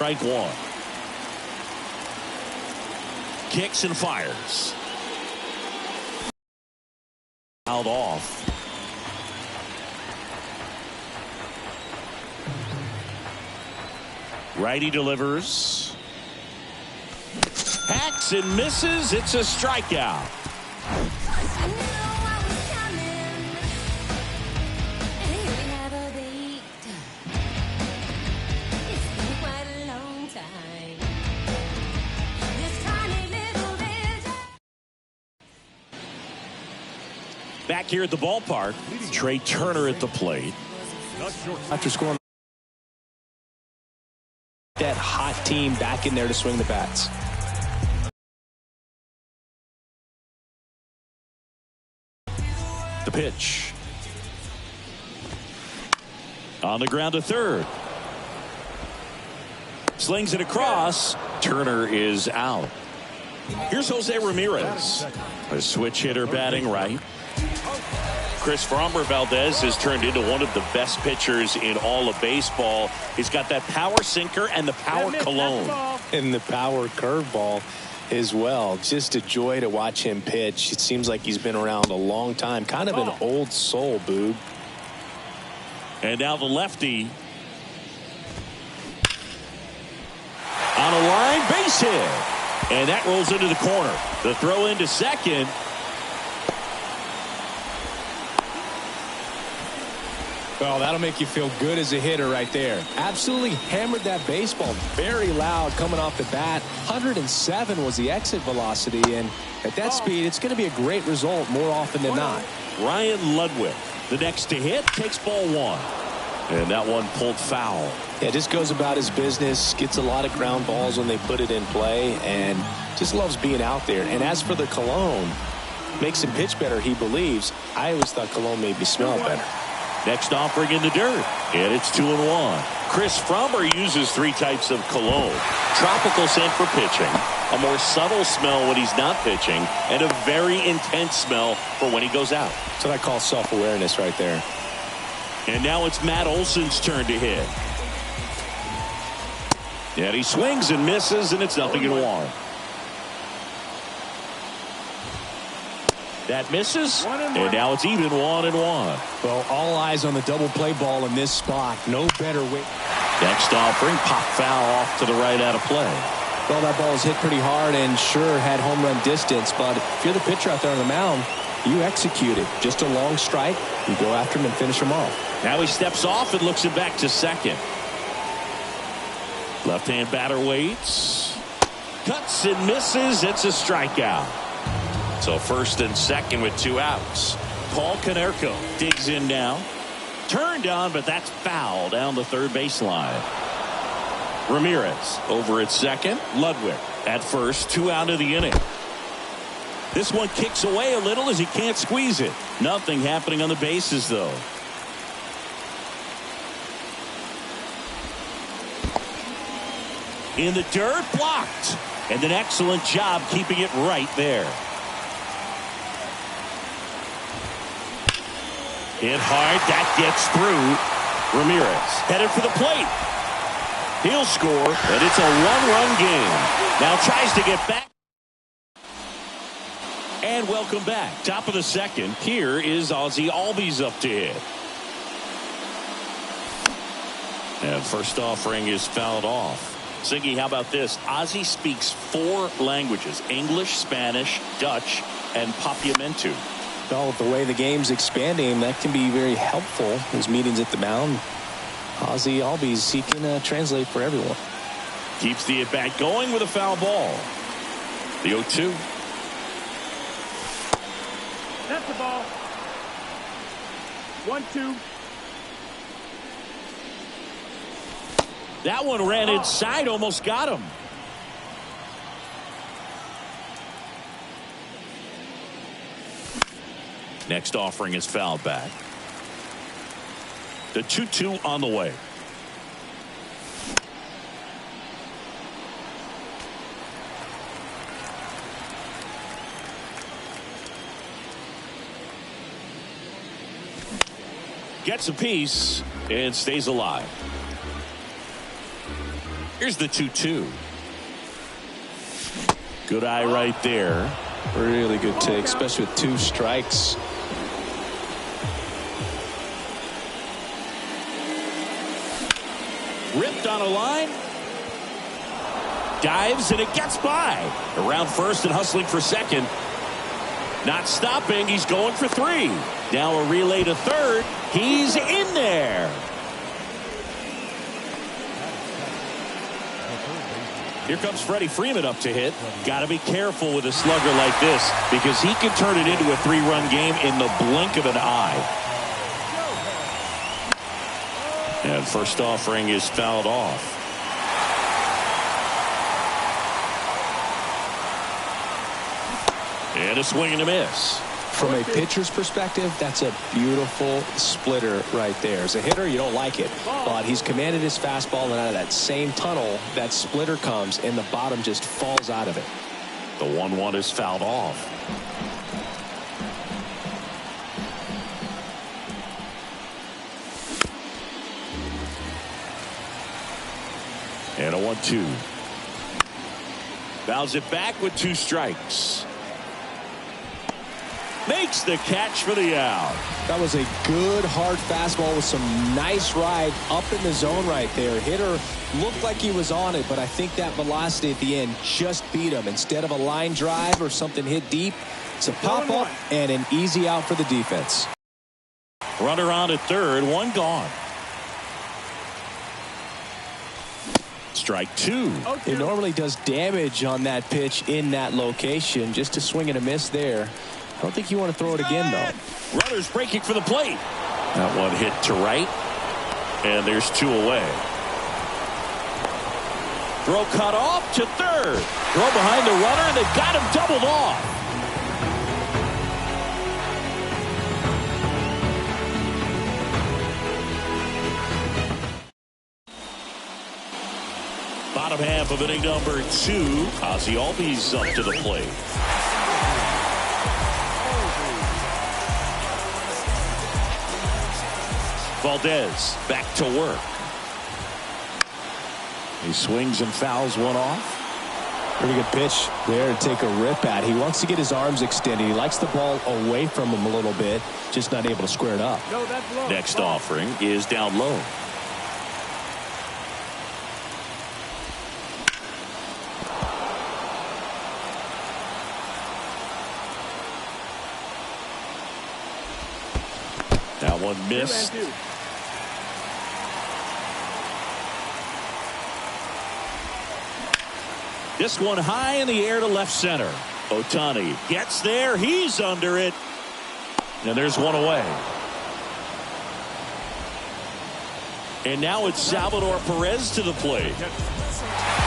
Strike one. Kicks and fires. Fouled off. Righty delivers. Hacks and misses. It's a strikeout. Back here at the ballpark, Trey Turner at the plate. After scoring that hot team back in there to swing the bats. The pitch. On the ground to third. Slings it across. Turner is out. Here's Jose Ramirez. A switch hitter batting right. Chris Framber Valdez has turned into one of the best pitchers in all of baseball. He's got that power sinker and the power cologne. And the power curveball as well. Just a joy to watch him pitch. It seems like he's been around a long time. Kind of an old soul, Boog. And now the lefty. On a line, base hit. And that rolls into the corner. The throw into second. Well, that'll make you feel good as a hitter right there. Absolutely hammered that baseball. Very loud coming off the bat. 107 was the exit velocity, and at that speed, it's going to be a great result more often than not. Ryan Ludwig, the next to hit, takes ball one. And that one pulled foul. Yeah, just goes about his business, gets a lot of ground balls when they put it in play, and just loves being out there. And as for the cologne, makes him pitch better, he believes. I always thought cologne made me smell better. Next offering in the dirt, and it's 2-1. Chris Framber uses three types of cologne. Tropical scent for pitching, a more subtle smell when he's not pitching, and a very intense smell for when he goes out. That's what I call self-awareness right there. And now it's Matt Olson's turn to hit. And he swings and misses, and it's 0-1. That misses, and now it's even 1-1. Well, all eyes on the double play ball in this spot. No better way. Next offering, pop foul off to the right out of play. Well, that ball was hit pretty hard and sure had home run distance, but if you're the pitcher out there on the mound, you execute it. Just a long strike, you go after him and finish him off. Now he steps off and looks it back to second. Left-hand batter waits. Cuts and misses. It's a strikeout. So first and second with two outs. Paul Konerko digs in now. Turned on, but that's foul down the third baseline. Ramirez over at second. Ludwig at first. 2 out of the inning. This one kicks away a little as he can't squeeze it. Nothing happening on the bases, though. In the dirt, blocked. And an excellent job keeping it right there. Hit hard. That gets through. Ramirez headed for the plate. He'll score, and it's a one-run game. Now tries to get back. And welcome back. Top of the second. Here is Ozzie Albies up to hit. And first offering is fouled off. Ziggy, how about this? Ozzie speaks 4 languages: English, Spanish, Dutch, and Papiamentu. Well, with the way the game's expanding, that can be very helpful. His meetings at the mound, Ozzie Albies, he can translate for everyone. Keeps the at-bat going with a foul ball. The 0-2. That's the ball. 1-2. That one ran inside, almost got him. Next offering is fouled back. The 2-2 on the way. Gets a piece and stays alive. Here's the 2-2. Good eye right there. Really good take, especially with 2 strikes. Ripped on a line. Dives and it gets by. Around first and hustling for second. Not stopping. He's going for 3. Now a relay to third. He's in there. Here comes Freddie Freeman up to hit. Got to be careful with a slugger like this because he can turn it into a 3-run game in the blink of an eye. And first offering is fouled off. And a swing and a miss. From a pitcher's perspective, that's a beautiful splitter right there. As a hitter, you don't like it, but he's commanded his fastball, and out of that same tunnel, that splitter comes, and the bottom just falls out of it. The 1-1 is fouled off. And a 1-2. Fouls it back with 2 strikes. Makes the catch for the out. That was a good hard fastball with some nice ride up in the zone right there. Hitter looked like he was on it, but I think that velocity at the end just beat him. Instead of a line drive or something hit deep, it's a pop up and an easy out for the defense. Runner on at third, 1 gone. Strike 2. It normally does damage on that pitch in that location. Just a swing and a miss there. I don't think you want to throw it again, though. Runners breaking for the plate. That one hit to right. And there's 2 away. Throw cut off to third. Throw behind the runner, and they got him doubled off. Bottom half of inning number 2. Ozzie Albies up to the plate. Valdez back to work. He swings and fouls one off. Pretty good pitch there to take a rip at. He wants to get his arms extended. He likes the ball away from him a little bit, just not able to square it up. No, that's low. Next offering is down low. That one missed. This one high in the air to left center. Ohtani gets there. He's under it. And there's one away. And now it's Salvador Perez to the plate.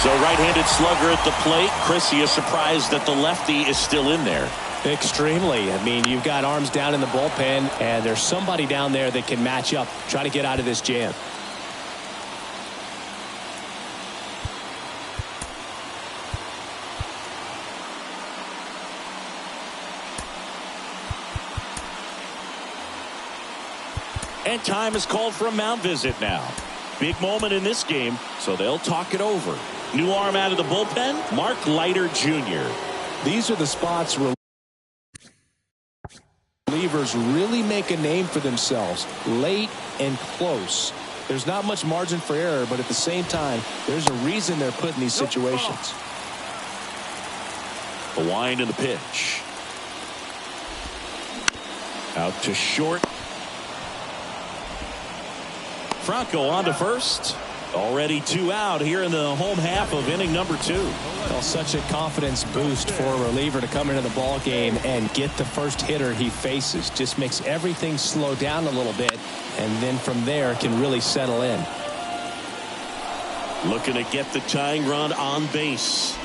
So right-handed slugger at the plate. Chris, he is surprised that the lefty is still in there. Extremely. I mean, you've got arms down in the bullpen, and there's somebody down there that can match up, try to get out of this jam. And time is called for a mound visit now. Big moment in this game, so they'll talk it over. New arm out of the bullpen, Mark Leiter Jr. These are the spots where relievers really make a name for themselves, late and close. There's not much margin for error, but at the same time, there's a reason they're put in these situations. The wind and the pitch. Out to short. Franco on to first. Already 2 out here in the home half of inning number 2. Well, such a confidence boost for a reliever to come into the ball game and get the first hitter he faces. Just makes everything slow down a little bit, and then from there can really settle in. Looking to get the tying run on base.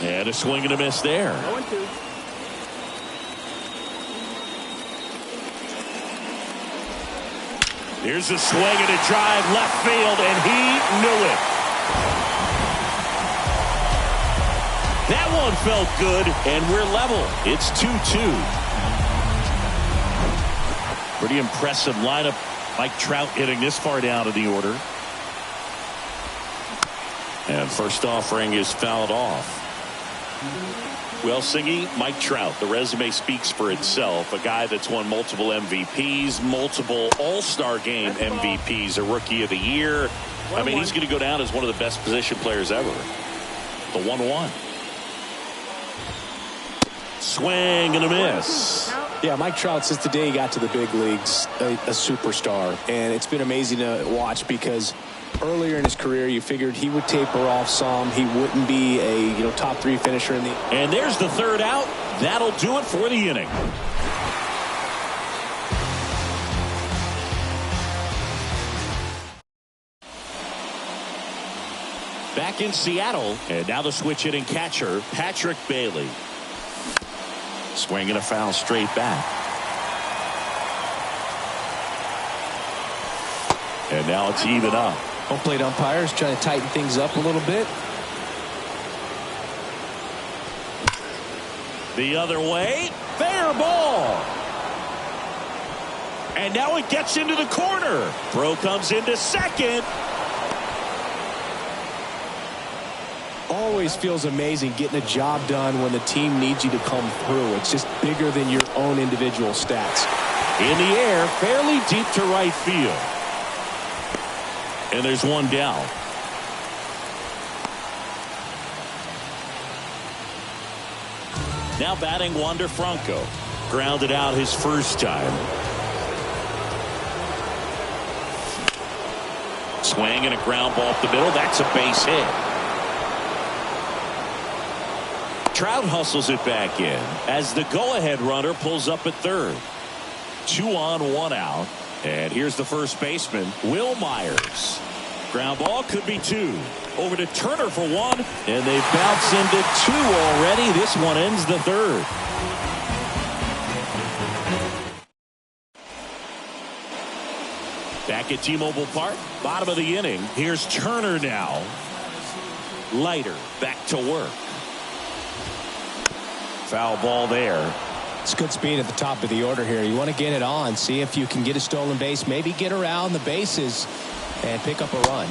And a swing and a miss there. 0-2. Here's a swing and a drive left field, and he knew it. That one felt good, and we're level. It's 2-2. Pretty impressive lineup. Mike Trout hitting this far down in the order. And first offering is fouled off. Well, Singy, Mike Trout, the resume speaks for itself. A guy that's won multiple MVPs, multiple All-Star Game MVPs, a Rookie of the Year. I mean, he's going to go down as one of the best position players ever. The 1-1. Swing and a miss. Yeah, Mike Trout, since the day he got to the big leagues, a superstar. And it's been amazing to watch because earlier in his career, you figured he would taper off some. He wouldn't be a top 3 finisher in the. And there's the third out. That'll do it for the inning. Back in Seattle, and now the switch hitting catcher, Patrick Bailey. Swinging a foul straight back. And now it's even up. Home plate umpires trying to tighten things up a little bit. The other way. Fair ball. And now it gets into the corner. Throw comes into second. Always feels amazing getting a job done when the team needs you to come through. It's just bigger than your own individual stats. In the air, fairly deep to right field. And there's one down. Now batting Wander Franco. Grounded out his first time. Swing and a ground ball up the middle. That's a base hit. Trout hustles it back in as the go-ahead runner pulls up at third. 2 on, 1 out. And here's the first baseman, Will Myers. Ground ball could be 2. Over to Turner for 1. And they bounce into 2 already. This one ends the third. Back at T-Mobile Park, bottom of the inning. Here's Turner now. Leiter back to work. Foul ball there. It's good speed at the top of the order here. You want to get it on, see if you can get a stolen base, maybe get around the bases and pick up a run.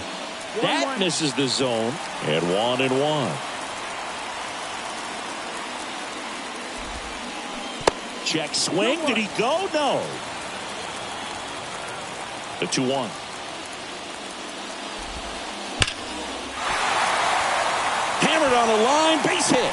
That misses the zone. And 1-1. Check swing. Did he go? No. The 2-1. Hammered on the line. Base hit.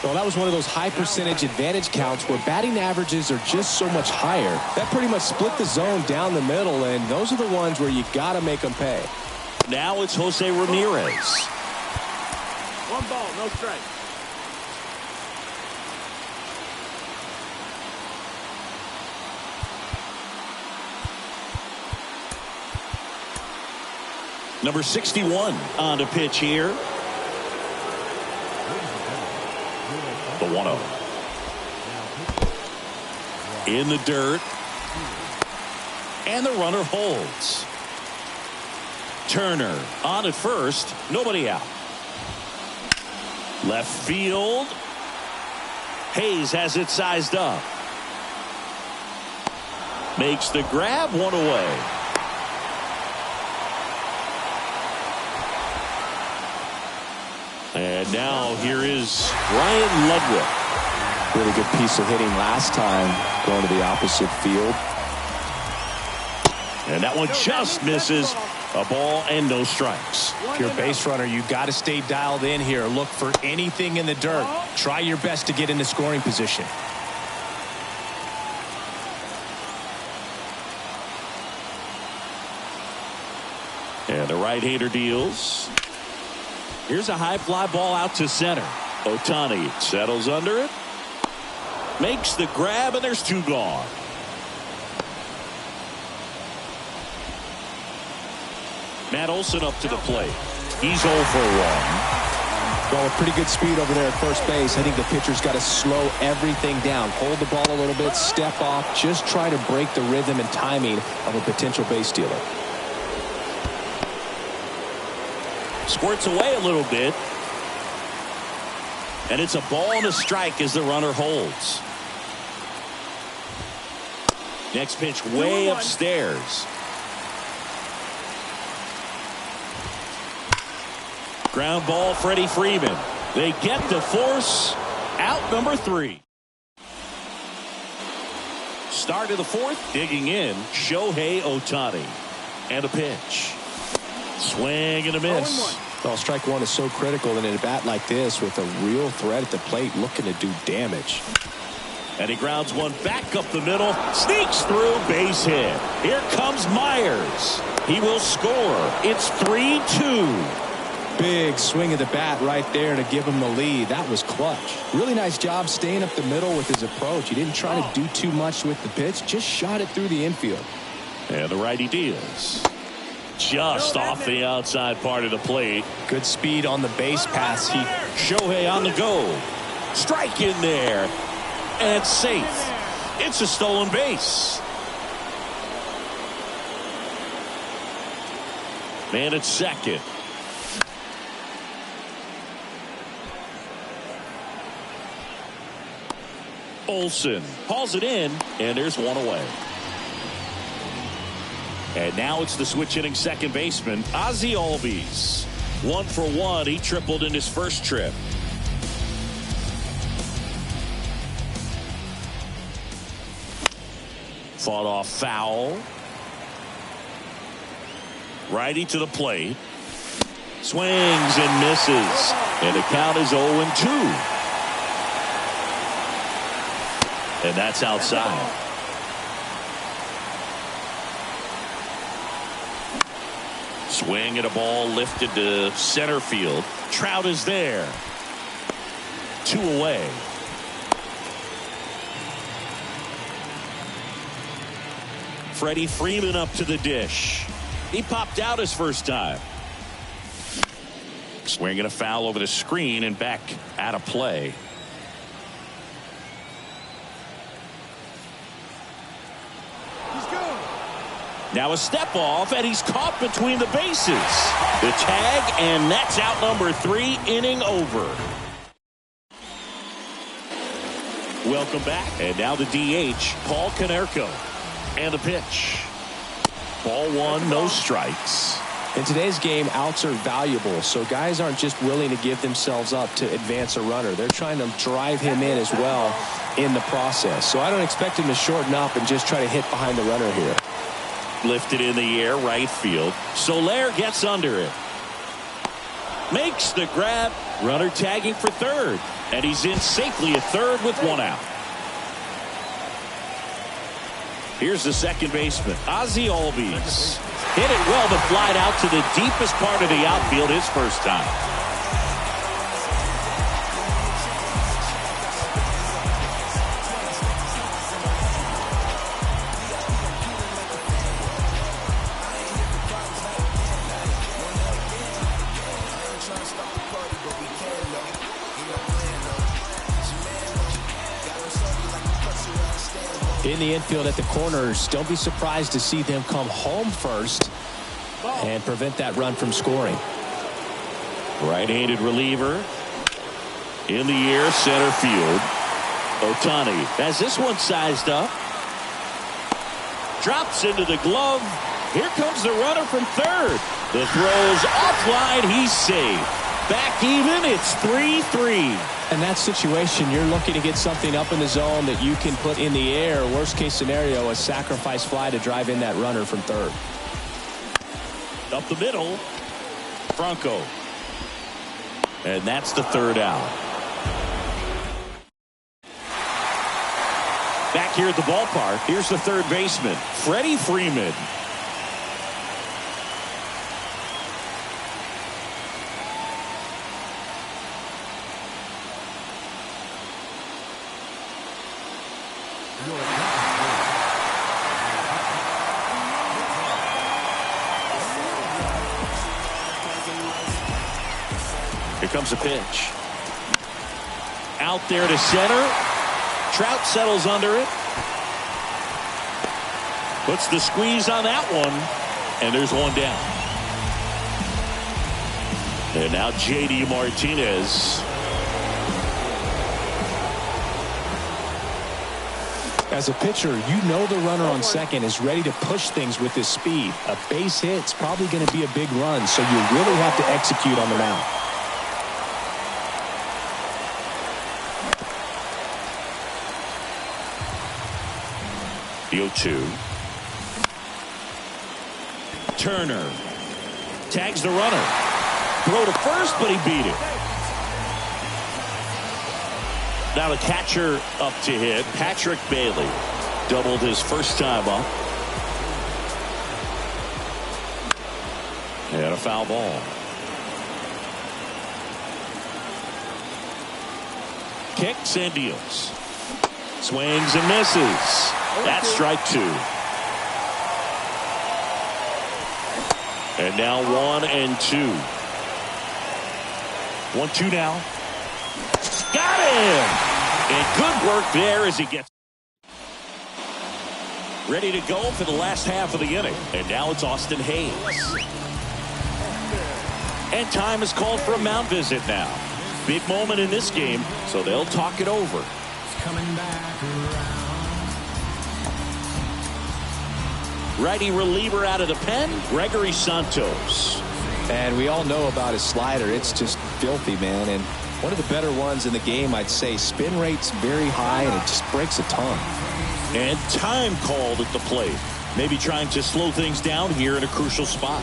Well, that was one of those high percentage advantage counts where batting averages are just so much higher. That pretty much split the zone down the middle, and those are the ones where you got to make them pay. Now it's Jose Ramirez. 1 ball, no strike. Number 61 on the pitch here. The 1-0. In the dirt. And the runner holds. Turner on at first. Nobody out. Left field. Hayes has it sized up. Makes the grab, 1 away. And now here is Ryan Ludwick. Really good piece of hitting last time going to the opposite field. And that one just misses. A ball and no strikes. If you're a base runner, you got to stay dialed in here. Look for anything in the dirt. Try your best to get into scoring position. And the right-hander deals. Here's a high fly ball out to center. Ohtani settles under it. Makes the grab, and there's 2 gone. Matt Olson up to the plate. He's 0 for 1. Well, with pretty good speed over there at first base, I think the pitcher's got to slow everything down. Hold the ball a little bit, step off, just try to break the rhythm and timing of a potential base stealer. Squirts away a little bit. And it's a ball and a strike as the runner holds. Next pitch way upstairs. Ground ball, Freddie Freeman. They get the force out number 3. Start of the 4th, digging in, Shohei Ohtani. And a pitch. Swing and a miss. Well, strike one is so critical in a bat like this with a real threat at the plate looking to do damage. And he grounds one back up the middle, sneaks through, base hit. Here comes Myers. He will score. It's 3-2. Big swing of the bat right there to give him the lead. That was clutch. Really nice job staying up the middle with his approach. He didn't try to do too much with the pitch, just shot it through the infield. And the righty deals. Just off the outside part of the plate. Good speed on the base pass. Shohei on the go. Strike in there. And safe. It's a stolen base. Man at second. Olsen hauls it in, and there's one away. And now it's the switch hitting second baseman, Ozzie Albies. 1 for 1. He tripled in his first trip. Fought off foul. Righty to the plate. Swings and misses. And the count is 0-2. And that's outside. Swing at a ball lifted to center field. Trout is there. 2 away. Freddie Freeman up to the dish. He popped out his first time. Swinging a foul over the screen and back out of play. Now a step off, and he's caught between the bases. The tag, and that's out number 3, inning over. Welcome back. And now the DH, Paul Konerko. And the pitch. Ball 1, no strikes. In today's game, outs are valuable, so guys aren't just willing to give themselves up to advance a runner. They're trying to drive him in as well in the process. So I don't expect him to shorten up and just try to hit behind the runner here. Lifted in the air, right field. Soler gets under it. Makes the grab. Runner tagging for third. And he's in safely at third with 1 out. Here's the second baseman, Ozzie Albies. Hit it well, but flied out to the deepest part of the outfield his first time. In the infield at the corners, don't be surprised to see them come home first and prevent that run from scoring. Right-handed reliever. In the air, center field. Ohtani has this one sized up. Drops into the glove. Here comes the runner from third. The throw's offline. He's safe. Back even. It's 3-3. In that situation, you're looking to get something up in the zone that you can put in the air. Worst case scenario, a sacrifice fly to drive in that runner from third. Up the middle. Franco. And that's the third out. Back here at the ballpark, here's the third baseman, Freddie Freeman. Here comes a pitch. Out there to center. Trout settles under it. Puts the squeeze on that one. And there's one down. And now J.D. Martinez. As a pitcher, you know the runner on second is ready to push things with his speed. A base hit's probably going to be a big run, so you really have to execute on the mound. The 0-2. Turner tags the runner. Throw to first, but he beat it. Now the catcher up to hit, Patrick Bailey. Doubled his first time up. And a foul ball. Kicks and deals. Swings and misses. That's strike two. And now 1-2. 1-2 now. Got him! And good work there as he gets ready to go for the last half of the inning. And now it's Austin Hayes. And time is called for a mound visit now. Big moment in this game, so they'll talk it over. It's coming back around. Righty reliever out of the pen, Gregory Santos. And we all know about his slider. It's just filthy, man. And one of the better ones in the game, I'd say. Spin rate's very high, and it just breaks a ton. And time called at the plate. Maybe trying to slow things down here in a crucial spot.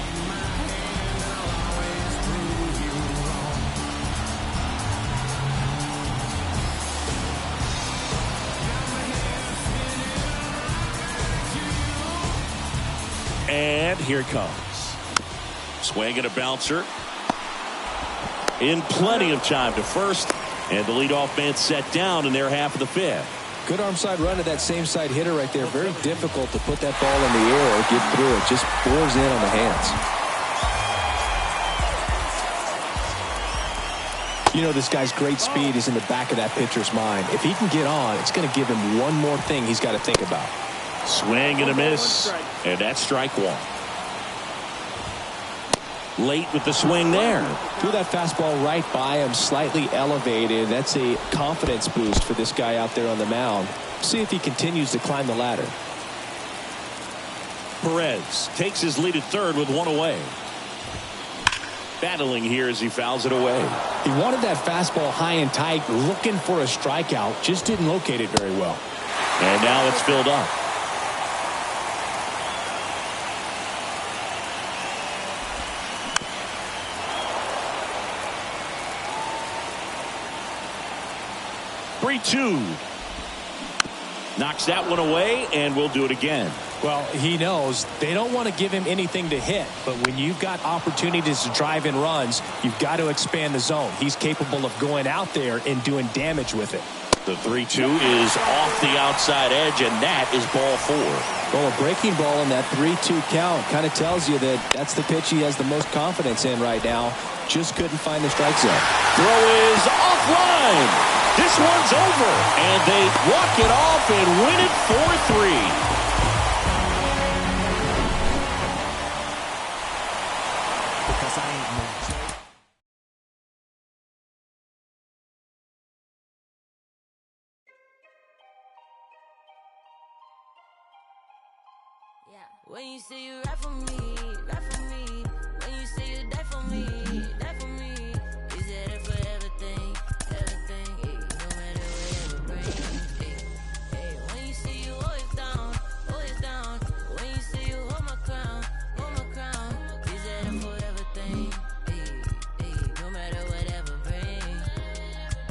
And here it comes. Swing and a bouncer. In plenty of time to first. And the leadoff man set down in their half of the fifth. Good arm side run to that same side hitter right there. Very difficult to put that ball in the air or get through it. Just bores in on the hands. You know, this guy's great speed is in the back of that pitcher's mind. If he can get on, it's going to give him one more thing he's got to think about. Swing and a miss. And that's strike one. Late with the swing there. Threw that fastball right by him, slightly elevated. That's a confidence boost for this guy out there on the mound. See if he continues to climb the ladder. Perez takes his lead at third with one away. Battling here as he fouls it away. He wanted that fastball high and tight, looking for a strikeout. Just didn't locate it very well. And now it's filled up. Two. Knocks that one away, and we'll do it again. Well, he knows they don't want to give him anything to hit, but when you've got opportunities to drive in runs, you've got to expand the zone. He's capable of going out there and doing damage with it. The 3-2 is off the outside edge, and that is ball four. Well, a breaking ball in that 3-2 count kind of tells you that that's the pitch he has the most confidence in right now. Just couldn't find the strike zone. Throw is offline. This one's over, and they walk it off and win it 4-3. When you say you rap for me, rap for me. When you say you die for me, die for me. You said it for everything, everything. Ay, no matter whatever brings. Ay, when you say you always down, always down. When you say you hold my crown, hold my crown. You said it for everything. Ay, no matter whatever brings.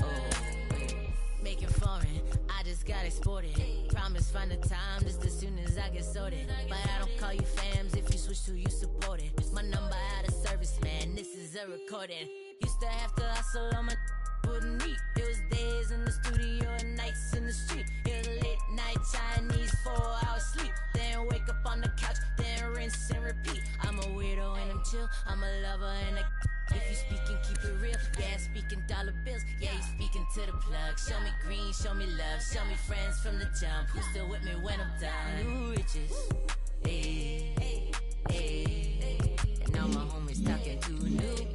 Oh, make it foreign. I just got exported. Promise find the time just as soon as I get sorted. But I don't call you fams if you switch to you support it. My number out of service, man, this is a recording. Used to have to hustle on my wouldn't eat. It was days in the studio and nights in the street. It was late night Chinese 4-hour sleep. Then wake up on the couch, then rinse and repeat. I'm a weirdo and I'm chill, I'm a lover and a if you speaking, keep it real. Yeah, speaking dollar bills. Yeah, you speaking to the plug. Show me green, show me love. Show me friends from the jump. Who's still with me when I'm done? New riches. Hey, hey, hey. And now my homies talking to new.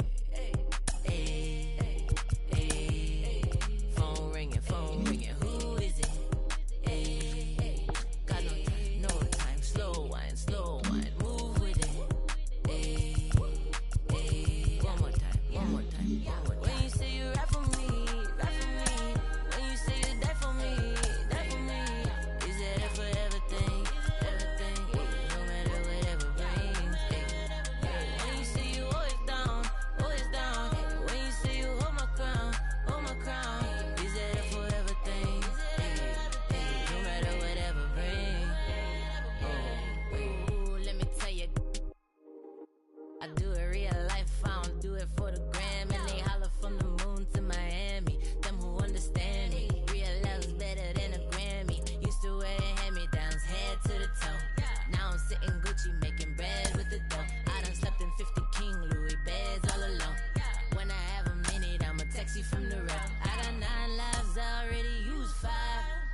Hey, hey. Phone ringing, phone ringing. Who is it? Hey, I do it real life, I don't do it for the gram. And they holler from the moon to Miami. Them who understand me, real love's better than a Grammy. Used to wear hand-me-downs, head to the toe. Now I'm sitting Gucci, making bread with the dough. I done slept in 50 King Louis beds all alone. When I have a minute, I'ma text you from the road. I got 9 lives, I already used 5.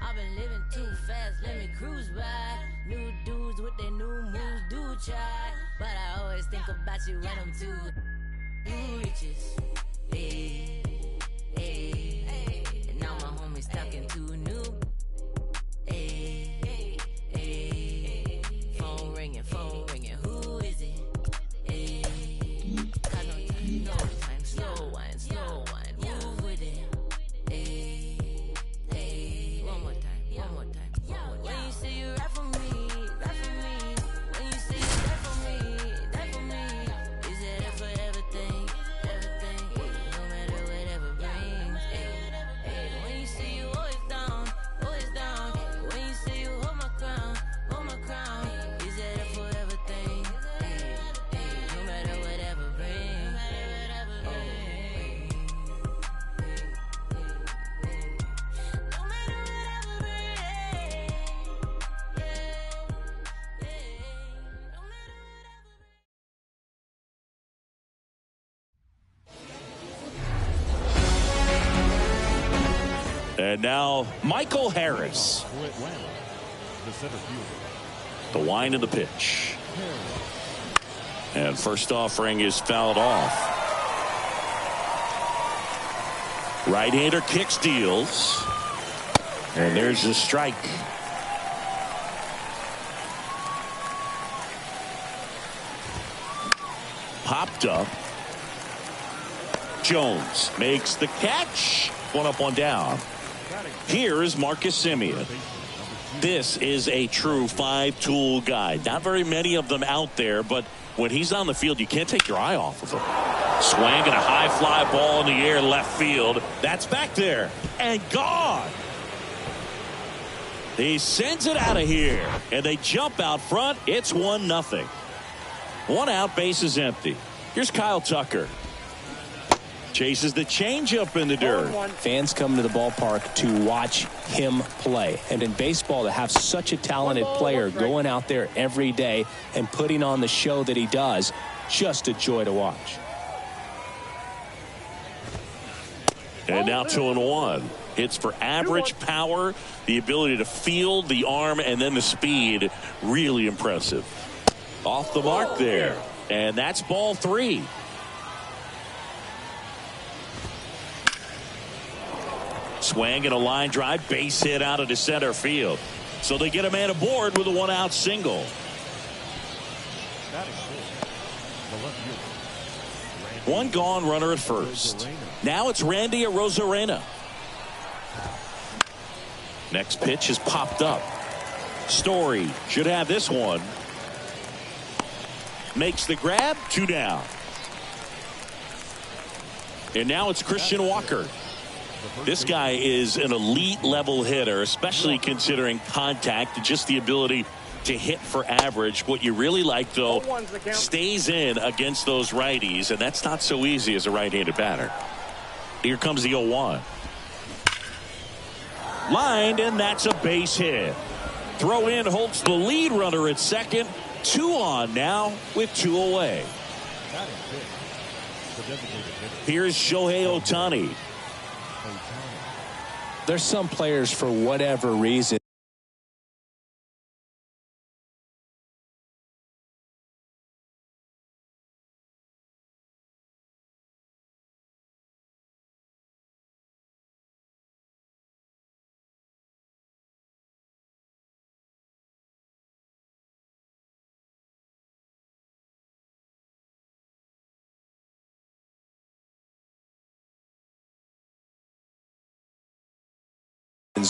I've been living too fast, let me cruise by. New dudes with their new moves, do try. But I always think about you when I'm too new riches. Hey, hey, and now my homies stuck in 2 new. Hey, hey, phone ringing, who is it? Hey, got no time, slow wine, move with it. Hey, hey, one more time. When you say you rap for me. When you say you die for me. Is it that for everything? No matter whatever brings. Hey, when you say you always down. When you say you hold my crown. Is it that for everything? No matter whatever brings. No matter whatever brings. And now Michael Harris. The wind of the pitch. And first offering is fouled off. Right-hander kicks, deals. And there's the strike. Popped up. Jones makes the catch. 1 up, 1 down. Here is Marcus Semien. This is a true 5-tool guy. Not very many of them out there, but when he's on the field, you can't take your eye off of him. Swinging a high fly ball in the air left field. That's back there and gone. He sends it out of here, and they jump out front. It's 1-0. 1 out, base is empty. Here's Kyle Tucker. Chases the changeup in the dirt. Fans come to the ballpark to watch him play. And in baseball, to have such a talented player going out there every day and putting on the show that he does, just a joy to watch. And now 2-1. Hits for average power, the ability to field, the arm, and then the speed. Really impressive. Off the mark there. And that's ball 3. Swing and a line drive, base hit out into center field. So they get a man aboard with a 1-out single. One gone, runner at first. Now it's Randy Arozarena. Next pitch is popped up. Story should have this one. Makes the grab, 2 down. And now it's Christian Walker. This guy is an elite level hitter, especially considering contact and just the ability to hit for average. What you really like, though, stays in against those righties, and that's not so easy as a right-handed batter. Here comes the 0-1. Lined, and that's a base hit. Throw in Holtz, the lead runner at second. 2 on now with 2 away. Here's Shohei Ohtani. There's some players, for whatever reason,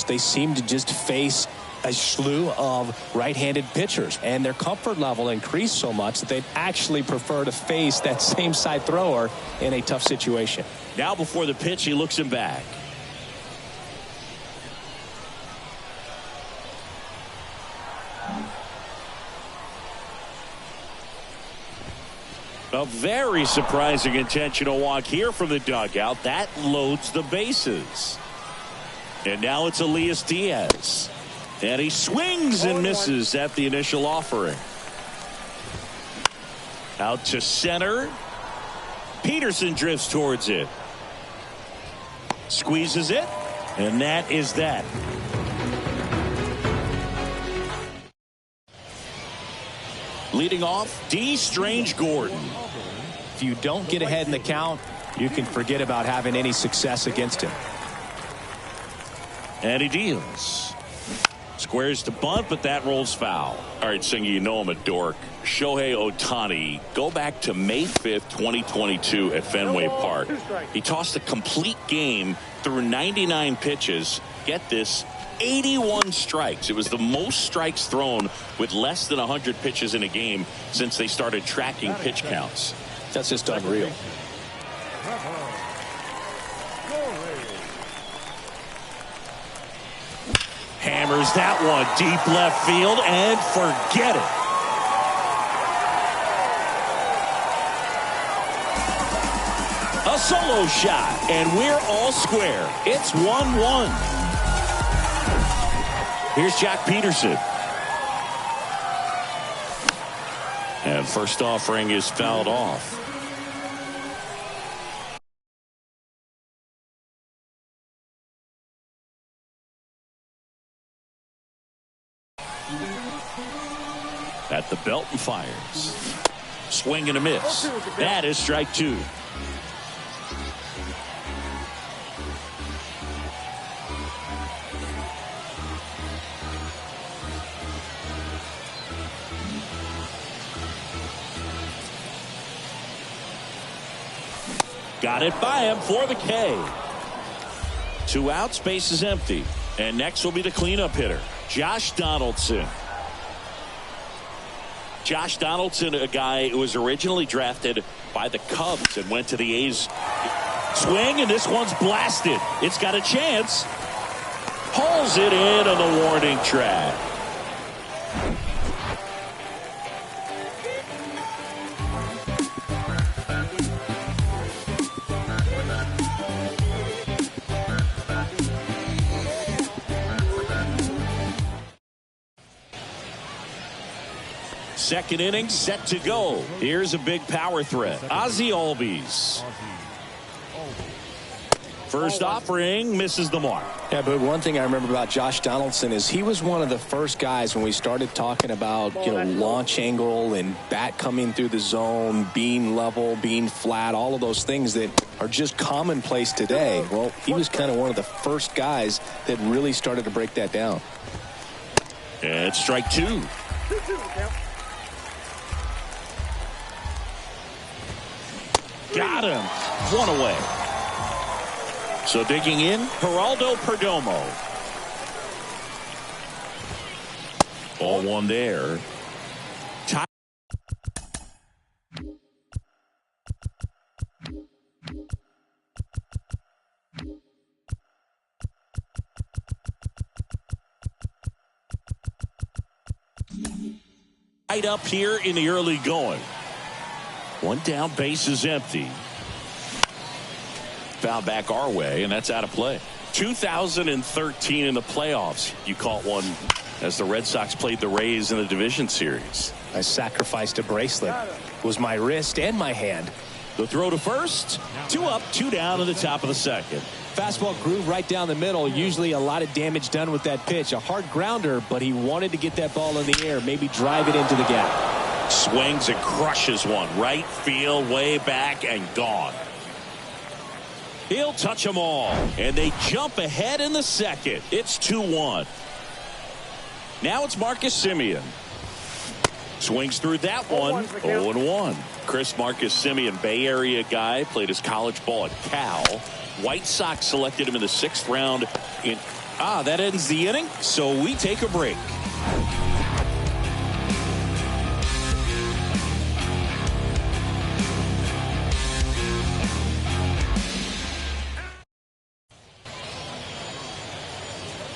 they seem to just face a slew of right-handed pitchers, and their comfort level increased so much that they'd actually prefer to face that same side thrower in a tough situation. Now before the pitch, he looks him back. A very surprising intentional walk here from the dugout. That loads the bases. And now it's Elias Diaz. And he swings and misses at the initial offering. Out to center. Peterson drifts towards it. Squeezes it. And that is that. Leading off, D. Strange Gordon. If you don't get ahead in the count, you can forget about having any success against him. And he deals. Squares to bunt, but that rolls foul. All right, Singy, you know I'm a dork. Shohei Ohtani, go back to May 5th, 2022 at Fenway Park. He tossed a complete game through 99 pitches. Get this, 81 strikes. It was the most strikes thrown with less than 100 pitches in a game since they started tracking pitch counts. That's just unreal. Hammers that one deep left field and forget it. A solo shot, and we're all square. It's 1-1. Here's Jack Peterson. And first offering is fouled off. At the belt and fires. Swing and a miss. That is strike two. Got it by him for the K. 2 outs, base is empty. And next will be the cleanup hitter, Josh Donaldson. Josh Donaldson, a guy who was originally drafted by the Cubs and went to the A's. Swing, and this one's blasted. It's got a chance. Hauls it in on the warning track. Second inning set to go. Here's a big power threat. Ozzie Albies. First offering misses the mark. Yeah, but one thing I remember about Josh Donaldson is he was one of the first guys when we started talking about, launch angle and bat coming through the zone, being level, being flat, all of those things that are just commonplace today. Well, he was kind of one of the first guys that really started to break that down. And it's strike two. Got him. One away. So digging in, Geraldo Perdomo. 0-1 there. Right up here in the early going. One down, base is empty. Foul back our way, and that's out of play. 2013 in the playoffs, you caught one as the Red Sox played the Rays in the division series. I sacrificed a bracelet. It was my wrist and my hand. The throw to first. 2 up, 2 down in the top of the second. Fastball groove right down the middle. Usually a lot of damage done with that pitch. A hard grounder, but he wanted to get that ball in the air, maybe drive it into the gap. Swings and crushes one. Right field, way back, and gone. He'll touch them all. And they jump ahead in the second. It's 2-1. Now it's Marcus Semien. Swings through that one. 0-1. Chris Marcus Semien, Bay Area guy, played his college ball at Cal. White Sox selected him in the 6th round. That ends the inning, so we take a break.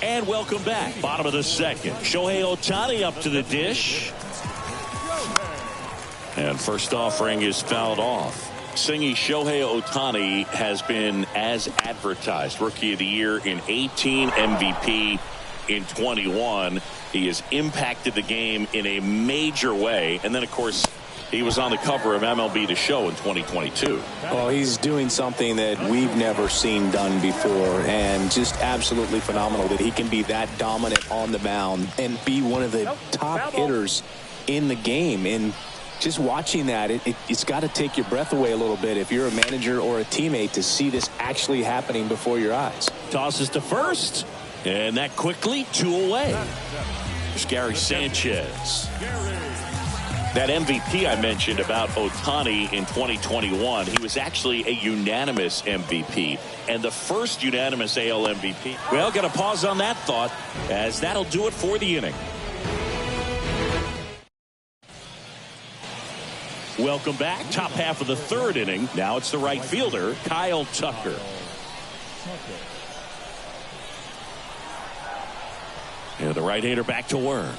And welcome back. Bottom of the second. Shohei Ohtani up to the dish. And first offering is fouled off. Singy, Shohei Ohtani has been as advertised. Rookie of the Year in 18, MVP in 21. He has impacted the game in a major way. And then, of course, he was on the cover of MLB The Show in 2022. Well, he's doing something that we've never seen done before, and just absolutely phenomenal that he can be that dominant on the mound and be one of the top hitters in the game. And just watching that, it's got to take your breath away a little bit if you're a manager or a teammate to see this actually happening before your eyes. Tosses to first, and that quickly 2 away. There's Gary Sanchez. That MVP I mentioned about Ohtani in 2021, he was actually a unanimous MVP and the first unanimous AL MVP. Well, got to pause on that thought, as that'll do it for the inning. Welcome back. Top half of the 3rd inning. Now it's the right fielder, Kyle Tucker. And the right-hander back to work.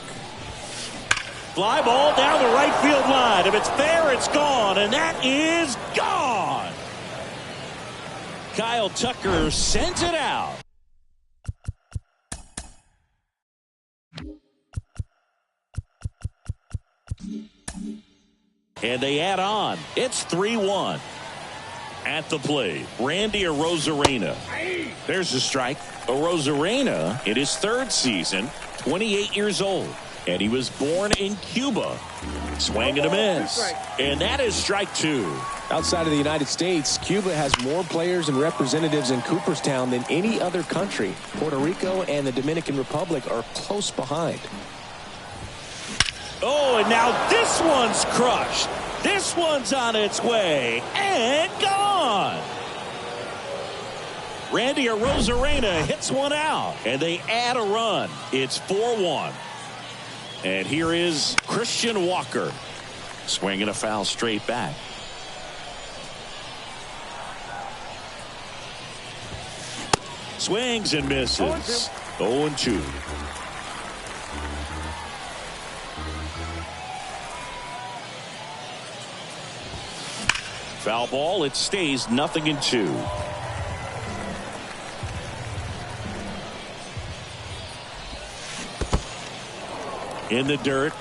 Fly ball down the right field line. If it's fair, it's gone, and that is gone. Kyle Tucker sends it out. And they add on. It's 3-1. At the plate, Randy Arozarena. There's a strike. Arozarena in his 3rd season, 28 years old. And he was born in Cuba. Swing and a miss. And that is strike 2. Outside of the United States, Cuba has more players and representatives in Cooperstown than any other country. Puerto Rico and the Dominican Republic are close behind. Oh, and now this one's crushed. This one's on its way and gone. Randy Arozarena hits one out, and they add a run. It's 4-1. And here is Christian Walker. Swinging a foul straight back. Swings and misses. 0-2. Foul ball. It stays 0-2. In the dirt.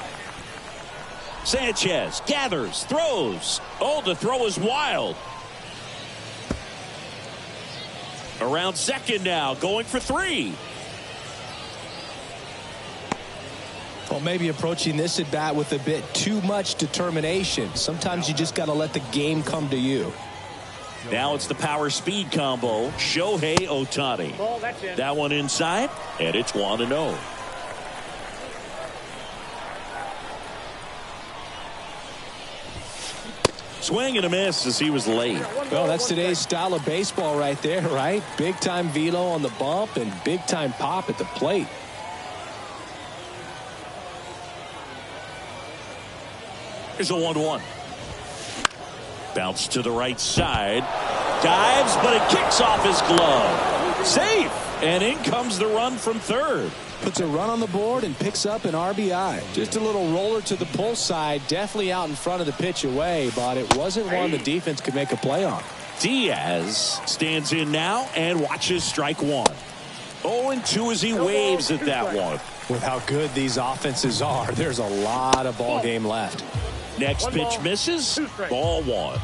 Sanchez gathers, throws. Oh, the throw is wild. Around second now, going for 3. Well, maybe approaching this at bat with a bit too much determination. Sometimes you just got to let the game come to you. Now it's the power speed combo. Shohei Ohtani. That one inside, and it's 1-0. Swing and a miss as he was late. Well, that's today's style of baseball right there, right? Big time velo on the bump and big time pop at the plate. Here's a 1-1. Bounce to the right side. Dives, but it kicks off his glove. Safe. And in comes the run from third. Puts a run on the board and picks up an RBI. Just a little roller to the pull side. Definitely out in front of the pitch away, but it wasn't one the defense could make a play on. Diaz stands in now and watches strike 1. 0-2 as he waves at that one. With how good these offenses are, there's a lot of ball game left. Next pitch misses. Ball 1.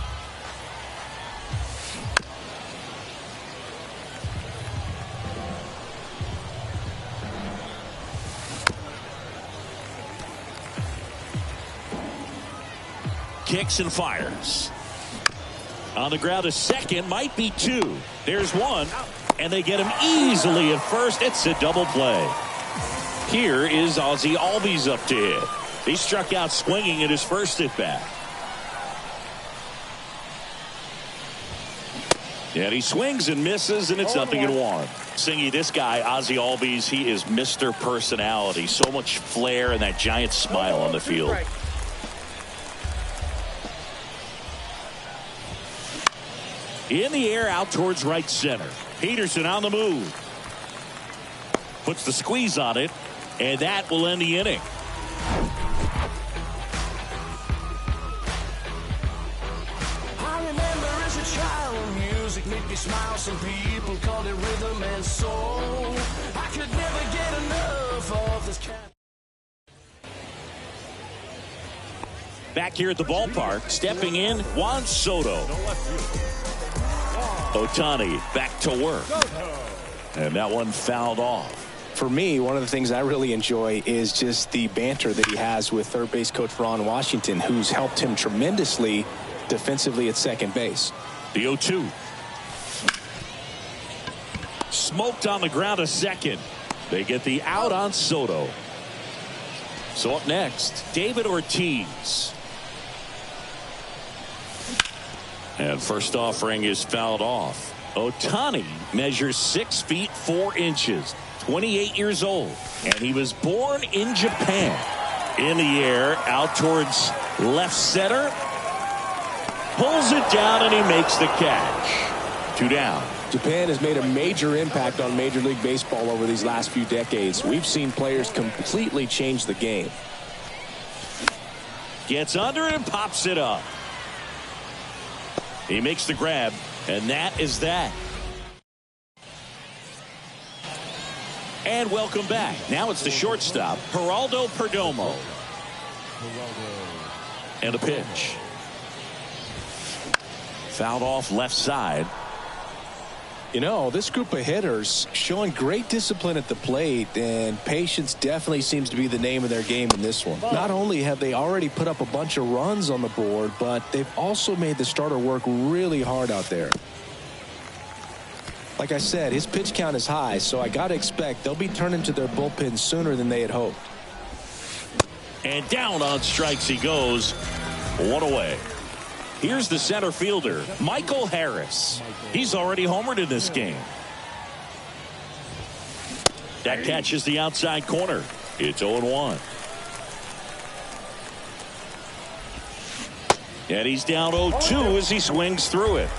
Kicks and fires. On the ground, a second, might be 2. There's 1, and they get him easily at first. It's a double play. Here is Ozzie Albies up to hit. He struck out swinging at his first at bat. And he swings and misses, and it's 0-1. Singy, this guy, Ozzie Albies, he is Mr. Personality. So much flair and that giant smile on the field. In the air, out towards right center. Peterson on the move. Puts the squeeze on it, and that will end the inning. make me smile. Some people call it rhythm and soul. I could never get enough of this cat. Back here at the ballpark, stepping in, Juan Soto. Ohtani back to work. And that one fouled off. For me, one of the things I really enjoy is just the banter that he has with third base coach Ron Washington, who's helped him tremendously defensively at second base. The 0-2. Smoked on the ground a second. They get the out on Soto. So up next, David Ortiz. And first offering is fouled off. Ohtani measures 6 feet 4 inches, 28 years old, and he was born in Japan. In the air, out towards left center. Pulls it down and he makes the catch. 2 down. Japan has made a major impact on Major League Baseball over these last few decades. We've seen players completely change the game. Gets under it and pops it up. He makes the grab, and that is that. And welcome back. Now it's the shortstop, Geraldo Perdomo. And a pitch. Fouled off left side. You know, this group of hitters showing great discipline at the plate, and patience definitely seems to be the name of their game in this one. Not only have they already put up a bunch of runs on the board, but they've also made the starter work really hard out there. Like I said, his pitch count is high, so I got to expect they'll be turning to their bullpen sooner than they had hoped. And down on strikes he goes. 1 away. Here's the center fielder, Michael Harris. He's already homered in this game. That catches the outside corner. It's 0-1. And he's down 0-2 as he swings through it.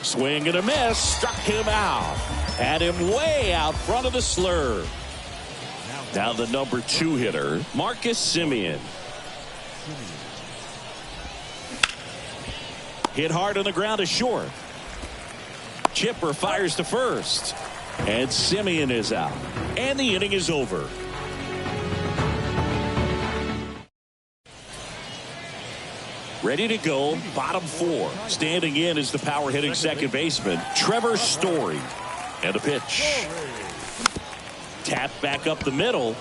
Swing and a miss. Struck him out. Had him way out front of the slurve. Now the number 2 hitter, Marcus Semien. Hit hard on the ground to short. Chipper fires to first. And Semien is out. And the inning is over. Ready to go, bottom 4. Standing in is the power hitting second baseman, Trevor Story. And a pitch. Tapped back up the middle.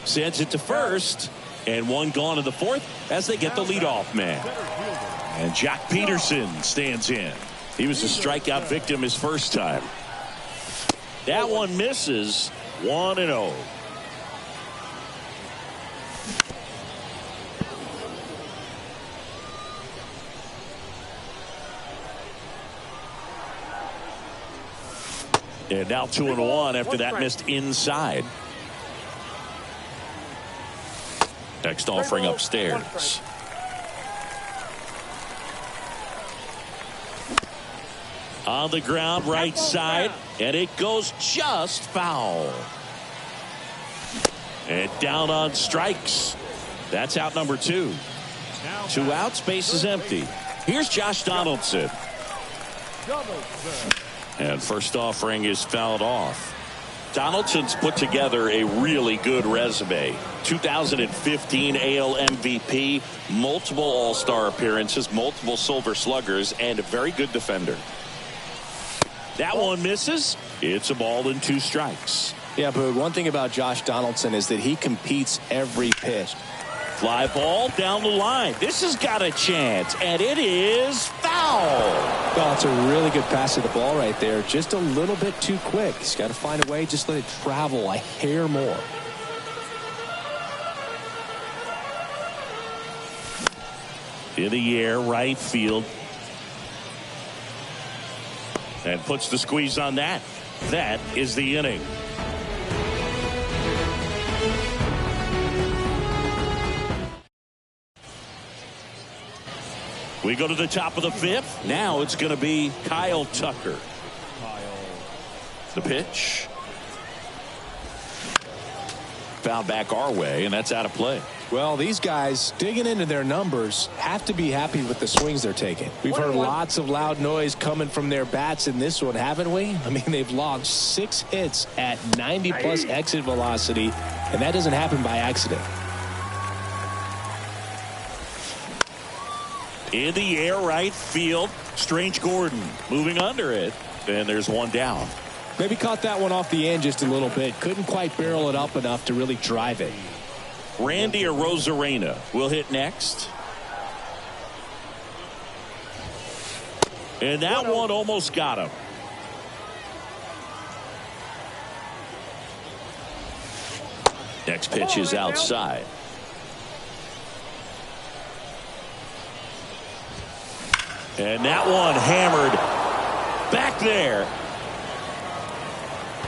Sends it to first. And one gone in the 4th as they get the leadoff man. And Jack Peterson stands in. He was a strikeout victim his first time. That one misses. 1-0. And now 2-1 after that missed inside. Next offering upstairs. On the ground, right side, and it goes just foul. And down on strikes. That's out number 2. 2 outs, base is empty. Here's Josh Donaldson. And first offering is fouled off. Donaldson's put together a really good resume. 2015 AL MVP, multiple All-Star appearances, multiple Silver Sluggers, and a very good defender. That one misses. It's a ball and 2 strikes. Yeah, but one thing about Josh Donaldson is that he competes every pitch. Fly ball down the line. This has got a chance, and it is foul. Well, it's a really good pass of the ball right there. Just a little bit too quick. He's got to find a way. Just let it travel a hair more. In the air, right field. And puts the squeeze on that. That is the inning. We go to the top of the 5th. Now it's going to be Kyle Tucker. The pitch. Foul back our way, and that's out of play. Well, these guys digging into their numbers have to be happy with the swings they're taking. We've heard lots of loud noise coming from their bats in this one, haven't we? I mean, they've logged 6 hits at 90+ exit velocity, and that doesn't happen by accident. In the air, right field. Strange Gordon moving under it. And there's one down. Maybe caught that one off the end just a little bit. Couldn't quite barrel it up enough to really drive it. Randy Arozarena will hit next. And that one almost got him. Next pitch is outside. And that one hammered back there.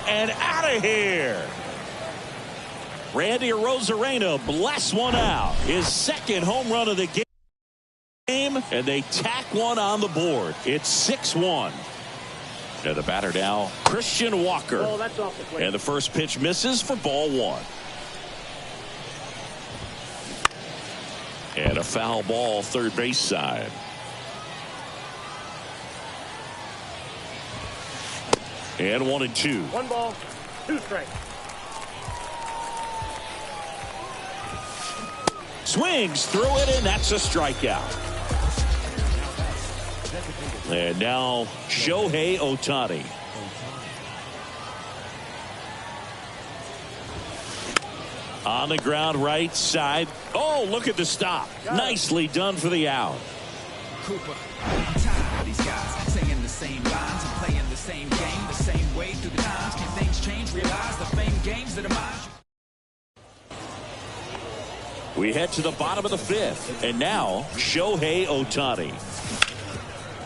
And out of here. Randy Arozarena blasts one out. His second home run of the game. And they tack one on the board. It's 6-1. And the batter now, Christian Walker. Oh, that's off the plate. And the first pitch misses for ball 1. And a foul ball third base side. And 1-2. 1 ball, 2 strikes. Swings through it, and that's a strikeout. And now Shohei Ohtani. On the ground right side. Oh, look at the stop. Nicely done for the out. Cooper, I'm tired of these guys saying the same lines and playing the same game the same way through the times. Can things change? Realize the fame games that are mine. We head to the bottom of the 5th. And now Shohei Ohtani.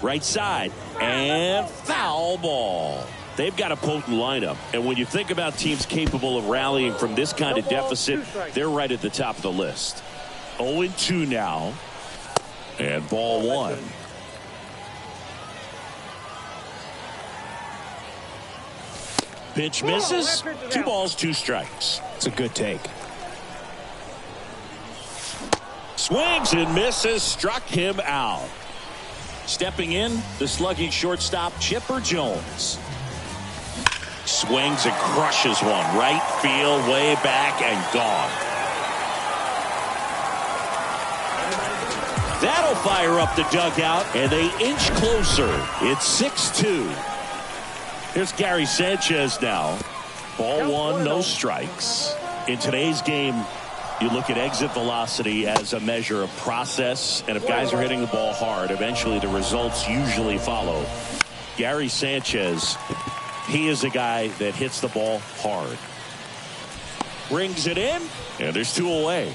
Right side. And foul ball. They've got a potent lineup. And when you think about teams capable of rallying from this kind of deficit, they're right at the top of the list. 0-2 now. And ball 1. Pitch misses. 2 balls, 2 strikes. It's a good take. Swings and misses. Struck him out. Stepping in, the slugging shortstop, Chipper Jones. Swings and crushes one. Right field, way back, and gone. That'll fire up the dugout, and they inch closer. It's 6-2. Here's Gary Sanchez now. Ball 1, no strikes. In today's game, you look at exit velocity as a measure of process, and if guys are hitting the ball hard, eventually the results usually follow. Gary Sanchez, he is a guy that hits the ball hard. Brings it in, and there's 2 away.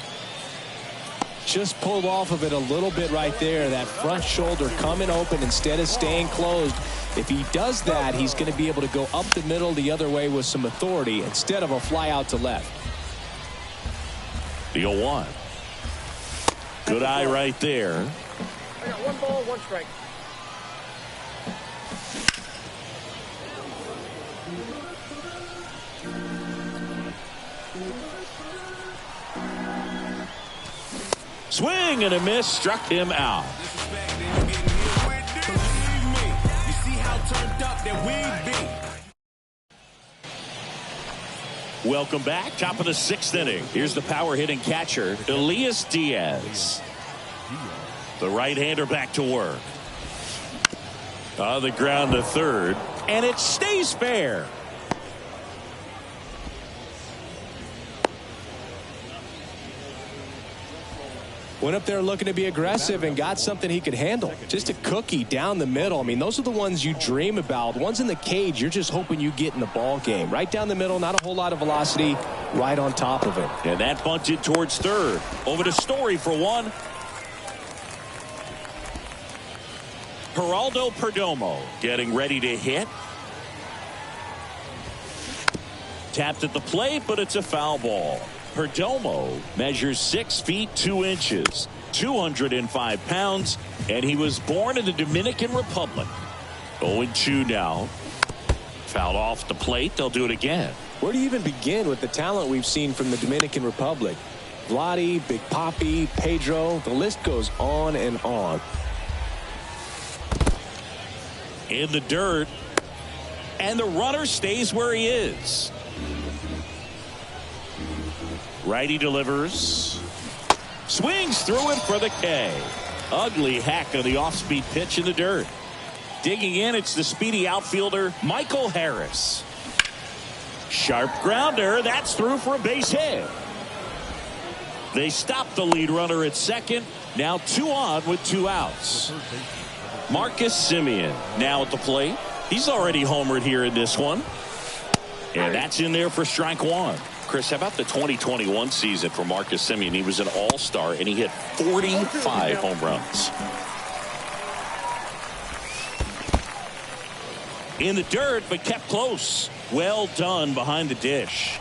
Just pulled off of it a little bit right there. That front shoulder coming open instead of staying closed. If he does that, he's going to be able to go up the middle the other way with some authority instead of a fly out to left. The 0-1. Good eye right there. I got 1 ball, 1 strike. Swing and a miss, struck him out. Welcome back. Top of the 6th inning. Here's the power hitting catcher, Elias Diaz. The right-hander back to work. On the ground to third, and it stays fair. Went up there looking to be aggressive and got something he could handle. Just a cookie down the middle. I mean, those are the ones you dream about. Ones in the cage, you're just hoping you get in the ball game. Right down the middle, not a whole lot of velocity, right on top of it. And that bunted towards third. Over to Story for 1. Geraldo Perdomo getting ready to hit. Tapped at the plate, but it's a foul ball. Perdomo measures 6 feet 2 inches, 205 pounds, and he was born in the Dominican Republic. 0-2 now. Fouled off the plate. They'll do it again. Where do you even begin with the talent we've seen from the Dominican Republic? Vladdy, Big Papi, Pedro. The list goes on and on. In the dirt. And the runner stays where he is. Righty delivers. Swings through it for the K. Ugly hack on the off-speed pitch in the dirt. Digging in, it's the speedy outfielder, Michael Harris. Sharp grounder. That's through for a base hit. They stop the lead runner at second. Now 2 on with 2 outs. Marcus Semien now at the plate. He's already homered here in this one. And that's in there for strike 1. Chris, how about the 2021 season for Marcus Semien? He was an all-star, and he hit 45 home runs. In the dirt, but kept close. Well done behind the dish.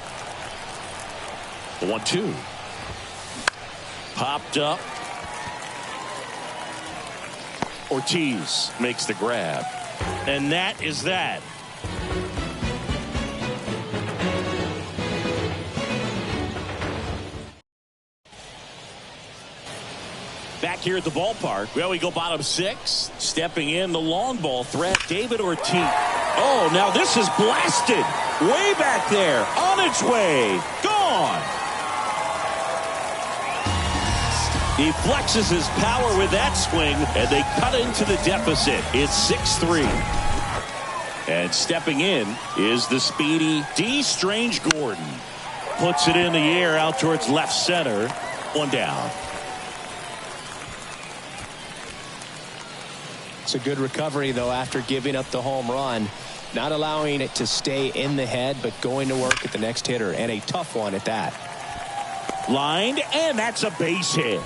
The 1-2. Popped up. Ortiz makes the grab. And that is that. Back here at the ballpark. Well, we go bottom 6. Stepping in, the long ball threat, David Ortiz. Oh, now this is blasted. Way back there. On its way. Gone. He flexes his power with that swing, and they cut into the deficit. It's 6-3. And stepping in is the speedy D. Strange Gordon. Puts it in the air out towards left center. 1 down. It's a good recovery, though, after giving up the home run. Not allowing it to stay in the head, but going to work at the next hitter. And a tough one at that. Lined, and that's a base hit.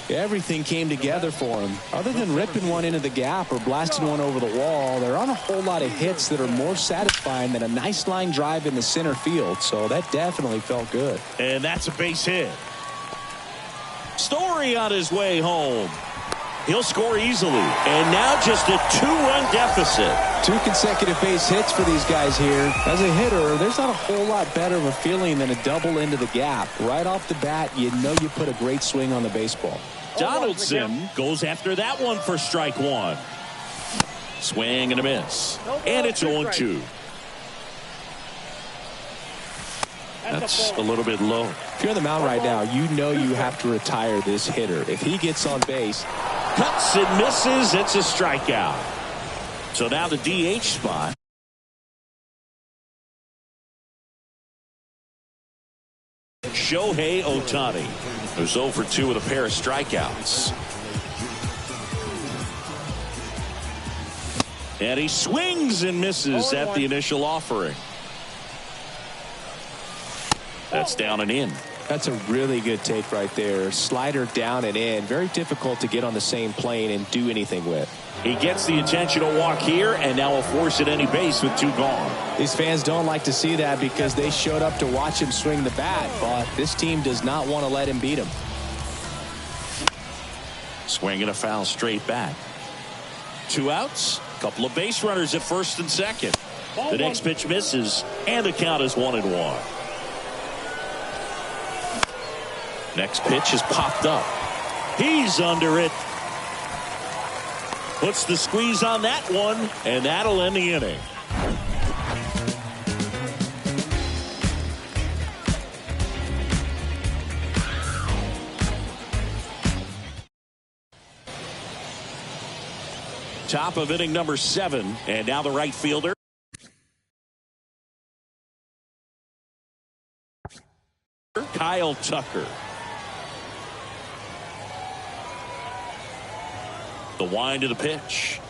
Everything came together for him. Other than ripping one into the gap or blasting one over the wall, there aren't a whole lot of hits that are more satisfying than a nice line drive in the center field. So that definitely felt good. And that's a base hit. Story on his way home. He'll score easily. And now just a 2-run deficit. 2 consecutive base hits for these guys here. As a hitter, there's not a whole lot better of a feeling than a double into the gap. Right off the bat, you know you put a great swing on the baseball. Donaldson goes after that one for strike 1. Swing and a miss. And it's 0-2. That's a little bit low. If you're on the mound right now, you know you have to retire this hitter. If he gets on base. Cuts and misses. It's a strikeout. So now the DH spot. Shohei Ohtani, who's 0 for 2 with a pair of strikeouts. And he swings and misses at the initial offering. That's down and in. That's a really good take right there. Slider down and in. Very difficult to get on the same plane and do anything with. He gets the intentional walk here, and now will force at any base with 2 gone. These fans don't like to see that because they showed up to watch him swing the bat, but this team does not want to let him beat him. Swinging a foul straight back. 2 outs. Couple of base runners at first and second. The next pitch misses, and the count is 1-1. Next pitch is popped up. He's under it. Puts the squeeze on that one, and that'll end the inning. Top of inning number 7, and now the right fielder. Kyle Tucker. The wind of the pitch.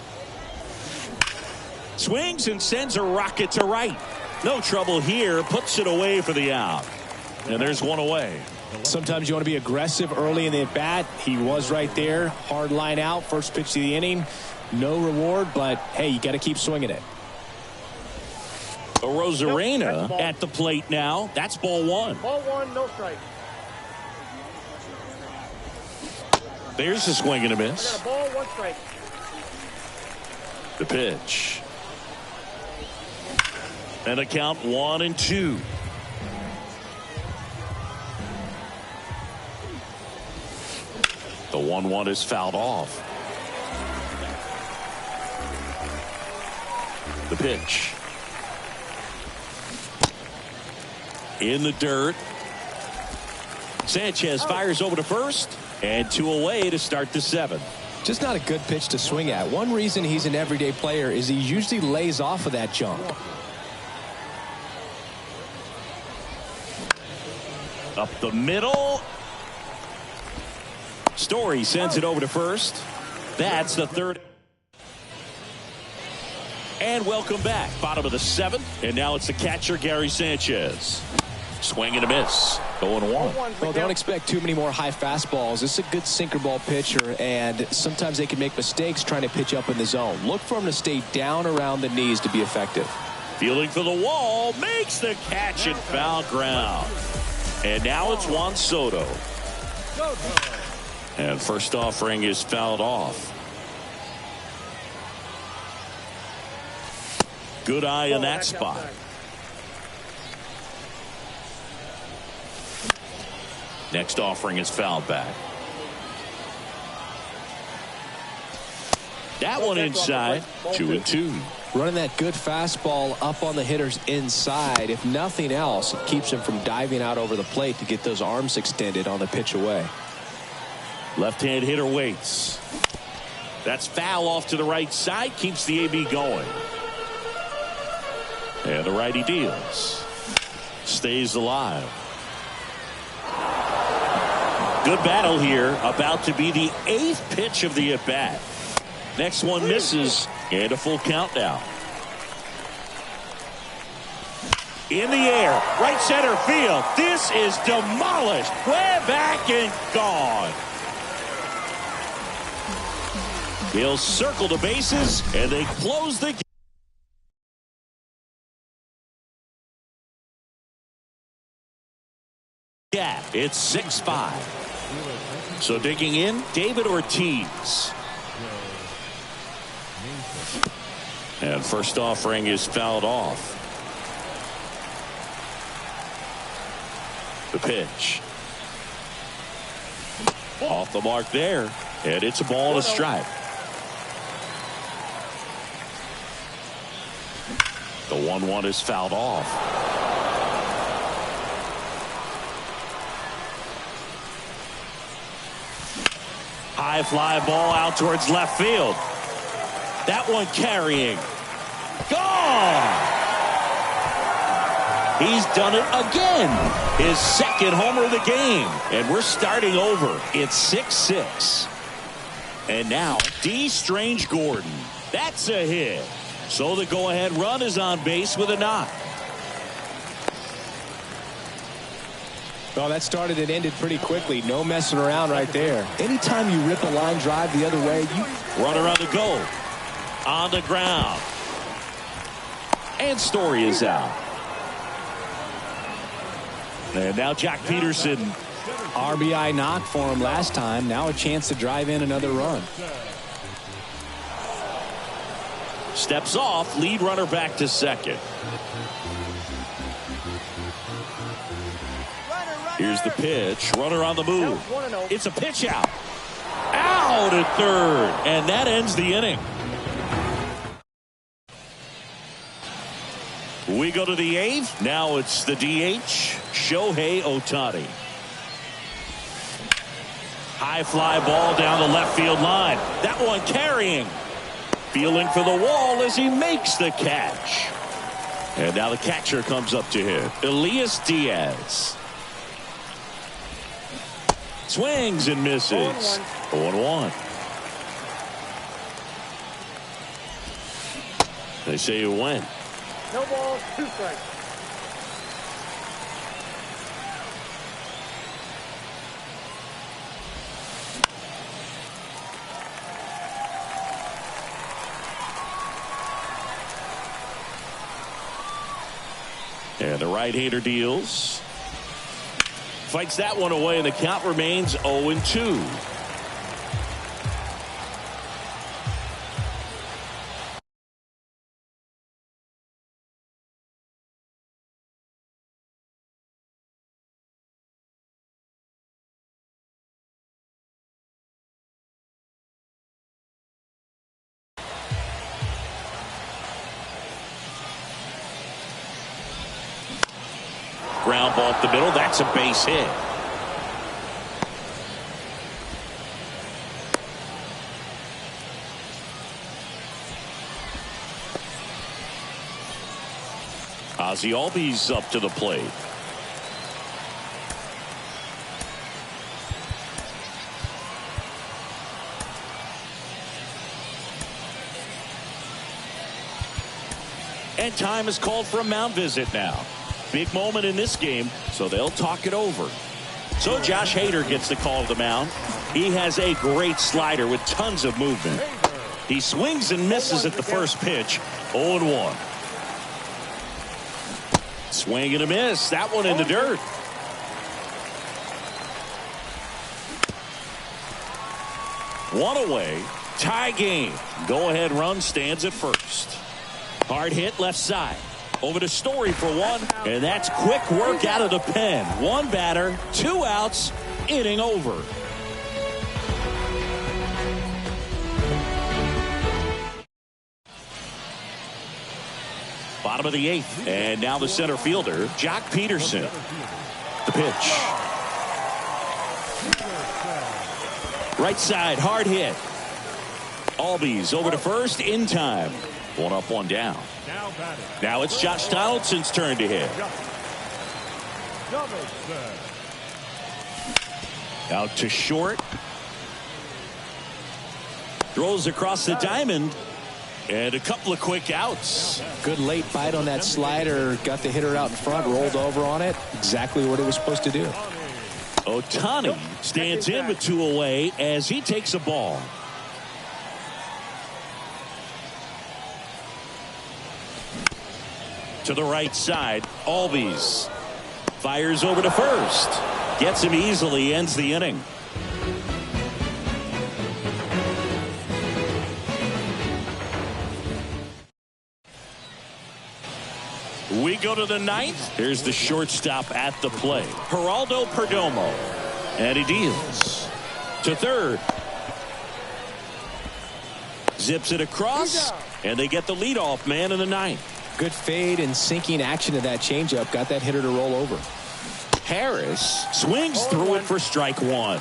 Swings and sends a rocket to right. No trouble here. Puts it away for the out. And there's one away. Sometimes you want to be aggressive early in the at-bat. He was right there. Hard line out. First pitch of the inning. No reward, but, hey, you got to keep swinging it. Rosarena at the plate now. That's ball 1. Ball 1, no strike. There's a swing and a miss. I got a ball, 1 strike. The pitch. And a count 1-2. 1-1 is fouled off. The pitch. In the dirt. Sanchez fires over to first, and 2 away to start the 7th. Just not a good pitch to swing at. One reason he's an everyday player is he usually lays off of that junk. Up the middle. Story sends it over to first. That's the 3rd. And welcome back. Bottom of the 7th. And now it's the catcher, Gary Sanchez. Swing and a miss. 0-1. Well, don't expect too many more high fastballs. This is a good sinker ball pitcher, and sometimes they can make mistakes trying to pitch up in the zone. Look for him to stay down around the knees to be effective. Fielding for the wall. Makes the catch and foul ground. And now it's Juan Soto. And first offering is fouled off. Good eye in that spot. Next offering is fouled back. That one inside. 2-2. Running that good fastball up on the hitter's inside. If nothing else, it keeps him from diving out over the plate to get those arms extended on the pitch away. Left-hand hitter waits. That's foul off to the right side. Keeps the AB going. And the righty deals. Stays alive. Good battle here. About to be the 8th pitch of the at-bat. Next one misses. And a full count now. In the air. Right center field. This is demolished. Way back and gone. They'll circle the bases, and they close the game. Yeah, it's 6-5. So digging in, David Ortiz. And first offering is fouled off. The pitch. Off the mark there. And it's a ball and a strike. The 1-1 is fouled off. High fly ball out towards left field. That one carrying. Gone! He's done it again. His 2nd homer of the game. And we're starting over. It's 6-6. And now D. Strange Gordon. That's a hit. So the go-ahead run is on base with a knock. Well, that started and ended pretty quickly. No messing around right there. Anytime you rip a line drive the other way, you... Runner on the go. On the ground. And Story is out. And now Jack Peterson. RBI knock for him last time. Now a chance to drive in another run. Steps off. Lead runner back to second. Here's the pitch. Runner on the move. It's a pitch out. Out at third. And that ends the inning. We go to the 8th. Now it's the DH, Shohei Ohtani. High fly ball down the left field line. That one carrying. Feeling for the wall as he makes the catch. And now the catcher comes up to him. Elias Diaz. Swings and misses. 0-1. They say it went. No balls, 2 strikes. And the right-hander deals. Fights that one away, and the count remains 0-2. Ground ball up the middle. That's a base hit. Ozzie Albies up to the plate. And time is called for a mound visit now. Big moment in this game, so they'll talk it over. So Josh Hader gets the call to the mound. He has a great slider with tons of movement. He swings and misses at the first pitch. 0-1. Swing and a miss. That one in the dirt. One away. Tie game. Go ahead run stands at first. Hard hit left side. Over to Story for one. And that's quick work out of the pen. One batter, 2 outs, inning over. Bottom of the 8th. And now the center fielder, Jock Peterson. The pitch. Right side, hard hit. Albies over to first in time. 1 up, 1 down. Now it's Josh Donaldson's turn to hit. Out to short. Throws across the diamond. And a couple of quick outs. Good late bite on that slider. Got the hitter out in front, rolled over on it. Exactly what he was supposed to do. Ohtani stands in with 2 away as he takes a ball. To the right side, Albies fires over to first. Gets him easily, ends the inning. We go to the 9th. Here's the shortstop at the plate, Geraldo Perdomo. And he deals to third. Zips it across, and they get the leadoff man in the 9th. Good fade and sinking action to that changeup. Got that hitter to roll over. Harris swings through it for strike 1.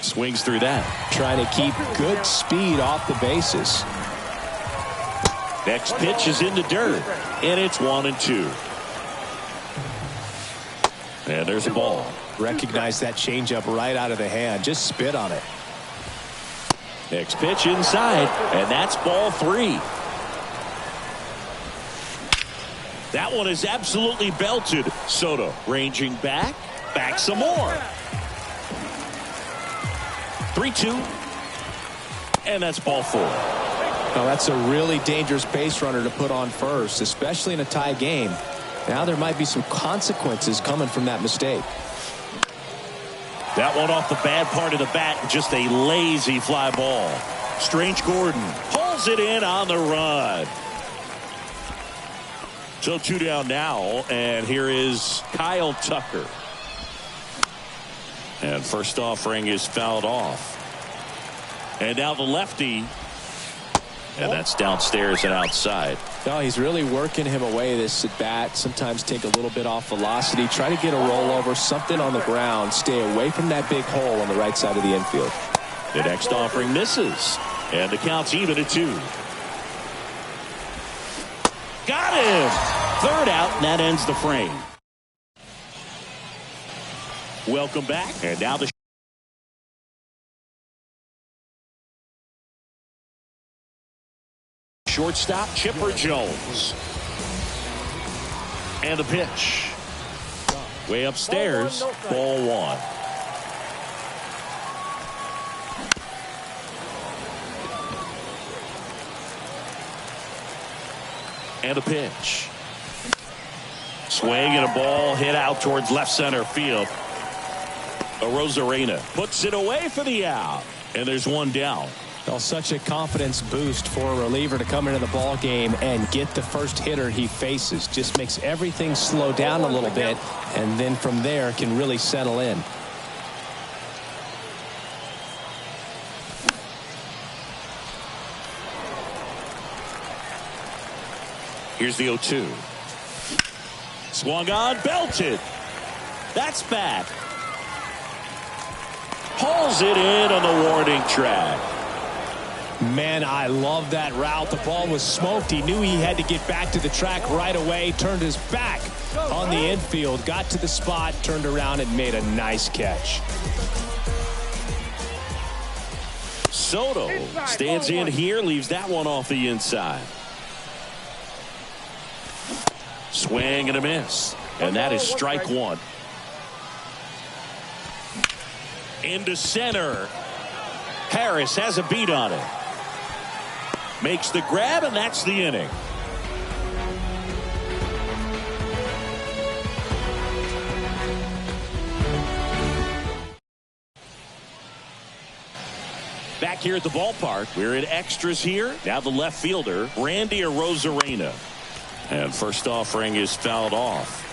Swings through that. Trying to keep good speed off the bases. Next pitch is in the dirt, and it's 1-2. And there's a ball. Recognize that changeup right out of the hand. Just spit on it. Next pitch inside, and that's ball 3. That one is absolutely belted. Soto ranging back some more. 3-2, and that's ball 4. Now that's a really dangerous base runner to put on first, especially in a tie game. Now there might be some consequences coming from that mistake. That one off the bad part of the bat, just a lazy fly ball. Strange Gordon pulls it in on the run. So 2 down now, and here is Kyle Tucker. And first offering is fouled off. And now the lefty. And that's downstairs and outside. No, he's really working him away this at bat. Sometimes take a little bit off velocity. Try to get a rollover, something on the ground. Stay away from that big hole on the right side of the infield. The next offering misses. And the count's even at 2. Got him! 3rd out, and that ends the frame. Welcome back. And now the shortstop, Chipper Jones. And the pitch. Way upstairs, ball 1. And a pitch. Swing and a ball hit out towards left center field. Arozarena puts it away for the out. And there's 1 down. Well, such a confidence boost for a reliever to come into the ball game and get the first hitter he faces. Just makes everything slow down a little bit, and then from there can really settle in. Here's the 0-2. Swung on, belted. That's bad. Pulls it in on the warning track. Man, I love that route. The ball was smoked. He knew he had to get back to the track right away. Turned his back on the infield. Got to the spot, turned around, and made a nice catch. Soto stands in here, leaves that one off the inside. Swing and a miss. And that is strike one. Into center. Harris has a beat on it. Makes the grab, and that's the inning. Back here at the ballpark, we're in extras here. Now the left fielder, Randy Arozarena. And first offering is fouled off.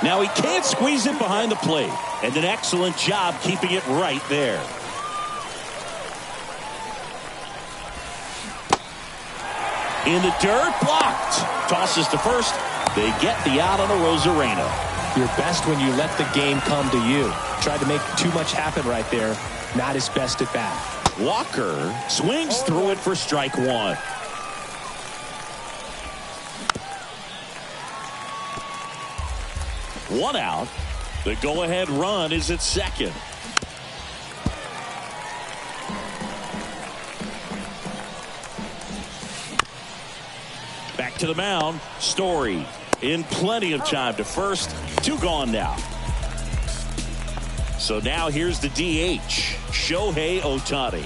Now he can't squeeze it behind the plate. And an excellent job keeping it right there. In the dirt, blocked. Tosses to first. They get the out on Arozarena. You're best when you let the game come to you. Tried to make too much happen right there. Not his best at bat. Walker swings through it for strike one. One out. The go-ahead run is at second. Back to the mound. Story in plenty of time to first. Two gone now. So now here's the DH, Shohei Ohtani.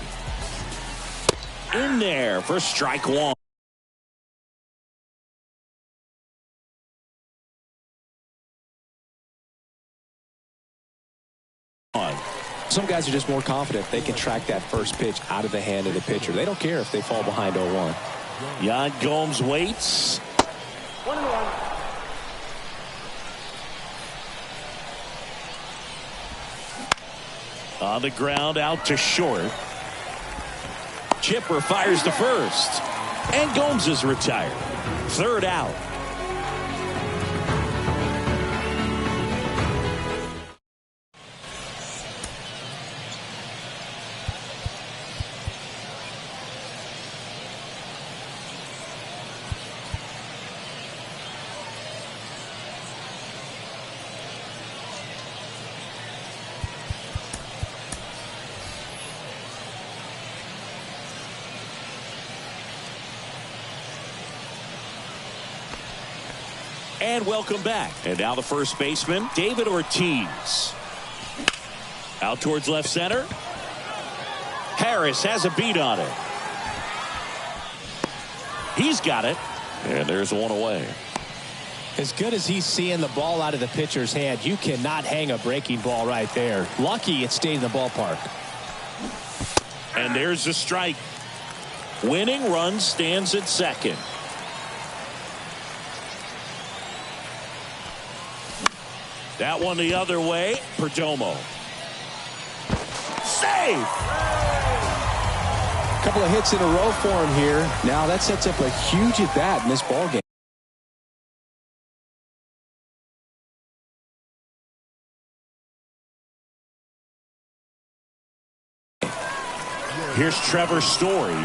In there for strike one. Some guys are just more confident they can track that first pitch out of the hand of the pitcher. They don't care if they fall behind 0-1. Yan Gomes waits. 1-1. On the ground, out to short. Chipper fires to first. And Gomes is retired. Third out. And welcome back. And now the first baseman, David Ortiz. Out towards left center. Harris has a beat on it. He's got it. And there's one away. As good as he's seeing the ball out of the pitcher's hand, you cannot hang a breaking ball right there. Lucky it stayed in the ballpark. And there's the strike. Winning run stands at second. That one the other way. Perdomo. Save! A couple of hits in a row for him here. Now that sets up a huge at bat in this ball game. Here's Trevor Story.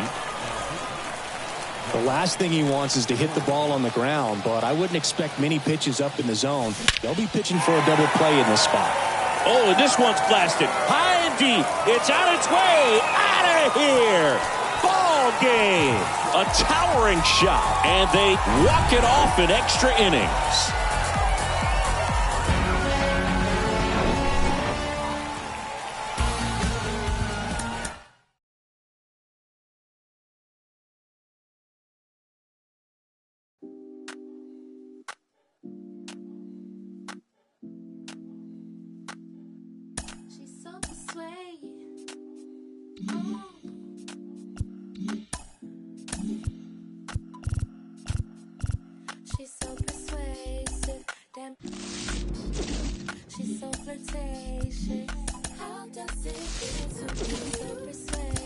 The last thing he wants is to hit the ball on the ground, but I wouldn't expect many pitches up in the zone. They'll be pitching for a double play in this spot. Oh, and this one's blasted. High and deep. It's on its way. Out of here. Ball game. A towering shot. And they walk it off in extra innings. She's so persuasive, damn. She's so flirtatious. How does it feel to be so persuasive?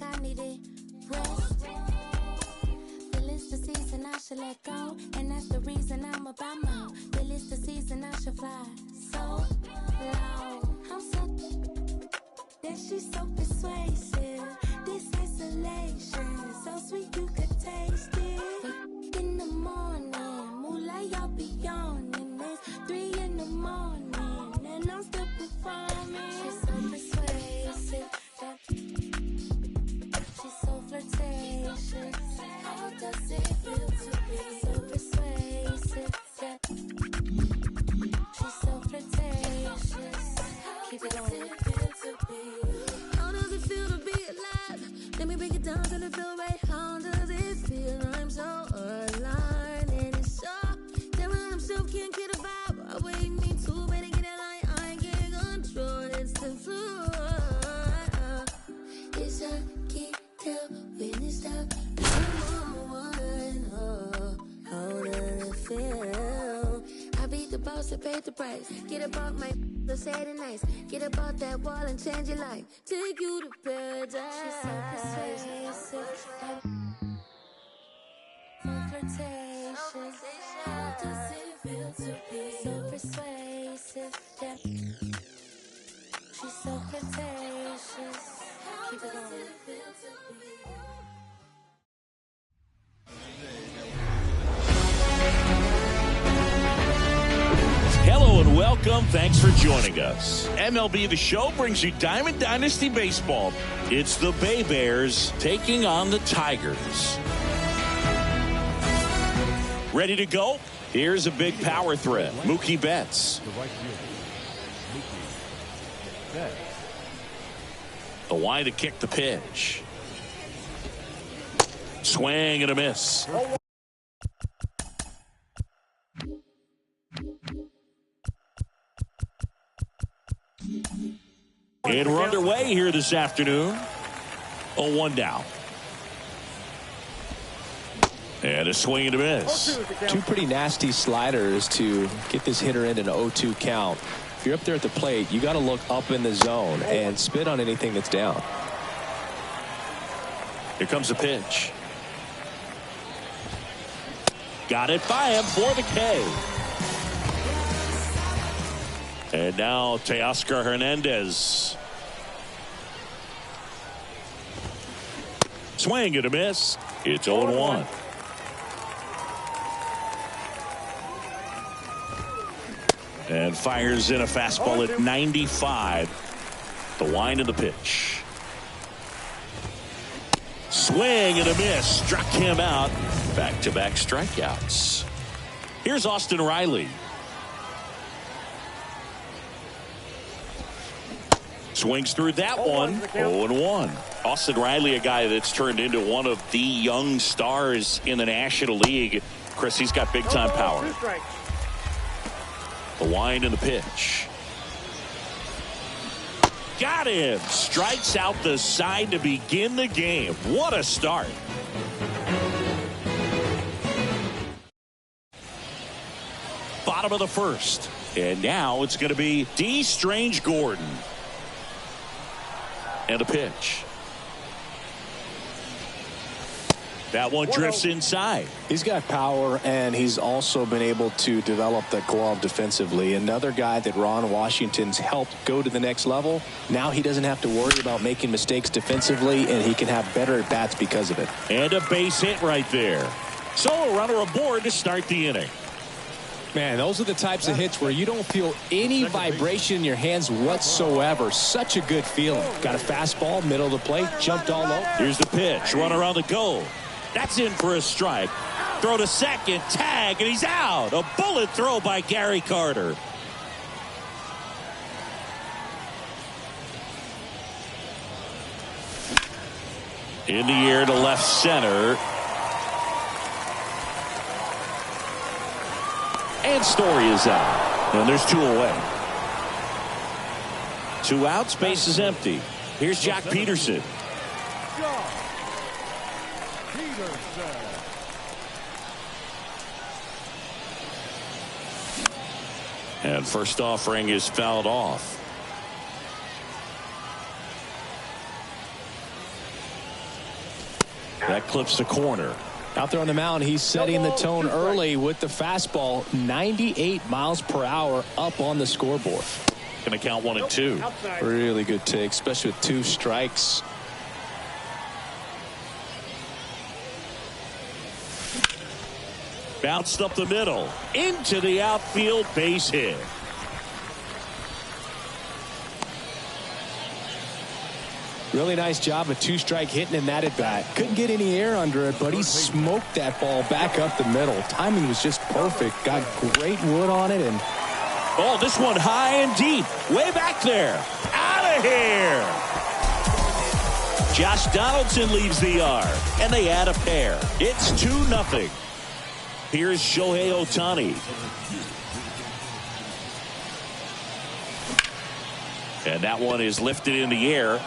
I needed rest. Feel it's the season I should let go, and that's the reason I'm about my. Feel it's the season I should fly so low. I'm so that she's so persuasive. This isolation, so sweet you could taste it. In the morning, moonlight, y'all be yawning. It's 3 in the morning, and I'm still performing. She's so persuasive. She's so flirtatious. How does it feel to be so persuasive? She's so flirtatious. Keep it going. How does it feel to be alive? Let me break it down till it feel right. How does it feel? I'm so alive, and it's so that when I'm still can't get a vibe. I wait me too, better get a line. I can't control it's the floor. It's a can't tell when it stop. How does it feel? I beat the boss and paid the price. Get about my say it nice. Get about that wall and change your life. Take you to paradise. She's so persuasive. So flirtatious. How does it feel to be so persuasive? Yeah. She's so flirtatious. Keep it going. Hello and welcome. Thanks for joining us. MLB The Show brings you Diamond Dynasty Baseball. It's the Bay Bears taking on the Tigers. Ready to go? Here's a big power threat. Mookie Betts. The line to kick the pitch. Swing and a miss. And we're underway here this afternoon. 0-1 down. And a swing and a miss. Two pretty nasty sliders to get this hitter in an 0-2 count. If you're up there at the plate, you got to look up in the zone and spit on anything that's down. Here comes the pitch. Got it by him for the K. And now Teoscar Hernandez. Swing and a miss. It's 0-1. And fires in a fastball at 95. The line of the pitch. Swing and a miss. Struck him out. Back-to-back strikeouts. Here's Austin Riley. Swings through that one. 0-1. Austin Riley, a guy that's turned into one of the young stars in the National League. Chris, he's got big-time power. The wind and the pitch. Got him. Strikes out the side to begin the game. What a start. Bottom of the first. And now it's going to be D. Strange Gordon. And a pitch. That one drifts inside. He's got power, and he's also been able to develop the glove defensively. Another guy that Ron Washington's helped go to the next level. Now he doesn't have to worry about making mistakes defensively, and he can have better at-bats because of it. And a base hit right there. So a runner aboard to start the inning. Man, those are the types of hits where you don't feel any vibration in your hands whatsoever. Such a good feeling. Got a fastball, middle of the plate, jumped all over. Here's the pitch. Runner on the goal. That's in for a strike. Throw to second, tag, and he's out. A bullet throw by Gary Carter. In the air to left center. And Story is out. And there's two away. 2 outs, base is empty. Here's Jack Peterson. And first offering is fouled off. That clips the corner. Out there on the mound, he's setting the tone early with the fastball. 98 miles per hour up on the scoreboard. Going to count 1-2. Really good take, especially with 2 strikes. Bounced up the middle. Into the outfield, base hit. Really nice job of 2-strike hitting in that at bat. Couldn't get any air under it, but he smoked that ball back up the middle. Timing was just perfect. Got great wood on it. And oh, this one high and deep. Way back there. Out of here. Josh Donaldson leaves the yard, and they add a pair. It's 2-0. Here's Shohei Ohtani. And that one is lifted in the air.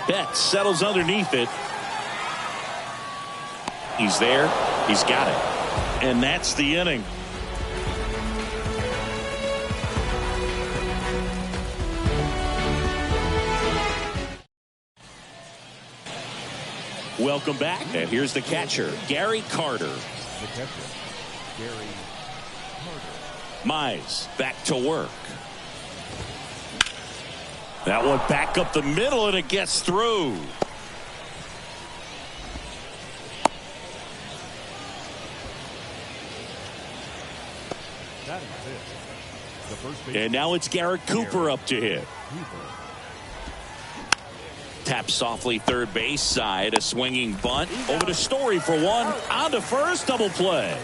Betts settles underneath it. He's there. He's got it. And that's the inning. Welcome back. And here's the catcher, Gary Carter. The catcher, Gary Carter. Mize back to work. That one back up the middle, and it gets through. That is it. The first And now it's Garrett Cooper up to hit. Tap softly third base side. A swinging bunt. Over to Story for one. On to first. Double play.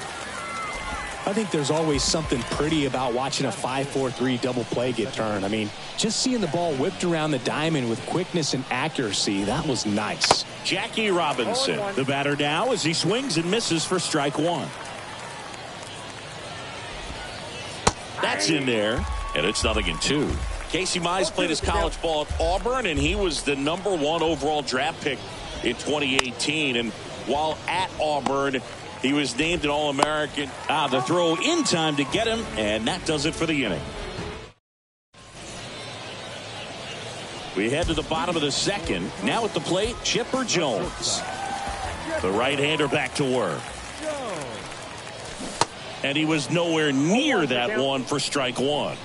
I think there's always something pretty about watching a 5-4-3 double play get turned. I mean, just seeing the ball whipped around the diamond with quickness and accuracy, that was nice. Jackie Robinson, the batter now as he swings and misses for strike one. That's in there, and it's 0-2. Casey Mize played his college ball at Auburn, and he was the #1 overall draft pick in 2018. And while at Auburn, he was named an All-American. The throw in time to get him, and that does it for the inning. We head to the bottom of the second. Now at the plate, Chipper Jones. The right-hander back to work. And he was nowhere near that one for strike one.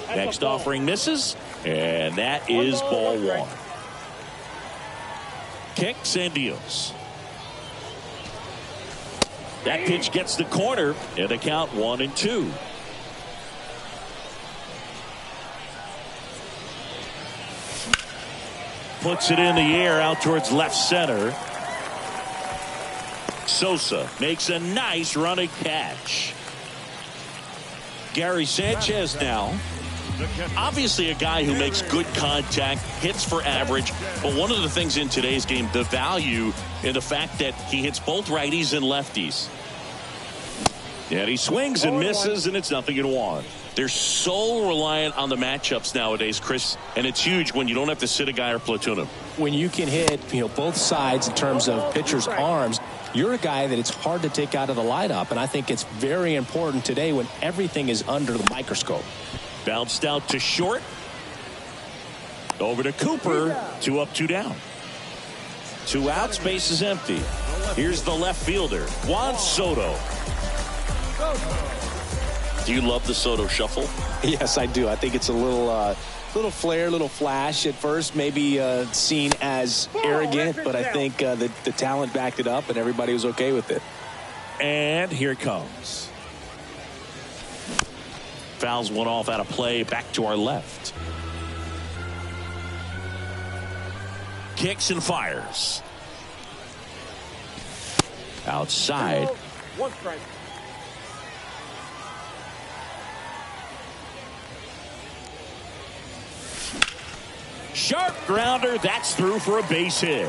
Next offering misses, and that is ball one. Kicks and deals. That pitch gets the corner, and the count 1-2. Puts it in the air out towards left center. Sosa makes a nice running catch. Gary Sanchez now. Obviously a guy who makes good contact, hits for average, but one of the things in today's game, the value in the fact that he hits both righties and lefties. And he swings and misses, and it's 0-1. They're so reliant on the matchups nowadays, Chris, and it's huge when you don't have to sit a guy or platoon him. When you can hit, both sides in terms of pitchers' arms, you're a guy that it's hard to take out of the lineup, and I think it's very important today when everything is under the microscope. Bounced out to short. Over to Cooper. 2 up, 2 down. 2 outs, base is empty. Here's the left fielder, Juan Soto. Do you love the Soto shuffle? Yes, I do. I think it's a little flair, little flash at first, maybe seen as arrogant, but I think the talent backed it up and everybody was okay with it. And here it comes. Fouls one off out of play, back to our left. Kicks and fires. Outside. 1 strike. Sharp grounder. That's through for a base hit.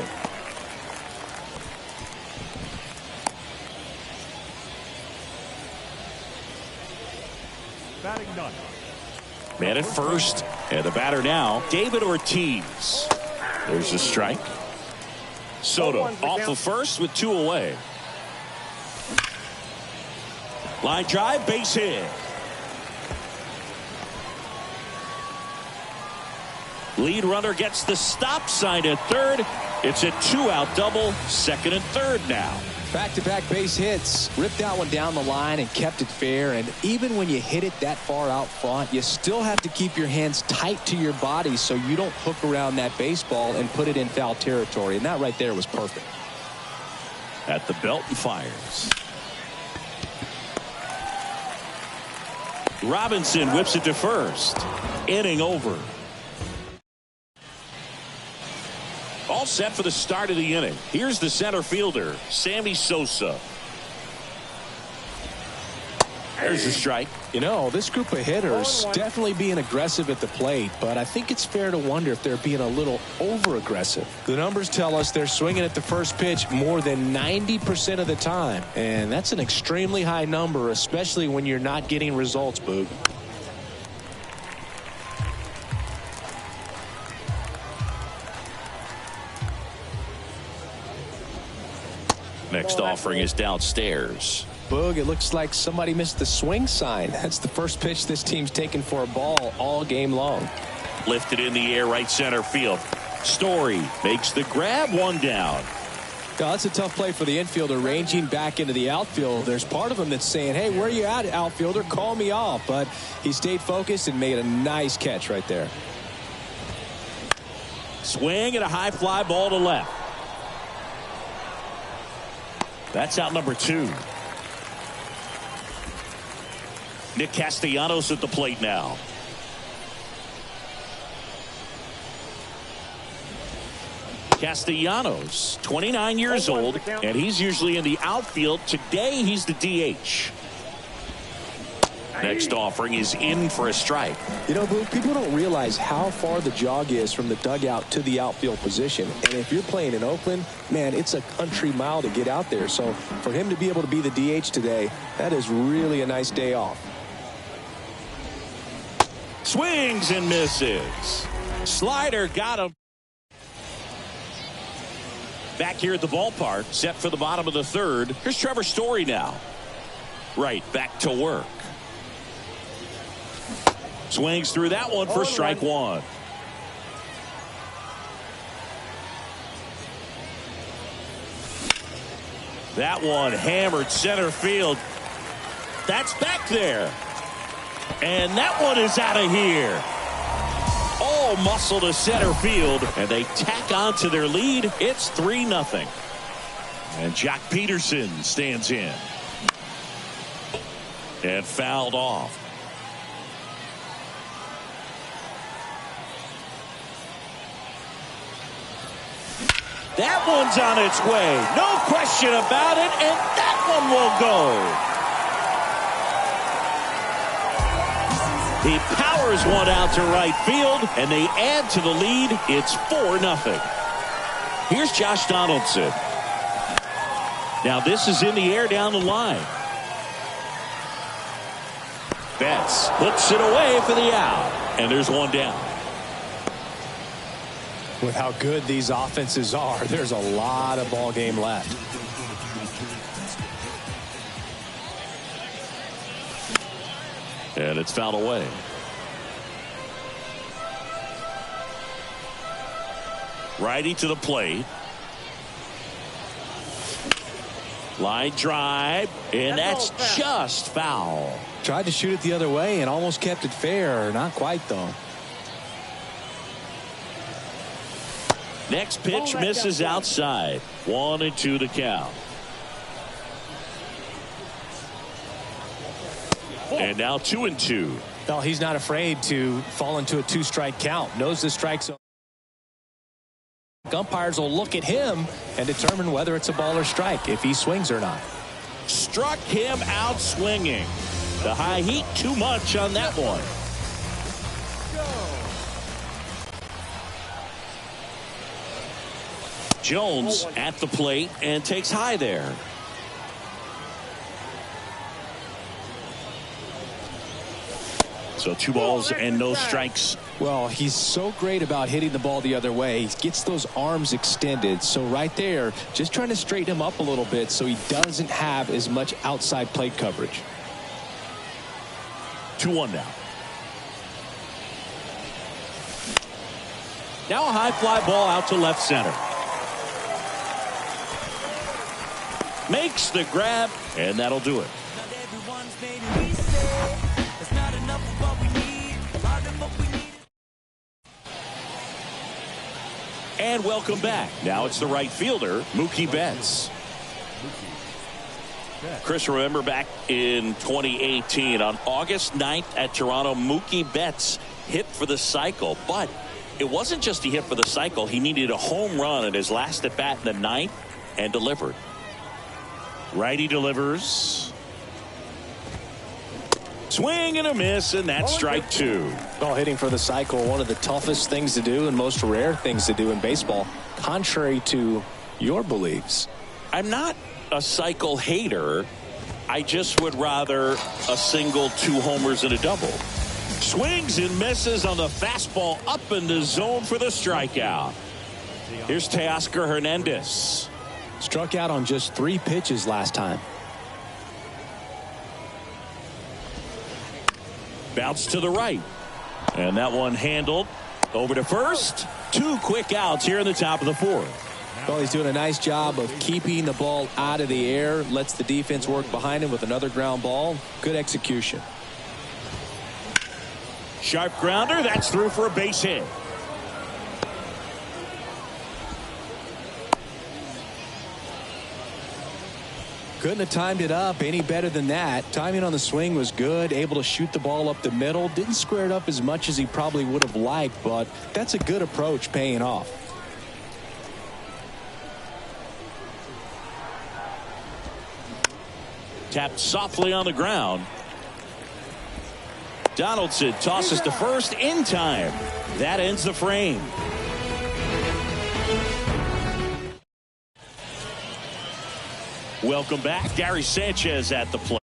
Batting none. Man at first, and the batter now, David Ortiz. There's a strike. Soto off of first with 2 away. Line drive, base hit. Lead runner gets the stop sign at third. It's a 2-out double, second and third now. Back-to-back base hits. Ripped that one down the line and kept it fair. And even when you hit it that far out front, you still have to keep your hands tight to your body so you don't hook around that baseball and put it in foul territory. And that right there was perfect. At the belt and fires. Robinson whips it to first. Inning over. All set for the start of the inning. Here's the center fielder, Sammy Sosa. There's the strike. You know, this group of hitters definitely being aggressive at the plate, but I think it's fair to wonder if they're being a little over-aggressive. The numbers tell us they're swinging at the first pitch more than 90% of the time, and that's an extremely high number, especially when you're not getting results, Boog. Next offering is downstairs. Boog, it looks like somebody missed the swing sign. That's the first pitch this team's taken for a ball all game long. Lifted in the air, right center field. Story makes the grab, one down. Now, that's a tough play for the infielder ranging back into the outfield. There's part of him that's saying, hey, where are you at, outfielder? Call me off. But he stayed focused and made a nice catch right there. Swing and a high fly ball to left. That's out number 2. Nick Castellanos at the plate now. Castellanos, 29 years old, and he's usually in the outfield. Today, he's the DH. Next offering is in for a strike. You know, Boog, people don't realize how far the jog is from the dugout to the outfield position. And if you're playing in Oakland, man, it's a country mile to get out there. So for him to be able to be the DH today, that is really a nice day off. Swings and misses. Slider got him. Back here at the ballpark, set for the bottom of the third. Here's Trevor Story now. Right, back to work. Swings through that one for strike one. That one hammered center field. That's back there. And that one is out of here. All muscle to center field. And they tack on to their lead. It's 3-0. And Jock Peterson stands in. And fouled off. That one's on its way. No question about it. And that one will go. He powers one out to right field, and they add to the lead. It's 4-0. Here's Josh Donaldson. Now this is in the air down the line. Betts puts it away for the out. And there's one down. With how good these offenses are, there's a lot of ball game left. And it's fouled away. Righty to the plate. Line drive, and that's just foul. Tried to shoot it the other way and almost kept it fair. Not quite, though. Next pitch misses outside. 1-2 the count. And now 2-2. Well, he's not afraid to fall into a 2-strike count. Knows the strike zone. Umpires will look at him and determine whether it's a ball or strike, if he swings or not. Struck him out swinging. The high heat too much on that one. Jones at the plate and takes high there. So 2 balls and no strikes. Well, he's so great about hitting the ball the other way. He gets those arms extended. So right there, just trying to straighten him up a little bit so he doesn't have as much outside plate coverage. 2-1 now. Now a high fly ball out to left center. Makes the grab, and that'll do it. And welcome back. Now it's the right fielder, Mookie Betts. Chris, remember back in 2018 on August 9th at Toronto, Mookie Betts hit for the cycle. But it wasn't just he hit for the cycle. He needed a home run in his last at bat in the ninth and delivered. Righty delivers. Swing and a miss, and that's strike two. Well, hitting for the cycle, one of the toughest things to do and most rare things to do in baseball, contrary to your beliefs. I'm not a cycle hater. I just would rather a single, 2 homers, and a double. Swings and misses on the fastball up in the zone for the strikeout. Here's Teoscar Hernandez. Struck out on just 3 pitches last time. Bounce to the right. And that one handled over to first. 2 quick outs here in the top of the 4th. Well, he's doing a nice job of keeping the ball out of the air. Lets the defense work behind him with another ground ball. Good execution. Sharp grounder. That's through for a base hit. Couldn't have timed it up any better than that. Timing on the swing was good. Able to shoot the ball up the middle. Didn't square it up as much as he probably would have liked, but that's a good approach, paying off. Tapped softly on the ground. Donaldson tosses to first in time. That ends the frame. Welcome back. Gary Sanchez at the plate.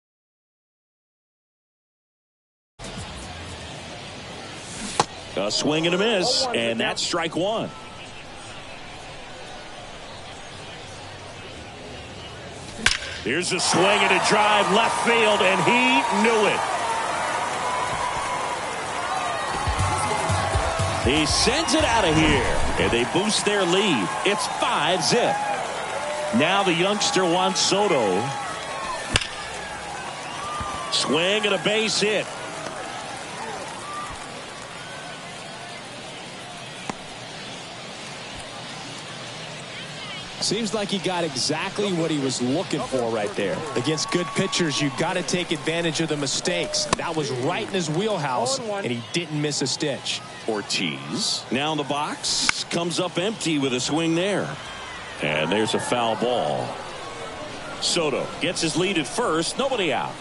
A swing and a miss, and that's strike one. Here's a swing and a drive left field, and he knew it. He sends it out of here, and they boost their lead. It's 5-zip. Now the youngster Juan Soto. Swing and a base hit. Seems like he got exactly what he was looking for right there. Against good pitchers, you got to take advantage of the mistakes. That was right in his wheelhouse, and he didn't miss a stitch. Ortiz now in the box, comes up empty with a swing there. And there's a foul ball. Soto gets his lead at first, nobody out.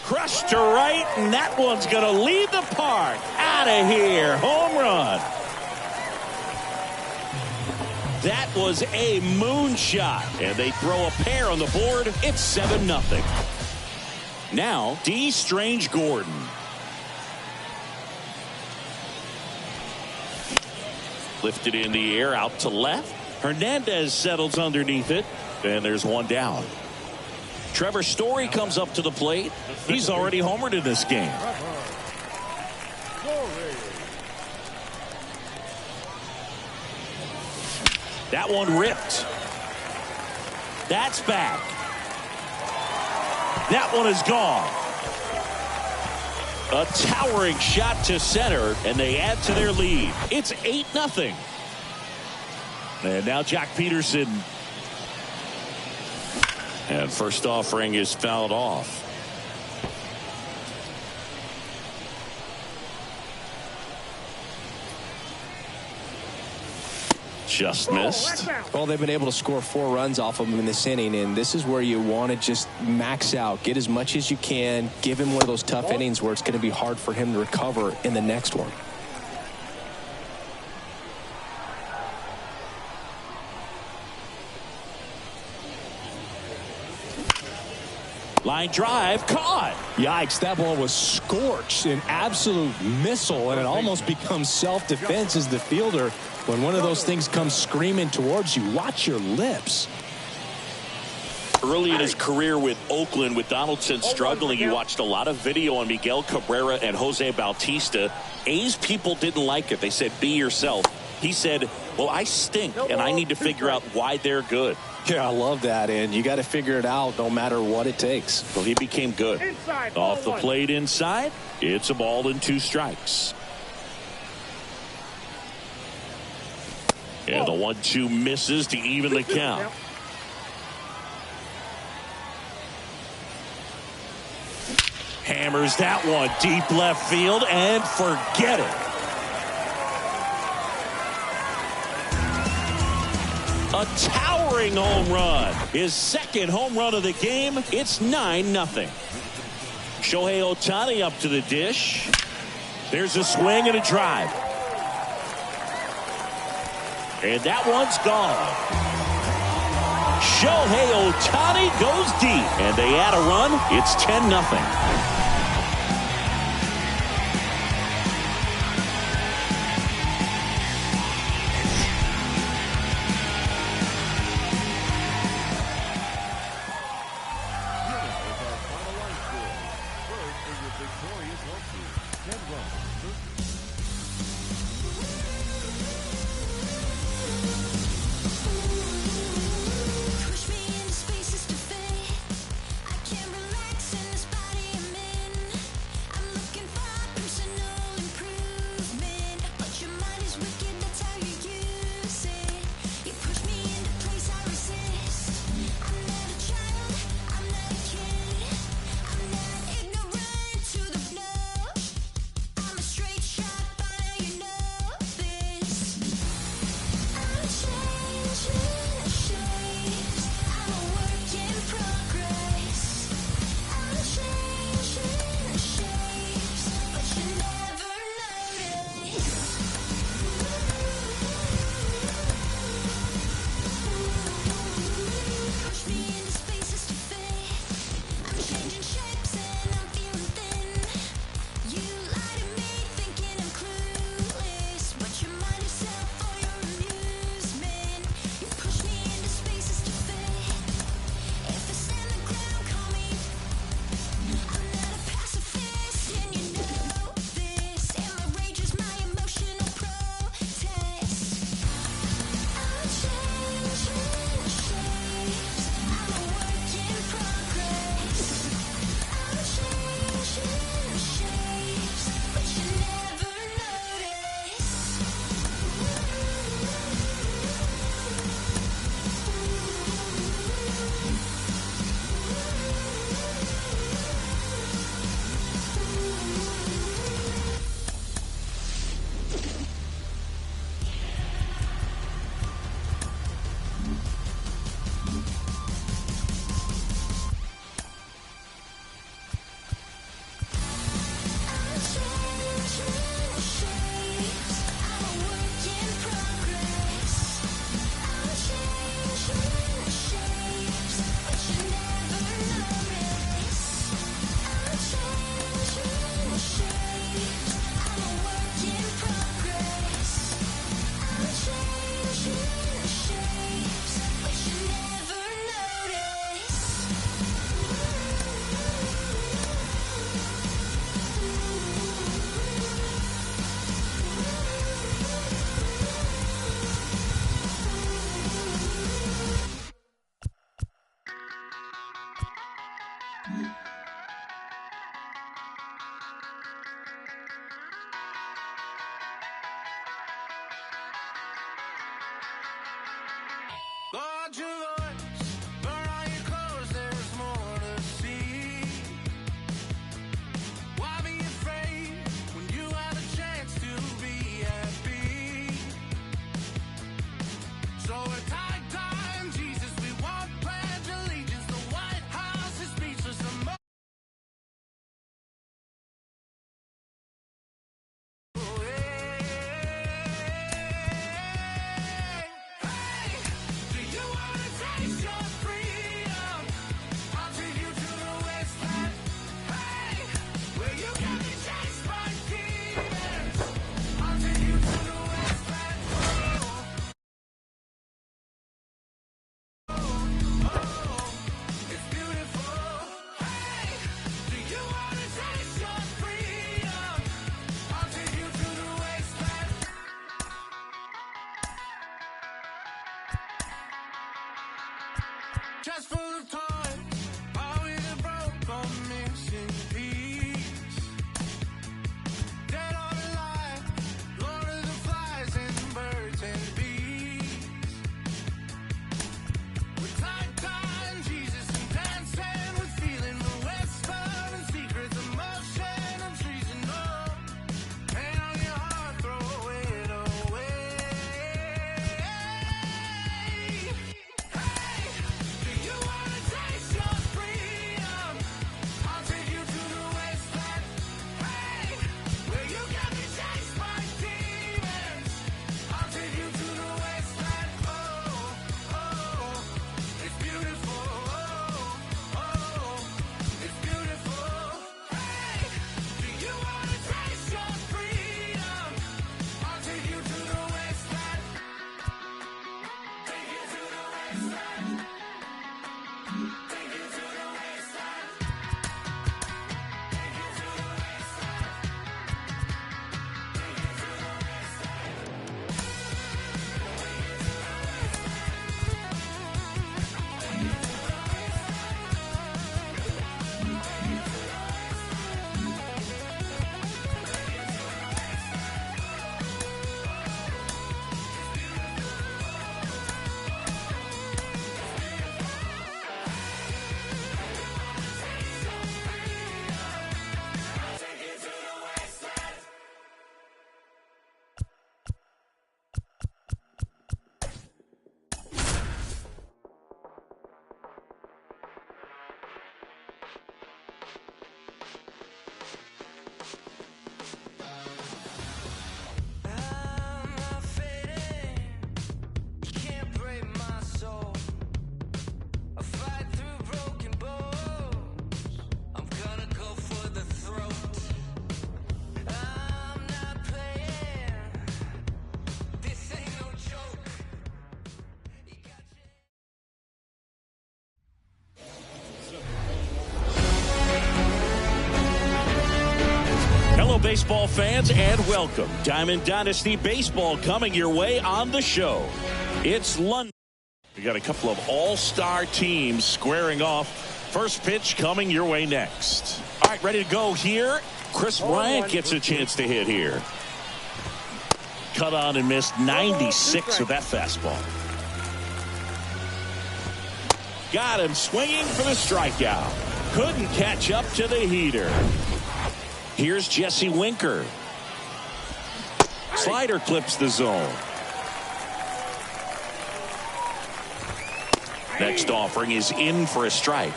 Crushed to right, and that one's going to leave the park. Out of here, home run. That was a moonshot, and they throw a pair on the board. It's 7-0. Now, D. Strange Gordon. Lifted in the air out to left. Hernandez settles underneath it, and there's one down. Trevor Story comes up to the plate. He's already homered in this game. That one ripped. That's back. That one is gone. A towering shot to center, and they add to their lead. It's 8-0. And now Jack Peterson. And first offering is fouled off. Just missed. Well, they've been able to score 4 runs off of him in this inning, and this is where you want to just max out, get as much as you can, give him one of those tough innings where it's going to be hard for him to recover in the next one. Line drive caught. Yikes, that ball was scorched, an absolute missile, and it almost becomes self-defense as the fielder. When one of those things comes screaming towards you, watch your lips. Early in his career with Oakland, with Donaldson struggling, he watched a lot of video on Miguel Cabrera and Jose Bautista. A's people didn't like it. They said, be yourself. He said, well, I stink, and I need to figure out why they're good. Yeah, I love that, and you got to figure it out no matter what it takes. Well, he became good. Inside, Off the plate inside, it's a ball and 2 strikes. And the 1-2 misses to even the count. Hammers that one deep left field and forget it. A towering home run. His second home run of the game. It's 9-0. Shohei Ohtani up to the dish. There's a swing and a drive. And that one's gone. Shohei Ohtani goes deep. And they add a run. It's 10-0. baseball fans, and welcome. Diamond Dynasty Baseball coming your way on the show. It's London. We got a couple of all-star teams squaring off. First pitch coming your way next. All right, ready to go here. Chris Bryant gets a chance to hit here. Cut on and missed 96 with that fastball. Got him swinging for the strikeout. Couldn't catch up to the heater. Here's Jesse Winker. Slider clips the zone. Next offering is in for a strike.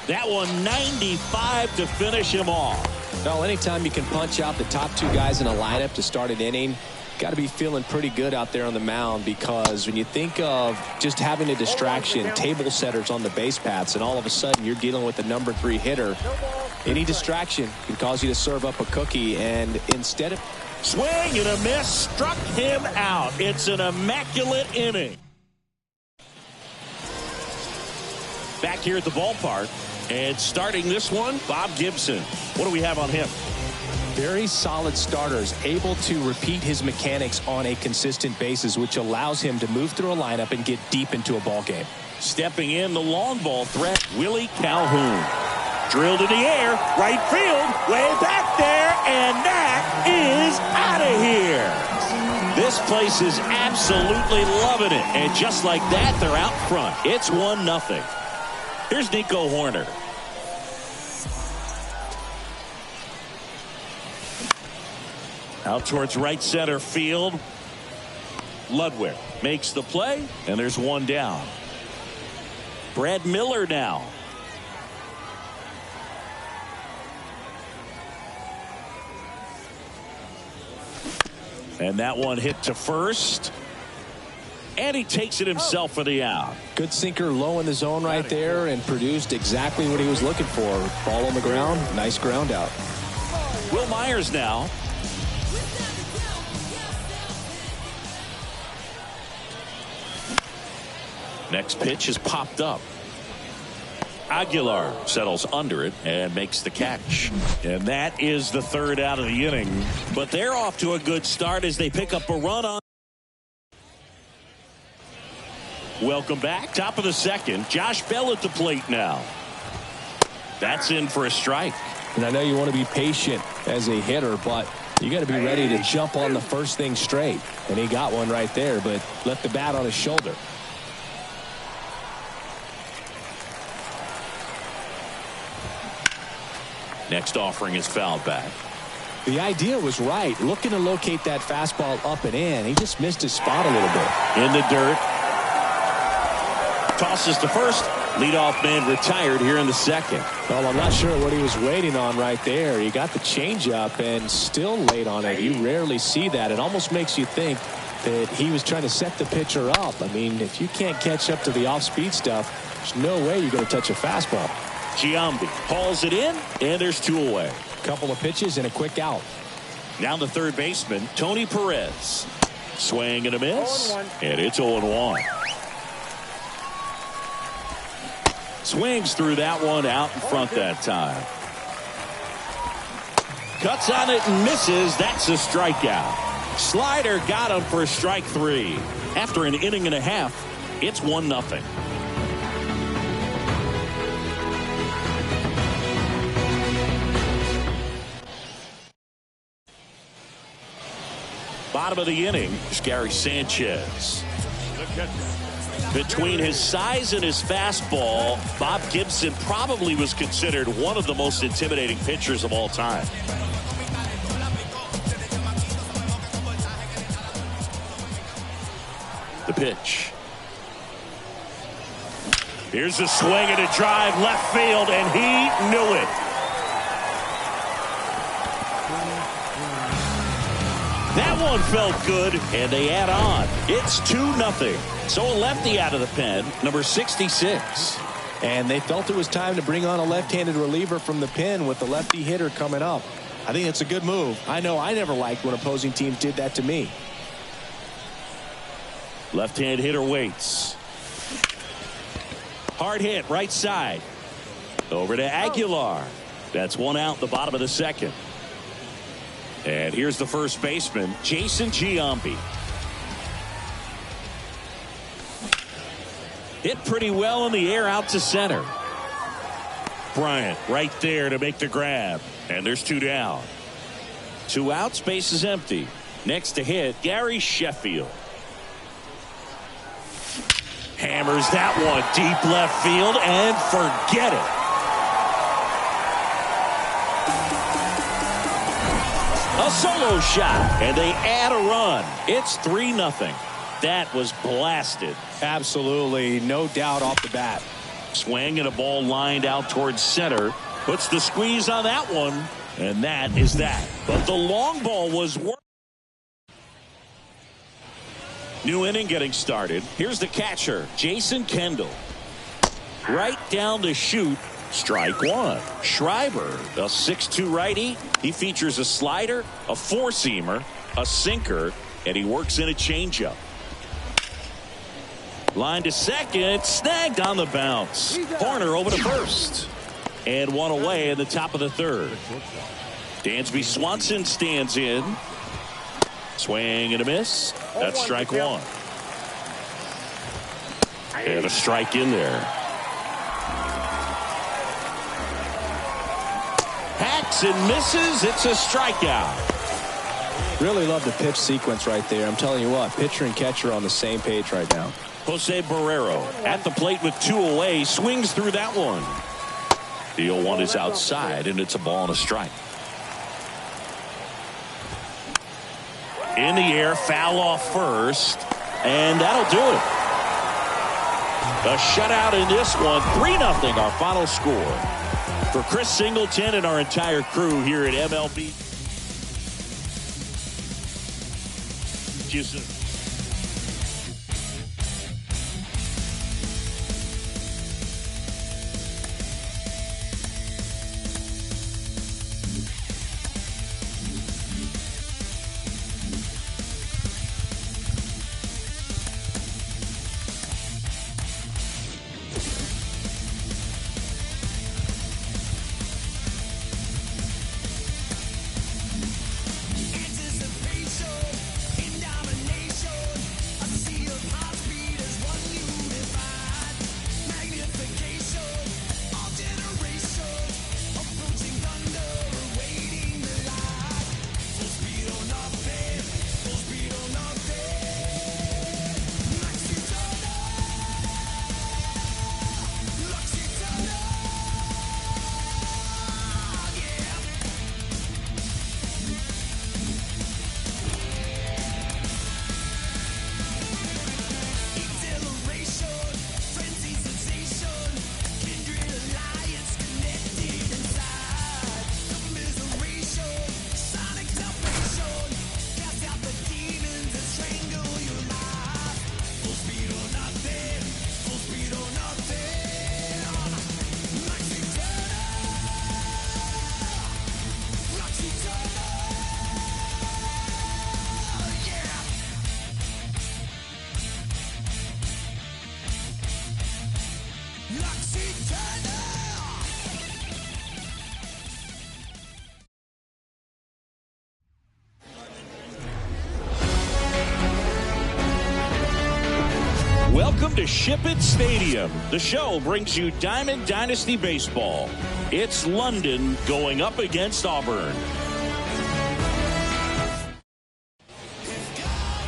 That one 95 to finish him off. Well, anytime you can punch out the top two guys in a lineup to start an inning, got to be feeling pretty good out there on the mound, because when you think of just having a distraction, table setters on the base paths, and all of a sudden you're dealing with the number 3 hitter, any distraction can cause you to serve up a cookie. And instead of swing and a miss, struck him out. It's an immaculate inning. Back here at the ballpark, and starting this one, Bob Gibson. What do we have on him? Very solid starters, able to repeat his mechanics on a consistent basis, which allows him to move through a lineup and get deep into a ball game. Stepping in, the long ball threat, Willie Calhoun. Drilled in the air, right field, way back there, and that is out of here. This place is absolutely loving it, and just like that, they're out front. It's 1-0. Here's Nico Horner. Out towards right center field. Ludwig makes the play, and there's one down. Brad Miller now. And that one hit to first. And he takes it himself for the out. Good sinker low in the zone right there, and produced exactly what he was looking for. Ball on the ground, nice ground out. Will Myers now. Next pitch is popped up. Aguilar settles under it and makes the catch. And that is the third out of the inning. But they're off to a good start as they pick up a run on. Welcome back. Top of the second. Josh Bell at the plate now. That's in for a strike. And I know you want to be patient as a hitter, but you got to be ready to jump on the first thing straight. And he got one right there, but left the bat on his shoulder. Next offering is fouled back. The idea was right. Looking to locate that fastball up and in. He just missed his spot a little bit. In the dirt. Tosses to first. Leadoff man retired here in the second. Well, I'm not sure what he was waiting on right there. He got the changeup and still late on it. You rarely see that. It almost makes you think that he was trying to set the pitcher up. I mean, if you can't catch up to the off-speed stuff, there's no way you're going to touch a fastball. Giambi hauls it in, and there's two away. Couple of pitches and a quick out. Now the third baseman, Tony Perez. Swing and a miss, and it's 0-1. Swings through that one out in front that time. Cuts on it and misses. That's a strikeout. Slider got him for strike 3. After an inning and a half, it's 1-0. Bottom of the inning is Gary Sanchez. Between his size and his fastball, Bob Gibson probably was considered one of the most intimidating pitchers of all time. The pitch. Here's a swing and a drive left field, and he knew it. That one felt good, and they add on. It's 2-0. So a lefty out of the pen, number 66. And they felt it was time to bring on a left-handed reliever from the pen with the lefty hitter coming up. I think it's a good move. I know I never liked when opposing teams did that to me. Left-hand hitter waits. Hard hit, right side. Over to Aguilar. That's one out, the bottom of the second. And here's the first baseman, Jason Giambi. Hit pretty well in the air out to center. Bryant right there to make the grab. And there's two down. 2 outs, base is empty. Next to hit, Gary Sheffield. Hammers that one deep left field and forget it. A solo shot, and they add a run. It's 3-0. That was blasted. Absolutely, no doubt off the bat. Swing and a ball lined out towards center. Puts the squeeze on that one, and that is that. But the long ball was worth. New inning getting started. Here's the catcher, Jason Kendall. Right down the chute. Strike one. Schreiber, a 6'2 righty. He features a slider, a four-seamer, a sinker, and he works in a changeup. Line to second, snagged on the bounce. Horner over to first. And one away in the top of the third. Dansby Swanson stands in. Swing and a miss. That's strike one. And a strike in there. Hacks and misses. It's a strikeout. Really love the pitch sequence right there. I'm telling you what, pitcher and catcher on the same page right now. Jose Barrero at the plate with 2 away, swings through that one. The 0-1 is outside, and it's a ball and a strike. In the air, foul off first, and that'll do it. A shutout in this one, 3-0, our final score. For Chris Singleton and our entire crew here at MLB. Welcome to Ship It Stadium. The show brings you Diamond Dynasty Baseball. It's London going up against Auburn.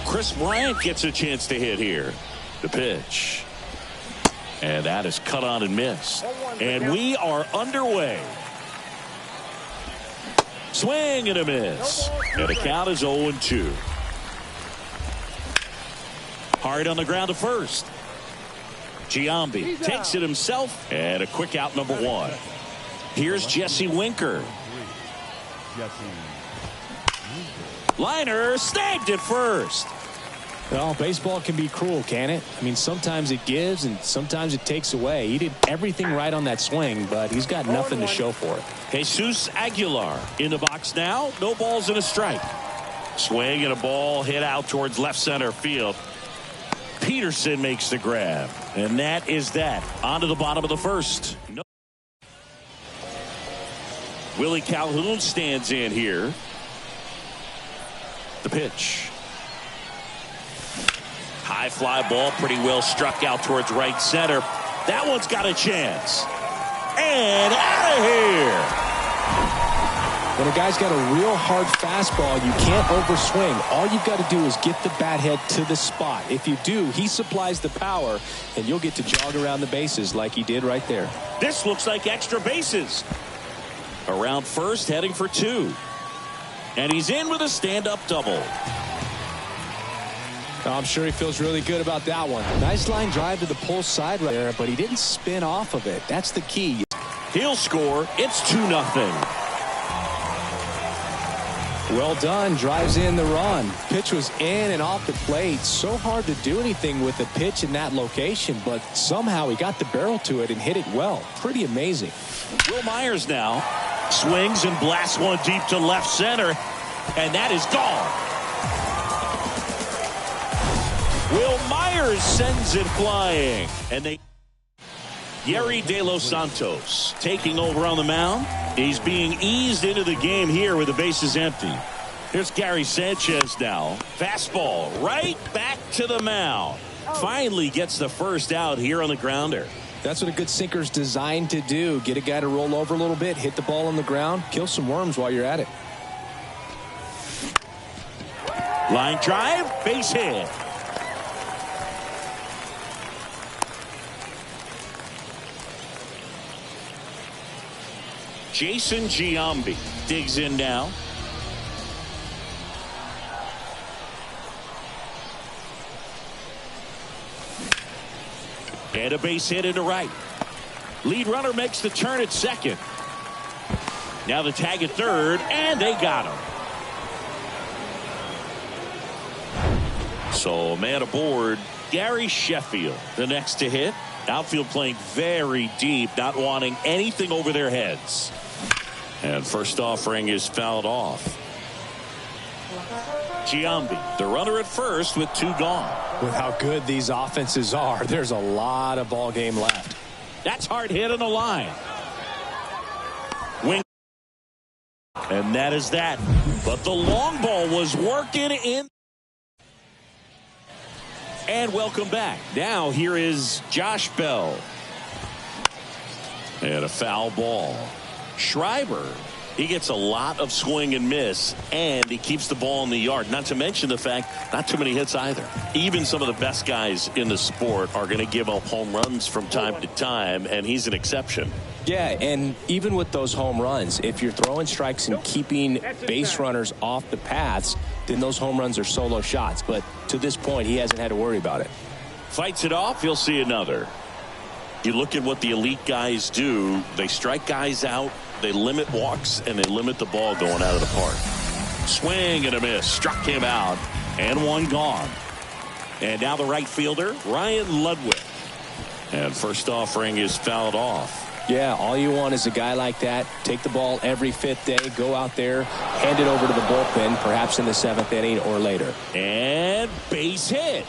Chris Bryant gets a chance to hit here. The pitch. And that is cut on and missed. And we are underway. Swing and a miss. And the count is 0-2. Hard on the ground to first. Giambi takes it himself. And a quick out, number 1. Here's Jesse Winker. Liner snagged at first. Well, baseball can be cruel, can it? I mean, sometimes it gives and sometimes it takes away. He did everything right on that swing, but he's got nothing to show for it. Jesus Aguilar in the box now. No balls and a strike. Swing and a ball hit out towards left center field. Peterson makes the grab. And that is that. On to the bottom of the first. No. Willie Calhoun stands in here. The pitch. High fly ball, pretty well struck out towards right center. That one's got a chance. And out of here. When a guy's got a real hard fastball, you can't overswing. All you've got to do is get the bat head to the spot. If you do, he supplies the power, and you'll get to jog around the bases like he did right there. This looks like extra bases. Around first, heading for 2. And he's in with a stand-up double. I'm sure he feels really good about that one. Nice line drive to the pull side right there, but he didn't spin off of it. That's the key. He'll score. It's 2-0. Well done. Drives in the run. Pitch was in and off the plate. So hard to do anything with the pitch in that location, but somehow he got the barrel to it and hit it well. Pretty amazing. Will Myers now swings and blasts one deep to left center, and that is gone. Will Myers sends it flying, and Yerry De Los Santos taking over on the mound. He's being eased into the game here with the bases empty. Here's Gary Sanchez now. Fastball right back to the mound. Finally gets the first out here on the grounder. That's what a good sinker's designed to do. Get a guy to roll over a little bit, hit the ball on the ground, kill some worms while you're at it. Line drive, base hit. Jason Giambi digs in now. And a base hit into right. Lead runner makes the turn at second. Now the tag at third, and they got him. So man aboard, Gary Sheffield, the next to hit. Outfield playing very deep, not wanting anything over their heads. And first offering is fouled off. Giambi, the runner at first with 2 gone. With how good these offenses are, there's a lot of ball game left. That's hard hit on the line. Wing. And that is that. But the long ball was working in. And welcome back. Now here is Josh Bell. And a foul ball. Schreiber, he gets a lot of swing and miss, and he keeps the ball in the yard. Not to mention the fact, not too many hits either. Even some of the best guys in the sport are going to give up home runs from time to time, and he's an exception. Yeah, and even with those home runs, if you're throwing strikes and keeping base runners off the paths, then those home runs are solo shots. But to this point, he hasn't had to worry about it. Fights it off, you'll see another. You look at what the elite guys do. They strike guys out, they limit walks, and they limit the ball going out of the park. Swing and a miss. Struck him out. And one gone. And now the right fielder, Ryan Ludwig. And first offering is fouled off. Yeah, all you want is a guy like that. Take the ball every 5th day, go out there, hand it over to the bullpen, perhaps in the 7th inning or later. And base hit.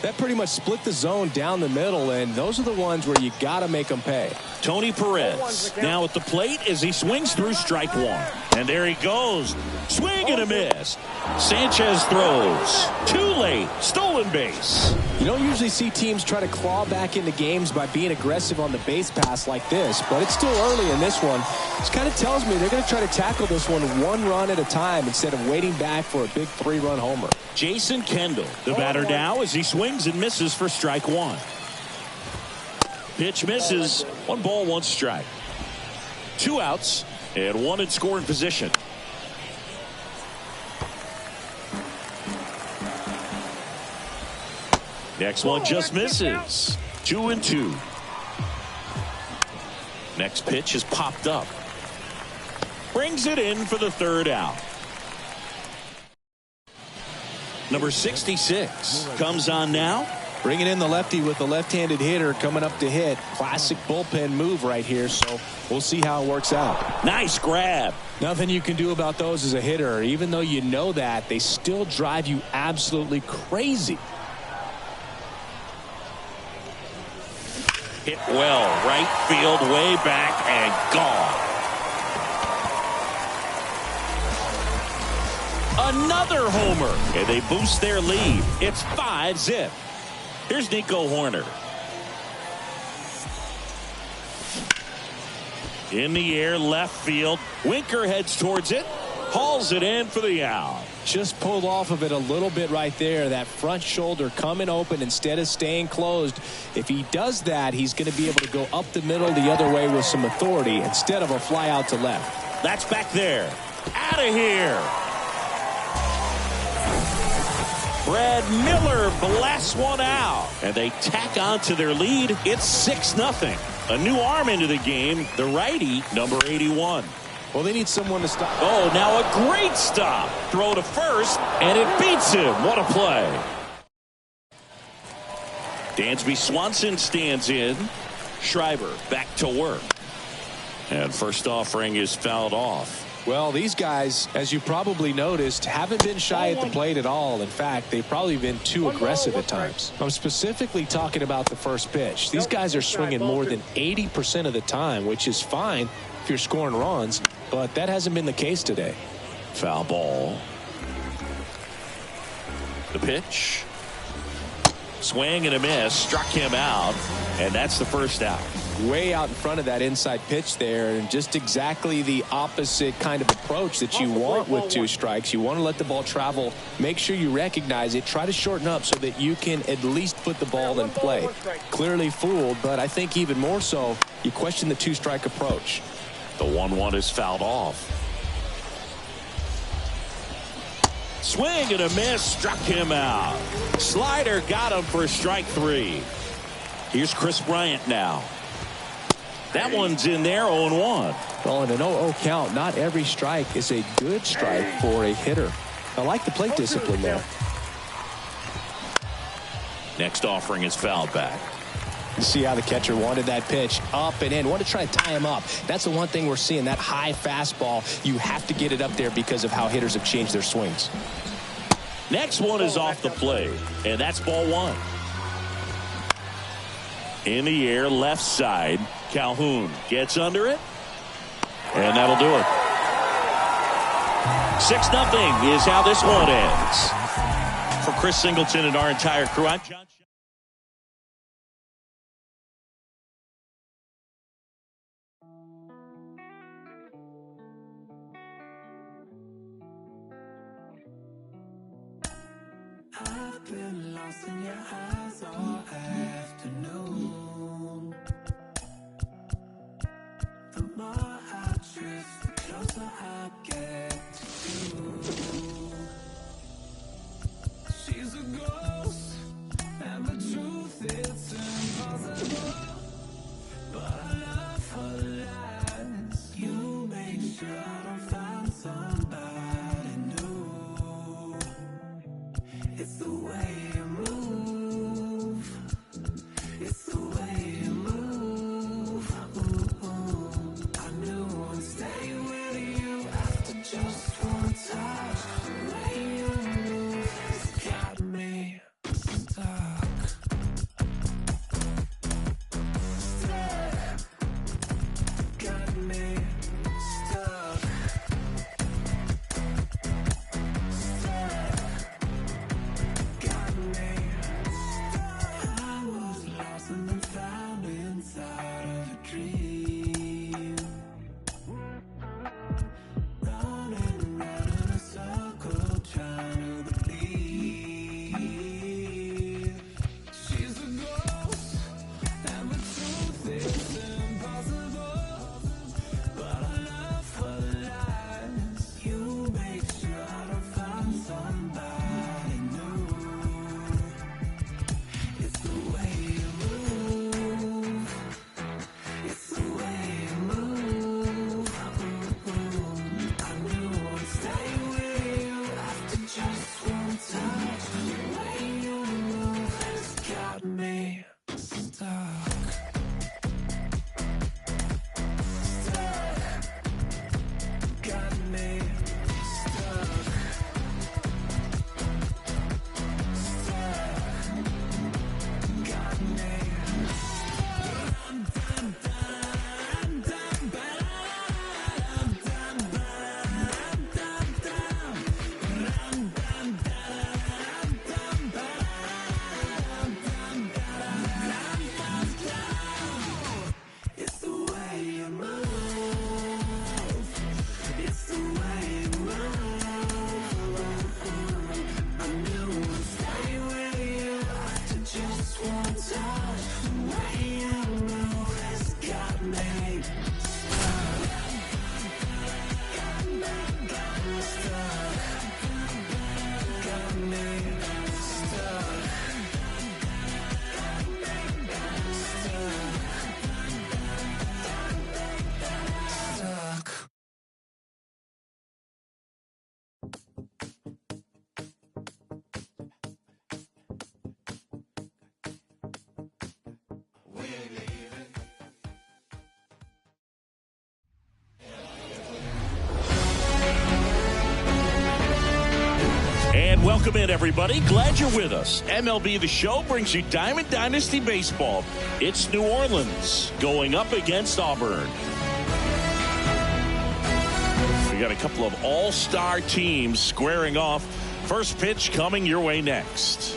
That pretty much split the zone down the middle, and those are the ones where you got to make them pay. Tony Perez now at the plate as he swings through strike 1. And there he goes. Swing and a miss. Sanchez throws. Too late. Stolen base. You don't usually see teams try to claw back into games by being aggressive on the base pass like this, but it's still early in this one. This kind of tells me they're going to try to tackle this one run at a time instead of waiting back for a big 3-run homer. Jason Kendall, the batter now as he swings and misses for strike 1. Pitch misses. 1 ball, 1 strike. 2 outs and 1 in scoring position. Next one just misses. 2-2. Next pitch is popped up. Brings it in for the 3rd out. Number 66 comes on now. Bringing in the lefty with the left-handed hitter coming up to hit. Classic bullpen move right here, so we'll see how it works out. Nice grab. Nothing you can do about those as a hitter. Even though you know that, they still drive you absolutely crazy. Hit well, right field, way back, and gone. Another homer, and they boost their lead. It's 5-zip. Here's Nico Hoerner. In the air, left field. Winker heads towards it. Hauls it in for the out. Just pulled off of it a little bit right there. That front shoulder coming open instead of staying closed. If he does that, he's going to be able to go up the middle the other way with some authority instead of a fly out to left. That's back there. Out of here. Brad Miller blasts one out, and they tack on to their lead. It's 6-0. A new arm into the game, the righty, number 81. Well, they need someone to stop. Oh, now a great stop. Throw to first, and it beats him. What a play. Dansby Swanson stands in. Schreiber back to work. And first offering is fouled off. Well, these guys, as you probably noticed, haven't been shy at the plate at all. In fact, they've probably been too aggressive at times. I'm specifically talking about the first pitch. These guys are swinging more than 80% of the time, which is fine if you're scoring runs, but that hasn't been the case today. Foul ball. The pitch. Swing and a miss. Struck him out, and that's the first out. Way out in front of that inside pitch there, and just exactly the opposite kind of approach that you want with 2 strikes. You want to let the ball travel, make sure you recognize it, try to shorten up so that you can at least put the ball in play. Clearly fooled, but I think even more so, you question the 2-strike approach. The 1-1 is fouled off. Swing and a miss, struck him out. Slider got him for strike 3. Here's Chris Bryant now. That one's in there, 0-1. Well, in an 0-0 count, not every strike is a good strike for a hitter. I like the plate discipline there. Next offering is fouled back. You see how the catcher wanted that pitch up and in. Want to try to tie him up. That's the one thing we're seeing, that high fastball. You have to get it up there because of how hitters have changed their swings. Next one is off the plate, and that's ball 1. In the air, left side. Calhoun gets under it, and that'll do it. 6-0 is how this one ends. For Chris Singleton and our entire crew, I'm John. I've been lost in your eyes all afternoon. The more I drift, the closer I get to you. She's a ghost, and the truth it's impossible. But I love her lies. You make sure I don't find somebody new. It's the way you move. It's the way you move. I knew I'd stay with you after just Welcome in, everybody. Glad you're with us. MLB The Show brings you Diamond Dynasty Baseball. It's New Orleans going up against Auburn. We got a couple of all-star teams squaring off. First pitch coming your way next.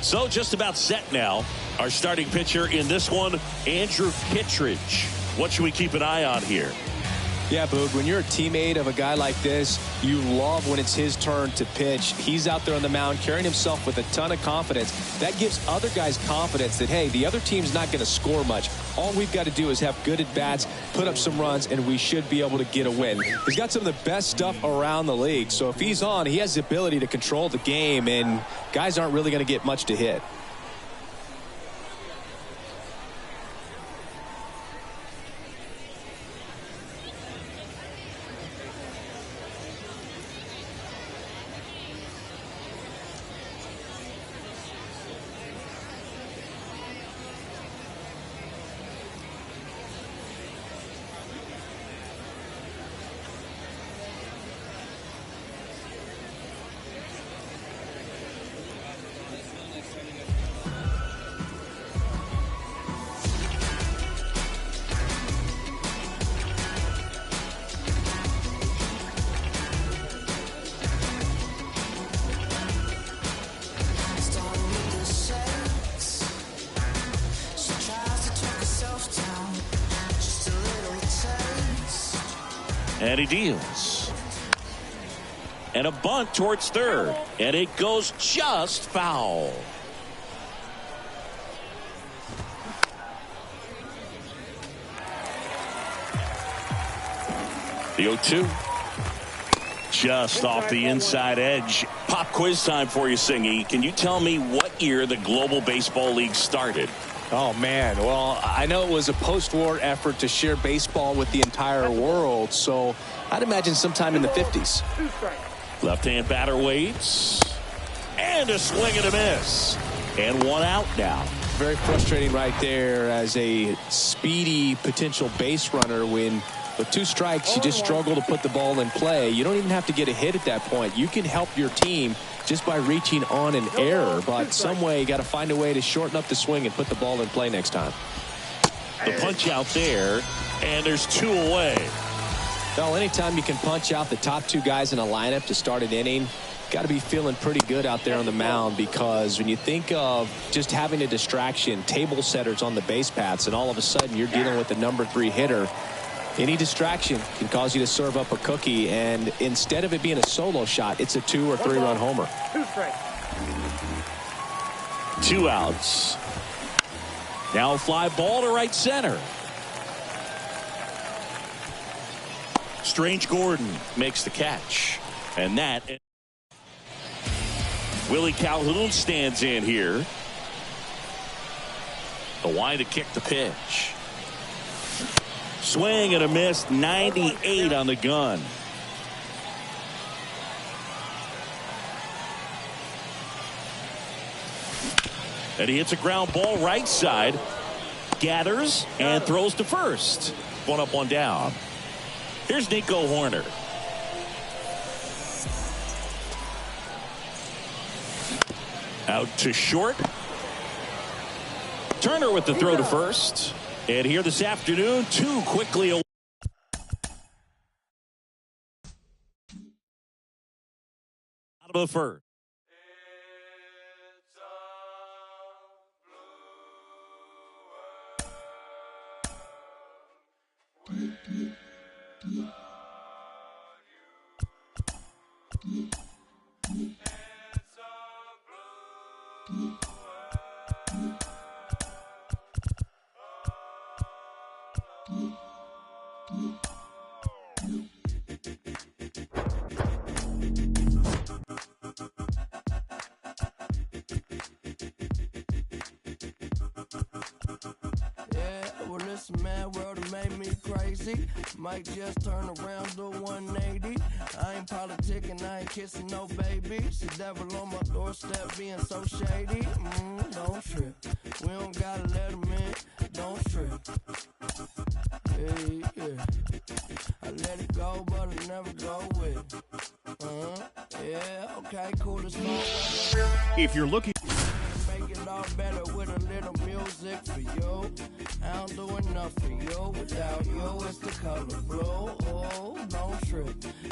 So just about set now. Our starting pitcher in this one, Andrew Kittredge. What should we keep an eye on here? Yeah, Boog, when you're a teammate of a guy like this, you love when it's his turn to pitch. He's out there on the mound carrying himself with a ton of confidence. That gives other guys confidence that, hey, the other team's not going to score much. All we've got to do is have good at-bats, put up some runs, and we should be able to get a win. He's got some of the best stuff around the league. So if he's on, he has the ability to control the game, and guys aren't really going to get much to hit. And he deals. And a bunt towards third. And it goes just foul. The 0-2. Just off the inside edge. Pop quiz time for you, Singy. Can you tell me what year the Global Baseball League started? Oh, man. Well, I know it was a post-war effort to share baseball with the entire world, so I'd imagine sometime in the 50s. Left-hand batter waits. And a swing and a miss. And one out now. Very frustrating right there as a speedy potential base runner when with two strikes you just struggle to put the ball in play. You don't even have to get a hit at that point. You can help your team just by reaching on an error, but some way you got to find a way to shorten up the swing and put the ball in play next time. The punch out there, and there's two away. Well, anytime you can punch out the top two guys in a lineup to start an inning, got to be feeling pretty good out there on the mound, because when you think of just having a distraction, table setters on the base paths, and all of a sudden you're dealing with the number 3 hitter, any distraction can cause you to serve up a cookie, and instead of it being a solo shot, it's a 2 or 3 run homer. 2 outs. Now a fly ball to right center. Strange Gordon makes the catch. And that, Willie Calhoun stands in here. The wind to kick the pitch. Swing and a miss, 98 on the gun. And he hits a ground ball right side. Gathers and throws to first. One up, one down. Here's Nico Hoerner. Out to short. Turner with the throw to first. And here this afternoon, 2 quickly away. Out of the first. Might just turn around to 180. I ain't politicking, I ain't kissing no babies. The devil on my doorstep being so shady. Don't trip. We don't gotta let him in. Don't trip. Yeah. I let it go, but I never go with it. Yeah, okay, cool as fuck. If you're looking, Make it all better with a little music for you. I don't do enough for you. Without you, it's the color blue. Oh, don't trip.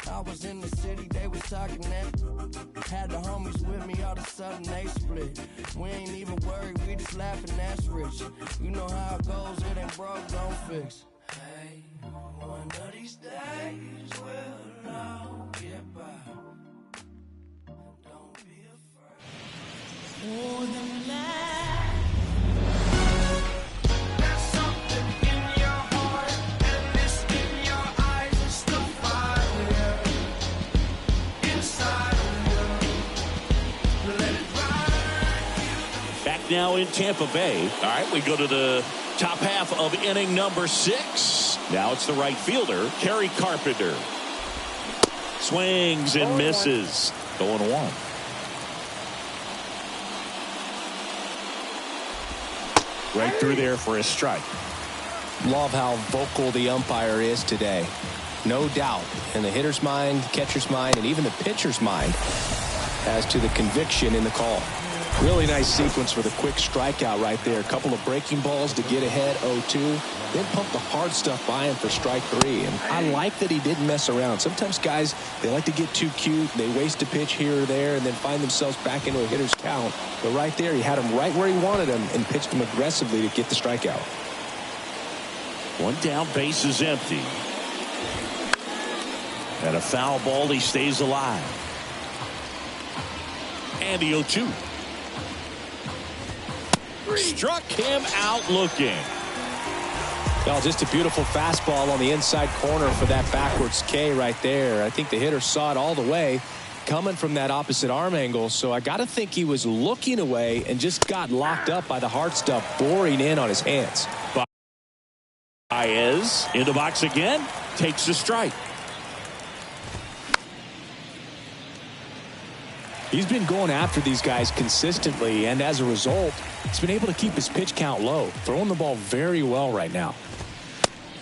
I was in the city, they was talking that. Had the homies with me, all of a sudden they split. We ain't even worried, we just laughing, that's rich. You know how it goes, it ain't broke, don't fix. Hey, one of these days we'll all get by. Don't be afraid. More than that. Now in Tampa Bay. All right, we go to the top half of inning number 6. Now it's the right fielder, Kerry Carpenter. Swings and misses. 0-1. Right through there for a strike. Love how vocal the umpire is today. No doubt in the hitter's mind, catcher's mind, and even the pitcher's mind as to the conviction in the call. Really nice sequence for the quick strikeout right there. A couple of breaking balls to get ahead 0-2. Then pump the hard stuff by him for strike 3. And I like that he didn't mess around. Sometimes guys, they like to get too cute. They waste a pitch here or there and then find themselves back into a hitter's count. But right there, he had him right where he wanted him and pitched him aggressively to get the strikeout. One down, base is empty. And a foul ball, he stays alive. And the 0-2. Struck him out looking. Well, just a beautiful fastball on the inside corner for that backwards K right there. I think the hitter saw it all the way coming from that opposite arm angle. So I got to think he was looking away and just got locked up by the hard stuff boring in on his hands. Baez in the box again. Takes the strike. He's been going after these guys consistently, and as a result, he's been able to keep his pitch count low, throwing the ball very well right now.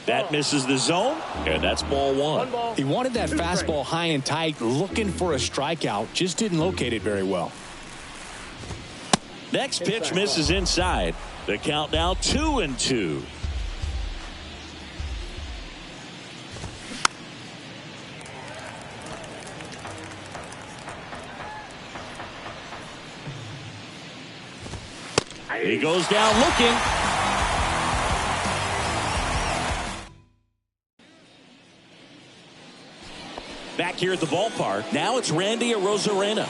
That misses the zone, and that's ball 1. He wanted that fastball high and tight, looking for a strikeout, just didn't locate it very well. Next pitch misses inside. The count now 2-2. He goes down looking. Back here at the ballpark. Now it's Randy Arozarena.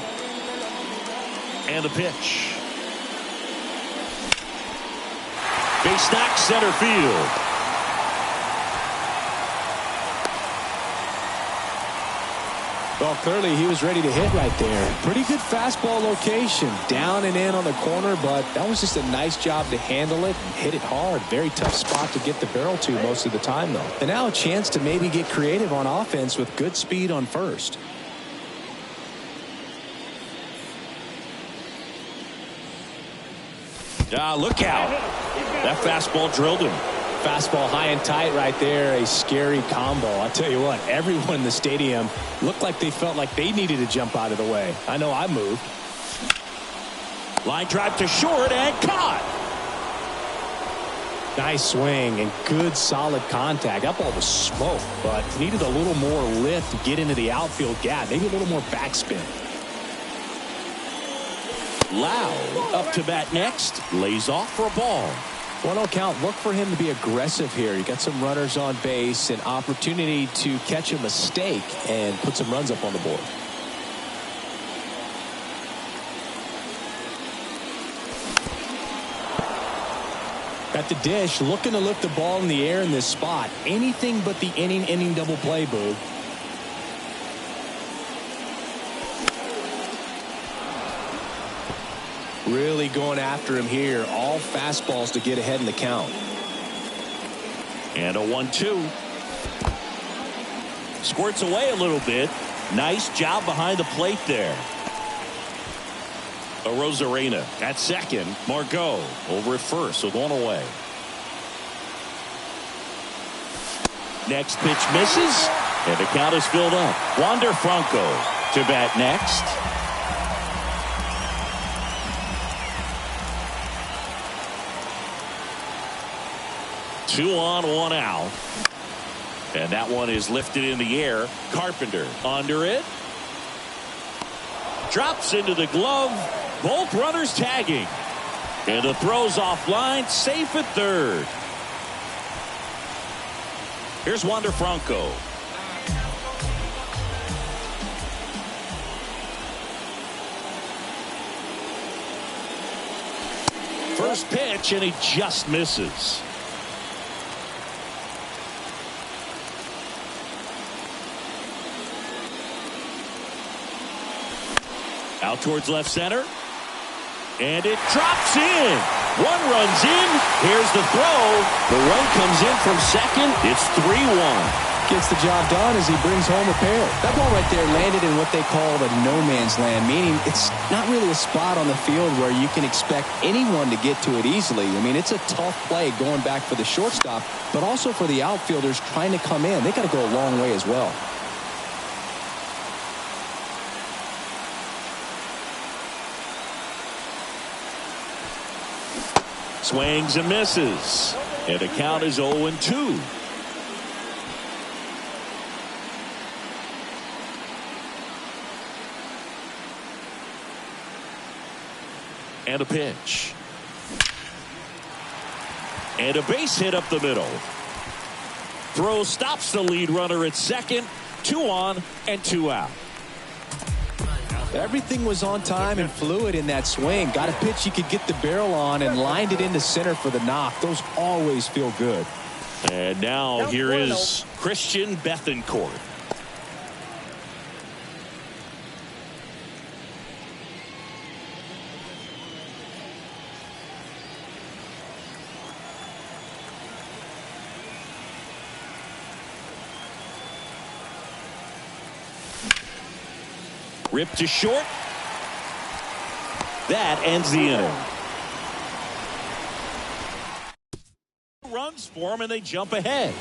And the pitch. Base knock, center field. Well, clearly he was ready to hit right there. Pretty good fastball location. Down and in on the corner, but that was just a nice job to handle it and hit it hard. Very tough spot to get the barrel to most of the time, though. And now a chance to maybe get creative on offense with good speed on first. Look out. That fastball drilled him. Fastball high and tight right there. A scary combo. I tell you what, everyone in the stadium looked like they felt like they needed to jump out of the way. I know I moved. Line drive to short and caught. Nice swing and good solid contact. That ball was smoke, but needed a little more lift to get into the outfield gap. Maybe a little more backspin. Loud up to bat next. Lays off for a ball. 1-0 count. Look for him to be aggressive here. You got some runners on base, an opportunity to catch a mistake and put some runs up on the board. At the dish, looking to lift the ball in the air in this spot. Anything but the inning double play, Boog. Really going after him here. All fastballs to get ahead in the count. And a 1-2. Squirts away a little bit. Nice job behind the plate there. Arozarena at second. Margot over at first with one away. Next pitch misses, and the count is filled up. Wander Franco to bat next. Two on, one out. And that one is lifted in the air. Carpenter under it. Drops into the glove. Both runners tagging. And the throw's offline. Safe at third. Here's Wander Franco. First pitch, and he just misses. Out towards left center. And it drops in. One runs in. Here's the throw. The run comes in from second. It's 3-1. Gets the job done as he brings home a pair. That ball right there landed in what they call the no man's land, meaning it's not really a spot on the field where you can expect anyone to get to it easily. I mean, it's a tough play going back for the shortstop, but also for the outfielders trying to come in. They got to go a long way as well. Swings and misses. And the count is 0-2. And a pitch. And a base hit up the middle. Throw stops the lead runner at second. 2 on and 2 out. Everything was on time and fluid in that swing. Got a pitch you could get the barrel on and lined it into center for the knock. Those always feel good. And now here is Christian Bethancourt. Ripped to short. That ends the inning. Runs for him and they jump ahead.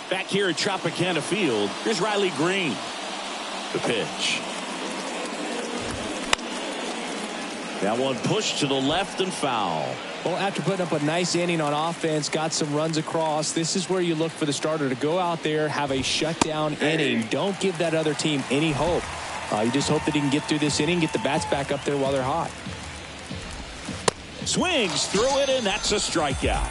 Back here at Tropicana Field, here's Riley Green. The pitch. That one pushed to the left and foul. Well, after putting up a nice inning on offense, got some runs across, this is where you look for the starter to go out there, have a shutdown inning. Don't give that other team any hope. You just hope that he can get through this inning, get the bats back up there while they're hot. Swings through it, and that's a strikeout.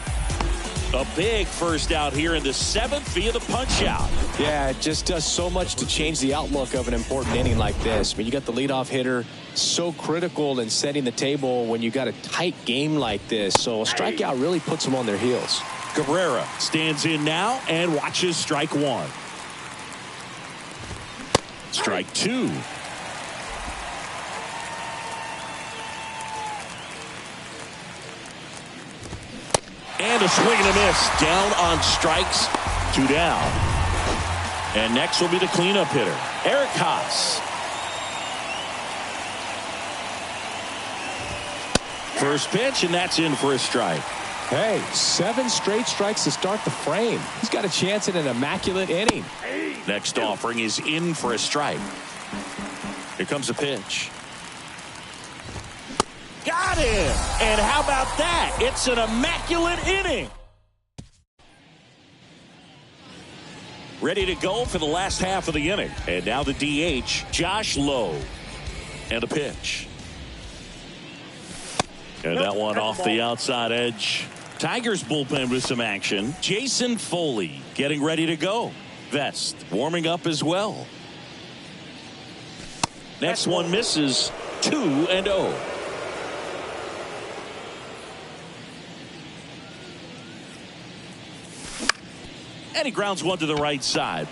A big first out here in the 7th via the punch out. Yeah, it just does so much to change the outlook of an important inning like this. I mean, you got the leadoff hitter, so critical in setting the table when you got a tight game like this. So a strikeout really puts them on their heels. Cabrera stands in now and watches strike one. Strike two. And a swing and a miss. Down on strikes. 2 down. And next will be the cleanup hitter, Eric Haas. First pitch, and that's in for a strike. Hey, 7 straight strikes to start the frame. He's got a chance at an immaculate inning. Next offering is in for a strike. Here comes a pitch. Got him! And how about that? It's an immaculate inning. Ready to go for the last half of the inning. And now the DH, Josh Lowe. And a pitch. And that one off the outside edge. Tigers bullpen with some action. Jason Foley getting ready to go. Vest warming up as well. Next one misses. 2-0. And he grounds one to the right side.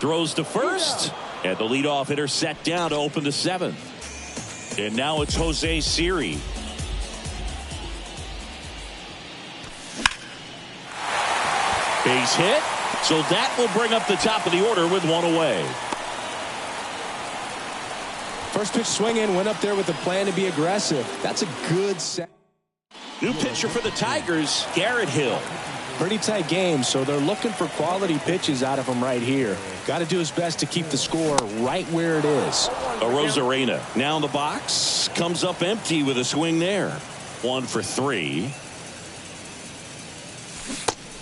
Throws to first. And the leadoff hitter set down to open the 7th. And now it's Jose Siri. Base hit. So that will bring up the top of the order with one away. First pitch swinging, went up there with a plan to be aggressive. That's a good set. New pitcher for the Tigers, Garrett Hill. Pretty tight game, so they're looking for quality pitches out of him right here. Got to do his best to keep the score right where it is. Arozarena now in the box, comes up empty with a swing there. 1 for 3.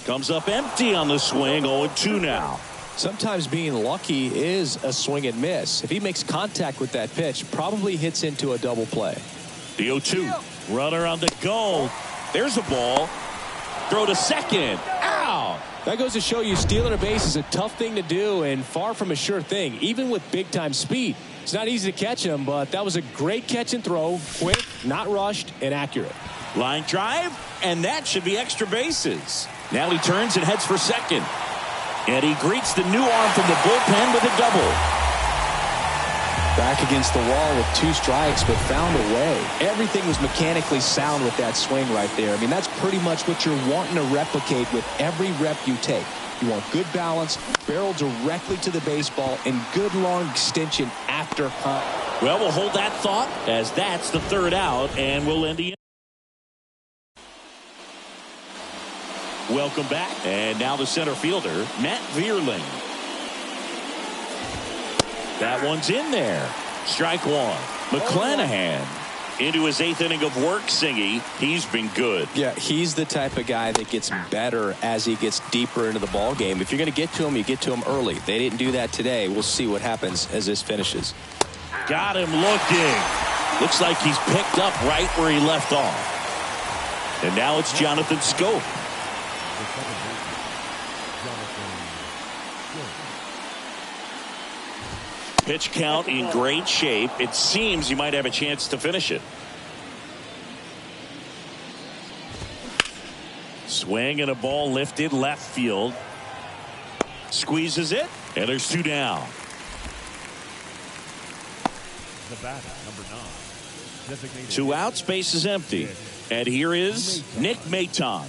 Comes up empty on the swing. 0-2 now. Sometimes being lucky is a swing and miss. If he makes contact with that pitch, probably hits into a double play. The 0-2. Runner on the go. There's a ball. Throw to second. Ow! That goes to show you stealing a base is a tough thing to do and far from a sure thing, even with big-time speed. It's not easy to catch him, but that was a great catch and throw. Quick, not rushed, and accurate. Line drive, and that should be extra bases. Now he turns and heads for second. And he greets the new arm from the bullpen with a double. Back against the wall with 2 strikes, but found a way. Everything was mechanically sound with that swing right there. I mean, that's pretty much what you're wanting to replicate with every rep you take. You want good balance, barrel directly to the baseball, and good long extension after punt. Well, we'll hold that thought as that's the 3rd out, and we'll end the. Welcome back, and now the center fielder, Matt Vierling. That one's in there. Strike 1. McClanahan into his 8th inning of work, Singy. He's been good. Yeah, he's the type of guy that gets better as he gets deeper into the ball game. If you're going to get to him, you get to him early. They didn't do that today. We'll see what happens as this finishes. Got him looking. Looks like he's picked up right where he left off. And now it's Jonathan Schoop. Pitch count in great shape. It seems you might have a chance to finish it. Swing and a ball lifted left field. Squeezes it, and there's 2 down. The batter, number 9. Designated 2 outs, base is empty. And here is Nick Maton.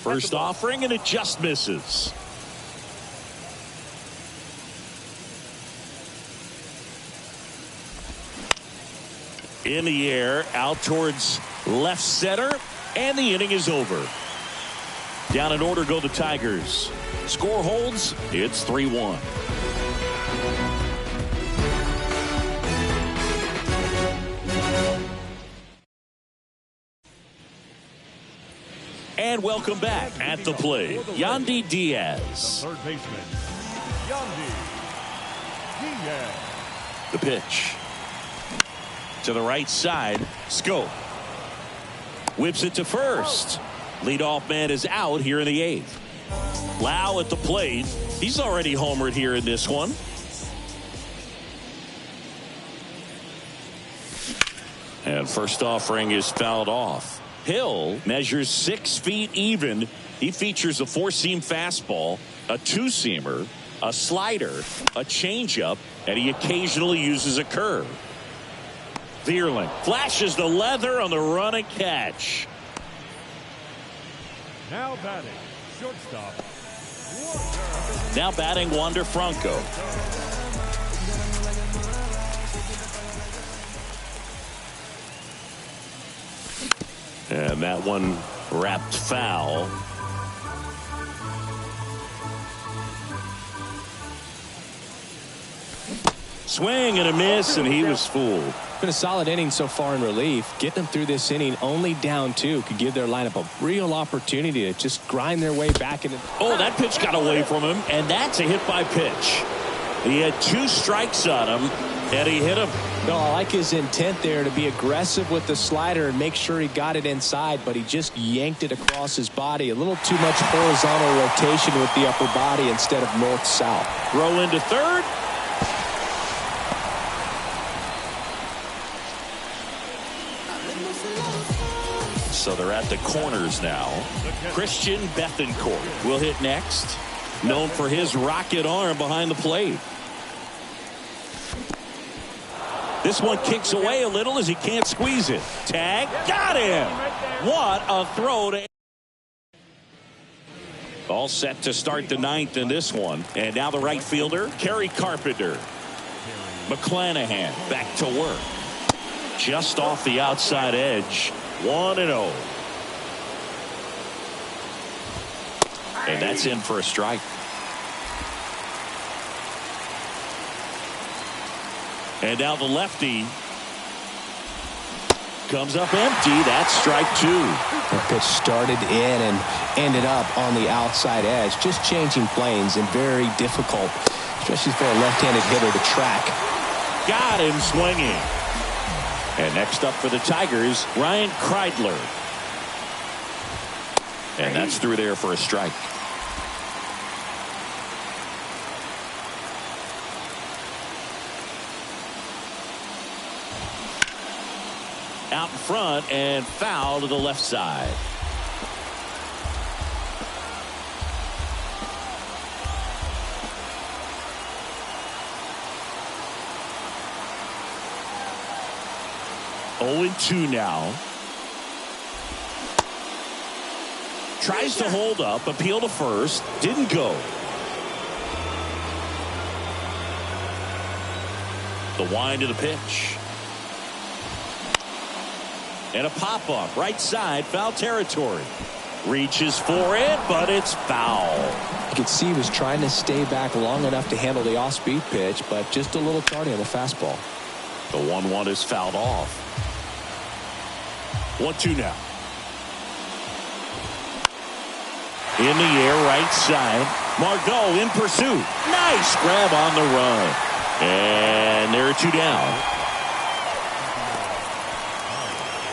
First offering, and it just misses. In the air, out towards left center, and the inning is over. Down in order go the Tigers. Score holds, it's 3-1. And welcome back at the plate, Yandy Diaz. third baseman, Yandy Diaz. The pitch. To the right side, Schoop. Whips it to first. Leadoff man is out here in the 8th. Lau at the plate. He's already homered here in this one. And first offering is fouled off. Hill measures 6 feet even. He features a 4-seam fastball, a 2-seamer, a slider, a changeup, and he occasionally uses a curve. Vierling flashes the leather on the run and catch. Now batting, shortstop, Now batting, Wander Franco. And that one wrapped foul. Swing and a miss, and he was fooled. Been a solid inning so far in relief. Getting them through this inning only down 2 could give their lineup a real opportunity to just grind their way back into. Oh, that pitch got away from him, and that's a hit by pitch. He had 2 strikes on him, and he hit him. No, I like his intent there to be aggressive with the slider and make sure he got it inside, but he just yanked it across his body. A little too much horizontal rotation with the upper body instead of north-south. Throw into third. So they're at the corners now. Christian Bethancourt will hit next. Known for his rocket arm behind the plate. This one kicks away a little as he can't squeeze it. Tag. Got him. What a throw to. All set to start the 9th in this one. And now the right fielder, Kerry Carpenter. McClanahan back to work. just off the outside edge. 1-0. And that's in for a strike. And now the lefty comes up empty. That's strike 2. The pitch started in and ended up on the outside edge. Just changing planes and very difficult, especially for a left-handed hitter to track. Got him swinging. And next up for the Tigers, Ryan Kreidler. And that's through there for a strike. Out in front and foul to the left side. Oh, 0-2 now. Tries to hold up, appeal to first, didn't go. The wind of the pitch. And a pop-up, right side, foul territory. Reaches for it, but it's foul. You could see he was trying to stay back long enough to handle the off-speed pitch, but just a little tardy on the fastball. The 1-1 is fouled off. 1-2 now. In the air, right side. Margot in pursuit. Nice grab on the run. And there are 2 down.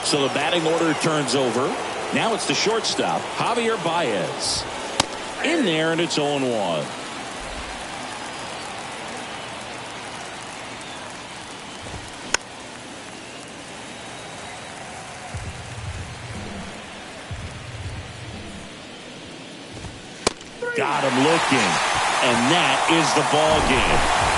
So the batting order turns over. Now it's the shortstop, Javier Baez. In there, and it's 0-1. Got him looking, and that is the ball game.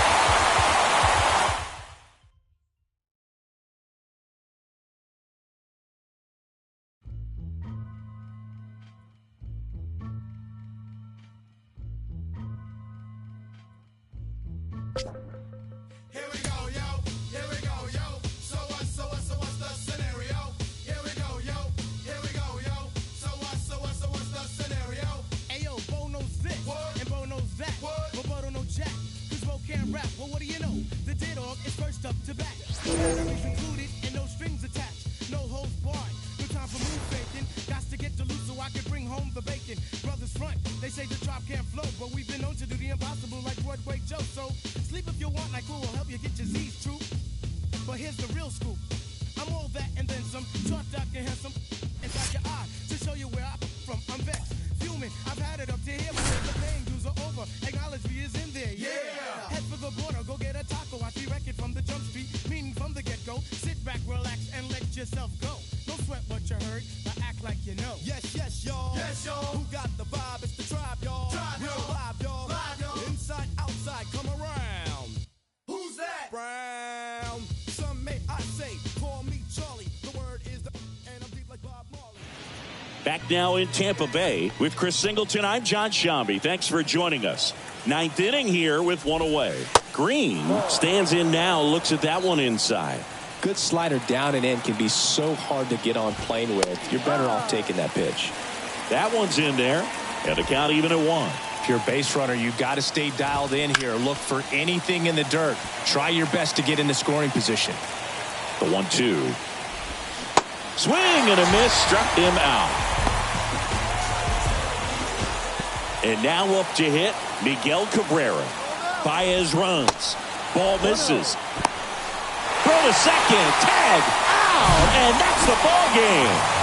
Back now in Tampa Bay with Chris Singleton. I'm John Shambi. Thanks for joining us. 9th inning here with 1 away. Green stands in now, looks at that one inside. Good slider down and in can be so hard to get on plane with. You're better off taking that pitch. That one's in there, and the count even at 1. If you're a base runner, you've got to stay dialed in here. Look for anything in the dirt. Try your best to get into scoring position. The 1-2. Swing and a miss, struck him out. And now up to hit, Miguel Cabrera. Baez runs. Ball misses. Throw to second. Tag. Out. And that's the ball game.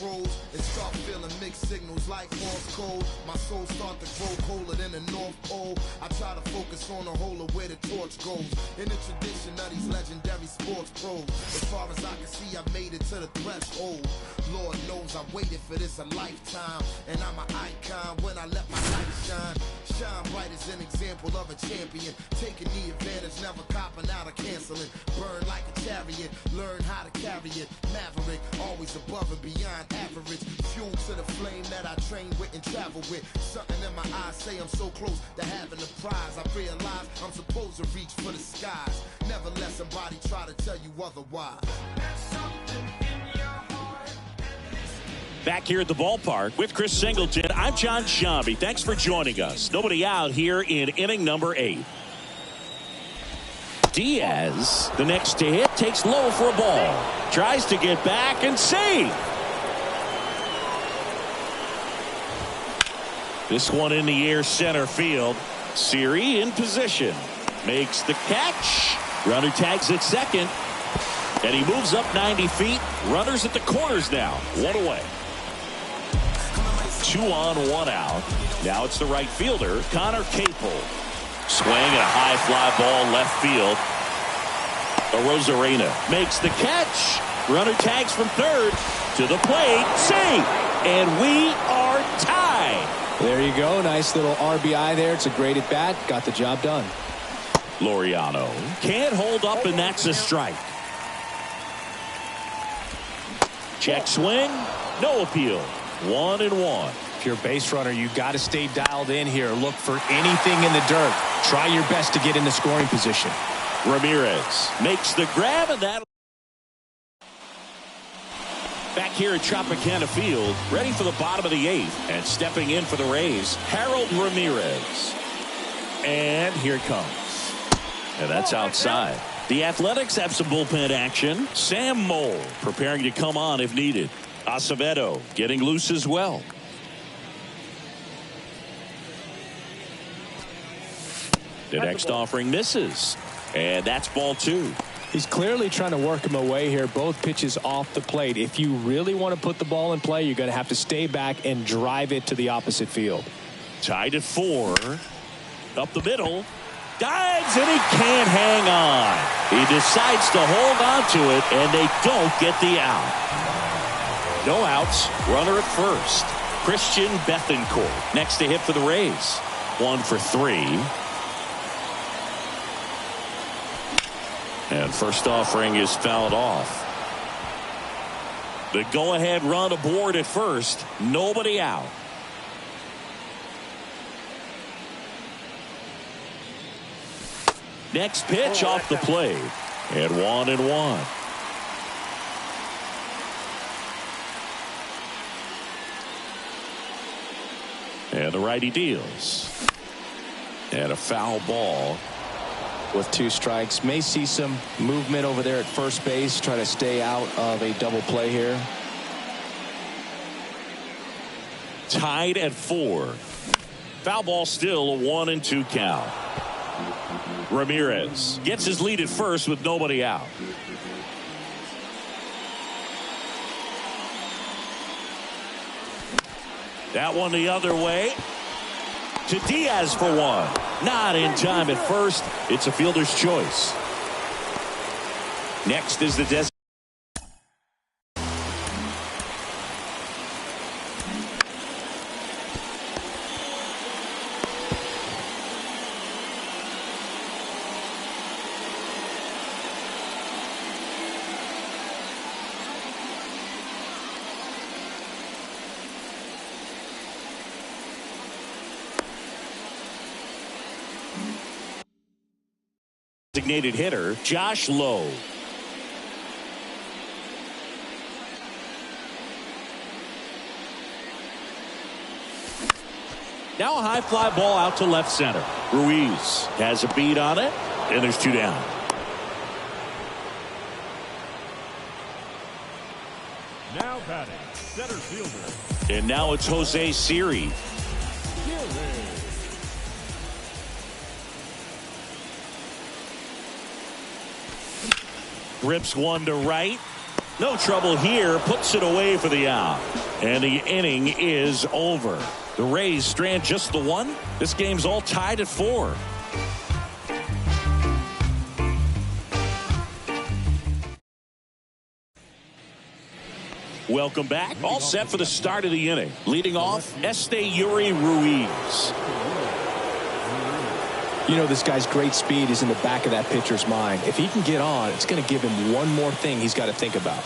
pros and start feeling mixed signals like Morse code. My soul start to grow colder than the North Pole. I try to focus on the whole of where the torch goes. In the tradition of these legendary sports pros, as far as I can see, I made it to the threshold. Lord knows I waited for this a lifetime, and I'm an icon when I let my light shine. Shine bright as an example of a champion, taking the advantage, never copping out or canceling. Burn like a chariot, learn how to carry it. Maverick, always above and beyond average. Fuel to the flame that I train with and travel with. Something in my eyes say I'm so close to having the prize. I realize I'm supposed to reach for the skies. Never let somebody try to tell you otherwise. Back here at the ballpark with Chris Singleton, I'm John Sciambi. Thanks for joining us. Nobody out here in inning number 8. Diaz, the next to hit, takes low for a ball. Tries to get back and save. This one in the air center field. Siri in position. Makes the catch. Runner tags at second. And he moves up 90 feet. Runners at the corners now. One away. 2 on, 1 out. Now it's the right fielder, Connor Capel. Swing and a high fly ball left field. Arozarena makes the catch. Runner tags from third to the plate. Save. And we are tied. There you go. Nice little RBI there. It's a great at bat. Got the job done. Laureano can't hold up, and that's a strike. Check swing. No appeal. 1-1. If you're a base runner, you've got to stay dialed in here. Look for anything in the dirt. Try your best to get in the scoring position. Ramirez makes the grab, and that. Back here at Tropicana Field, ready for the bottom of the 8th, and stepping in for the Rays, Harold Ramirez. And here it comes. And that's outside. The Athletics have some bullpen action. Sam Moll preparing to come on if needed. Acevedo getting loose as well. The next offering misses. And that's ball 2. He's clearly trying to work him away here. Both pitches off the plate. If you really want to put the ball in play, you're going to have to stay back and drive it to the opposite field. Tied at 4. Up the middle. Dives, and he can't hang on. He decides to hold on to it, and they don't get the out. No outs. Runner at first. Christian Bethancourt next to hit for the Rays. 1 for 3. And first offering is fouled off. The go-ahead run aboard at first. Nobody out. Next pitch off the plate. And 1-1. And the righty deals. And a foul ball. With 2 strikes, may see some movement over there at first base. Try to stay out of a double play here. Tied at 4. Foul ball, still a 1-2 count. Ramirez gets his lead at first with nobody out. That one the other way. To Diaz for 1. Not in time at first. It's a fielder's choice. Next is the designated hitter, Josh Lowe. Now a high fly ball out to left center. Ruiz has a beat on it, and there's 2 down. Now batting, center fielder. And now it's Jose Siri. Rips one to right. No trouble here. Puts it away for the out. And the inning is over. The Rays strand just the one. This game's all tied at 4. Welcome back. All set for the start of the inning. Leading off, Esteury Ruiz. You know, this guy's great speed is in the back of that pitcher's mind. If he can get on, it's going to give him one more thing he's got to think about.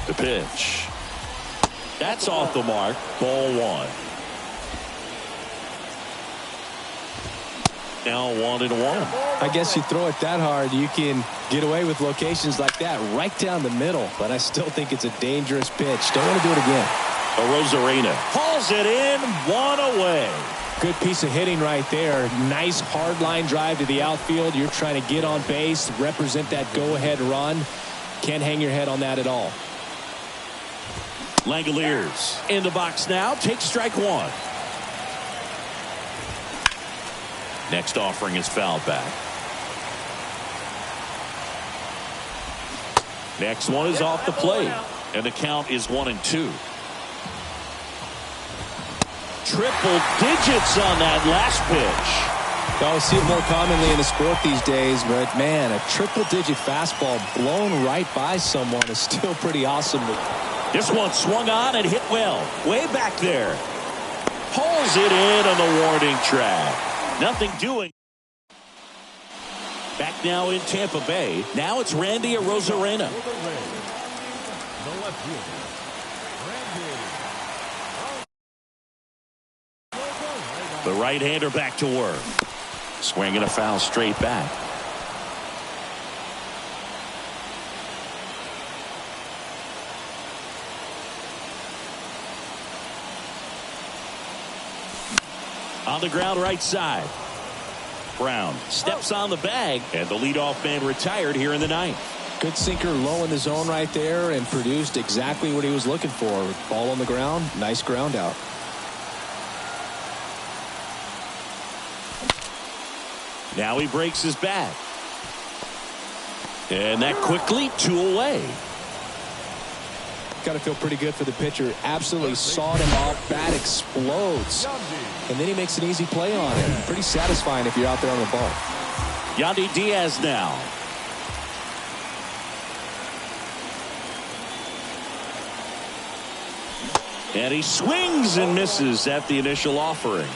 The pitch. That's off the mark. Ball 1. Now 1-1. I guess you throw it that hard, you can get away with locations like that right down the middle. But I still think it's a dangerous pitch. Don't want to do it again. Arozarena hauls it in. 1 away. Good piece of hitting right there. Nice hard line drive to the outfield. You're trying to get on base, represent that go-ahead run. Can't hang your head on that at all. Langoliers in the box now. Takes strike 1. Next offering is fouled back. Next one is off the plate. And the count is 1-2. Triple digits on that last pitch. I see it more commonly in the sport these days, but man, a triple-digit fastball blown right by someone is still pretty awesome. This one swung on and hit well. Way back there. Pulls it in on the warning track. Nothing doing. Back now in Tampa Bay. Now it's Randy Arozarena. The right-hander back to work. Swinging a foul straight back. On the ground right side. Brown steps on the bag, and the leadoff man retired here in the 9th. Good sinker low in the zone right there and produced exactly what he was looking for. Ball on the ground, nice ground out. Now he breaks his bat. And that quickly 2 away. Got to feel pretty good for the pitcher. Absolutely sawed him off. Bat explodes. And then he makes an easy play on it. Pretty satisfying if you're out there on the ball. Yandy Diaz now. And he swings and misses at the initial offering.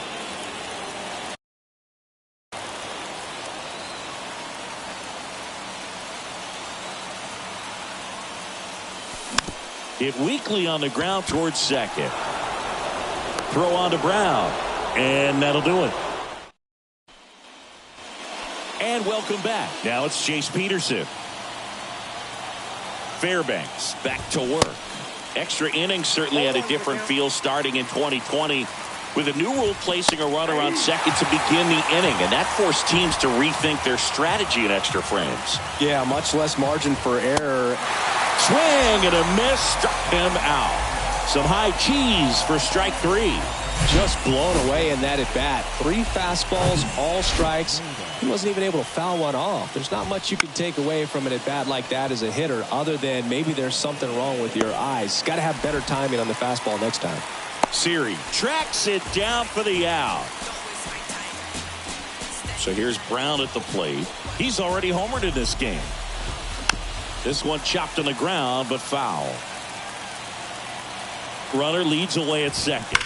Hit weakly on the ground towards second. Throw on to Brown. And that'll do it. And welcome back. Now it's Chase Peterson. Fairbanks back to work. Extra innings certainly had a different feel starting in 2020 with a new rule placing a runner on second to begin the inning, and that forced teams to rethink their strategy in extra frames. Yeah, much less margin for error. Swing and a miss, struck him out. Some high cheese for strike 3. Just blown away in that at bat. 3 fastballs, all strikes. He wasn't even able to foul one off. There's not much you can take away from an at bat like that as a hitter, other than maybe there's something wrong with your eyes. Got to have better timing on the fastball next time. Siri tracks it down for the out. So here's Brown at the plate. He's already homered in this game. This one chopped on the ground, but foul. Runner leads away at second.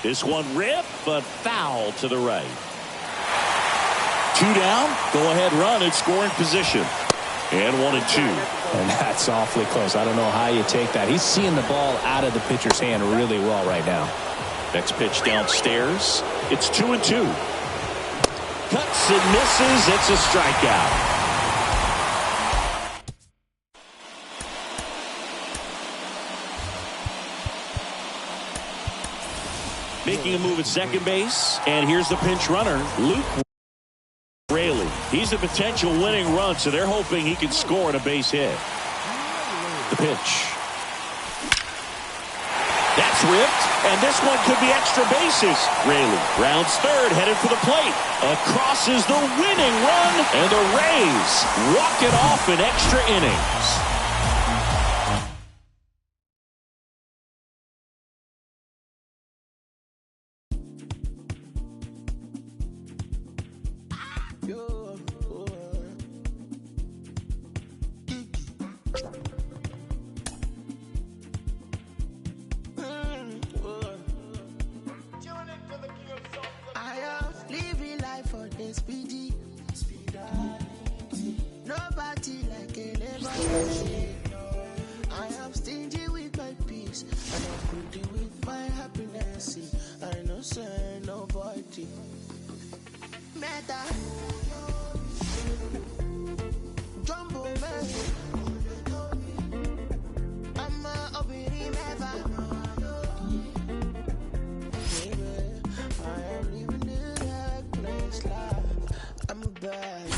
This one ripped, but foul to the right. 2 down. Go ahead run in scoring position. And 1-2. And that's awfully close. I don't know how you take that. He's seeing the ball out of the pitcher's hand really well right now. Next pitch downstairs. It's 2-2. Cuts and misses. It's a strikeout. Making a move at second base. And here's the pinch runner, Luke Raley. He's a potential winning run, so they're hoping he can score on a base hit. The pitch. That's ripped, and this one could be extra bases. Raley rounds third, headed for the plate. Across is the winning run, and the Rays walk it off in extra innings. Nobody like a never. I am stingy with my peace, and I'm greedy with my happiness. I know say nobody. Meta. Jumbo man. I'm a obiri meva. I am living in that place life. I'm a bad boy.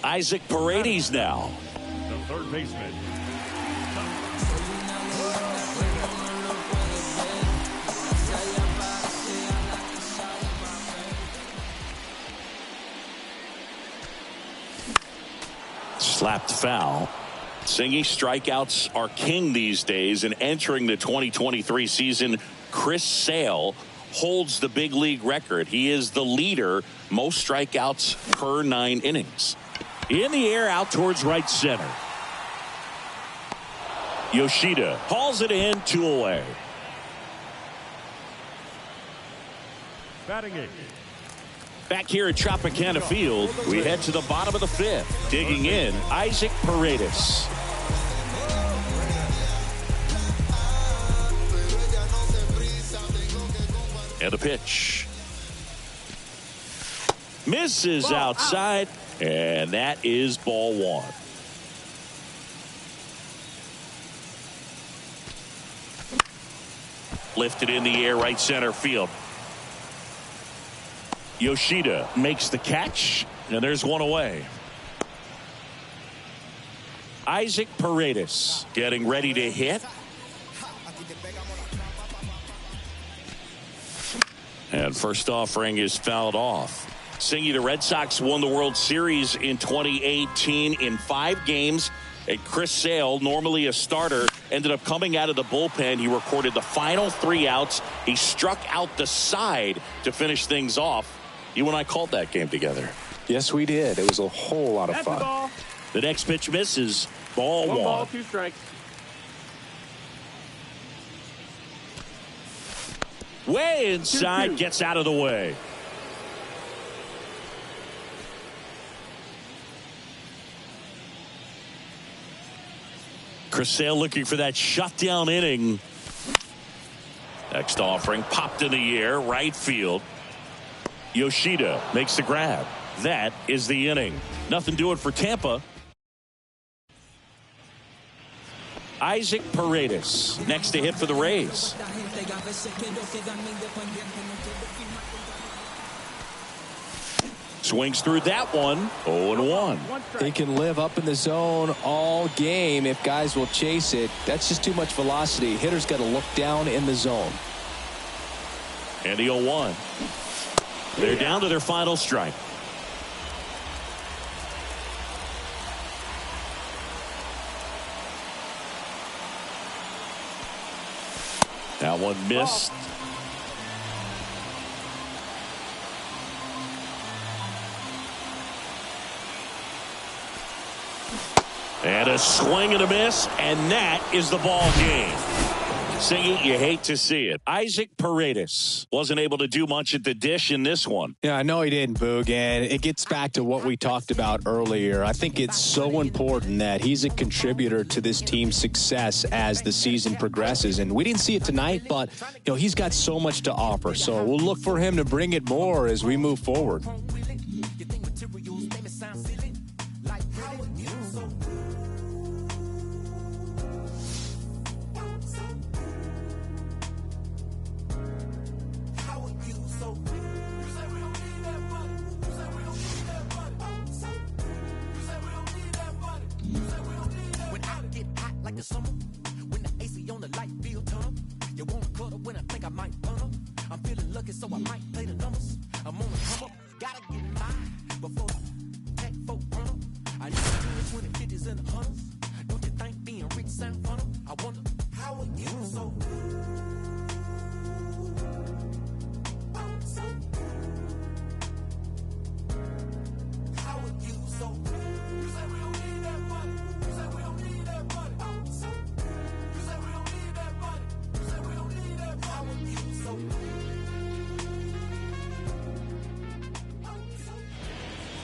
Isaac Paredes now. The third baseman. Slapped foul. Singy, strikeouts are king these days, and entering the 2023 season, Chris Sale holds the big league record. He is the leader, most strikeouts per 9 innings. In the air, out towards right center. Yoshida hauls it in, 2 away. Batting 8. Back here at Tropicana Field, we head to the bottom of the 5th. Digging in, Isaac Paredes. And the pitch. Misses outside, and that is ball 1. Lifted in the air, right center field. Yoshida makes the catch, and there's 1 away. Isaac Paredes getting ready to hit. And first offering is fouled off. Singy, the Red Sox won the World Series in 2018 in 5 games. And Chris Sale, normally a starter, ended up coming out of the bullpen. He recorded the final 3 outs. He struck out the side to finish things off. You and I called that game together. Yes, we did. It was a whole lot of That's fun. the ball. The next pitch misses. Ball 1. 1 ball, 2 strikes. Way inside, 2-2. gets out of the way. Chris Sale looking for that shutdown inning. Next offering popped in the air, right field. Yoshida makes the grab. That is the inning. Nothing doing for Tampa. Isaac Paredes next to hit for the Rays. Swings through that one. 0-1. He can live up in the zone all game if guys will chase it. That's just too much velocity. Hitter's got to look down in the zone. And the 0-1. They're down to their final strike. That one missed. And a swing and a miss, and that is the ball game. Singy, you hate to see it. Isaac Paredes wasn't able to do much at the dish in this one. Yeah, I know he didn't, Boog, and it gets back to what we talked about earlier. I think it's so important that he's a contributor to this team's success as the season progresses, and we didn't see it tonight, but he's got so much to offer, so we'll look for him to bring it more as we move forward.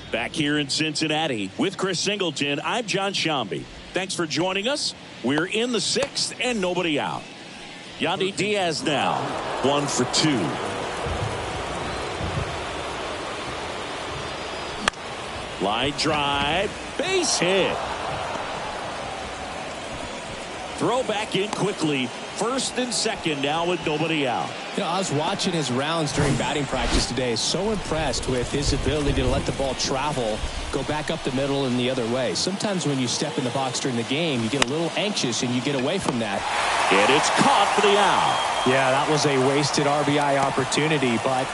Back here in Cincinnati with Chris Singleton, I'm John Shambi. Thanks for joining us. We're in the sixth and nobody out. Yandy Diaz now, 1 for 2. Line drive, base hit. Throw back in quickly. First and second now with nobody out. I was watching his rounds during batting practice today. So impressed with his ability to let the ball travel, go back up the middle and the other way. Sometimes when you step in the box during the game, you get a little anxious and you get away from that. And it's caught for the out. Yeah, that was a wasted RBI opportunity, but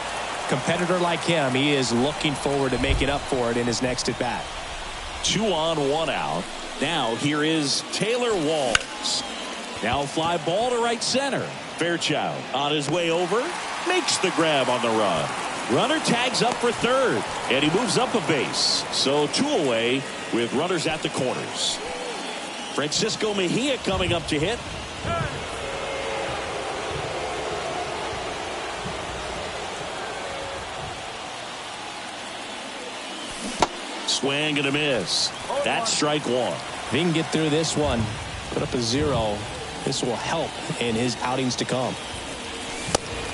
competitor like him, he is looking forward to making up for it in his next at bat. 2 on, 1 out. Now here is Taylor Walls. Now fly ball to right center. Fairchild on his way over, makes the grab on the run. Runner tags up for third, and he moves up a base. So 2 away with runners at the corners. Francisco Mejia coming up to hit. Swing and a miss. That's strike 1. If he can get through this one, put up a 0. This will help in his outings to come.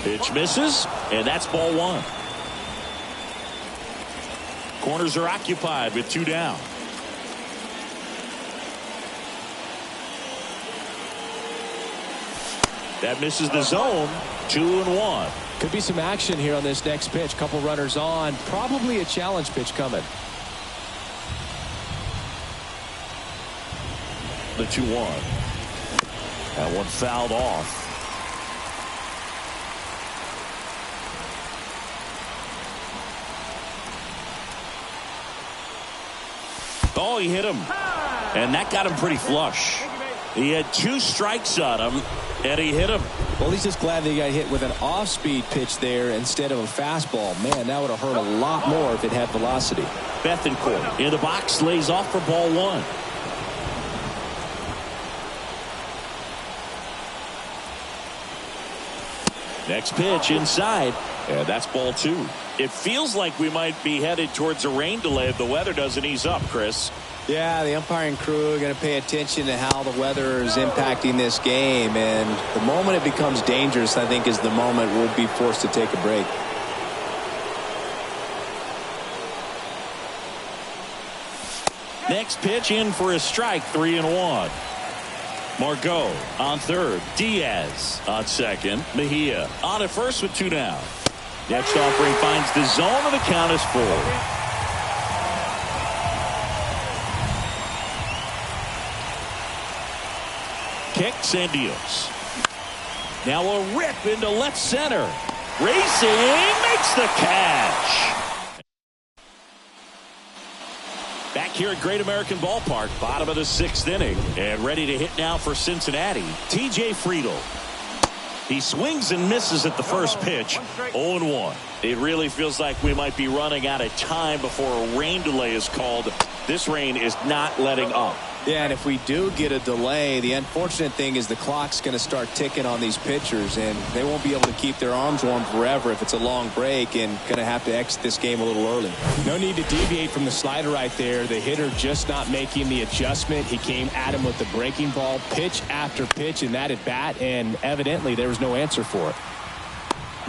Pitch misses, and that's ball 1. Corners are occupied with 2 down. That misses the zone. 2-1. Could be some action here on this next pitch. Couple runners on. Probably a challenge pitch coming. The 2-1. That one fouled off. Oh, he hit him. And that got him pretty flush. He had 2 strikes on him, and he hit him. Well, he's just glad that he got hit with an off-speed pitch there instead of a fastball. Man, that would have hurt a lot more if it had velocity. Bethancourt in the box, lays off for ball 1. Next pitch inside, and that's ball 2. It feels like we might be headed towards a rain delay if the weather doesn't ease up, Chris. Yeah, the umpiring crew are going to pay attention to how the weather is impacting this game, and the moment it becomes dangerous, I think, is the moment we'll be forced to take a break. Next pitch in for a strike, 3-1. Margot on third. Diaz on second. Mejia on at first with 2 down. Next offering finds the zone, and the count is 4. Kicks and deals. Now a rip into left center. Racing makes the catch. Back here at Great American Ballpark, bottom of the 6th inning, and ready to hit now for Cincinnati, TJ Friedl. He swings and misses at the first pitch. 0-1. It really feels like we might be running out of time before a rain delay is called. This rain is not letting up. Yeah, and if we do get a delay, the unfortunate thing is the clock's going to start ticking on these pitchers, and they won't be able to keep their arms warm forever if it's a long break, and going to have to exit this game a little early. No need to deviate from the slider right there. The hitter just not making the adjustment. He came at him with the breaking ball, pitch after pitch in that at bat, and evidently there was no answer for it.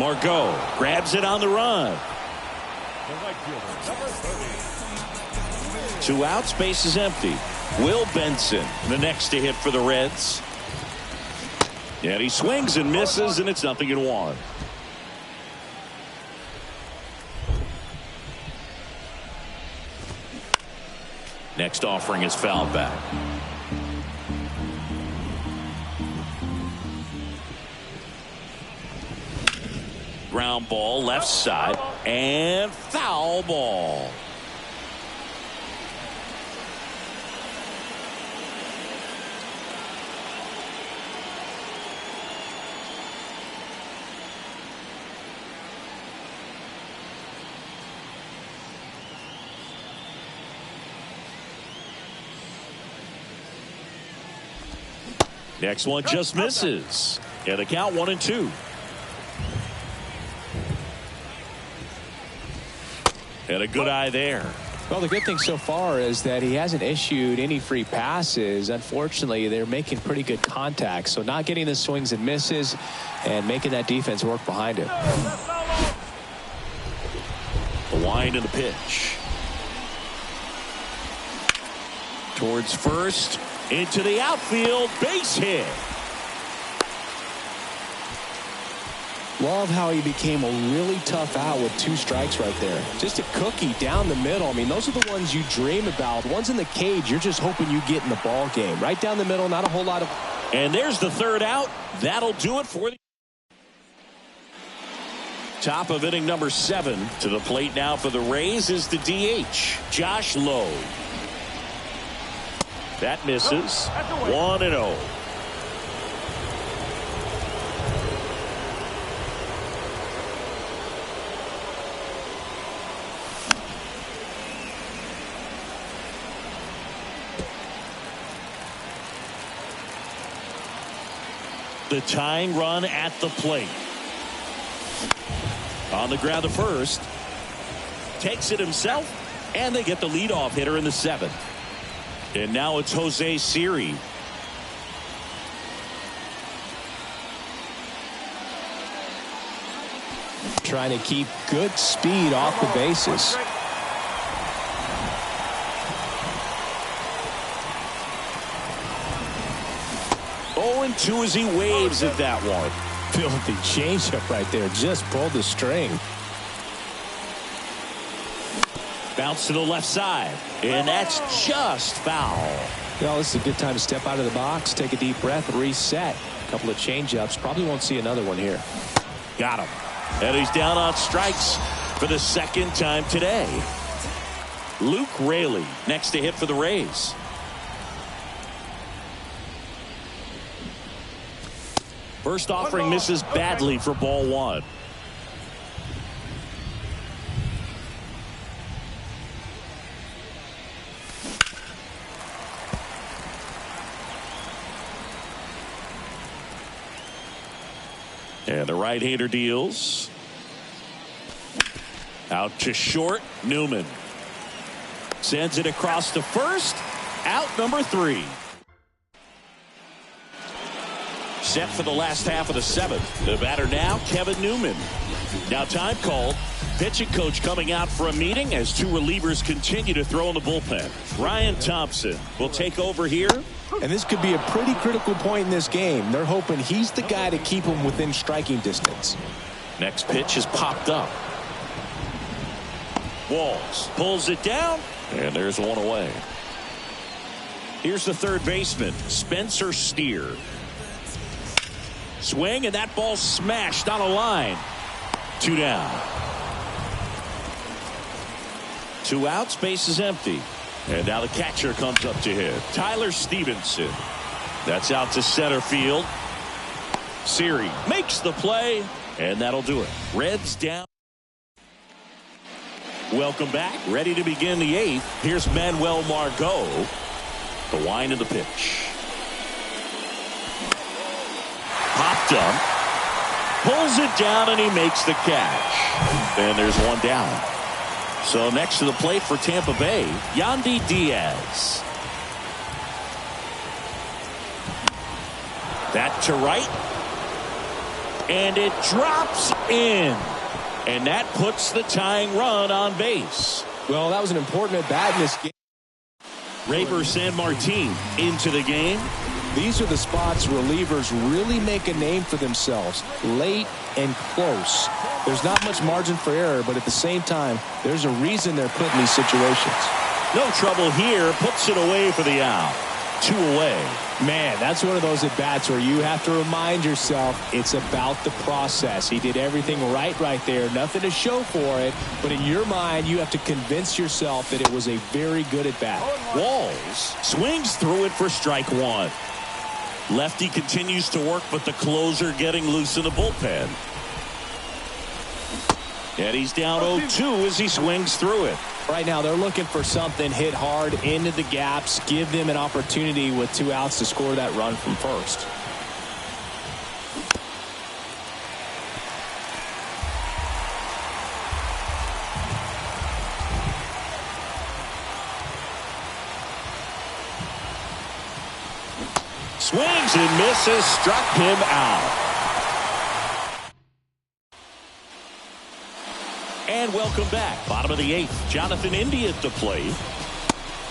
Margot grabs it on the run. Two outs, base is empty. Will Benson, the next to hit for the Reds. And he swings and misses, and it's 0-1. Next offering is fouled back. Ground ball left side and foul ball. Next one just misses. And the count 1-2. And a good eye there. Well, the good thing so far is that he hasn't issued any free passes. Unfortunately, they're making pretty good contact. So not getting the swings and misses and making that defense work behind it. The wind and the pitch. Towards first. Into the outfield, base hit. Love how he became a really tough out with 2 strikes right there. Just a cookie down the middle. I mean, those are the ones you dream about. The ones in the cage, you're just hoping you get in the ball game. Right down the middle, not a whole lot of... And there's the third out. That'll do it for the... Top of inning number 7. To the plate now for the Rays is the DH, Josh Lowe. That misses. 1-0. The tying run at the plate. On the ground to first. Takes it himself, and they get the leadoff hitter in the 7th. And now it's Jose Siri. Trying to keep good speed off the bases. Oh, and 2 as he waves at that one. Filthy changeup right there. Just pulled the string. Bounce to the left side, and that's just foul. Well, this is a good time to step out of the box, take a deep breath, reset. A couple of changeups. Probably won't see another one here. Got him. And he's down on strikes for the 2nd time today. Luke Raley next to hit for the Rays. First offering misses badly for ball 1. And the right-hander deals. Out to short. Newman sends it across to first. Out number 3. Set for the last half of the 7th. The batter now, Kevin Newman. Now time called. Pitching coach coming out for a meeting as 2 relievers continue to throw in the bullpen. Ryan Thompson will take over here. And this could be a pretty critical point in this game. They're hoping he's the guy to keep them within striking distance. Next pitch is popped up. Walls pulls it down, and there's one away. Here's the third baseman, Spencer Steer. Swing, and that ball smashed on a line. 2 down. 2 outs, base is empty. And now the catcher comes up to hit. Tyler Stevenson. That's out to center field. Siri makes the play, and that'll do it. Reds down. Welcome back. Ready to begin the 8th. Here's Manuel Margot. The wind of the pitch. Popped up. Pulls it down, and he makes the catch. And there's one down. So next to the plate for Tampa Bay, Yandy Diaz. That to right. And it drops in. And that puts the tying run on base. Well, that was an important at-bat in this game. Reiver Sanmartin into the game. These are the spots relievers really make a name for themselves. Late and close. There's not much margin for error, but at the same time, there's a reason they're put in these situations. No trouble here. Puts it away for the out. 2 away. Man, that's one of those at-bats where you have to remind yourself it's about the process. He did everything right there. Nothing to show for it. But in your mind, you have to convince yourself that it was a very good at-bat. Walls swings through it for strike 1. Lefty continues to work, but the closer getting loose in the bullpen. And he's down 0-2 as he swings through it. Right now, they're looking for something hit hard into the gaps, give them an opportunity with 2 outs to score that run from first. Swings and misses, struck him out. And welcome back. Bottom of the 8th. Jonathan India at the plate.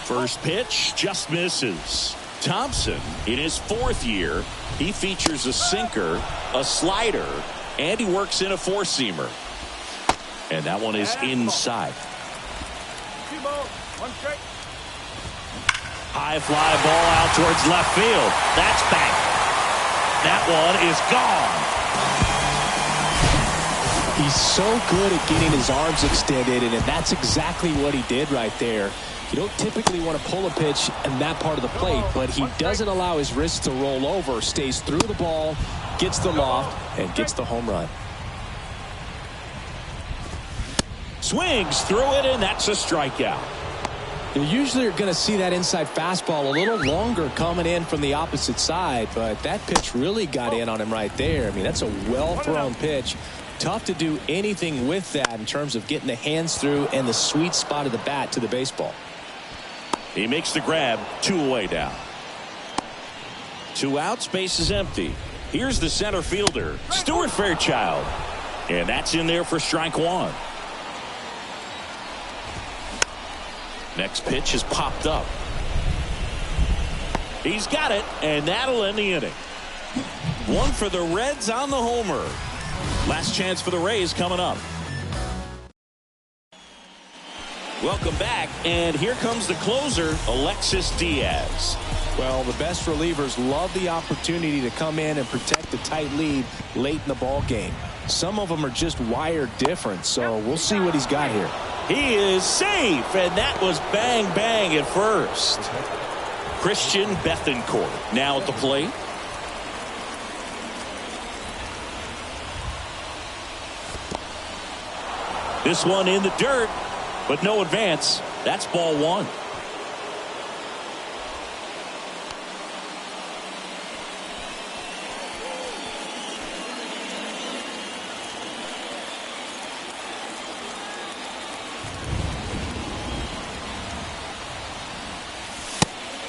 First pitch just misses. Thompson in his 4th year. He features a sinker, a slider, and he works in a 4-seamer. And that one is inside. High fly ball out towards left field. That's back. That one is gone. He's so good at getting his arms extended, and that's exactly what he did right there. You don't typically want to pull a pitch in that part of the plate, but he doesn't allow his wrist to roll over, stays through the ball, gets the loft, and gets the home run. Swings through it, and that's a strikeout. You usually are going to see that inside fastball a little longer coming in from the opposite side, but that pitch really got in on him right there. I mean, that's a well-thrown pitch. Tough to do anything with that in terms of getting the hands through and the sweet spot of the bat to the baseball. He makes the grab. 2 away down. 2 outs, base is empty. Here's the center fielder, Stuart Fairchild. And that's in there for strike 1. Next pitch is popped up. He's got it, and that'll end the inning. 1 for the Reds on the homer. Last chance for the Rays coming up. Welcome back, and here comes the closer, Alexis Diaz. Well, the best relievers love the opportunity to come in and protect a tight lead late in the ball game. Some of them are just wired different, so we'll see what he's got here. He is safe, and that was bang bang at first. Christian Bethancourt now at the plate. This one in the dirt, but no advance. That's ball 1.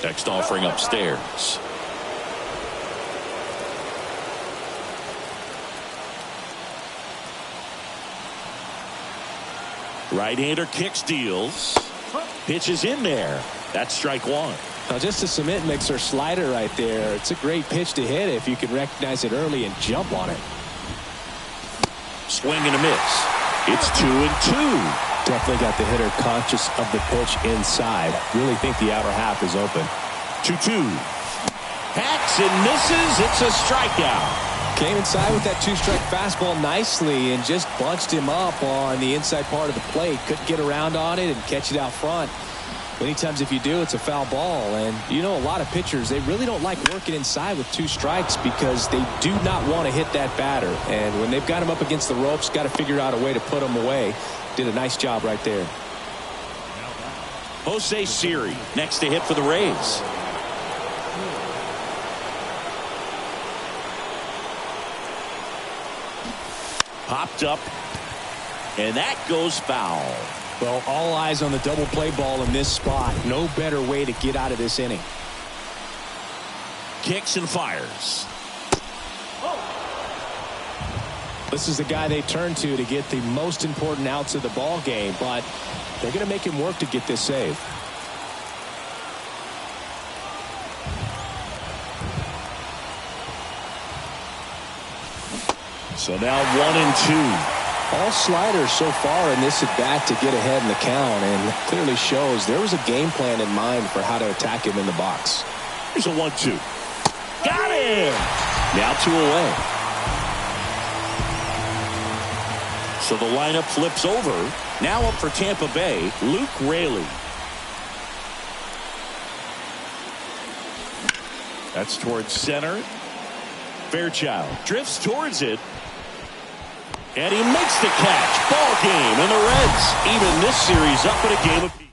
Next offering upstairs. Right-hander kicks, deals. Pitches in there. That's strike 1. Now just a cement mixer slider right there. It's a great pitch to hit if you can recognize it early and jump on it. Swing and a miss. It's 2-2. Definitely got the hitter conscious of the pitch inside. Really think the outer half is open. 2-2. Hacks and misses. It's a strikeout. Came inside with that 2-strike fastball nicely and just bunched him up on the inside part of the plate. Couldn't get around on it and catch it out front. Many times if you do, it's a foul ball. And you know, a lot of pitchers, they really don't like working inside with 2 strikes because they do not want to hit that batter. And when they've got him up against the ropes, got to figure out a way to put him away. Did a nice job right there. Jose Siri next to hit for the Rays. Popped up, and that goes foul. Well, all eyes on the double play ball in this spot. No better way to get out of this inning. Kicks and fires. This is the guy they turn to get the most important outs of the ball game, but they're going to make him work to get this save. So now 1-2. All sliders so far in this at bat to get ahead in the count, and clearly shows there was a game plan in mind for how to attack him in the box. Here's a 1-2. Got him. Now 2 away. So the lineup flips over. Now up for Tampa Bay, Luke Raley. That's towards center. Fairchild drifts towards it. And he makes the catch. Ball game. And the Reds even this series up at a game apiece.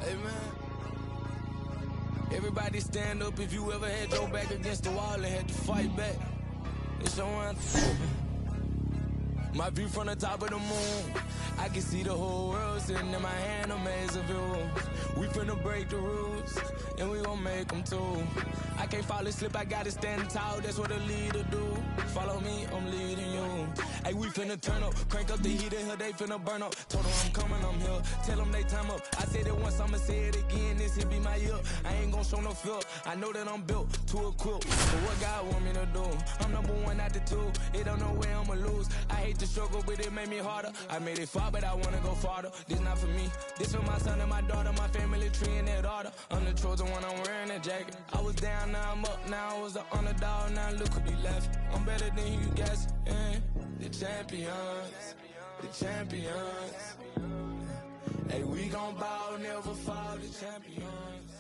Hey, man. Everybody stand up if you ever had your back against the wall and had to fight back. It's your anthem. My view from the top of the moon, I can see the whole world sitting in my hand, amazing view. We finna break the rules, and we gon' make them too. I can't fall asleep, I gotta stand tall, that's what a leader do. Follow me, I'm leading you. Hey, we finna turn up, crank up the heat in here, they finna burn up. Told them I'm coming, I'm here, tell them they time up. I said it once, I'ma say it again, this here be my year. I ain't gon' show no fear, I know that I'm built to equip. But what God want me to do, I'm number 1 out the 2. It don't know where I'ma lose, I hate to struggle, but it made me harder. I made it far, but I wanna go farther. This not for me, this for my son and my daughter, my family tree and that order. I'm the chosen one, I'm wearing that jacket. I was down, now I'm up, now I was the underdog, now look who be left. I'm better than you guys, yeah. The champions, the champions. Hey, we gon' ball, never fall, the champions.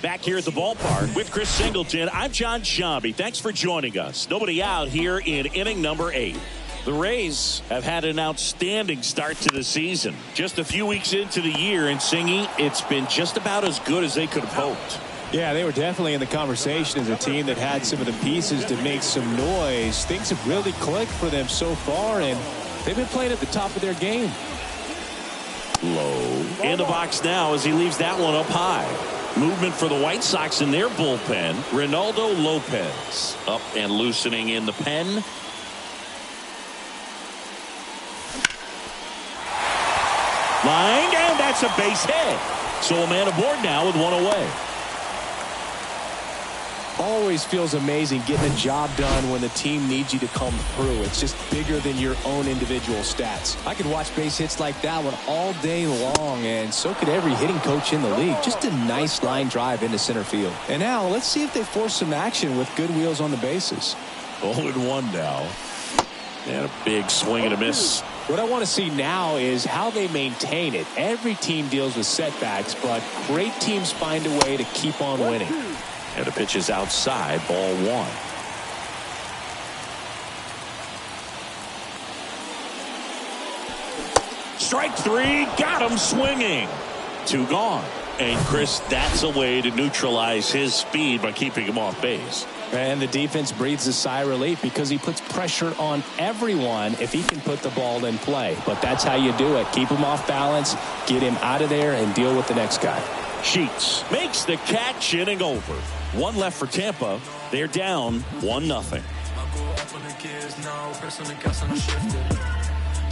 Back here at the ballpark with Chris Singleton, I'm John Sciambi. Thanks for joining us. Nobody out here in inning number 8. The Rays have had an outstanding start to the season. Just a few weeks into the year, and Singy, it's been just about as good as they could have hoped. Yeah, they were definitely in the conversation as a team that had some of the pieces to make some noise. Things have really clicked for them so far, and they've been playing at the top of their game. Low in the box now as he leaves that one up high. Movement for the White Sox in their bullpen. Ronaldo Lopez up and loosening in the pen. Line, and that's a base hit. So a man aboard now with 1 away. Always feels amazing getting a job done when the team needs you to come through. It's just bigger than your own individual stats. I could watch base hits like that one all day long, and so could every hitting coach in the league. Just a nice line drive into center field. And now let's see if they force some action with good wheels on the bases. 0-1 now. And a big swing and a miss. What I want to see now is how they maintain it. Every team deals with setbacks, but great teams find a way to keep on winning. And the pitch is outside, ball 1. Strike 3, got him swinging. 2 gone. And Chris, that's a way to neutralize his speed by keeping him off base. And the defense breathes a sigh of relief because he puts pressure on everyone if he can put the ball in play. But that's how you do it. Keep him off balance, get him out of there, and deal with the next guy. Sheets makes the catch, inning over. 1 left for Tampa. They're down 1-0.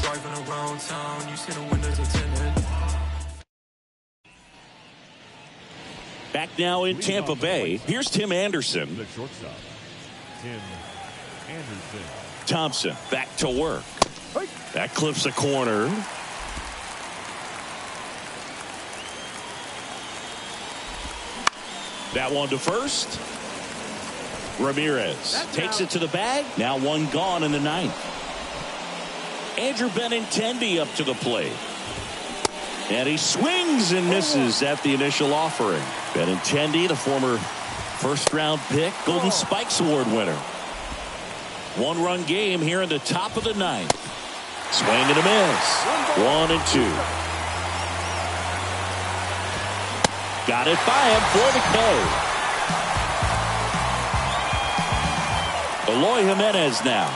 Driving around town, you see the windows are tinted. Back now in Tampa Bay. Here's Tim Anderson. The shortstop, Tim Anderson. Thompson back to work. That clips a corner. That one to first. Ramirez takes it to the bag. Now one gone in the ninth. Andrew Benintendi up to the plate. And he swings and misses at the initial offering. Benintendi, the former first-round pick, Golden Spikes Award winner. One-run game here in the top of the ninth. Swing and a miss. 1-2. Got it by him for the K. Eloy Jimenez now.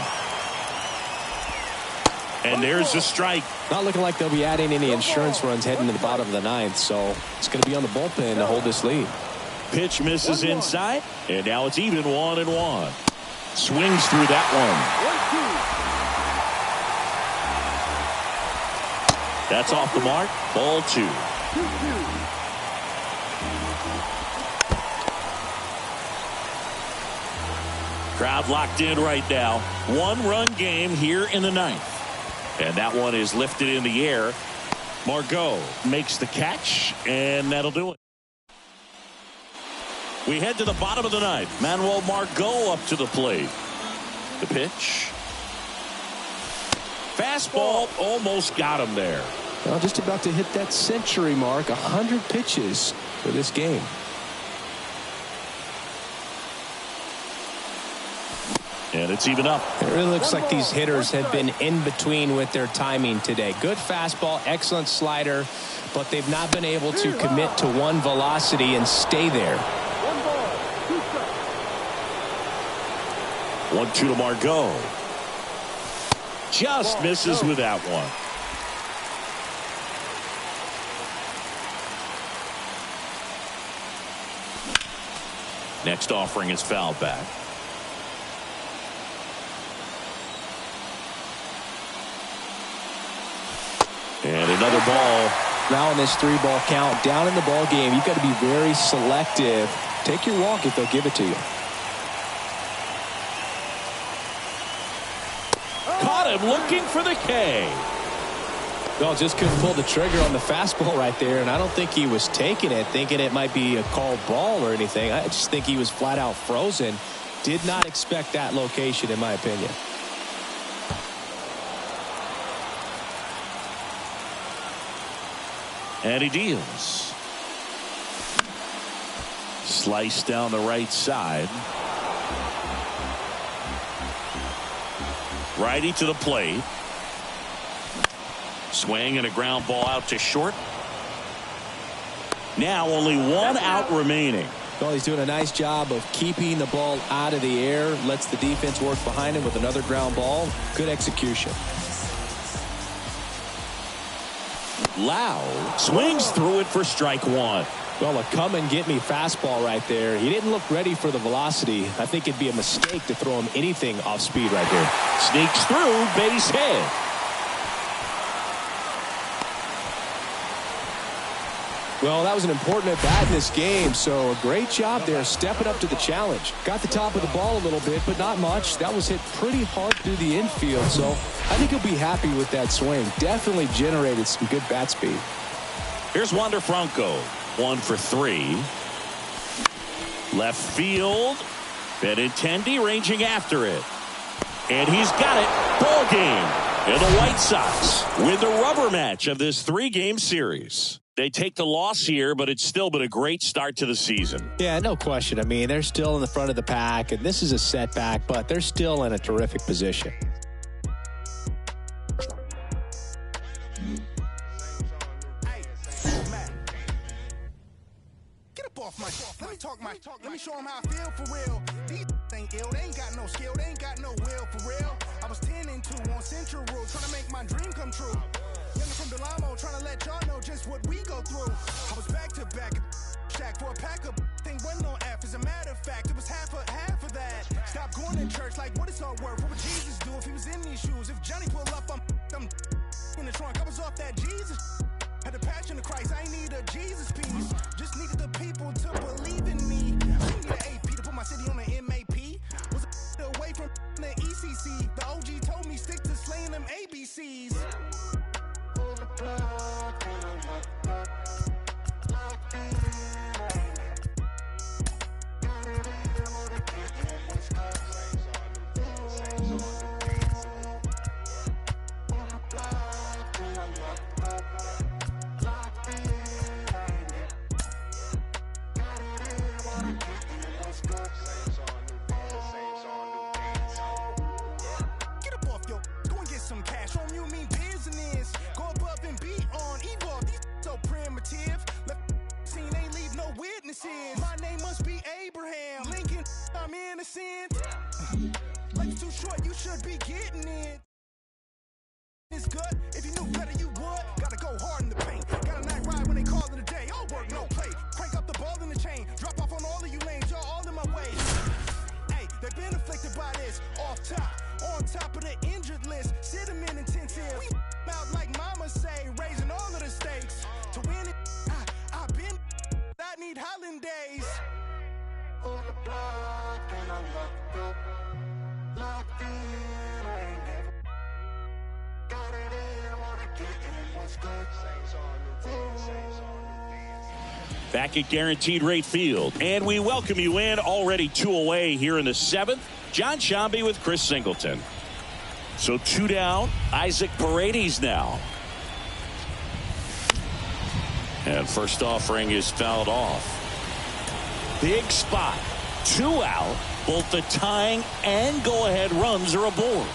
And there's a strike. Not looking like they'll be adding any insurance runs heading to the bottom of the ninth, so it's going to be on the bullpen to hold this lead. Pitch misses inside, and now it's even 1-1. Swings through that one. That's off the mark. Ball 2. Crowd locked in right now. One-run game here in the ninth. And that one is lifted in the air. Margot makes the catch, and that'll do it. We head to the bottom of the ninth. Manuel Margot up to the plate. The pitch. Fastball almost got him there. Well, just about to hit that century mark. 100 pitches for this game. And it's even up. It really looks like these hitters have been in between with their timing today. Good fastball, excellent slider, but they've not been able to commit to one velocity and stay there. 1-2 to Margot. Just misses with that one. Next offering is fouled back. And another ball. Now in this 3-ball count, down in the ball game, you've got to be very selective. Take your walk if they'll give it to you. Caught him looking for the K. Well, just couldn't pull the trigger on the fastball right there, and I don't think he was taking it, thinking it might be a called ball or anything. I just think he was flat out frozen. Did not expect that location, in my opinion. And he deals. Slice down the right side. Righty to the plate. Swing and a ground ball out to short. Now only one out remaining. Well, he's doing a nice job of keeping the ball out of the air. Lets the defense work behind him with another ground ball. Good execution. Lau swings through it for strike 1. Well, a come and get me fastball right there. He didn't look ready for the velocity. I think it'd be a mistake to throw him anything off speed right there. Sneaks through, base hit. Well, that was an important at bat in this game, so a great job there stepping up to the challenge. Got the top of the ball a little bit, but not much. That was hit pretty hard through the infield, so I think he'll be happy with that swing. Definitely generated some good bat speed. Here's Wander Franco. 1 for 3. Left field. Benintendi ranging after it. And he's got it. Ball game. And the White Sox win the rubber match of this 3-game series. They take the loss here, but it's still been a great start to the season. Yeah, no question. I mean, they're still in the front of the pack, and this is a setback, but they're still in a terrific position. Get up off my let me talk my let me show them how I feel for real. These ain't ill, they ain't got no skill, they ain't got no will for real. I was 10 and 2 on Central Road, trying to make my dream come true. Younger from Delamo, trying to let y'all know just what we go through. I was back to back, shack for a pack of thing wasn't no F. As a matter of fact, it was half of that. Stop going to church, like what it's all worth. What would Jesus do if he was in these shoes? If Johnny pull up, I'm in the trunk. I was off that Jesus. Had the passion of Christ, I ain't need a Jesus piece. Just needed the people to believe in me. I didn't need an AP to put my city on the MAP. Was away from the ECC. The OG told me stick to slaying them ABCs. some cash on you mean business. Go above and beyond. Evolve, these so primitive. Left scene ain't leave no witnesses. My name must be Abraham Lincoln. I'm innocent. Life's too short, you should be getting it. It's good. If you knew better, you would. Gotta go hard in the paint. Got a night ride when they call it a day. All work, no play. Crank up the ball in the chain. Drop off on all of you lanes. Y'all all in my way. Hey, they've been afflicted by this. Off top, on top of the injured list. Sit them in intensive. We out like mama say, raising all of the stakes. To win it, I've been. I need Hollandaise. On the block and I'm locked up. Locked in, I ain't never. Got it in, wanna get in, what's good? Back at Guaranteed Rate Field, and we welcome you in. Already 2 away here in the 7th. John Shambi with Chris Singleton. So 2 down. Isaac Paredes now. And first offering is fouled off. Big spot. 2 out. Both the tying and go-ahead runs are aboard.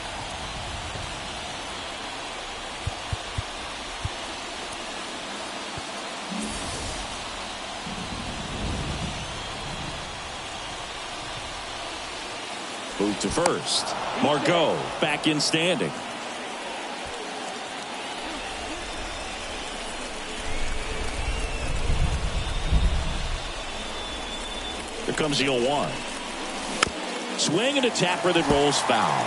Move to first. Margot back in standing. Here comes the 0-1. Swing and a tapper that rolls foul.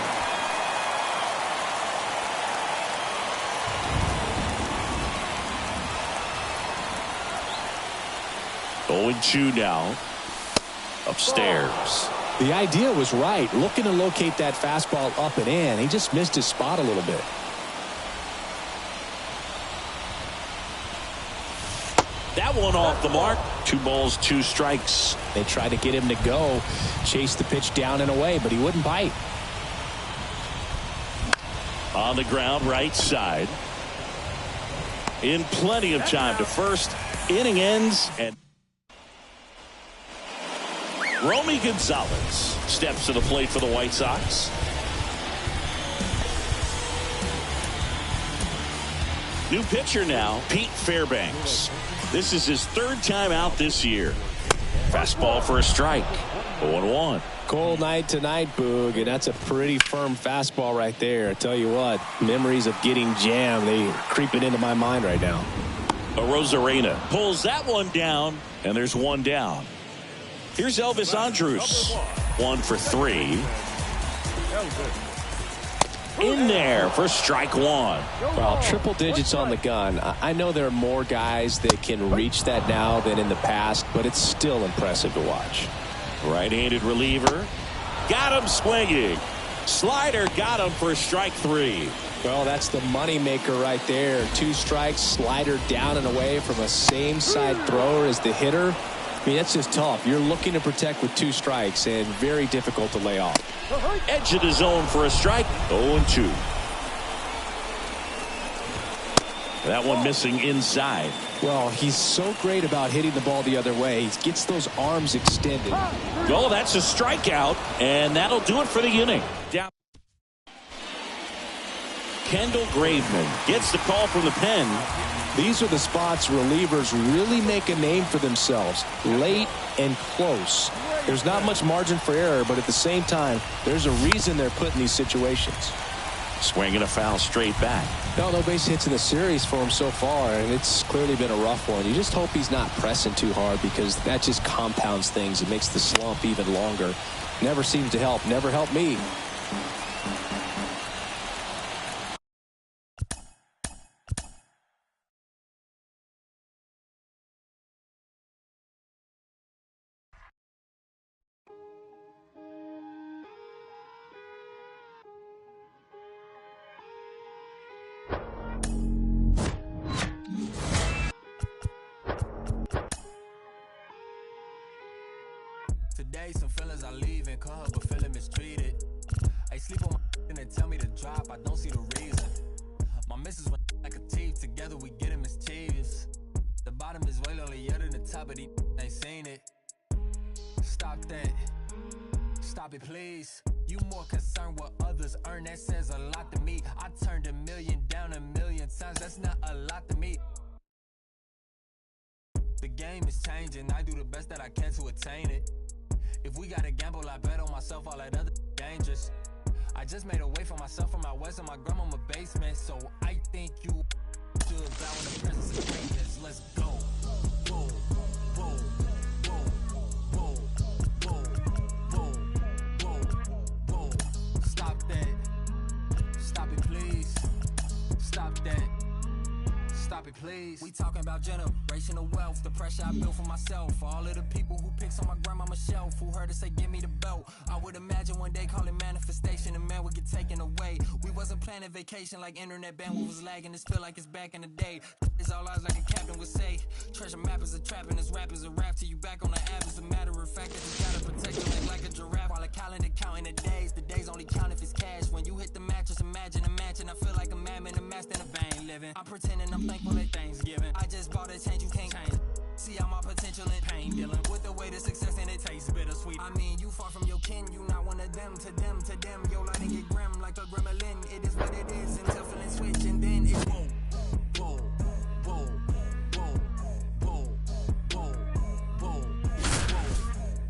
Going 2 now. Upstairs. The idea was right. Looking to locate that fastball up and in. He just missed his spot a little bit. That one off the mark. 2 balls, 2 strikes. They tried to get him to go. Chase the pitch down and away, but he wouldn't bite. On the ground, right side. In plenty of time to first. Inning ends and Romy Gonzalez steps to the plate for the White Sox. New pitcher now, Pete Fairbanks. This is his 3rd time out this year. Fastball for a strike. 0-1. Cold night tonight, Boog, and that's a pretty firm fastball right there. I tell you what, memories of getting jammed, they are creeping into my mind right now. Arozarena pulls that one down, and there's 1 down. Here's Elvis Andrus. 1 for 3. In there for strike 1. Well, triple digits on the gun. I know there are more guys that can reach that now than in the past, but it's still impressive to watch. Right-handed reliever. Got him swinging. Slider got him for strike 3. Well, that's the money maker right there. 2 strikes, slider down and away from a same side thrower as the hitter. I mean, that's just tough. You're looking to protect with 2 strikes and very difficult to lay off. Edge of the zone for a strike. 0-2. That one missing inside. Well, he's so great about hitting the ball the other way. He gets those arms extended. Oh, that's a strikeout, and that'll do it for the inning. Down. Kendall Graveman gets the call from the pen. These are the spots relievers really make a name for themselves. Late and close. There's not much margin for error, but at the same time, there's a reason they're put in these situations. Swinging a foul straight back. No base hits in the series for him so far, and it's clearly been a rough one. You just hope he's not pressing too hard because that just compounds things. It makes the slump even longer. Never seems to help. Never helped me. Today, some feelings I leave in club, but feeling mistreated. I sleep on my and they tell me to drop, I don't see the reason. My missus went like a teeth, together we getting mischievous. The bottom is way lonelier than the top of the ain't seen it. Stop that. Stop it, please. You more concerned what others earn, that says a lot to me. I turned game is changing. I do the best that I can to attain it. If we gotta gamble, I bet on myself, all that other dangerous. I just made a way for myself from my west and my grandmama basement. So I think you should bow in the presence of greatness. Let's go. Whoa, whoa, whoa, whoa, whoa, whoa, whoa, whoa. Stop that. Stop it, please. Stop that. Stop it, please. We talking about generational wealth, the pressure I built for myself. For all of the people who picks on my grandmama's shelf, who heard her say, give me the belt. I would imagine one day calling manifestation, and man would get taken away. We wasn't planning vacation like internet bandwidth was lagging. This feel like it's back in the day. It's all eyes like a captain would say. Treasure map is a trap and this rap is a rap till you back on the app. It's a matter of fact that you gotta protect your leg like a giraffe. While a calendar counting the days only count if it's cash. When you hit the mattress, imagine a mansion. I feel like a madman, a master in a vein living. I'm pretending I'm thankful at Thanksgiving. I just bought a change you can't change. See all my potential in pain dealing with the way to success and it tastes bittersweet. I mean, you far from your kin, you not one of them. To them, your light and get grim like a gremlin. It is what it is until feeling switch and then it's whoa, whoa, whoa, whoa, whoa, whoa, whoa, whoa,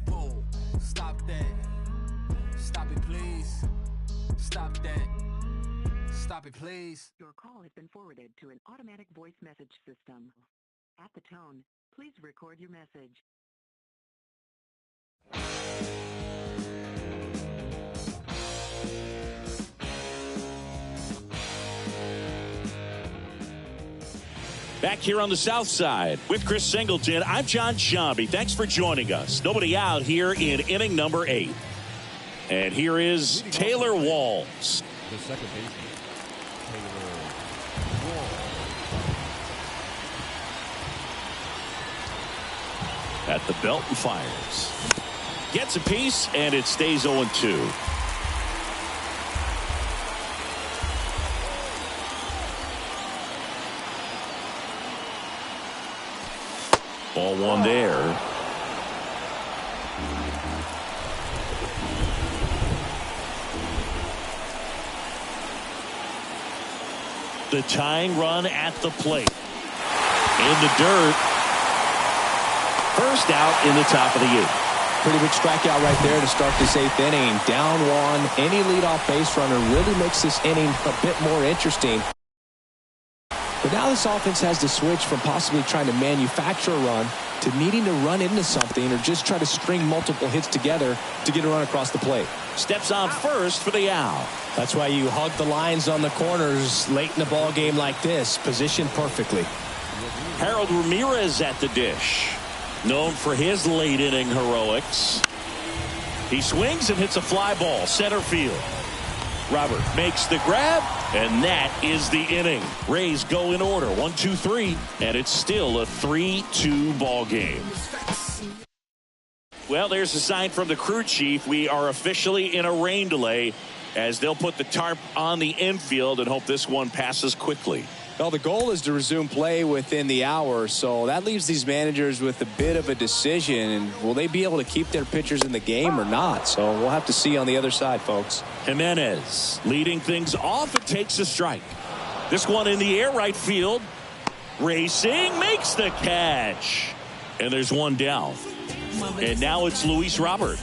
whoa. Stop that. Stop it, please. Stop that. Stop it, please. Your call has been forwarded to an automatic voice message system. At the tone, please record your message. Back here on the South Side with Chris Singleton, I'm John Sciambi. Thanks for joining us. Nobody out here in inning number 8. And here is Taylor Walls. The second baseman. At the belt and fires. Gets a piece, and it stays 0-2. Ball one there. The tying run at the plate. In the dirt. First out in the top of the 8th. Pretty big strikeout right there to start this 8th inning. Down 1. Any leadoff base runner really makes this inning a bit more interesting. But now this offense has to switch from possibly trying to manufacture a run to needing to run into something or just try to string multiple hits together to get a run across the plate. Steps on first for the out. That's why you hug the lines on the corners late in the ball game like this. Positioned perfectly. Harold Ramirez at the dish. Known for his late inning heroics. He swings and hits a fly ball center field. Robert makes the grab, and that is the inning. Rays go in order 1, 2, 3, and it's still a 3-2 ball game. Well, there's a sign from the crew chief. We are officially in a rain delay as they'll put the tarp on the infield and hope this one passes quickly. Well, the goal is to resume play within the hour, so that leaves these managers with a bit of a decision. And will they be able to keep their pitchers in the game or not? So we'll have to see on the other side, folks. Jimenez leading things off and takes a strike. This one in the air right field. Racing makes the catch. And there's one down. And now it's Luis Robert.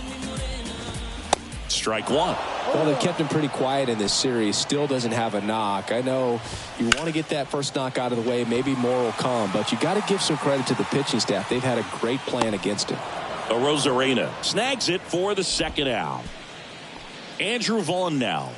Strike 1. Well, they've kept him pretty quiet in this series. Still doesn't have a knock. I know you want to get that first knock out of the way. Maybe more will come, but you got to give some credit to the pitching staff. They've had a great plan against him. Arozarena snags it for the second out. Andrew Vaughn now.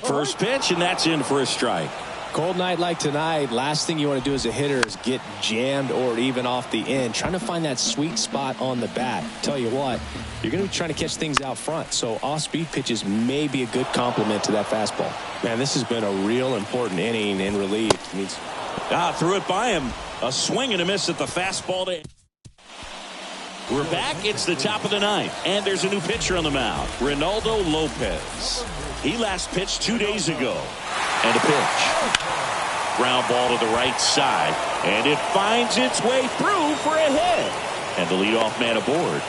First pitch, and that's in for a strike. Cold night like tonight, last thing you want to do as a hitter is get jammed or even off the end. Trying to find that sweet spot on the bat. Tell you what, you're going to be trying to catch things out front. So off-speed pitches may be a good complement to that fastball. Man, this has been a real important inning in relief. Threw it by him. A swing and a miss at the fastball. We're back. It's the top of the 9th. And there's a new pitcher on the mound. Reynaldo Lopez. He last pitched 2 days ago. And a pitch. Ground ball to the right side. And it finds its way through for a hit. And the leadoff man aboard.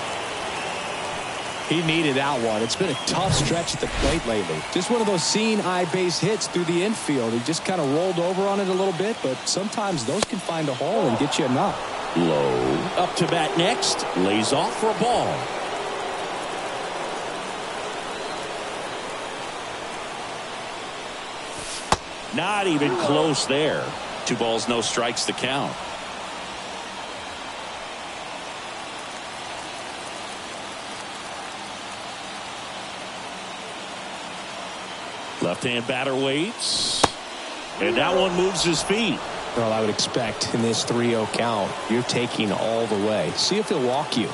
He needed that one. It's been a tough stretch at the plate lately. Just one of those seeing eye base hits through the infield. He just kind of rolled over on it a little bit, but sometimes those can find a hole and get you a knock. Low. Up to bat next. Lays off for a ball. Not even close there. 2 balls, no strikes to count. Left-hand batter waits. And that one moves his feet. Well, I would expect in this 3-0 count, you're taking all the way. See if he'll walk you.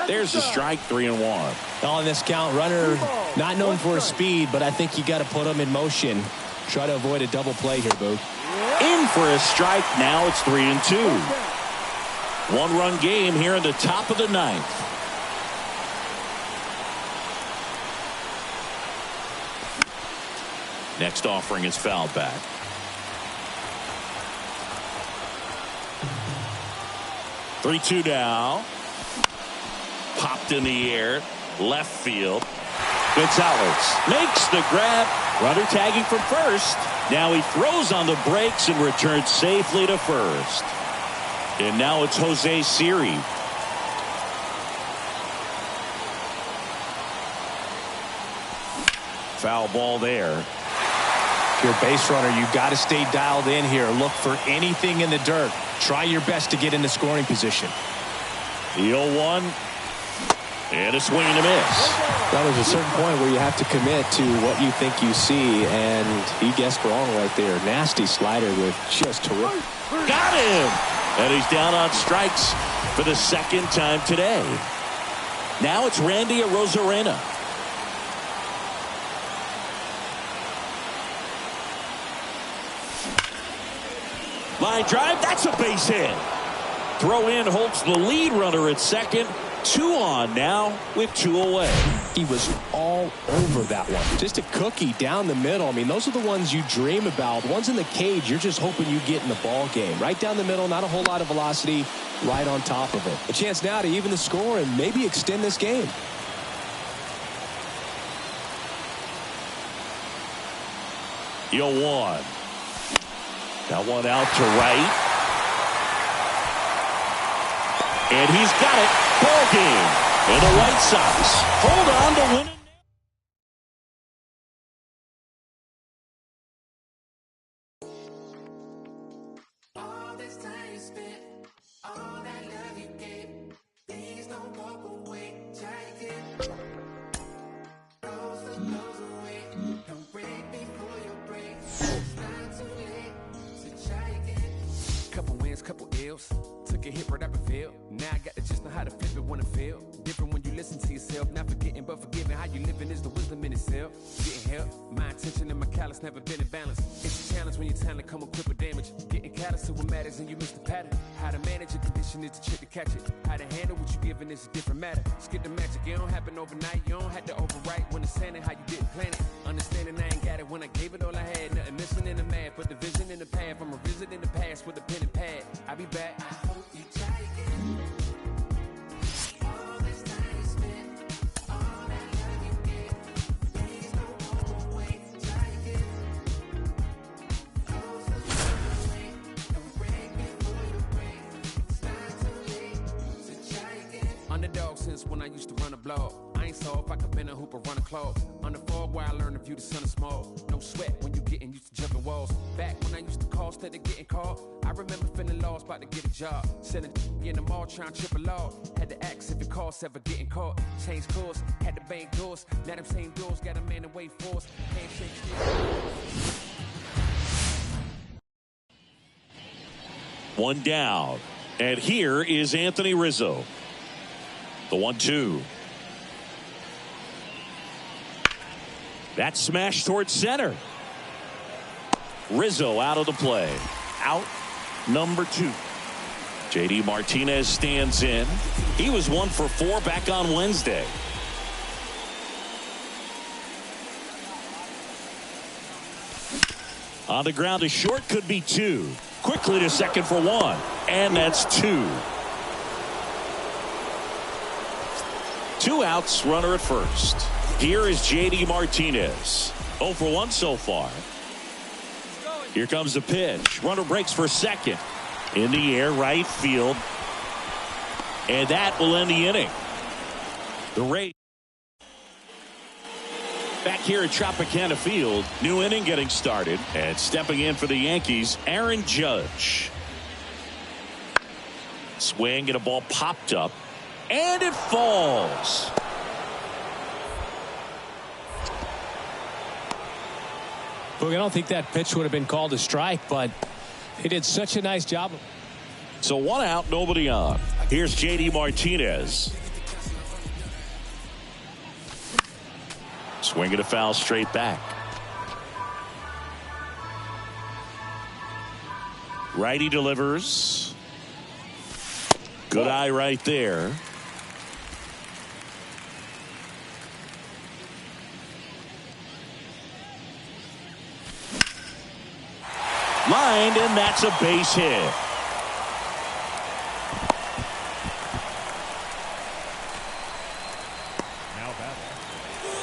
There's a strike, 3-1. On this count, runner not known for his speed, but I think you got to put him in motion. Try to avoid a double play here, Boog. In for a strike. Now it's 3-2. 1-run game here in the top of the 9th. Next offering is fouled back. Three-2 now. Popped in the air. Left field. Gonzalez makes the grab. Runner tagging from first. Now he throws on the brakes and returns safely to first. And now it's Jose Siri. Foul ball there. If you're a base runner, you've got to stay dialed in here. Look for anything in the dirt. Try your best to get into scoring position. The 0-1. And a swing and a miss. Well, there's a certain point where you have to commit to what you think you see, and he guessed wrong right there. Nasty slider with just terrific. Got him! And he's down on strikes for the 2nd time today. Now it's Randy Arozarena. Line drive, that's a base hit. Throw in holds the lead runner at second. 2 on now with 2 away. He was all over that one. Just a cookie down the middle. I mean, those are the ones you dream about. Ones in the cage, you're just hoping you get in the ball game. Right down the middle, not a whole lot of velocity, right on top of it. A chance now to even the score and maybe extend this game. The 0-1. That one out to right. And he's got it. Ball game. And the White Sox hold on to win it. All this time you spent, all that love you gave, please don't walk away. Try again. Goes away. Don't break before you break. It's not too late, so try again. Couple wins, couple ills. Took a hit right up and failed. Now I got to just know how to flip it when I fail. Different when you listen to yourself. Not forgetting but forgiving. How you living is the wisdom in itself. Getting help. My intention and my callous never been in balance. It's a challenge when your talent come equipped with damage. Getting callous to what matters and you miss the pattern. How to manage a condition is the trick to catch it. How to handle what you're giving is a different matter. Skip the magic. It don't happen overnight. You don't have to overwrite when it's saying how you didn't plan it. Understanding I ain't got it when I gave it all I had. Nothing missing in the math, but the vision in the path. I'm revisiting the past with a pen and pad. I'll be back. I hope you try again. All this time you spent, all that love you gave, please don't walk away. Try again. Goes away. Don't break before you break. It's not too late, so try again. Underdog since when I used to run a blog. I ain't saw if I could bend a hoop or run a claw. On the fog where I learned to view the sun is small. No sweat when you getting used to jumping walls. Back when I used to call instead of getting called. I remember feeling lost, about to get a job. Selling in the mall, trying to trip a law. Had to ask if it costs ever getting caught. Change course, had to bank doors. Now them same doors got a man to wait for us. Handshake still. 1 down. And here is Anthony Rizzo. The 1-2. That smash towards center. Rizzo out of the play. Out number 2. JD Martinez stands in. He was 1 for 4 back on Wednesday. On the ground to short, could be 2. Quickly to second for 1. And that's 2. 2 outs, runner at first. Here is JD Martinez. 0 for 1 so far. Here comes the pitch. Runner breaks for second. In the air, right field. And that will end the inning. The Rays back here at Tropicana Field. New inning getting started. And stepping in for the Yankees, Aaron Judge. Swing and a ball popped up. And it falls. Look, I don't think that pitch would have been called a strike, but he did such a nice job. So 1 out, nobody on. Here's JD Martinez. Swing and a foul straight back. Righty delivers. Good eye right there. Lined, and that's a base hit.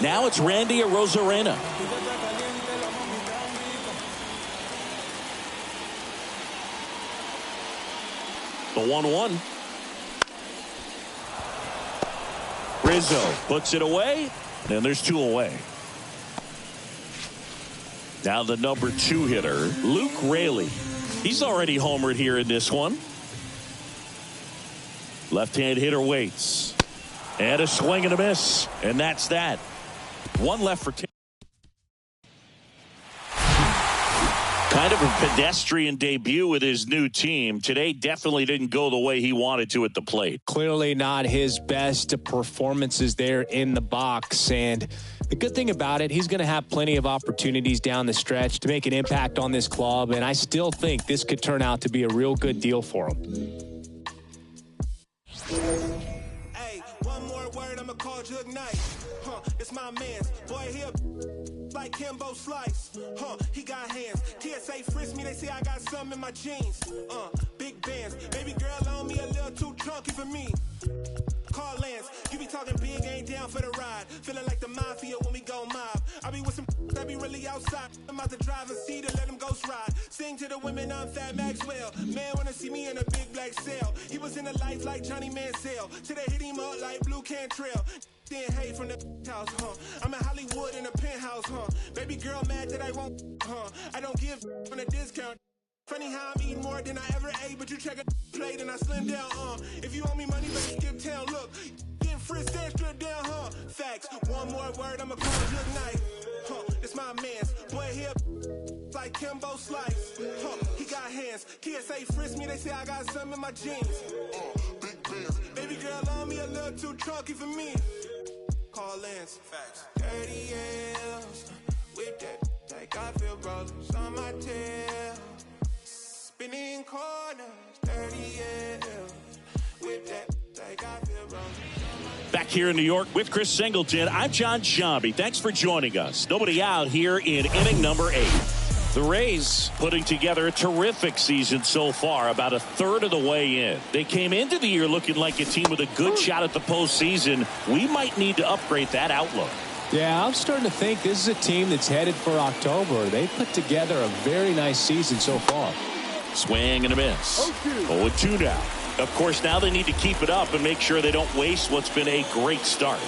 Now it's Randy Arozarena. The 1-1. Rizzo puts it away, and there's 2 away. Now the number 2 hitter, Luke Raley. He's already homered here in this one. Left-hand hitter waits. And a swing and a miss. And that's that. 1 left for 10. Kind of a pedestrian debut with his new team. Today definitely didn't go the way he wanted to at the plate. Clearly not his best performances there in the box. And the good thing about it, he's going to have plenty of opportunities down the stretch to make an impact on this club. And I still think this could turn out to be a real good deal for him. Hey, one more word, I'ma call Jug Knight. It's my man's. Boy, he like Kimbo Slice. He got hands. TSA frisk me, they say I got something in my jeans. Big bands. Baby girl on me a little too chunky for me. Call Lance. You be talking big, ain't down for the ride. Feeling like the mafia when we go mob. I be with some that be really outside. I'm out the driver's seat to let them ghost ride. Sing to the women, I'm Fat Maxwell. Man wanna see me in a big black cell. He was in the life like Johnny Mansell. Today hit him up like Blue Cantrell. Then hey from the house, I'm in Hollywood in a penthouse, Baby girl mad that I won't, I don't give on a discount. Funny how I'm eating more than I ever ate, but you check a plate and I slim down, If you owe me money, better skip town. Look, getting frisked and stripped down, Facts. One more word, I'ma call Jug Knight. It's my man's. Boy here like Kimbo Slice. He got hands. TSA frisk me, they say I got something in my jeans. Big bands. Baby girl on me a little too chunky for me. Call Lance. Facts. 30 years with that, like I feel brothers on my tail. Spinning corners. 30 years with that, like I feel brothers. Back here in New York with Chris Singleton, I'm John Sciambi. Thanks for joining us. Nobody out here in inning number 8. The Rays putting together a terrific season so far, about a third of the way in. They came into the year looking like a team with a good shot at the postseason. We might need to upgrade that outlook. Yeah, I'm starting to think this is a team that's headed for October. They put together a very nice season so far. Swing and a miss. 0-2 now. Of course, now they need to keep it up and make sure they don't waste what's been a great start.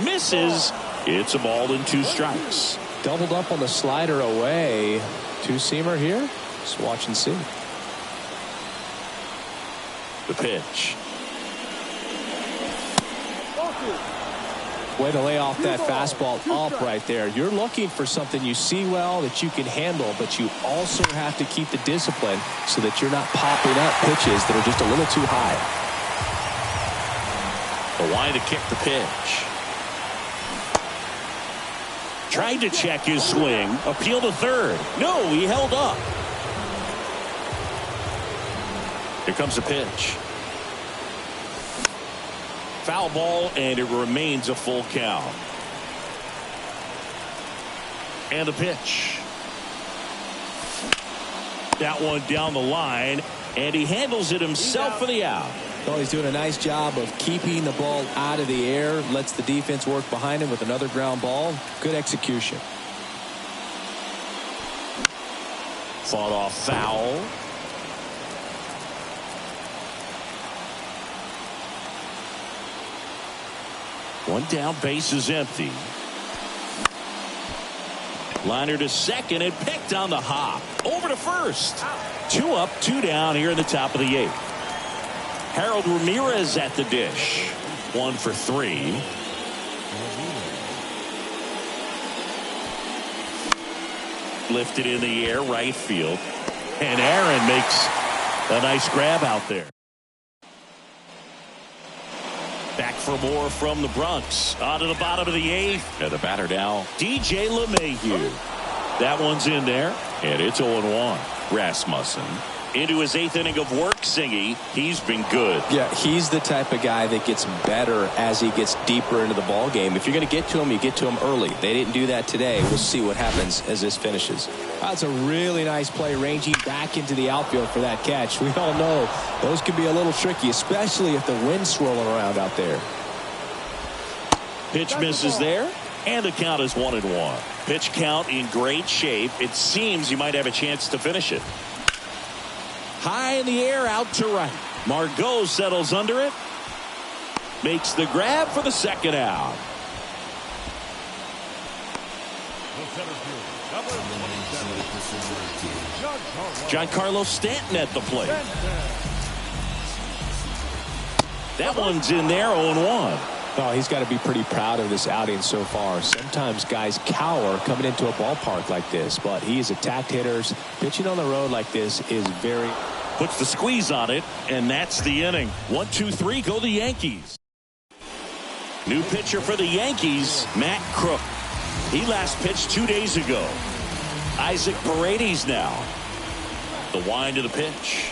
Misses. It's a ball and 2 strikes. Doubled up on the slider away. 2-seamer here. Just watch and see. The pitch. Way to lay off that fastball up right there. You're looking for something you see well that you can handle, but you also have to keep the discipline so that you're not popping up pitches that are just a little too high. The line to kick the pitch. Tried to check his swing. Appeal to third. No, he held up. Here comes the pitch. Foul ball, and it remains a full count. And the pitch. That one down the line, and he handles it himself for the out. Well, he's doing a nice job of keeping the ball out of the air, lets the defense work behind him with another ground ball. Good execution. Fought off foul. One down, base is empty. Liner to second and picked on the hop. Over to first. 2 up, 2 down here in the top of the 8th. Harold Ramirez at the dish. 1 for 3. Lifted in the air, right field. And Aaron makes a nice grab out there. Back for more from the Bronx. On to the bottom of the 8th. And the batter now, DJ LeMahieu. That one's in there. And it's 0-1. Rasmussen into his 8th inning of work, Singy. He's been good. Yeah, he's the type of guy that gets better as he gets deeper into the ball game. If you're going to get to him, you get to him early. They didn't do that today. We'll see what happens as this finishes. That's a really nice play, ranging back into the outfield for that catch. We all know those can be a little tricky, especially if the wind's swirling around out there. Pitch misses there, and the count is 1-1. Pitch count in great shape. It seems he might have a chance to finish it. High in the air, out to right. Margot settles under it. Makes the grab for the second out. Giancarlo Stanton at the plate. That one's in there, 0-1. Oh, he's got to be pretty proud of this outing so far. Sometimes guys cower coming into a ballpark like this, but he has attacked hitters. Pitching on the road like this is very... Puts the squeeze on it, and that's the inning. 1-2-3, go the Yankees. New pitcher for the Yankees, Matt Crook. He last pitched 2 days ago. Isaac Paredes now. The wind of the pitch.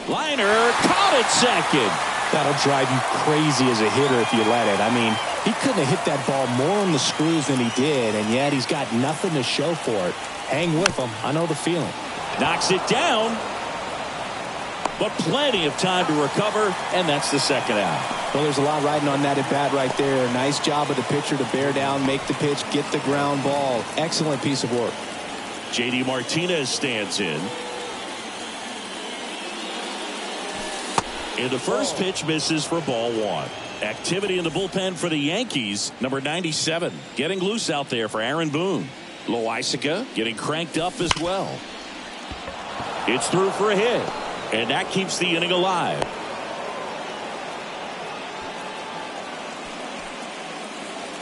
Liner caught it second. That'll drive you crazy as a hitter if you let it. I mean, he couldn't have hit that ball more on the screws than he did, and yet he's got nothing to show for it. Hang with him. I know the feeling. Knocks it down, but plenty of time to recover, and that's the second out. Well, there's a lot riding on that at bat right there. Nice job of the pitcher to bear down, make the pitch, get the ground ball. Excellent piece of work. JD Martinez stands in. And the first pitch misses for ball 1. Activity in the bullpen for the Yankees. Number 97 getting loose out there for Aaron Boone. Loaisiga getting cranked up as well. It's through for a hit, and that keeps the inning alive.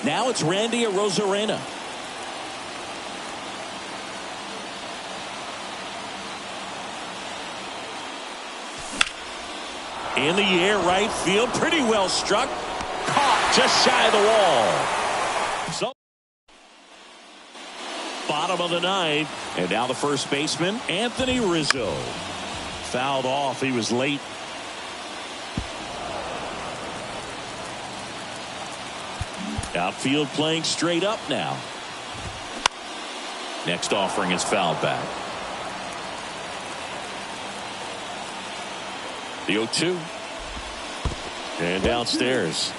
Now it's Randy Arozarena. In the air, right field, pretty well struck. Caught just shy of the wall. So, bottom of the 9th, and now the first baseman, Anthony Rizzo. Fouled off. He was late. Outfield playing straight up now. Next offering is fouled back. The 0-2. And downstairs.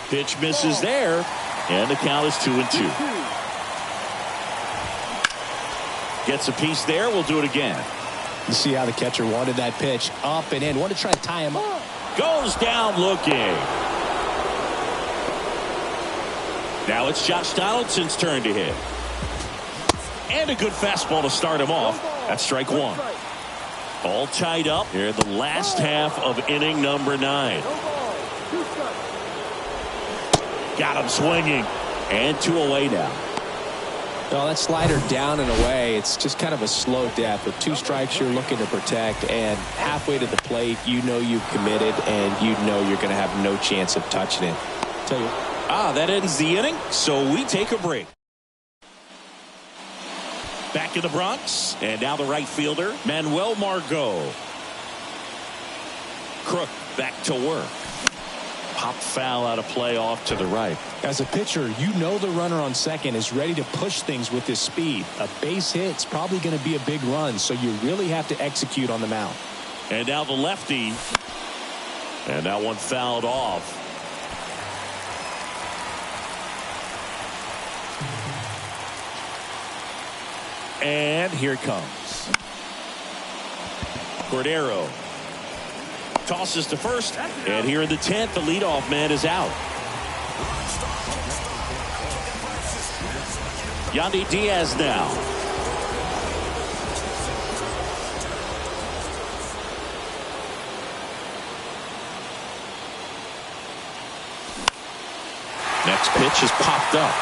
Pitch misses there. And the count is 2-2. Gets a piece there. We'll do it again. You see how the catcher wanted that pitch up and in. Wanted to try to tie him up. Goes down looking. Now it's Josh Donaldson's turn to hit. And a good fastball to start him off. That's strike 1. All tied up here in the last half of inning number 9. Got him swinging. And 2 away now. Well, that slider down and away, it's just kind of a slow death. With 2 strikes you're looking to protect, and halfway to the plate, you know you've committed, and you know you're going to have no chance of touching it. Tell you. That ends the inning, so we take a break. Back in the Bronx, and now the right fielder, Manuel Margot. Crook back to work. Pop foul out of play off to the right. As a pitcher, you know the runner on second is ready to push things with his speed. A base hit's probably going to be a big run, so you really have to execute on the mound. And now the lefty. And that one fouled off. And here it comes. Cordero tosses to first. And here in the 10th, the leadoff man is out. Yandy Diaz now. Next pitch is popped up.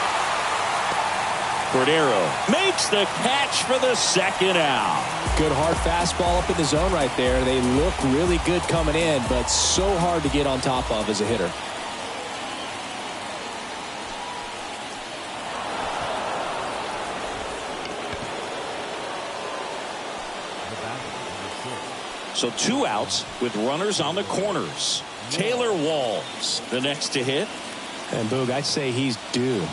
Cordero makes the catch for the second out. Good hard fastball up in the zone right there. They look really good coming in, but so hard to get on top of as a hitter. So 2 outs with runners on the corners. Taylor Walls, the next to hit. And Boog, I'd say he's due.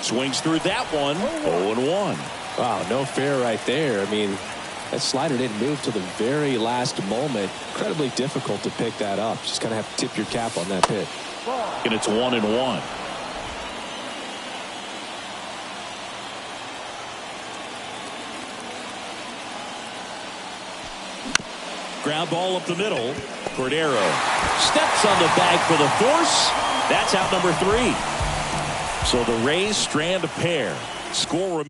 Swings through that one. 0-1. Wow, no fair right there. I mean, that slider didn't move till the very last moment. Incredibly difficult to pick that up. Just kind of have to tip your cap on that pitch. And it's 1-1. Ground ball up the middle. Cordero steps on the bag for the force. That's out number 3. So the Rays strand a pair. Score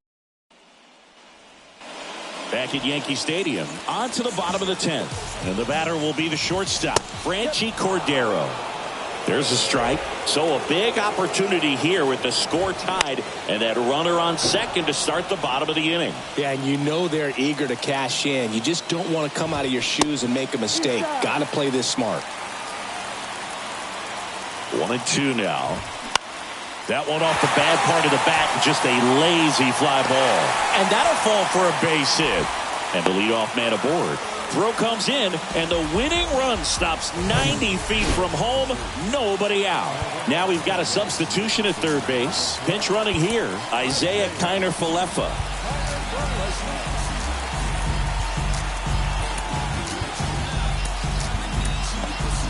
back at Yankee Stadium. On to the bottom of the 10th. And the batter will be the shortstop, Franchy Cordero. There's a strike. So a big opportunity here with the score tied and that runner on second to start the bottom of the inning. Yeah, and you know they're eager to cash in. You just don't want to come out of your shoes and make a mistake. Got to play this smart. 1-2 now. That one off the bad part of the bat, just a lazy fly ball. And that'll fall for a base hit. And the leadoff man aboard. Throw comes in, and the winning run stops 90 feet from home. Nobody out. Now we've got a substitution at third base. Pinch running here, Isaiah Kiner-Falefa.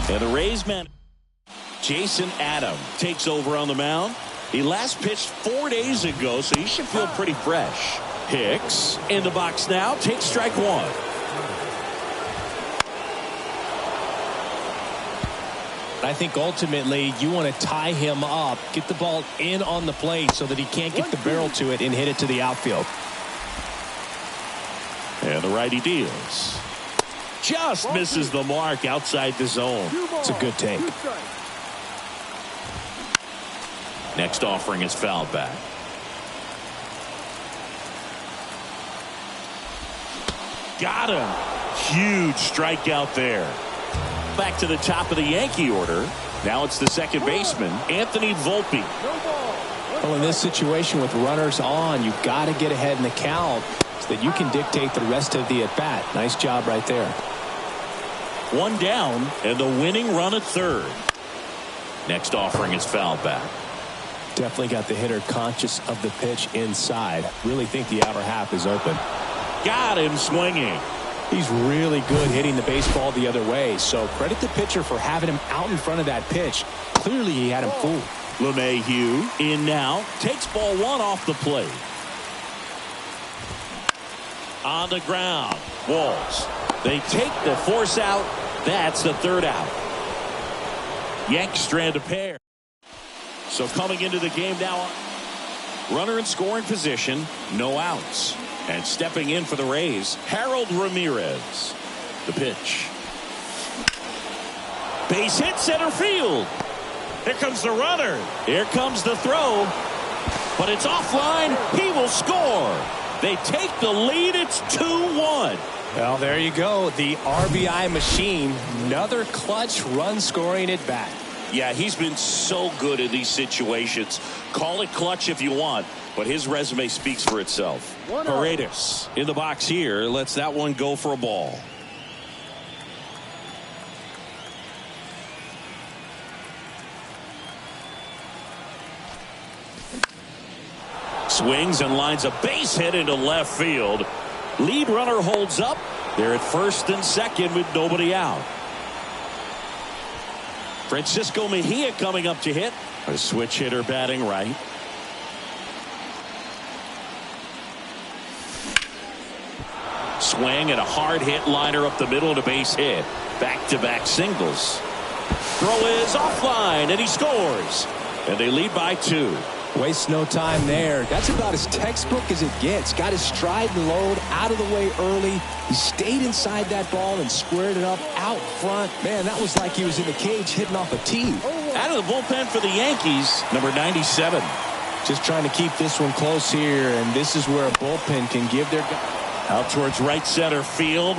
And the Rays man, Jason Adam, takes over on the mound. He last pitched 4 days ago, so he should feel pretty fresh. Hicks in the box now, takes strike 1. I think ultimately you want to tie him up, get the ball in on the plate so that he can't get the barrel to it and hit it to the outfield. And the righty deals. Just misses the mark outside the zone. It's a good take. Next offering is fouled back. Got him. Huge strikeout there. Back to the top of the Yankee order. Now it's the second baseman, Anthony Volpe. Well, in this situation with runners on, you've got to get ahead in the count so that you can dictate the rest of the at-bat. Nice job right there. 1 down and the winning run at third. Next offering is fouled back. Definitely got the hitter conscious of the pitch inside. Really think the outer half is open. Got him swinging. He's really good hitting the baseball the other way, so credit the pitcher for having him out in front of that pitch. Clearly he had him fooled. LeMahieu in now, takes ball 1 off the plate. On the ground, Walls. They take the force out. That's the third out. Yanks strand a pair. So coming into the game now, runner in scoring position, no outs. And stepping in for the Rays, Harold Ramirez. The pitch. Base hit center field. Here comes the runner. Here comes the throw. But it's offline. He will score. They take the lead. It's 2-1. Well, there you go. The RBI machine. Another clutch run scoring at bat. Yeah, he's been so good in these situations. Call it clutch if you want, but his resume speaks for itself. Paredes in the box here lets that one go for a ball. Swings and lines a base hit into left field. Lead runner holds up. They're at first and second with nobody out. Francisco Mejia coming up to hit. A switch hitter batting right. swing and a hard hit liner up the middle and a base hit. Back-to-back singles. Throw is offline and he scores. And they lead by 2. Wastes no time there. That's about as textbook as it gets. Got his stride and load out of the way early. He stayed inside that ball and squared it up out front. Man, that was like he was in the cage hitting off a tee. Out of the bullpen for the Yankees, number 97. Just trying to keep this one close here, and this is where a bullpen can give their... Out towards right center field.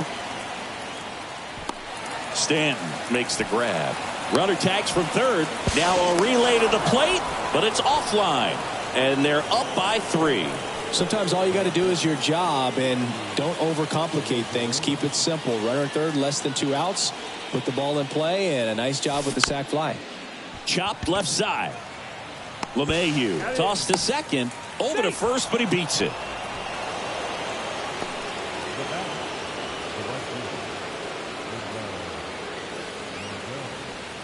Stanton makes the grab. Runner tags from third. Now a relay to the plate, but it's offline. And they're up by 3. Sometimes all you got to do is your job, and don't overcomplicate things. Keep it simple. Runner at third, less than 2 outs. Put the ball in play, and a nice job with the sac fly. Chopped left side. LeMahieu tossed to second. Over to first, but he beats it.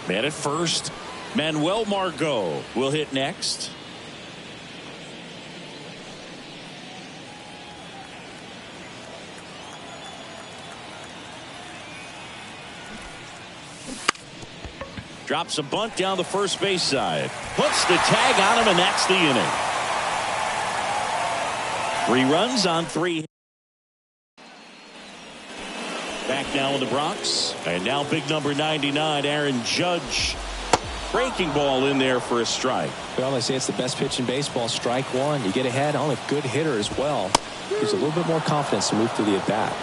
Man at first. Manuel Margot will hit next. Drops a bunt down the first base side. Puts the tag on him, and that's the inning. 3 runs on 3. Back now in the Bronx. And now big number 99, Aaron Judge. Breaking ball in there for a strike. Well, they say it's the best pitch in baseball. Strike 1. You get ahead on a good hitter as well. Gives a little bit more confidence to move through the at-bat.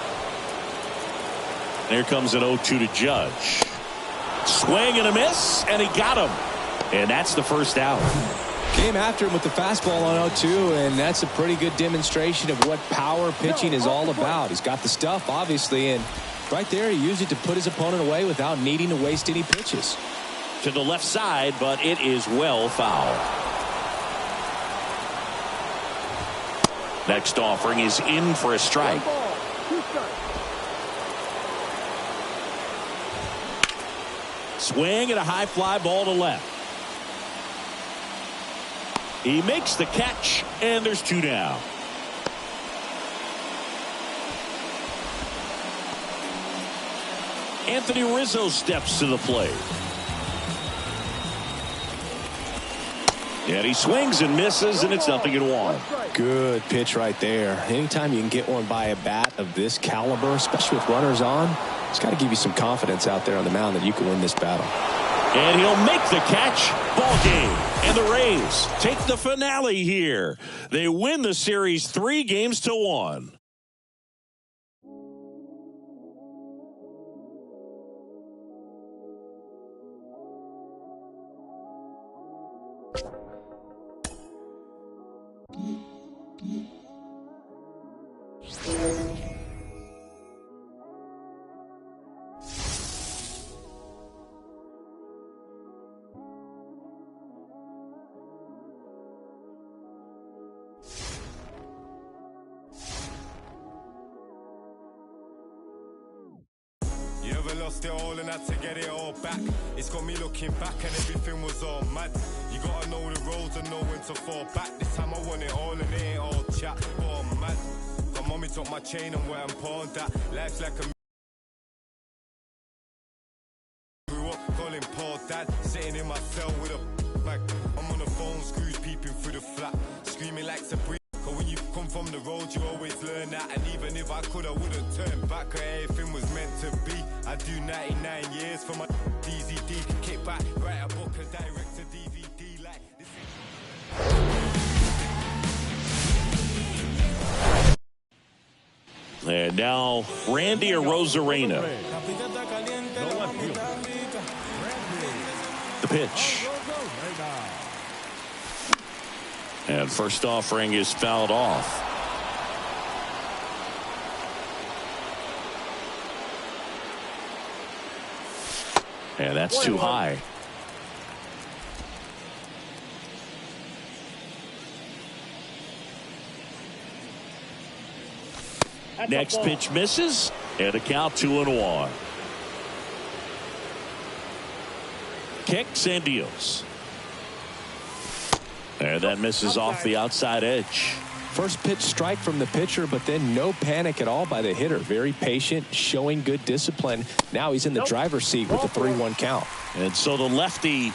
Here comes an 0-2 to Judge. Swing and a miss, and he got him. And that's the first out. Came after him with the fastball on 0-2, and that's a pretty good demonstration of what power pitching is all about. He's got the stuff, obviously, and right there he used it to put his opponent away without needing to waste any pitches. To the left side, but it is well foul. Next offering is in for a strike. Swing and a high fly ball to left. He makes the catch, and there's 2 down. Anthony Rizzo steps to the plate. And he swings and misses, and it's 0-1. Good pitch right there. Anytime you can get one by a bat of this caliber, especially with runners on, it's got to give you some confidence out there on the mound that you can win this battle. And he'll make the catch. Ball game. And the Rays take the finale here. They win the series 3-1. Lost it all and had to get it all back. It's got me looking back and everything was all mad. You gotta know the roads and know when to fall back. This time I want it all and it ain't all chat. But I'm mad. My mommy took my chain and where I'm pawned that. Life's like a grew up calling Paul dad. Sitting in my cell with a bag. I'm on the phone, screws peeping through the flat. Screaming like Sabrina. Cause when you come from the road, you always learn that. And even if I could, I wouldn't turn back. Cause everything was meant to be. I do 99 years for my DZD. Kick back, write a book and direct to DVD. Like this is... And now, Randy Arozarena. The pitch. And first offering is fouled off. And that's too high. Next pitch misses, and the count 2-1. Kicks and deals. And that misses off the outside edge. First pitch strike from the pitcher, but then no panic at all by the hitter. Very patient, showing good discipline. Now he's in the driver's seat with the 3-1 count. And so the lefty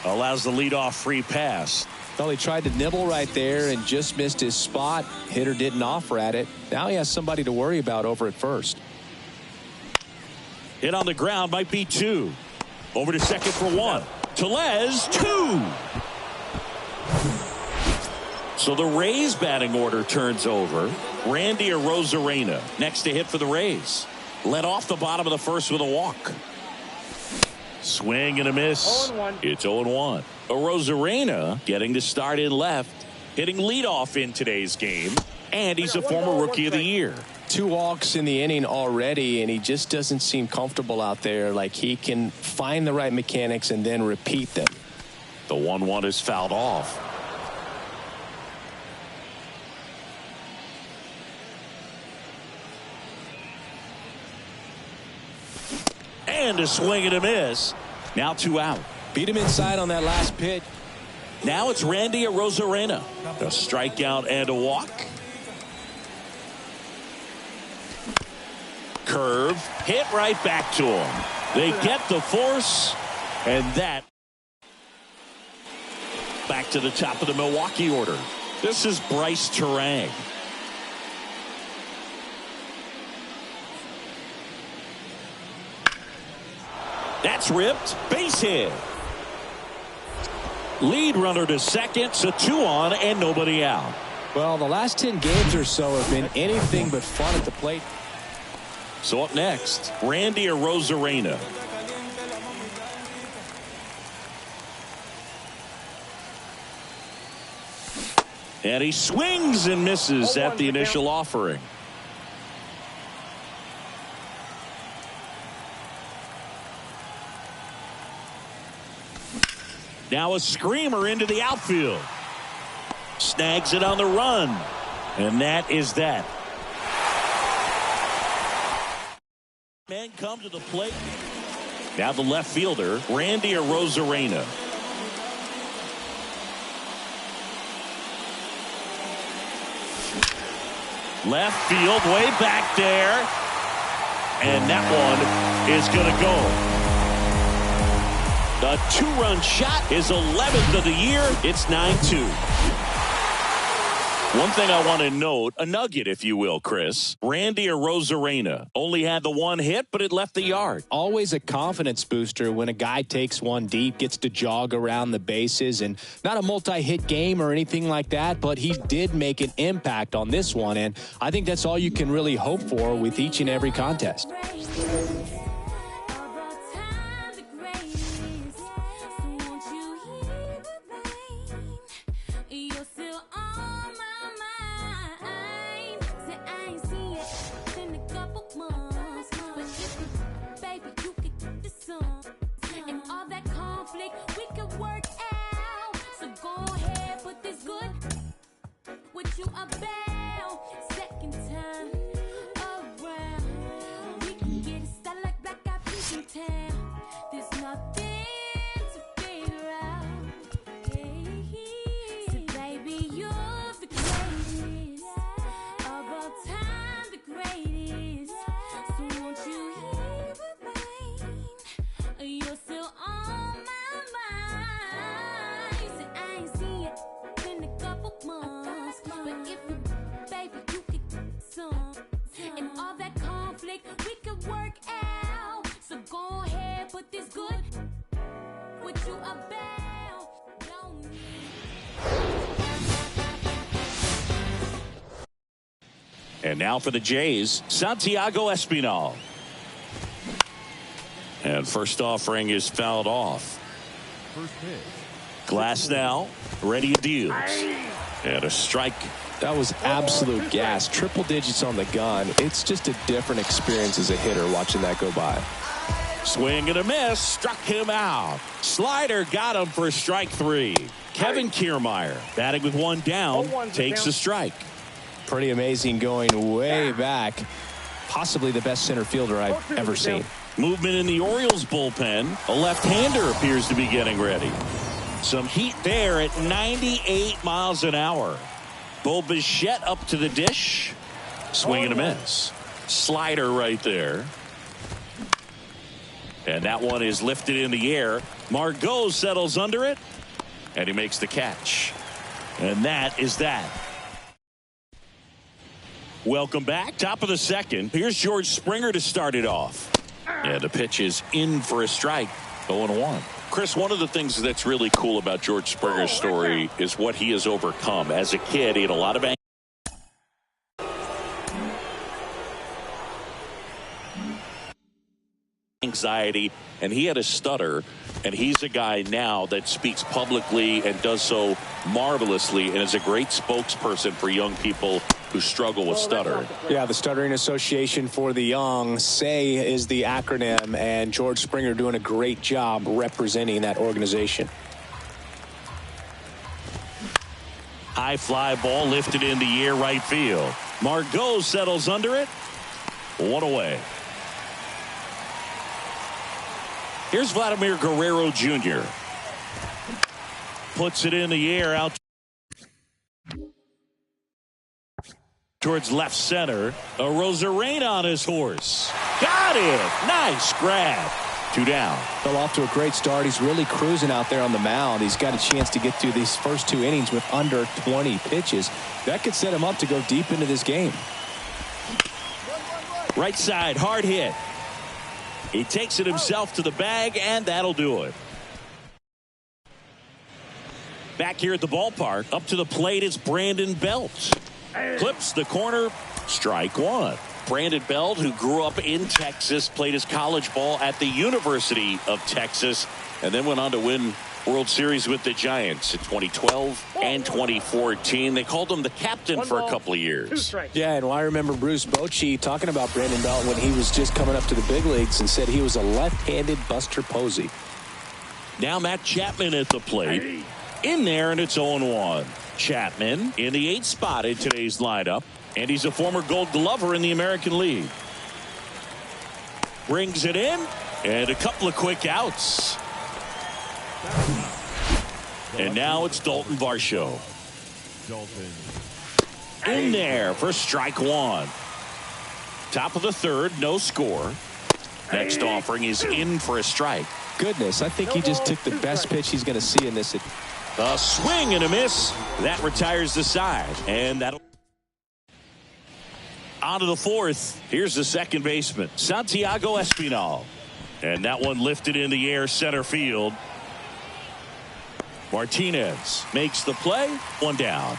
allows the leadoff free pass. Well, he tried to nibble right there and just missed his spot. Hitter didn't offer at it. Now he has somebody to worry about over at first. Hit on the ground, might be 2. Over to second for 1. Tellez, 2. So the Rays batting order turns over. Randy Arozarena next to hit for the Rays. Led off the bottom of the first with a walk. Swing and a miss. 0-1. It's 0-1. Arozarena getting the start in left, hitting leadoff in today's game, and he's a former Rookie of the Year. 2 walks in the inning already, and he just doesn't seem comfortable out there. Like he can find the right mechanics and then repeat them. The 1-1 is fouled off. And a swing and a miss. Now 2 out. Beat him inside on that last pitch. Now it's Randy Arozarena. A strikeout and a walk. Curve hit right back to him. They get the force, and that back to the top of the Milwaukee order. This is Bryce Turang. That's ripped. Base hit. Lead runner to second, so 2 on and nobody out. Well, the last 10 games or so have been anything but fun at the plate. So up next, Randy Arozarena. And he swings and misses at the initial offering. Now a screamer into the outfield. Snags it on the run. And that is that. Men come to the plate. Now the left fielder, Randy Arozarena. Left field, way back there. And that one is going to go. The 2-run shot is 11th of the year. It's 9-2. One thing I want to note, a nugget, if you will, Chris. Randy Arozarena only had the 1 hit, but it left the yard. Always a confidence booster when a guy takes 1 deep, gets to jog around the bases, and not a multi-hit game or anything like that, but he did make an impact on this one, and I think that's all you can really hope for with each and every contest. And now for the Jays, Santiago Espinal. And first offering is fouled off. First pitch. Glass now, ready deals. And a strike. That was absolute gas. Triple digits on the gun. It's just a different experience as a hitter watching that go by. Swing and a miss. Struck him out. Slider got him for strike 3. Kevin Kiermaier batting with 1 down. Takes a strike. Pretty amazing going way back. Possibly the best center fielder I've ever seen. Movement in the Orioles bullpen. A left-hander appears to be getting ready. Some heat there at 98 miles an hour. Bo Bichette up to the dish. Swing and a miss. Slider right there. And that one is lifted in the air. Margot settles under it. And he makes the catch. And that is that. Welcome back. Top of the second. Here's George Springer to start it off. And the pitch is in for a strike. 0-1. Chris, one of the things that's really cool about George Springer's story is what he has overcome. As a kid, he had a lot of anxiety, and he had a stutter, and he's a guy now that speaks publicly and does so marvelously and is a great spokesperson for young people who struggle with stuttering. Yeah, the Stuttering Association for the Young, SAY is the acronym, and George Springer doing a great job representing that organization. High fly ball lifted in the air, right field. Margot settles under it. 1 away. Here's Vladimir Guerrero Jr. Puts it in the air out towards left center. A Rosarena on his horse. Got it. Nice grab. 2 down. Fell off to a great start. He's really cruising out there on the mound. He's got a chance to get through these first 2 innings with under 20 pitches. That could set him up to go deep into this game. Right side, hard hit. He takes it himself to the bag, and that'll do it. Back here at the ballpark, up to the plate is Brandon Belt. Clips the corner, strike 1. Brandon Belt, who grew up in Texas, played his college ball at the University of Texas, and then went on to win World Series with the Giants in 2012 and 2014. They called him the captain for a couple of years. Yeah, and I remember Bruce Bochy talking about Brandon Belt when he was just coming up to the big leagues and said he was a left-handed Buster Posey. Now Matt Chapman at the plate. In there, and it's 0-1. Chapman in the 8th spot in today's lineup, and he's a former Gold Glover in the American League. Brings it in, and a couple of quick outs. And now it's Dalton Varsho. In there for strike 1. Top of the 3rd, no score. Next offering is in for a strike. Goodness, I think he just took the best pitch he's going to see in this. A swing and a miss. That retires the side. And that'll. On to the 4th. Here's the second baseman, Santiago Espinal. And that one lifted in the air, center field. Martinez makes the play. 1 down.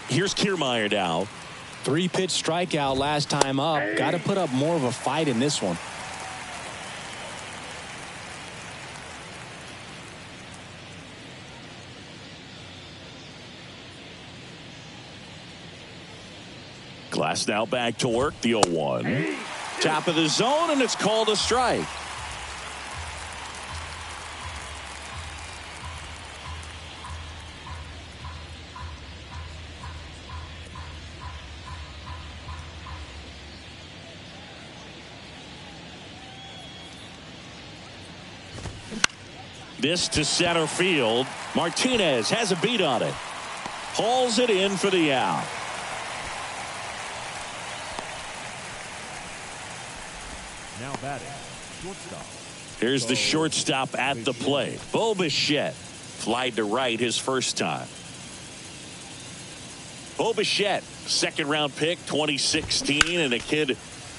Here's Kiermaier now. 3-pitch strikeout last time up. Got to put up more of a fight in this one. Glass now back to work. The 0-1. Top of the zone, and it's called a strike. This to center field. Martinez has a beat on it. Hauls it in for the out. Now batting, shortstop. Here's the shortstop at the plate. Bo Bichette flied to right his first time. Bo Bichette, 2nd-round pick, 2016, and a kid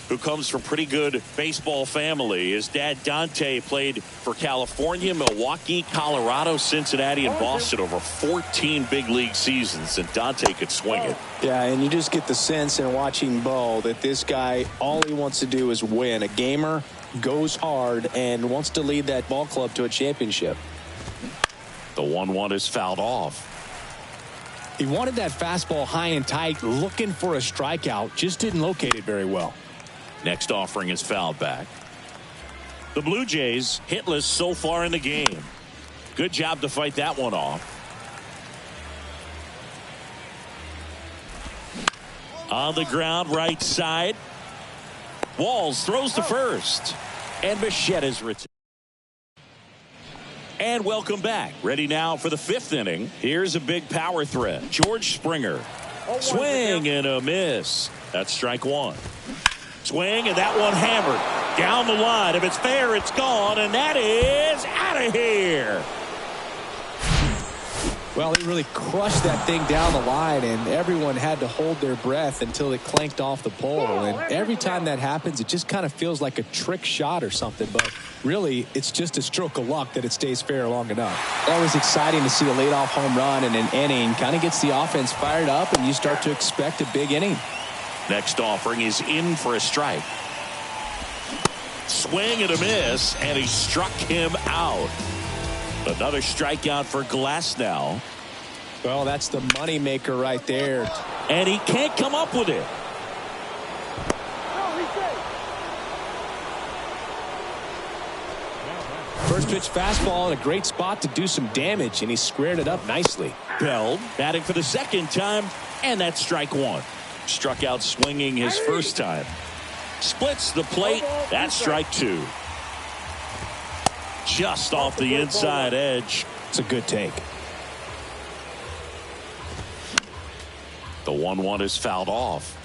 who comes from pretty good baseball family. His dad, Dante, played for California, Milwaukee, Colorado, Cincinnati, and Boston over 14 big league seasons, and Dante could swing it. Yeah, and you just get the sense in watching Bo that this guy, all he wants to do is win. A gamer, goes hard, and wants to lead that ball club to a championship. The 1-1 is fouled off. He wanted that fastball high and tight, looking for a strikeout, just didn't locate it very well. Next offering is fouled back. The Blue Jays hitless so far in the game. Good job to fight that one off. On the ground, right side. Walls throws to first. And Bichette is retired. And welcome back. Ready now for the 5th inning. Here's a big power threat. George Springer. Swing and a miss. That's strike one. Swing, and that one hammered down the line. If it's fair, it's gone, and that is out of here. Well, he really crushed that thing down the line, and everyone had to hold their breath until it clanked off the pole. And every time that happens, it just kind of feels like a trick shot or something. But really, it's just a stroke of luck that it stays fair long enough. Always exciting to see a leadoff home run in an inning. Kind of gets the offense fired up, and you start to expect a big inning. Next offering is in for a strike. Swing and a miss, and he struck him out. Another strikeout for Glasnow. Well, that's the money maker right there. And he can't come up with it. First pitch fastball in a great spot to do some damage, and he squared it up nicely. Bell batting for the second time, and that's strike one. Struck out swinging his first time. Splits the plate. That's strike two. Just off the inside edge. It's a good take. The 1-1 is fouled off.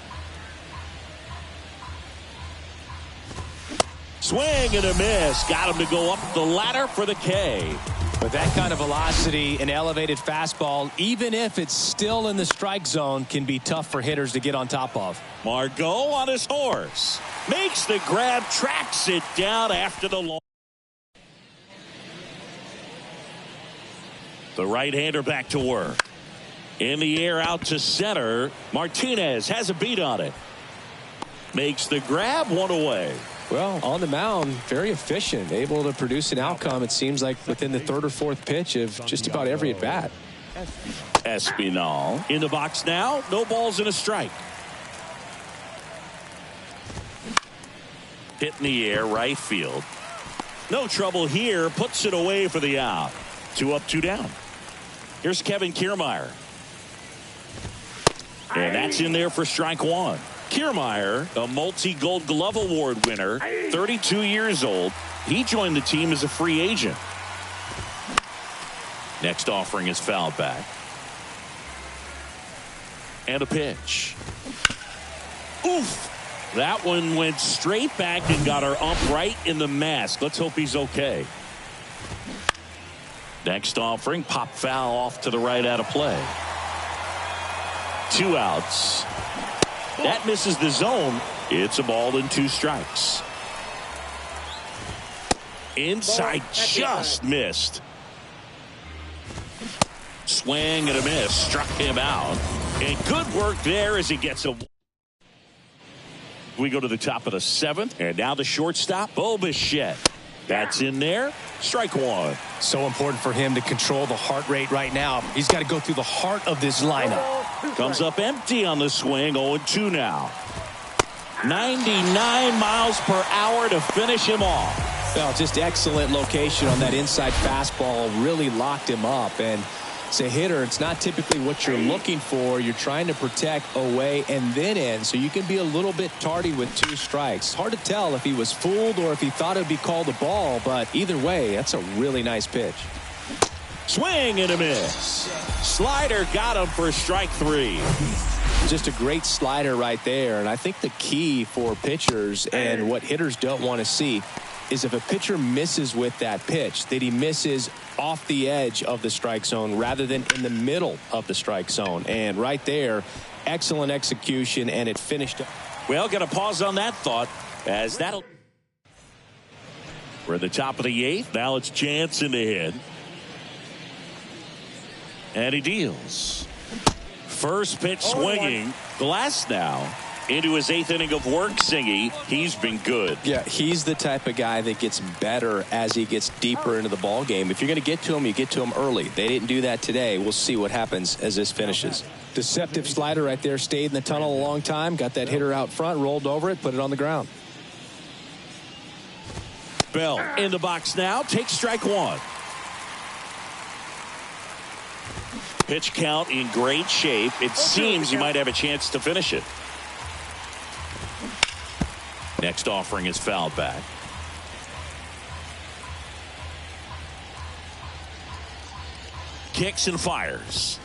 Swing and a miss. Got him to go up the ladder for the K. With that kind of velocity, an elevated fastball, even if it's still in the strike zone, can be tough for hitters to get on top of. Margot on his horse. Makes the grab, tracks it down after the long. The right-hander back to work. In the air out to center. Martinez has a beat on it. Makes the grab, one away. Well, on the mound, very efficient. Able to produce an outcome, it seems like, within the 3rd or 4th pitch of just about every at-bat. Espinal in the box now. No balls and a strike. Hit in the air, right field. No trouble here. Puts it away for the out. 2 up, 2 down. Here's Kevin Kiermaier. And that's in there for strike one. Kiermaier, a multi-Gold Glove Award winner, 32 years old. He joined the team as a free agent. Next offering is fouled back. And a pitch. Oof. That one went straight back and got her ump right in the mask. Let's hope he's okay. Next offering, pop foul off to the right out of play. 2 outs. That misses the zone. It's a ball and 2 strikes. Inside, just missed. Swing and a miss. Struck him out. And good work there as he gets a. We go to the top of the 7th. And now the shortstop, Bo Bichette. That's in there. Strike one. So important for him to control the heart rate right now. He's got to go through the heart of this lineup. Comes up empty on the swing. 0-2 now. 99 miles per hour to finish him off. Well, just excellent location on that inside fastball. Really locked him up. And as a hitter, it's not typically what you're looking for. You're trying to protect away and then in, so you can be a little bit tardy with 2 strikes. Hard to tell if he was fooled or if he thought it would be called a ball, but either way, that's a really nice pitch. Swing and a miss. Slider got him for strike 3. Just a great slider right there, and I think the key for pitchers and what hitters don't want to see is if a pitcher misses with that pitch, that he misses off the edge of the strike zone rather than in the middle of the strike zone. And right there, excellent execution, and it finished. Well, got to pause on that thought as that'll. We're at the top of the 8th. Now it's Jansen to hit. And he deals. First pitch swinging. Glasnow into his 8th inning of work, Singy. He's been good. Yeah, he's the type of guy that gets better as he gets deeper into the ball game. If you're going to get to him, you get to him early. They didn't do that today. We'll see what happens as this finishes. Deceptive slider right there. Stayed in the tunnel a long time. Got that hitter out front, rolled over it, put it on the ground. Bell in the box now. Takes strike one. Pitch count in great shape. It seems you might have a chance to finish it. Next offering is fouled back. kicks and fires.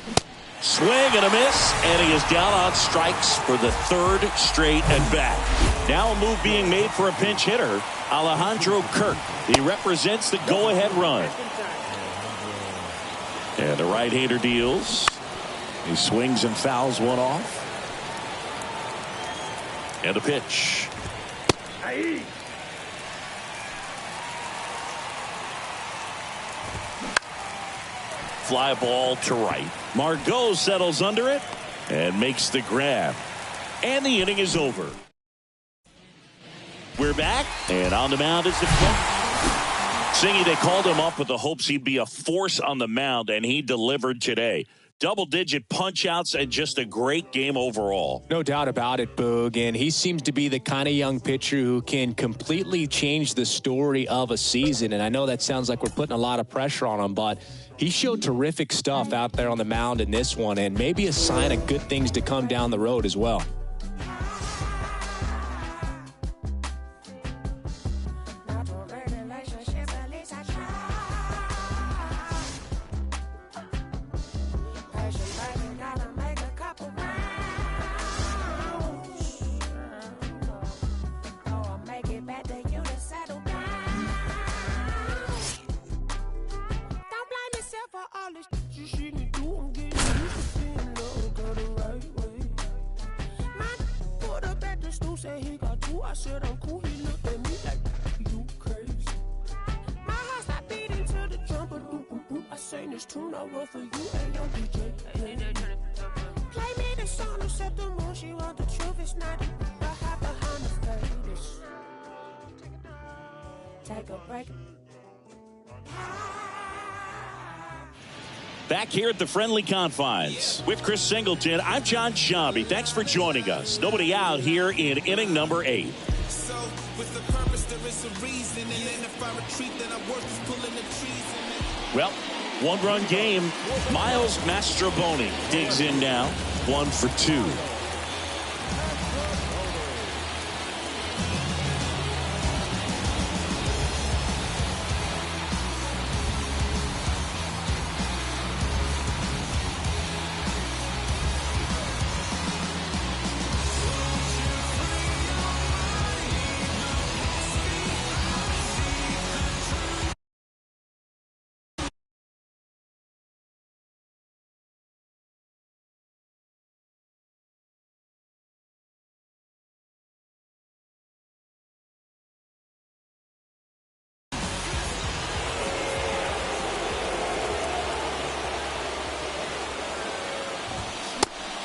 Swing and a miss, and he is down on strikes for the third straight at bat. Now a move being made for a pinch hitter, Alejandro Kirk. He represents the go-ahead run. And the right-hander deals. He swings and fouls one off. And a pitch. Fly ball to right. Margot settles under it and makes the grab. And the inning is over. We're back, and on the mound is the Singy. They called him up with the hopes he'd be a force on the mound, and he delivered today. Double-digit punch-outs and just a great game overall. No doubt about it, Boog. And he seems to be the kind of young pitcher who can completely change the story of a season. And I know that sounds like we're putting a lot of pressure on him, but he showed terrific stuff out there on the mound in this one, and maybe a sign of good things to come down the road as well. I said I'm cool, he looked at me like, you crazy. My heart stopped beating to the trumpet. I sang this tune, I wrote for you and your DJ. Play me the song, who said the more she want the truth. It's not the hide behind the face. Take a break. Back here at the friendly confines with Chris Singleton, I'm John Sciambi. Thanks for joining us. Nobody out here in inning number 8. So, with the purpose, there is a reason. And then if I retreat, then I'm worth pulling the trees. Well, one-run game. Miles Mastrobuoni digs in now. 1 for 2.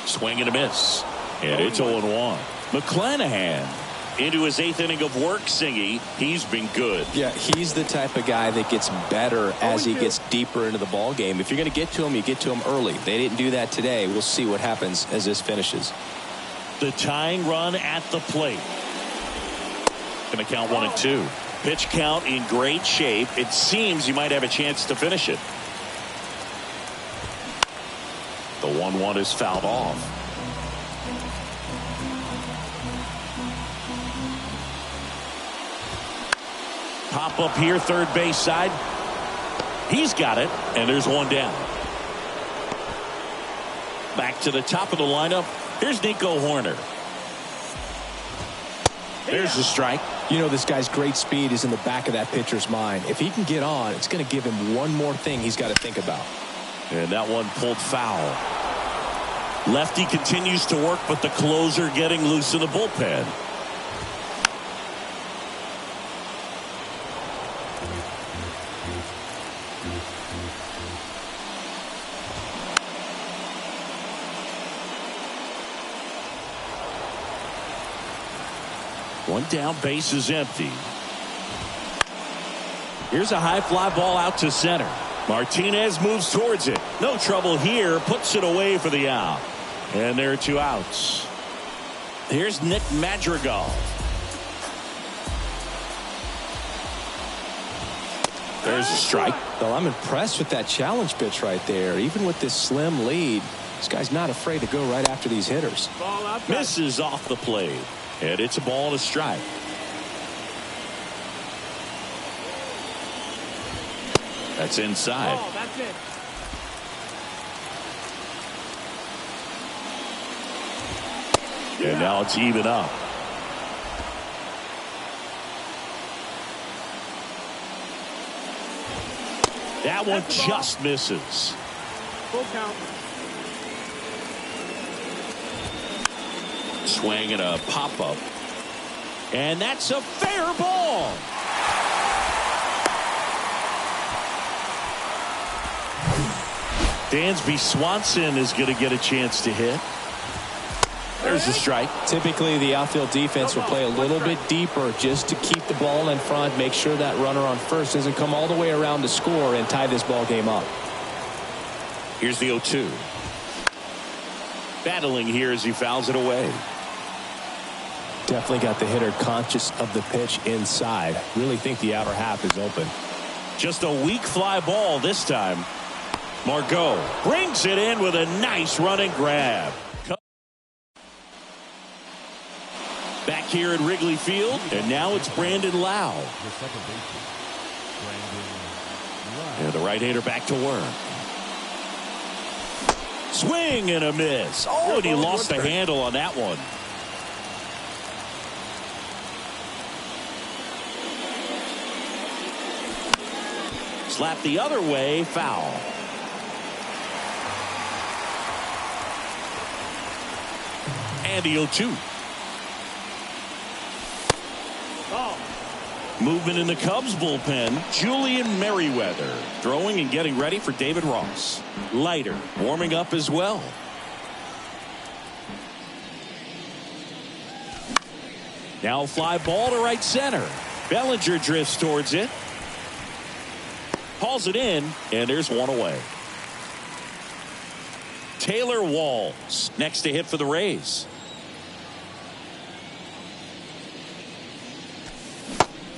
Swing and a miss. And it's 0-1. McClanahan into his 8th inning of work, Singy. He's been good. Yeah, he's the type of guy that gets better as he gets deeper into the ball game. If you're going to get to him, you get to him early. They didn't do that today. We'll see what happens as this finishes. The tying run at the plate. Going to count 1-2. Pitch count in great shape. It seems he might have a chance to finish it. The 1-1 is fouled off. Pop up here, third base side. He's got it, and there's one down. Back to the top of the lineup. Here's Nico Hoerner. There's the strike. You know, this guy's great speed is in the back of that pitcher's mind. If he can get on, it's going to give him one more thing he's got to think about. And that one pulled foul. Lefty continues to work, but the closer getting loose in the bullpen. One down, base is empty. Here's a high fly ball out to center. Martinez moves towards it. No trouble here. Puts it away for the out. And there are 2 outs. Here's Nick Madrigal. There's a strike. Well, I'm impressed with that challenge pitch right there. Even with this slim lead, this guy's not afraid to go right after these hitters. Misses off the plate. And it's a ball and a strike. That's inside. Oh, that's it. And now it's even up. That one just misses. Full count. Swing and a pop-up. And that's a fair ball. Dansby Swanson is going to get a chance to hit. There's a strike. Typically, the outfield defense will play a little bit deeper just to keep the ball in front, make sure that runner on first doesn't come all the way around to score and tie this ball game up. Here's the 0-2. Battling here as he fouls it away. Definitely got the hitter conscious of the pitch inside. Really think the outer half is open. Just a weak fly ball this time. Margot brings it in with a nice running grab. Back here at Wrigley Field, and now it's Brandon Lau. And the right-hander back to work. Swing and a miss. Oh, and he lost the handle on that one. Slap the other way, foul. And the 0-2. Movement in the Cubs bullpen. Julian Merriweather throwing and getting ready for David Ross. Leiter warming up as well. Now fly ball to right center. Bellinger drifts towards it. Hauls it in, and there's one away. Taylor Walls next to hit for the Rays.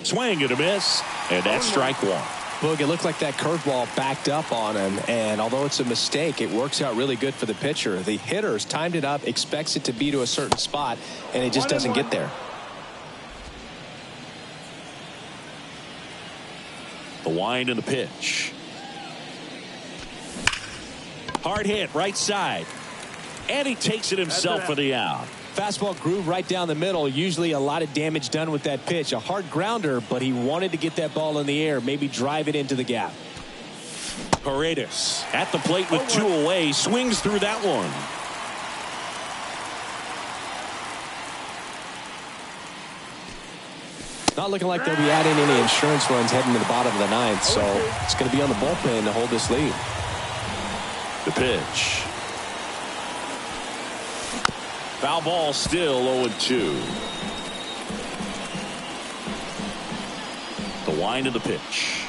Swing and a miss, and that's strike one. Look, it looked like that curveball backed up on him, and although it's a mistake, it works out really good for the pitcher. The hitter's timed it up, expects it to be to a certain spot, and it just doesn't get there. The wind and the pitch. Hard hit, right side. And he takes it himself for the out. Fastball groove right down the middle. Usually a lot of damage done with that pitch. A hard grounder, but he wanted to get that ball in the air, maybe drive it into the gap. Paredes at the plate with two away. Swings through that one. Not looking like they'll be adding any insurance runs heading to the bottom of the ninth, so it's going to be on the bullpen to hold this lead. The pitch. Foul ball, still 0-2. The wind of the pitch.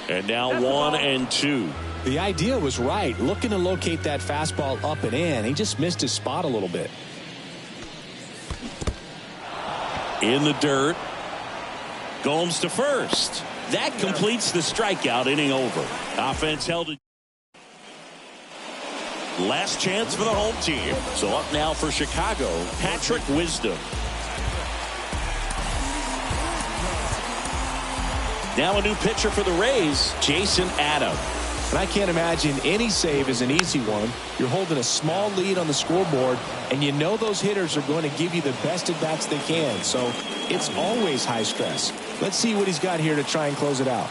And now 1-2. The idea was right. Looking to locate that fastball up and in. He just missed his spot a little bit. In the dirt. Gomes to first. That completes the strikeout, inning over. Offense held it. Last chance for the home team. So up now for Chicago, Patrick Wisdom. Now a new pitcher for the Rays, Jason Adam. And I can't imagine any save is an easy one. You're holding a small lead on the scoreboard, and you know those hitters are going to give you the best at-bats they can. So it's always high stress. Let's see what he's got here to try and close it out.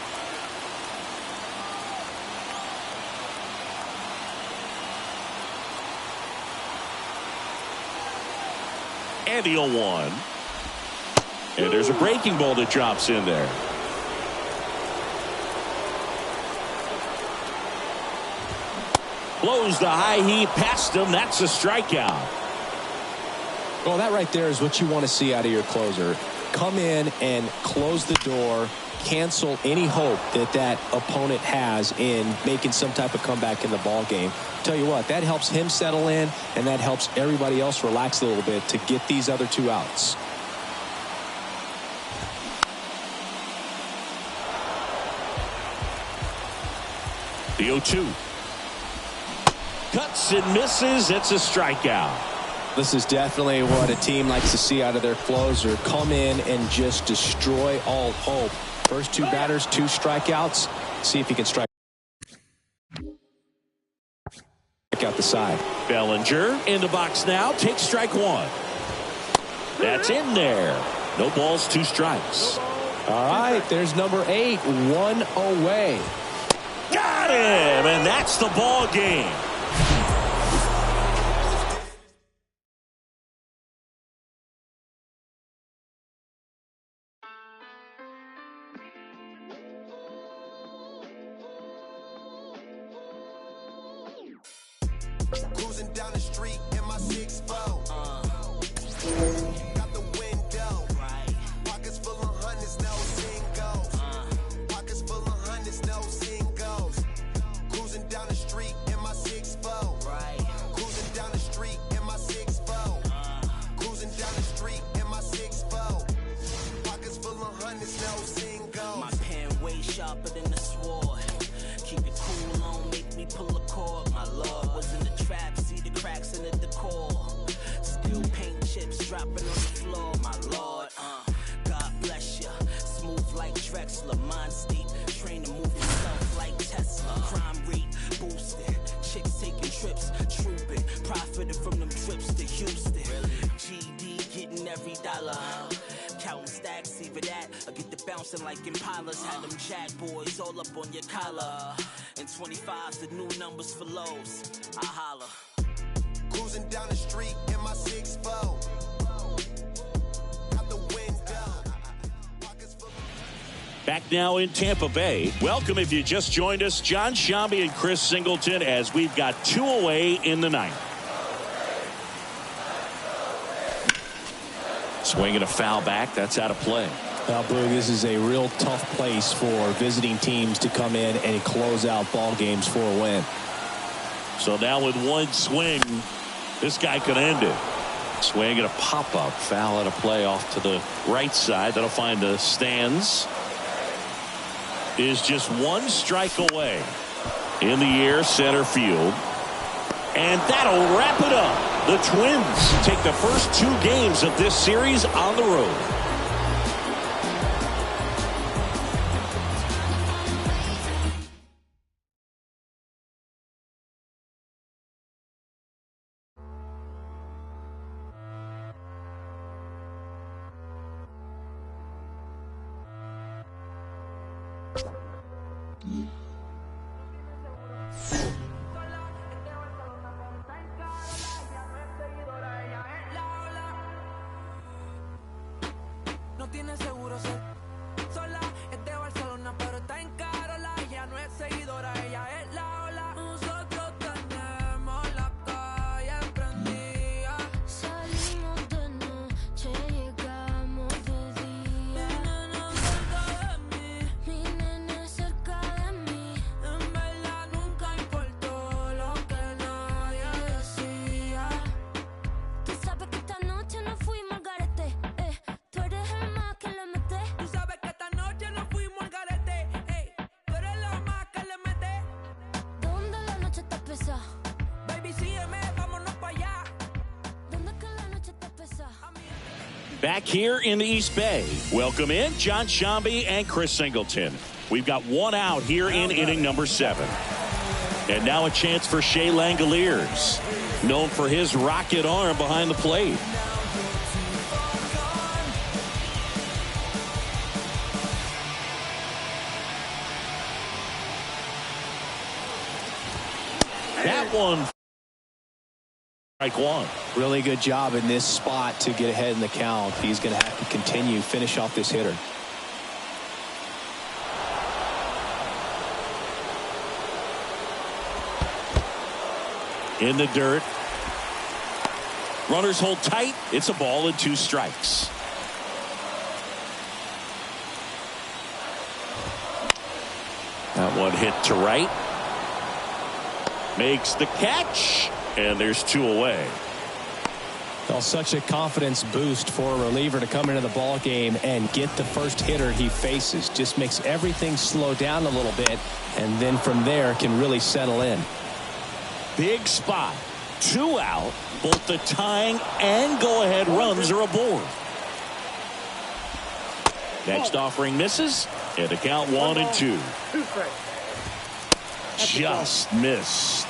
And the 0-1. And there's a breaking ball that drops in there. Blows the high heat past him. That's a strikeout. Well, that right there is what you want to see out of your closer. Come in and close the door, cancel any hope that that opponent has in making some type of comeback in the ball game. Tell you what, that helps him settle in, and that helps everybody else relax a little bit to get these other two outs. The 0-2. Cuts and misses. It's a strikeout. This is definitely what a team likes to see out of their closer. Come in and just destroy all hope. First two batters, 2 strikeouts. See if he can strike strike out the side. Bellinger in the box now. Takes strike one. That's in there. No balls, 2 strikes. All right, there's number 8, 1 away. Got him, and that's the ball game. Cruising down the street in my 6'4". Got the window. Pockets full of hundreds, no singles. Pockets full of hundreds, no singles. Cruising down the street in my 6'4". Cruising down the street in my 6'4". Cruising down the street in my 6'4". Pockets full of hundreds, no singles. My pen way sharper than the sword. Keep it cool on, make me pull a cord. My lord was in the trap, see the cracks in the decor. Still paint chips dropping on the floor. My lord, God bless ya. Smooth like Drexler, mind state, train to move yourself like Tesla. Crime rate boosted, chicks taking trips, trooping, profiting from them trips to Houston. GD getting every dollar. Counting stacks, either that or get the bouncing like Impalas. Had them jack boys all up on your collar. And 25's the new numbers for lows. I holla. Cruising down the street in my 6'4". Out the window. Back now in Tampa Bay. Welcome if you just joined us. Jon Sciambi and Chris Singleton as we've got 2 away in the 9th. Swinging a foul back. That's out of play. Well, Boog, this is a real tough place for visiting teams to come in and close out ball games for a win. So now with 1 swing, this guy could end it. Swing and a pop-up. Foul out of play off to the right side. That'll find the stands. Is just 1 strike away. In the air, center field. And that'll wrap it up. The Twins take the first 2 games of this series on the road. No tiene seguro ser sola, es de Barcelona, pero está en Carola. Ella no es seguidora, ella es la ola. Nosotros tenemos la calle prendida. Salimos de noche, llegamos de día. Mi nena cerca de mí. En verdad nunca importó lo que nadie decía. Tú sabes que esta noche nos fuimos al garete. Tú eres el más que le mete. Tú sabes que esta noche nos fuimos al garete. Tú eres la más que le mete. ¿Dónde la noche está pesada? Baby, sígueme, vámonos para allá. ¿Dónde que la noche está pesada? Back here in the East Bay. Welcome in Jon Sciambi and Chris Singleton. We've got 1 out here in inning number 7. And now a chance for Shea Langoliers, known for his rocket arm behind the plate. That one, strike 1. Really good job in this spot to get ahead in the count. He's going to have to continue, finish off this hitter. In the dirt. Runners hold tight. It's a ball and 2 strikes. That one hit to right. Makes the catch. And there's 2 away. Well, such a confidence boost for a reliever to come into the ball game and get the first hitter he faces. Just makes everything slow down a little bit, and then from there can really settle in. Big spot. 2 out. Both the tying and go-ahead runs are aboard. Next offering misses. And the count 1 and 2. Two strikes. Just missed.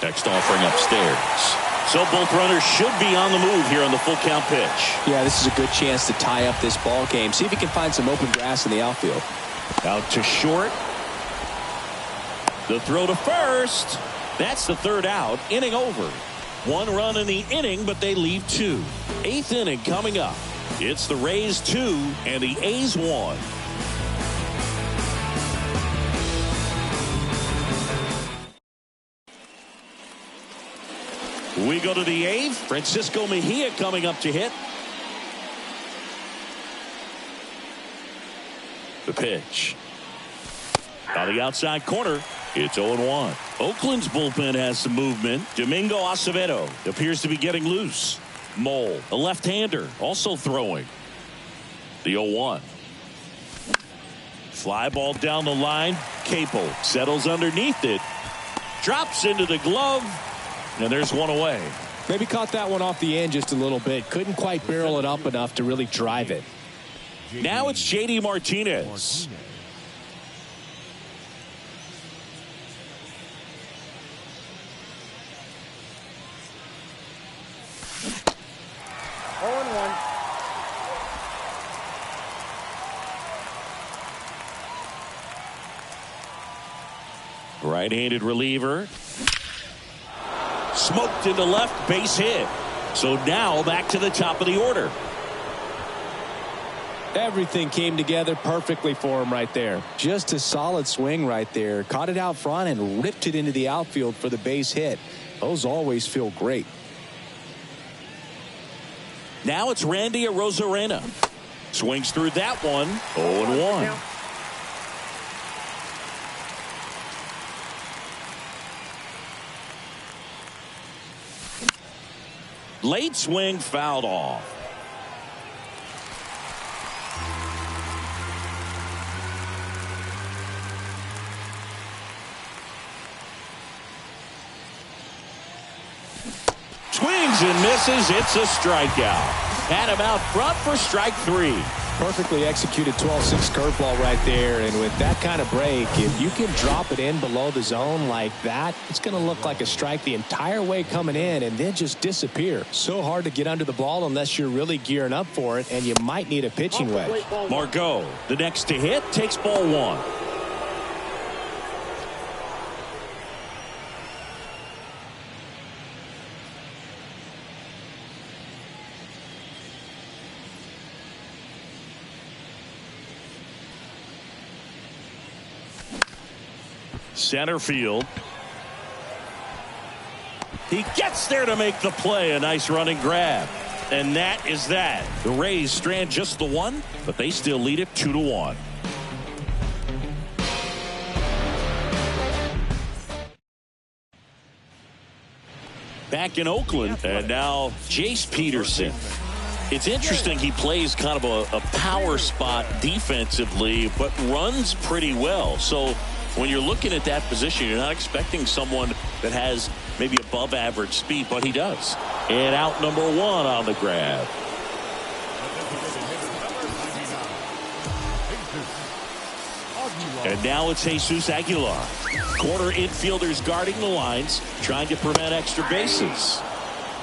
Next offering upstairs. So both runners should be on the move here on the full count pitch. Yeah, this is a good chance to tie up this ball game. See if he can find some open grass in the outfield. Out to short. The throw to first. That's the third out. Inning over. 1 run in the inning, but they leave 2. 8th inning coming up. It's the Rays 2 and the A's 1. We go to the 8th. Francisco Mejia coming up to hit. The pitch. On the outside corner, it's 0-1. Oakland's bullpen has some movement. Domingo Acevedo appears to be getting loose. Mole, a left-hander, also throwing. The 0-1. Fly ball down the line. Capel settles underneath it. Drops into the glove. And there's one away. Maybe caught that one off the end just a little bit. Couldn't quite barrel it up enough to really drive it. Now it's J.D. Martinez. Right-handed reliever. Smoked into left, base hit. So now back to the top of the order. Everything came together perfectly for him right there. Just a solid swing right there. Caught it out front and ripped it into the outfield for the base hit. Those always feel great. Now it's Randy Arozarena. Swings through that one. 0-1. Late swing fouled off. Swings and misses. It's a strikeout. Had him out front for strike 3. Perfectly executed 12-6 curveball right there. And with that kind of break, if you can drop it in below the zone like that, it's going to look like a strike the entire way coming in and then just disappear. So hard to get under the ball unless you're really gearing up for it, and you might need a pitching wedge. Margot, the next to hit, takes ball 1. Center field. He gets there to make the play. A nice running grab. And that is that. The Rays strand just the 1, but they still lead it 2-1. Back in Oakland, and now Jace Peterson. It's interesting, he plays kind of a power spot defensively, but runs pretty well. So when you're looking at that position, you're not expecting someone that has maybe above average speed, but he does. And out number 1 on the grab. And now it's Jesus Aguilar. Corner infielders guarding the lines, trying to prevent extra bases.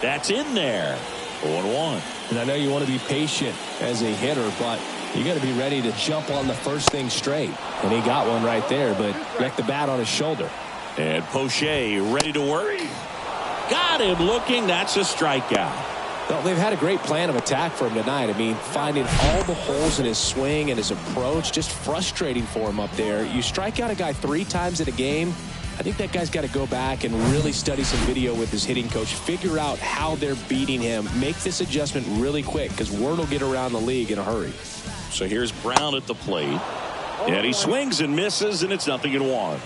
That's in there. 0-1. And I know you want to be patient as a hitter, but you got to be ready to jump on the first thing straight. And he got one right there, but wrecked the bat on his shoulder. And Poche ready to work. Got him looking. That's a strikeout. Well, they've had a great plan of attack for him tonight. I mean, finding all the holes in his swing and his approach, just frustrating for him up there. You strike out a guy 3 times in a game, I think that guy's got to go back and really study some video with his hitting coach, figure out how they're beating him, make this adjustment really quick, because word will get around the league in a hurry. So here's Brown at the plate, and he swings and misses, and it's 0-1.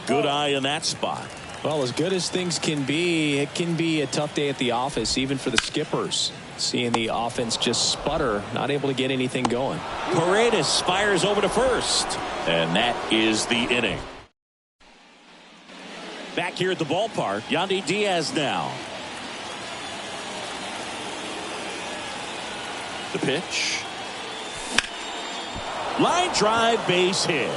Good eye in that spot. Well, as good as things can be, it can be a tough day at the office, even for the skippers. Seeing the offense just sputter, not able to get anything going. Paredes fires over to first, and that is the inning. Back here at the ballpark, Yandy Diaz now. The pitch. Line drive, base hit.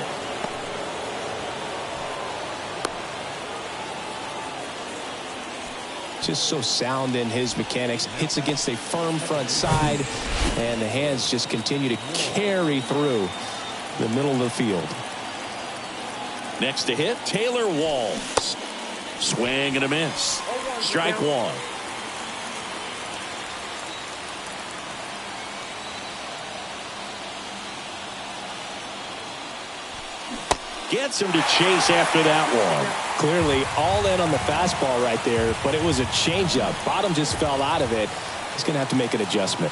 just so sound in his mechanics. Hits against a firm front side, and the hands just continue to carry through the middle of the field. Next to hit, Taylor Walls. Swing and a miss. Strike one. Gets him to chase after that one. Clearly all in on the fastball right there, but it was a changeup. Bottom just fell out of it. He's going to have to make an adjustment.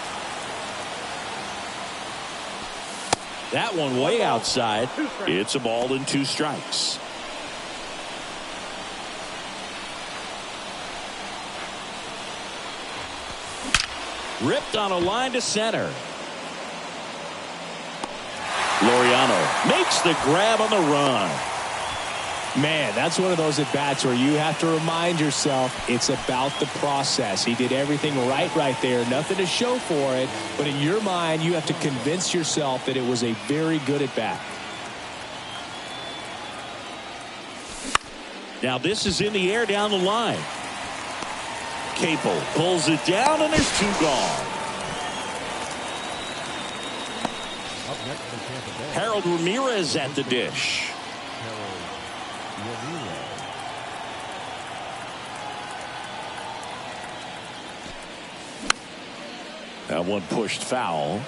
That one way outside. It's a ball and 2 strikes. Ripped on a line to center. Laureano makes the grab on the run. Man, that's one of those at-bats where you have to remind yourself it's about the process. He did everything right there. Nothing to show for it. But in your mind, you have to convince yourself that it was a very good at-bat. Now this is in the air down the line. Capel pulls it down, and there's 2 gone. Harold Ramirez at the dish. That one pushed foul.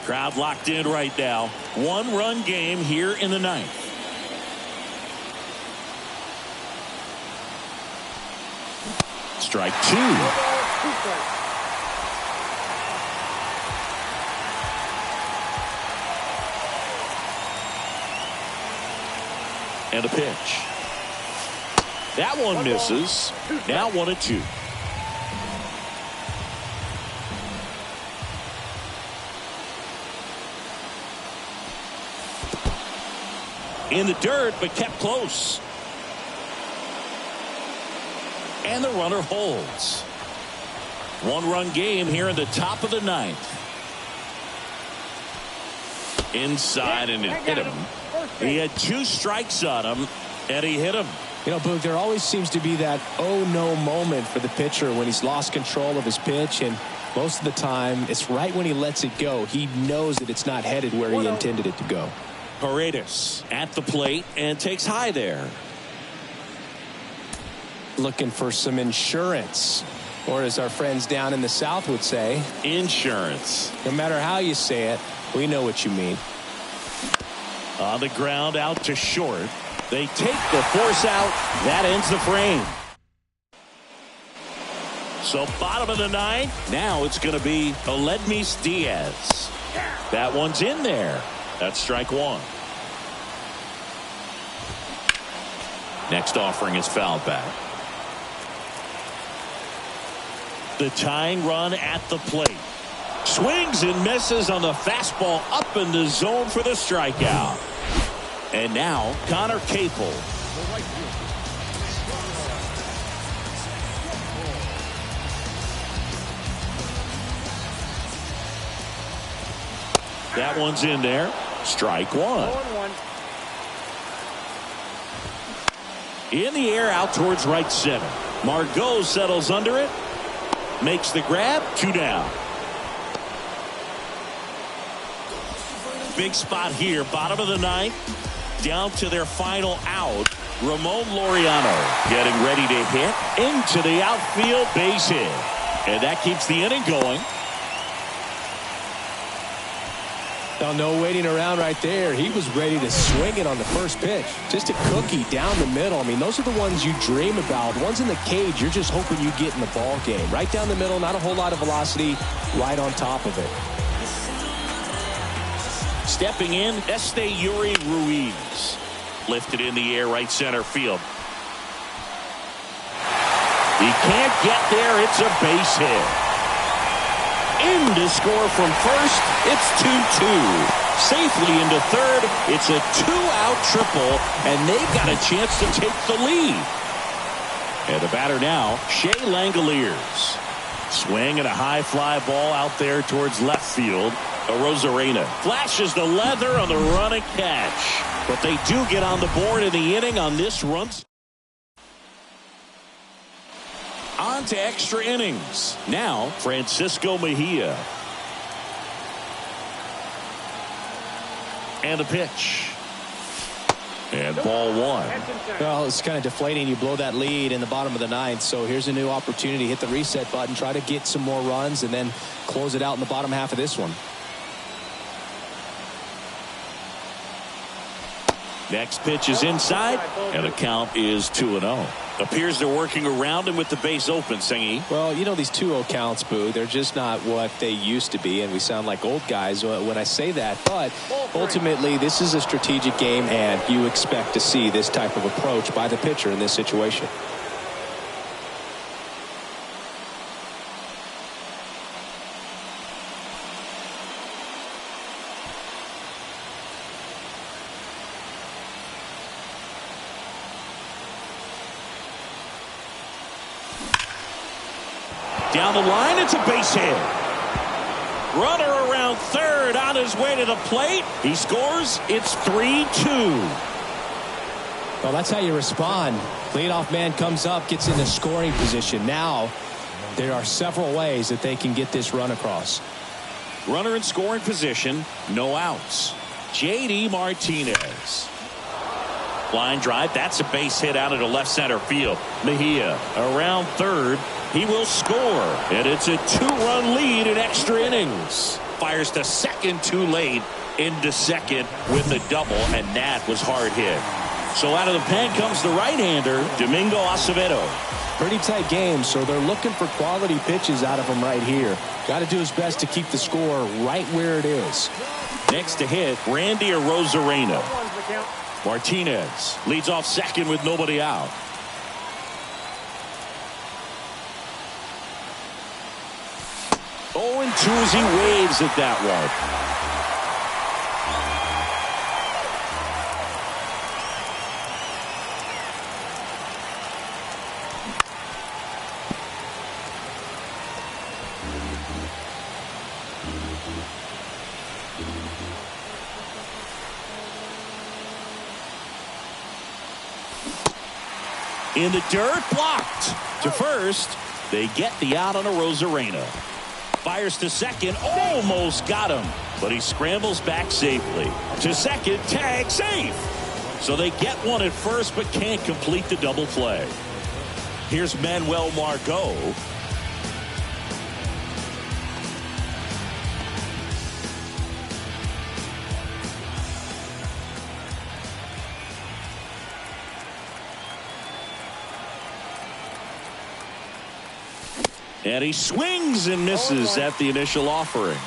Crowd locked in right now. 1-run game here in the 9th. Strike 2. And a pitch. That one misses. Now 1-2. In the dirt, but kept close. And the runner holds. 1-run game here in the top of the 9th. Inside, and it hit him. He had 2 strikes on him, and he hit him. You know, Boog, there always seems to be that oh no moment for the pitcher when he's lost control of his pitch, and most of the time it's right when he lets it go. He knows that it's not headed where he intended it to go. Paredes at the plate and takes high there. Looking for some insurance, or as our friends down in the South would say, insurance. No matter how you say it, we know what you mean. On the ground, out to short. They take the force out. That ends the frame. So bottom of the 9th. Now it's going to be Aledmys Diaz. That one's in there. That's strike 1. Next offering is fouled back. The tying run at the plate. Swings and misses on the fastball up in the zone for the strikeout. And now Connor Capel. That one's in there. Strike 1. In the air out towards right center. Margot settles under it. Makes the grab. 2 down. Big spot here. Bottom of the 9th. Down to their final out. Ramon Laureano getting ready to hit into the outfield, base hit. And that keeps the inning going. Now, no waiting around right there. He was ready to swing it on the first pitch. Just a cookie down the middle. I mean, those are the ones you dream about. Ones in the cage, you're just hoping you get in the ball game. Right down the middle, not a whole lot of velocity, right on top of it. Stepping in, Esteury Ruiz. Lifted in the air, right center field. He can't get there. It's a base hit. In to score from first. It's 2-2. Safely into third. It's a 2-out triple, and they've got a chance to take the lead. And the batter now, Shea Langoliers. Swing and a high fly ball out there towards left field. Arozarena flashes the leather on the run and catch. But they do get on the board in the inning on this run. On to extra innings. Now, Francisco Mejia. And a pitch. And ball one. Well, it's kind of deflating. You blow that lead in the bottom of the ninth. So here's a new opportunity. Hit the reset button. Try to get some more runs and then close it out in the bottom half of this one. Next pitch is inside, and the count is 2-0. Appears they're working around him with the base open, Singy. Well, you know, these 2-0 counts, Boo, they're just not what they used to be, and we sound like old guys when I say that. But ultimately, this is a strategic game, and you expect to see this type of approach by the pitcher in this situation. Down the line, it's a base hit. Runner around third on his way to the plate. He scores. It's 3-2. Well, that's how you respond. Leadoff man comes up, gets into scoring position. Now, there are several ways that they can get this run across. Runner in scoring position, no outs. J.D. Martinez. Line drive, that's a base hit out into left center field. Mejia around third. He will score, and it's a 2-run lead in extra innings. Fires to second too late, into second with a double, and that was hard hit. So out of the pen comes the right-hander, Domingo Acevedo. Pretty tight game, so they're looking for quality pitches out of him right here. Got to do his best to keep the score right where it is. Next to hit, Randy Arozarena. Martinez leads off second with nobody out. 0-2 as he waves at that one. In the dirt, blocked. To first, they get the out on Arozarena. Fires to second, almost got him, but he scrambles back safely. To second, tag safe. So they get one at first, but can't complete the double play. Here's Manuel Margot. And he swings and misses at the initial offering.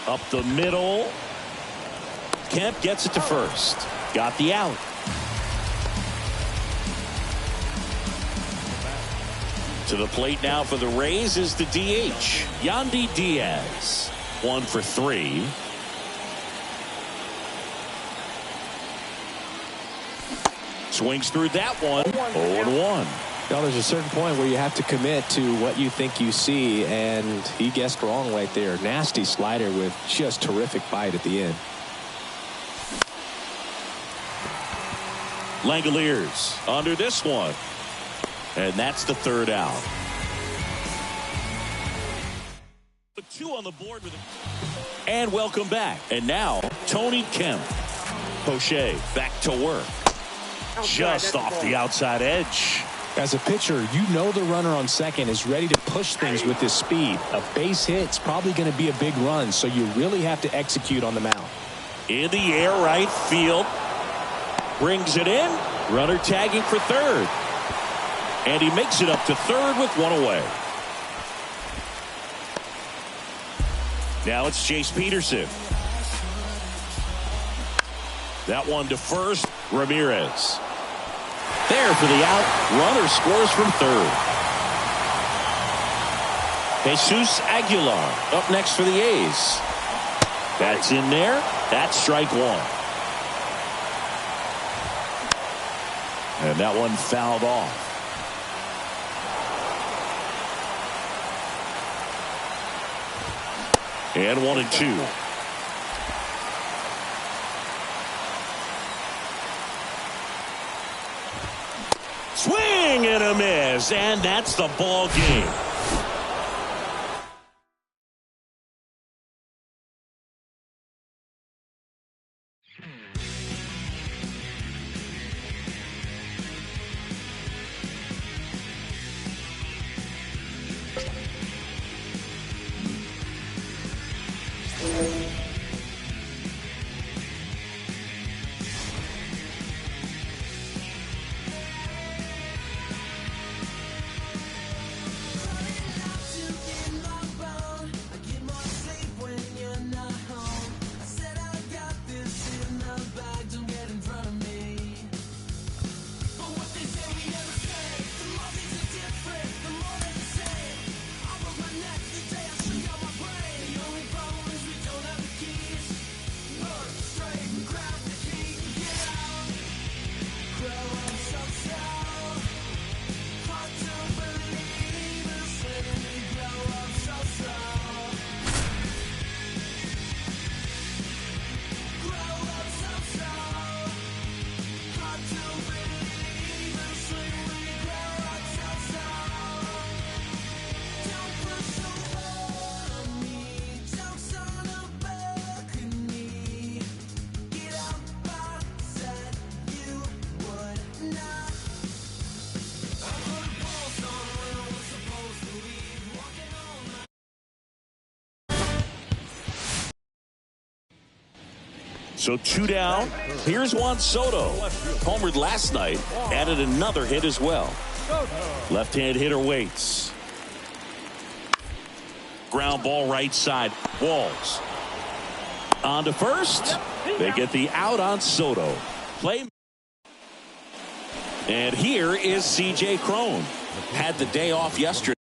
Up the middle. Kemp gets it to first. Got the out. To the plate now for the Rays is the DH, Yandy Diaz. 1 for 3. Swings through that one. 0-1. Well, there's a certain point where you have to commit to what you think you see, and he guessed wrong right there. Nasty slider with just terrific bite at the end. Langoliers under this one. And that's the third out. The 2 on the board with him. And welcome back. And now, Tony Kemp. Poche back to work. Just off the outside edge. As a pitcher, you know the runner on second is ready to push things with his speed. A base hit's probably going to be a big run, so you really have to execute on the mound. In the air, right field. Brings it in. Runner tagging for third. And he makes it up to third with one away. Now it's Chase Peterson. That one to first. Ramirez. There for the out. Runner scores from third. Jesus Aguilar up next for the A's. That's in there. That's strike one. And that one fouled off. And 1-2. Swing and a miss, and that's the ball game. So 2 down. Here's Juan Soto. Homered last night. Added another hit as well. Left-hand hitter waits. Ground ball right side. Walls. On to first. They get the out on Soto. Play. And here is C.J. Cron. Had the day off yesterday.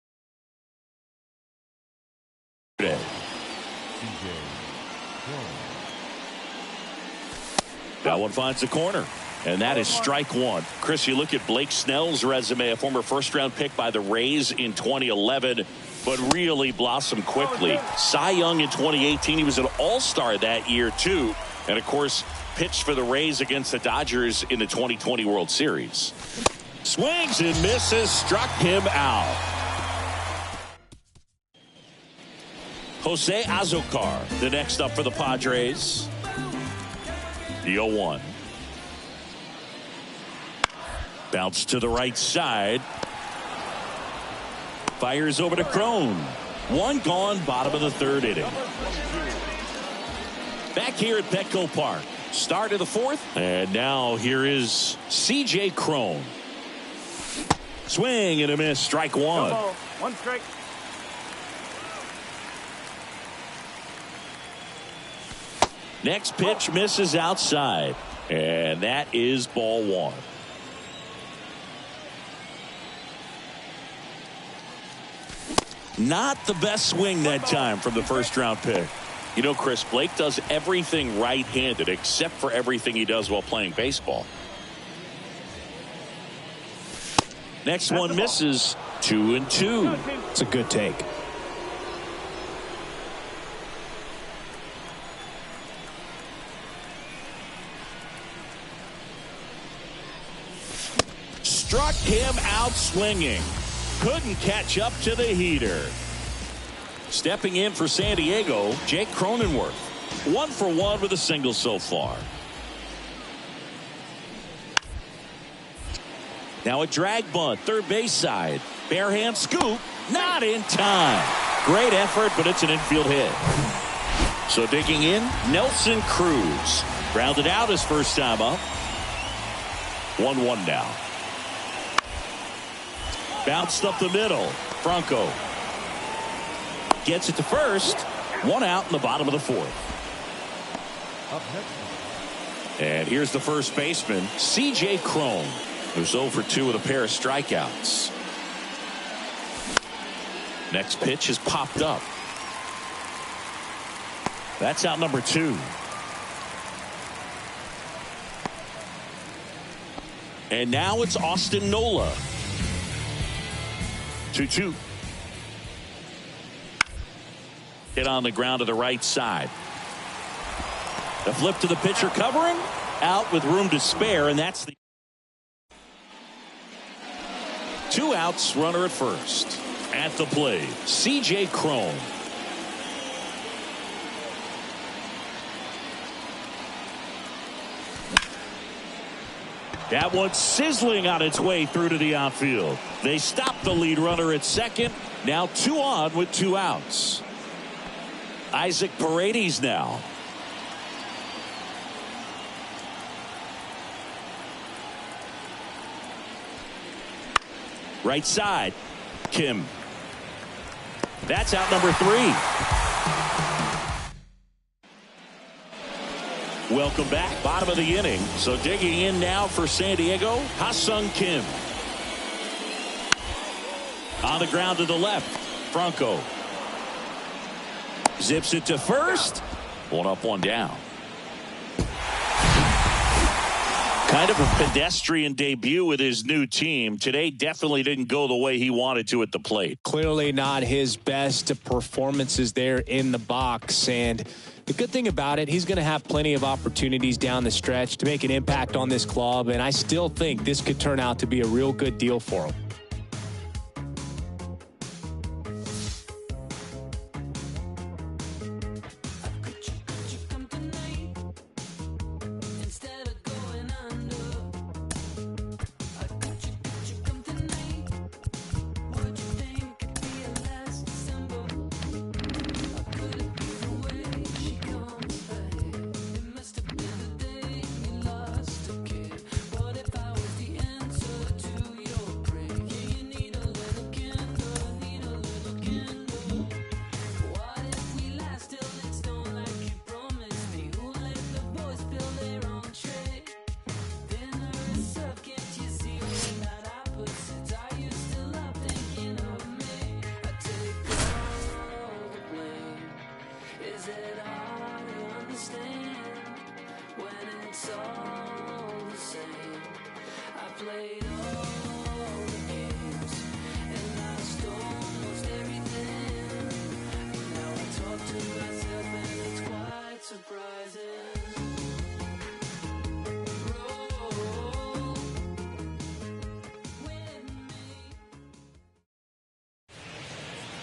That one finds the corner. And that is strike one. Chris, you look at Blake Snell's resume, a former first-round pick by the Rays in 2011, but really blossomed quickly. Cy Young in 2018. He was an all-star that year, too. And, of course, pitched for the Rays against the Dodgers in the 2020 World Series. Swings and misses. Struck him out. Jose Azocar, the next up for the Padres. The 0-1. Bounce to the right side. Fires over to Cron. One gone, bottom of the third inning. Back here at Petco Park. Start of the fourth. And now here is C.J. Cron. Swing and a miss. Strike one. One strike. Next pitch misses outside. And that is ball one. Not the best swing that time from the first round pick. You know, Chris, Blake does everything right-handed except for everything he does while playing baseball. Next one misses. 2-2. It's a good take. Struck him out swinging. Couldn't catch up to the heater. Stepping in for San Diego, Jake Cronenworth. 1 for 1 with a single so far. Now a drag bunt, third base side. Barehand scoop, not in time. Great effort, but it's an infield hit. So digging in, Nelson Cruz. Grounded out his first time up. 1-1 now. Bounced up the middle. Franco gets it to first. One out in the bottom of the fourth. And here's the first baseman, C.J. Cron, who's 0 for 2 with a pair of strikeouts. Next pitch is popped up. That's out number 2. And now it's Austin Nola. 2-2. Hit on the ground to the right side. The flip to the pitcher covering. Out with room to spare, and that's the 2 outs, runner at first. At the plate, C.J. Cron. That one's sizzling on its way through to the outfield. They stop the lead runner at second. Now 2 on with 2 outs. Isaac Paredes now. Right side, Kim. That's out number 3. Welcome back. Bottom of the inning. So digging in now for San Diego, Ha-Seong Kim. On the ground to the left, Franco. Zips it to first. 1 up, 1 down. Kind of a pedestrian debut with his new team. Today definitely didn't go the way he wanted to at the plate. Clearly not his best performances there in the box. And the good thing about it, he's going to have plenty of opportunities down the stretch to make an impact on this club. And I still think this could turn out to be a real good deal for him.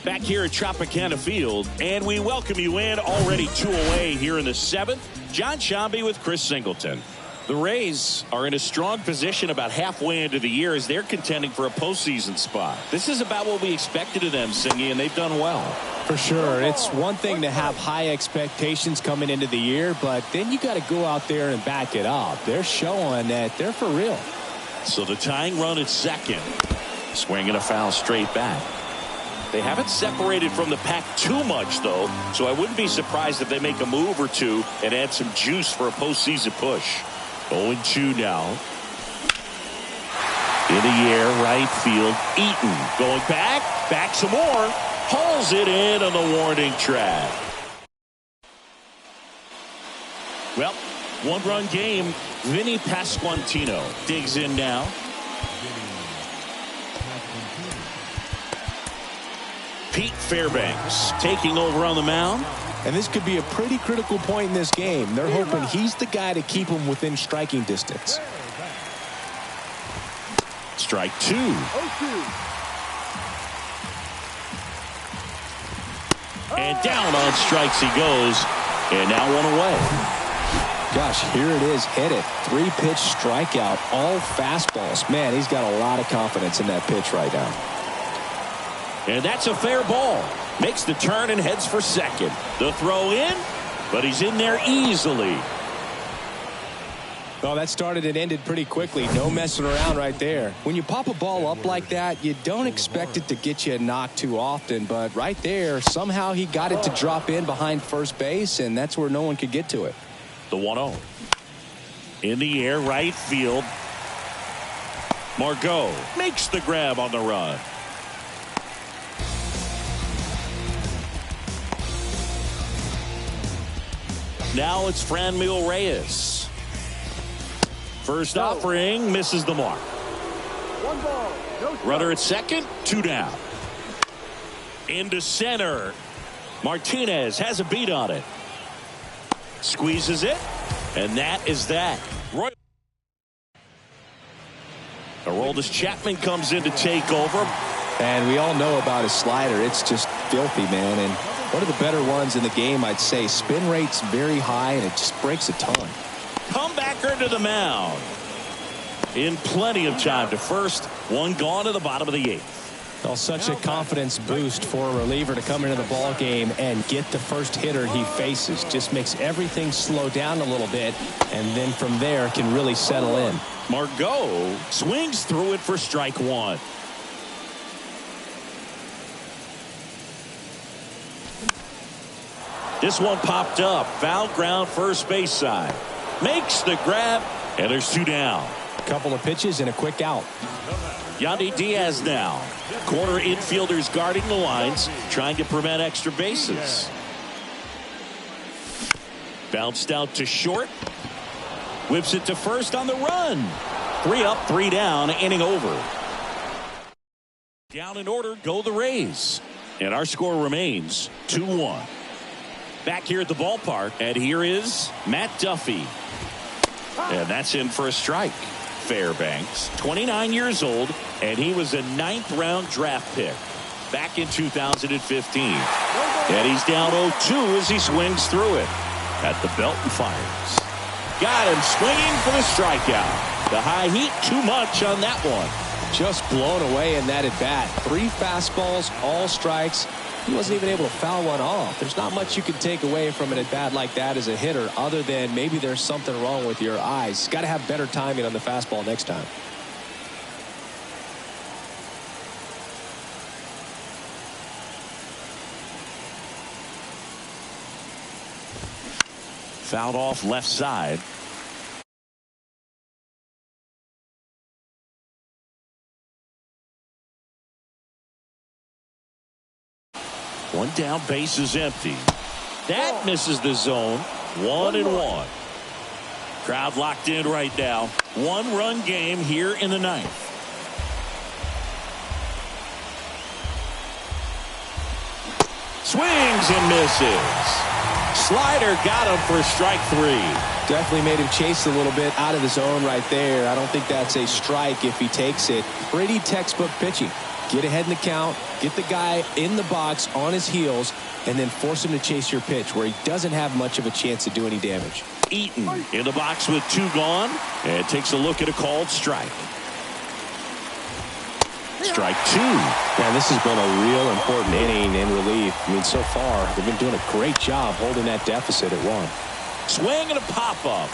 Back here at Tropicana Field, and we welcome you in. Already 2 away here in the 7th. John Shambi with Chris Singleton. The Rays are in a strong position about halfway into the year as they're contending for a postseason spot. This is about what we expected of them, Singy, and they've done well. For sure. It's one thing to have high expectations coming into the year, but then you got to go out there and back it up. They're showing that they're for real. So the tying run at second. Swinging a foul straight back. They haven't separated from the pack too much, though, so I wouldn't be surprised if they make a move or two and add some juice for a postseason push. 0-2 now. In the air, right field. Eaton going back some more. Hauls it in on the warning track. Well, 1-run game. Vinny Pasquantino digs in now. Pete Fairbanks taking over on the mound. And this could be a pretty critical point in this game. They're hoping he's the guy to keep him within striking distance. Strike 2. And down on strikes he goes. And now 1 away. Gosh, here it is. Hit it. 3-pitch strikeout. All fastballs. Man, he's got a lot of confidence in that pitch right now. And that's a fair ball. Makes the turn and heads for second. The throw in, but he's in there easily. Well, that started and ended pretty quickly. No messing around right there. When you pop a ball up like that, you don't expect it to get you a knock too often. But right there, somehow he got it to drop in behind first base, and that's where no one could get to it. The 1-0. In the air, right field. Margot makes the grab on the run. Now it's Franmil Reyes. First offering misses the mark. 1 ball, no strike. Runner at second, 2 down. Into center. Martinez has a beat on it. Squeezes it. And that is that. Aroldis Chapman comes in to take over. And we all know about his slider. It's just filthy, man. And one of the better ones in the game, I'd say. Spin rate's very high, and it just breaks a ton. Comebacker to the mound. In plenty of time to first. One gone to the bottom of the 8th. Well, such a confidence boost for a reliever to come into the ball game and get the first hitter he faces. Just makes everything slow down a little bit, and then from there can really settle in. Margot swings through it for strike 1. This one popped up. Foul ground first base side. Makes the grab, and there's 2 down. Couple of pitches and a quick out. Yandy Diaz now. Corner infielders guarding the lines, trying to prevent extra bases. Bounced out to short. Whips it to first on the run. 3 up, 3 down, inning over. Down in order, go the Rays. And our score remains 2-1. Back here at the ballpark, and here is Matt Duffy. And that's in for a strike. Fairbanks, 29 years old, and he was a 9th round draft pick back in 2015. And he's down 0-2 as he swings through it at the belt and fires. Got him swinging for the strikeout. The high heat, too much on that one. Just blown away in that at bat. 3 fastballs, all strikes. He wasn't even able to foul one off. There's not much you can take away from an at bat like that as a hitter, other than maybe there's something wrong with your eyes. Got to have better timing on the fastball next time. Fouled off left side. One down, base is empty. That misses the zone. 1-1. Crowd locked in right now. 1-run game here in the 9th. Swings and misses. Slider got him for strike 3. Definitely made him chase a little bit out of the zone right there. I don't think that's a strike if he takes it. Pretty textbook pitching. Get ahead in the count, get the guy in the box on his heels, and then force him to chase your pitch where he doesn't have much of a chance to do any damage. Eaton in the box with 2 gone, and takes a look at a called strike. Strike 2. Man, this has been a real important inning in relief. I mean, so far, they've been doing a great job holding that deficit at 1. Swing and a pop-up,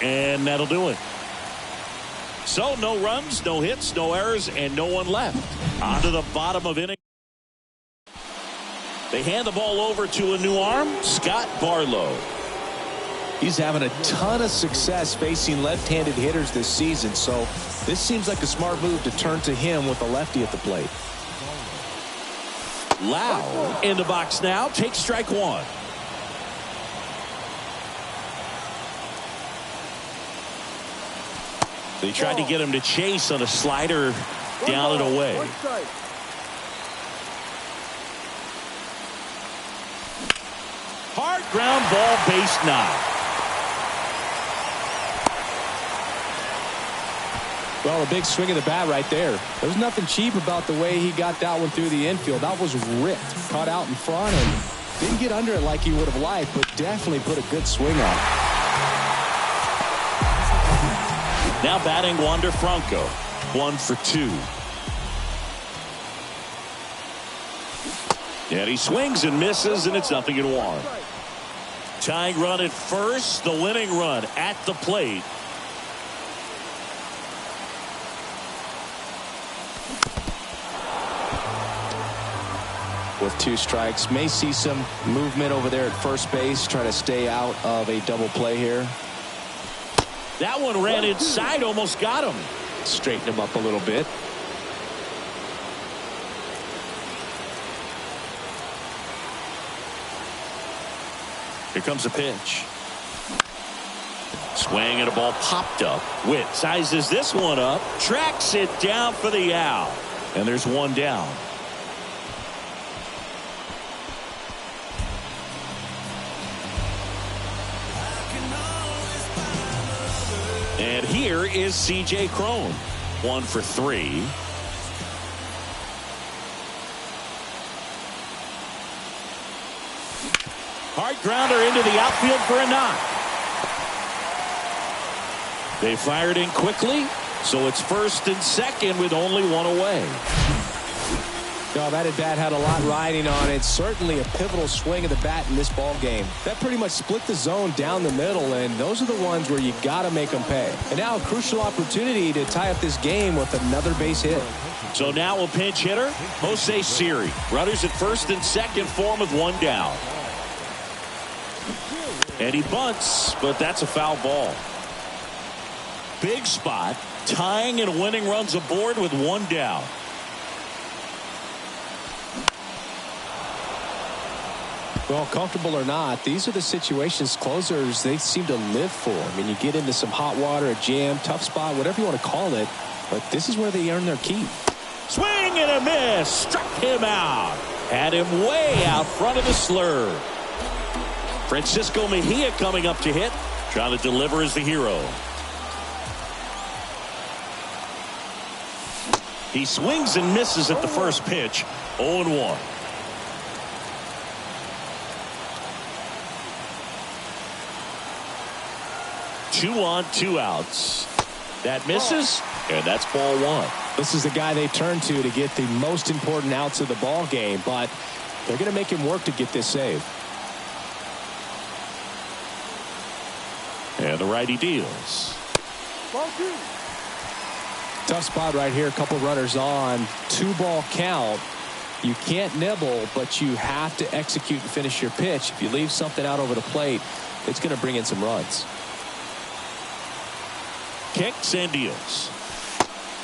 and that'll do it. So no runs, no hits, no errors, and no one left. On to the bottom of inning. They hand the ball over to a new arm, Scott Barlow. He's having a ton of success facing left-handed hitters this season, so this seems like a smart move to turn to him with a lefty at the plate. Lau in the box now, takes strike 1. They tried to get him to chase on a slider down and away. Hard ground ball, base knock. Well, a big swing of the bat right there. There's nothing cheap about the way he got that one through the infield. That was ripped, caught out in front, and didn't get under it like he would have liked, but definitely put a good swing on it. Now batting Wander Franco. 1 for 2. And he swings and misses, and it's 0-1. Tying run at first, the winning run at the plate. With 2 strikes, may see some movement over there at first base, try to stay out of a double play here. That one ran inside, almost got him. Straighten him up a little bit. Here comes a pitch. Swing and a ball popped up. Witt sizes this one up, tracks it down for the out. And there's 1 down. And here is C.J. Cron. 1 for 3. Hard grounder into the outfield for a knock. They fired in quickly, so it's 1st and 2nd with only 1 away. Oh, that at bat had a lot riding on it. Certainly a pivotal swing of the bat in this ball game. That pretty much split the zone down the middle, and those are the ones where you got to make them pay. And now a crucial opportunity to tie up this game with another base hit. So now a pinch hitter, Jose Siri. Runners at 1st and 2nd for him with 1 down. And he bunts, but that's a foul ball. Big spot, tying and winning runs aboard with 1 down. Well, comfortable or not, these are the situations closers they seem to live for. I mean, you get into some hot water, a jam, tough spot, whatever you want to call it, but this is where they earn their keep. Swing and a miss, struck him out. Had him way out front of the slur. Francisco Mejia coming up to hit, trying to deliver as the hero. He swings and misses at the first pitch. 0-1. Two on, 2 outs. That misses, and that's ball 1. This is the guy they turn to get the most important outs of the ball game, but they're going to make him work to get this save. And the righty deals. Tough spot right here. A couple runners on. 2-ball count. You can't nibble, but you have to execute and finish your pitch. If you leave something out over the plate, it's going to bring in some runs. Kicks and deals.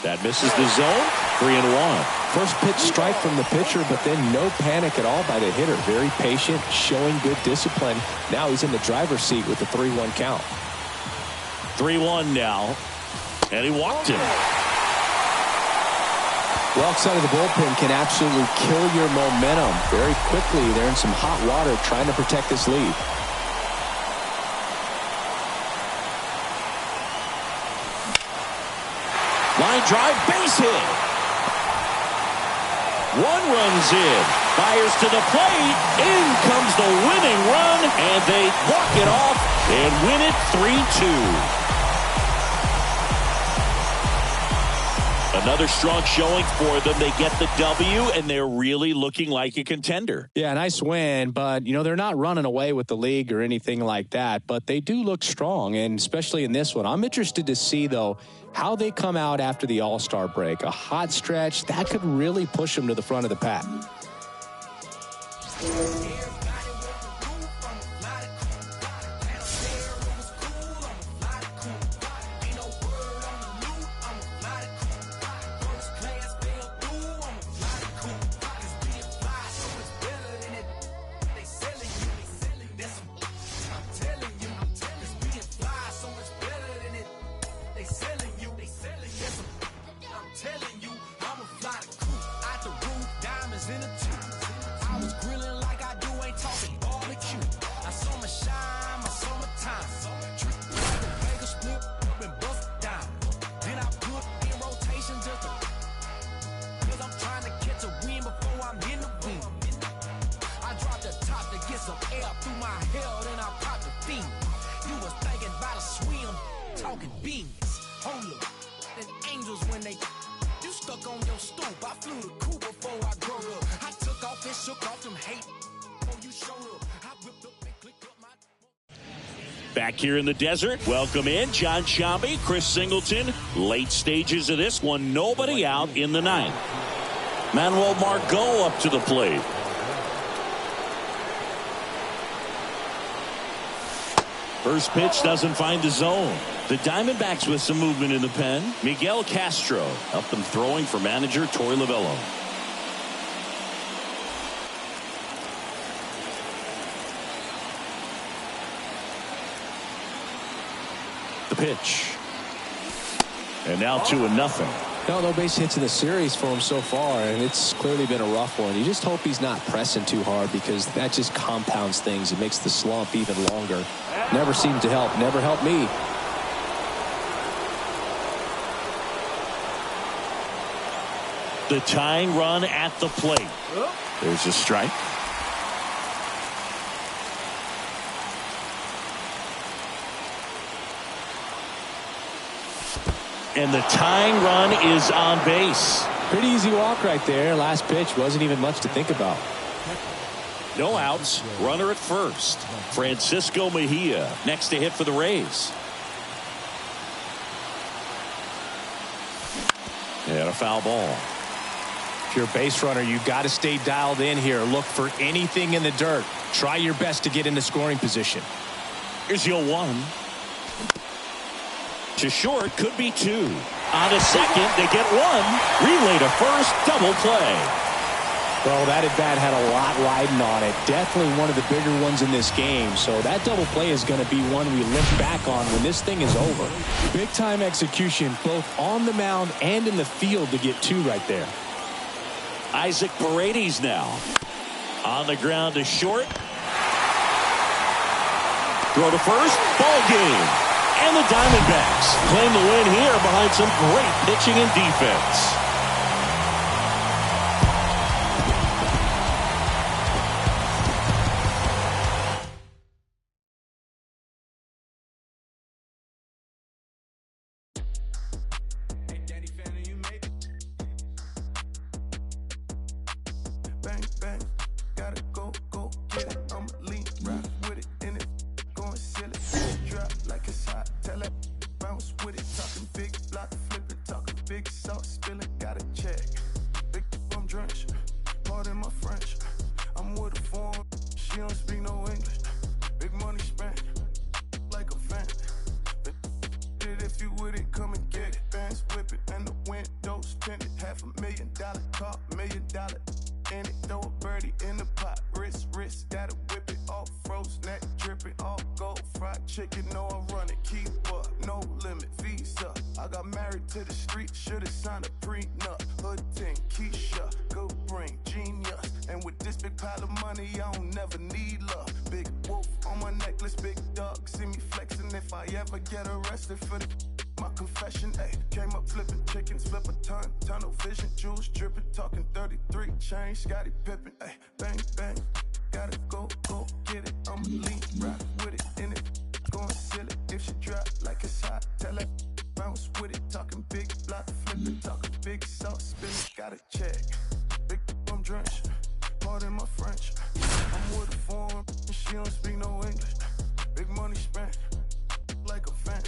That misses the zone. 3-1. First pitch strike from the pitcher, but then no panic at all by the hitter. Very patient, showing good discipline. Now he's in the driver's seat with the 3-1 count. 3-1 now. And he walked him. Welk side of the bullpen can absolutely kill your momentum very quickly. They're in some hot water trying to protect this lead. Line drive, base hit. 1 runs in. Fires to the plate. In comes the winning run, and they walk it off and win it 3-2. Another strong showing for them. They get the W, and they're really looking like a contender. Yeah, nice win, but, they're not running away with the league or anything like that, but they do look strong, and especially in this one. I'm interested to see, though, how they come out after the All-Star break. A hot stretch, that could really push them to the front of the pack. Back here in the desert, welcome in John Sciambi, Chris Singleton. Late stages of this one, nobody out in the 9th. Manuel Margot up to the plate. First pitch doesn't find the zone. The Diamondbacks with some movement in the pen. Miguel Castro up and throwing for manager Torey Lovullo. The pitch. And now 2-0. No base hits in the series for him so far, and it's clearly been a rough one. You just hope he's not pressing too hard, because that just compounds things. It makes the slump even longer. Never seemed to help. Never helped me. The tying run at the plate. There's a strike. And the tying run is on base. Pretty easy walk right there. Last pitch wasn't even much to think about. No outs. Runner at first. Francisco Mejia next to hit for the Rays. And a foul ball. If you're a base runner, you've got to stay dialed in here. Look for anything in the dirt. Try your best to get into scoring position. Here's the 0-1. To short, could be 2. On to second, they get 1. Relay to first, double play. Well, that at-bat had a lot riding on it. Definitely one of the bigger ones in this game. So that double play is going to be one we look back on when this thing is over. Big-time execution, both on the mound and in the field to get 2 right there. Isaac Paredes now. On the ground to short. Throw to first, ball game. And the Diamondbacks claim the win here behind some great pitching and defense. Bang, bang, gotta go get it. I'ma lean right with it in it. Going silly, drop like it's hot. Tell it, bounce with it. Talking big block, flipping, talking big sauce, spilling. Gotta check. Big I'm drenched, pardon my French. I'm with a foreign, she don't speak no English. Big money spent, like a fan. If you with it, come and get it. Bands whip it, and the windows tinted. $500,000 car, $1 million. In it, throw a birdie in the pot. Wrist, gotta whip it off. Froze neck, dripping all gold. Fried chicken, know I run it. Keep up, no limit, visa. I got married to the street, should've signed a prenup. Hood 10, Keisha, good brain, genius. And with this big pile of money, I don't never need love. Big wolf on my necklace, big dog. See me flexing if I ever get arrested for the my confession, ayy. Came up flipping chickens, flip a ton, tunnel vision, jewels dripping, talking 33 chain, Scottie Pippen, ayy. Bang, bang, gotta go get it. I'ma lean right with it in it. Going silly if she drop like it's hot. Tell it, bounce with it, talking big block, flipping, talking big sauce, spilling. Gotta check. Big I'm drenched, pardon my French. I'm with a foreign, she don't speak no English. Big money spent, like a fan.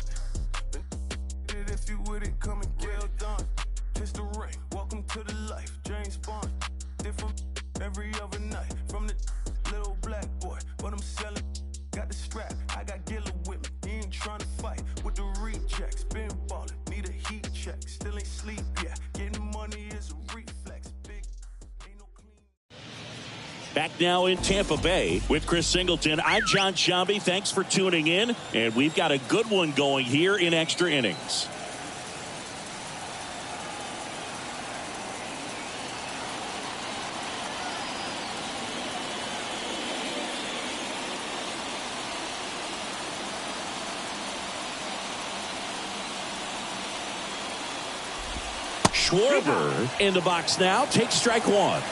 If you with it, come and get well done. Kiss the ring, welcome to the life. James Bond, different every other night. From the little black boy, what I'm selling. Got the strap, I got Gilla with me. He ain't trying to fight with the rejects. Been ballin', need a heat check. Still ain't sleep, yeah. Getting money is a reflex. Big, ain't no clean. Back now in Tampa Bay with Chris Singleton. I'm John Sciambi. Thanks for tuning in. And we've got a good one going here in extra innings. Schwarber in the box now. Takes strike 1.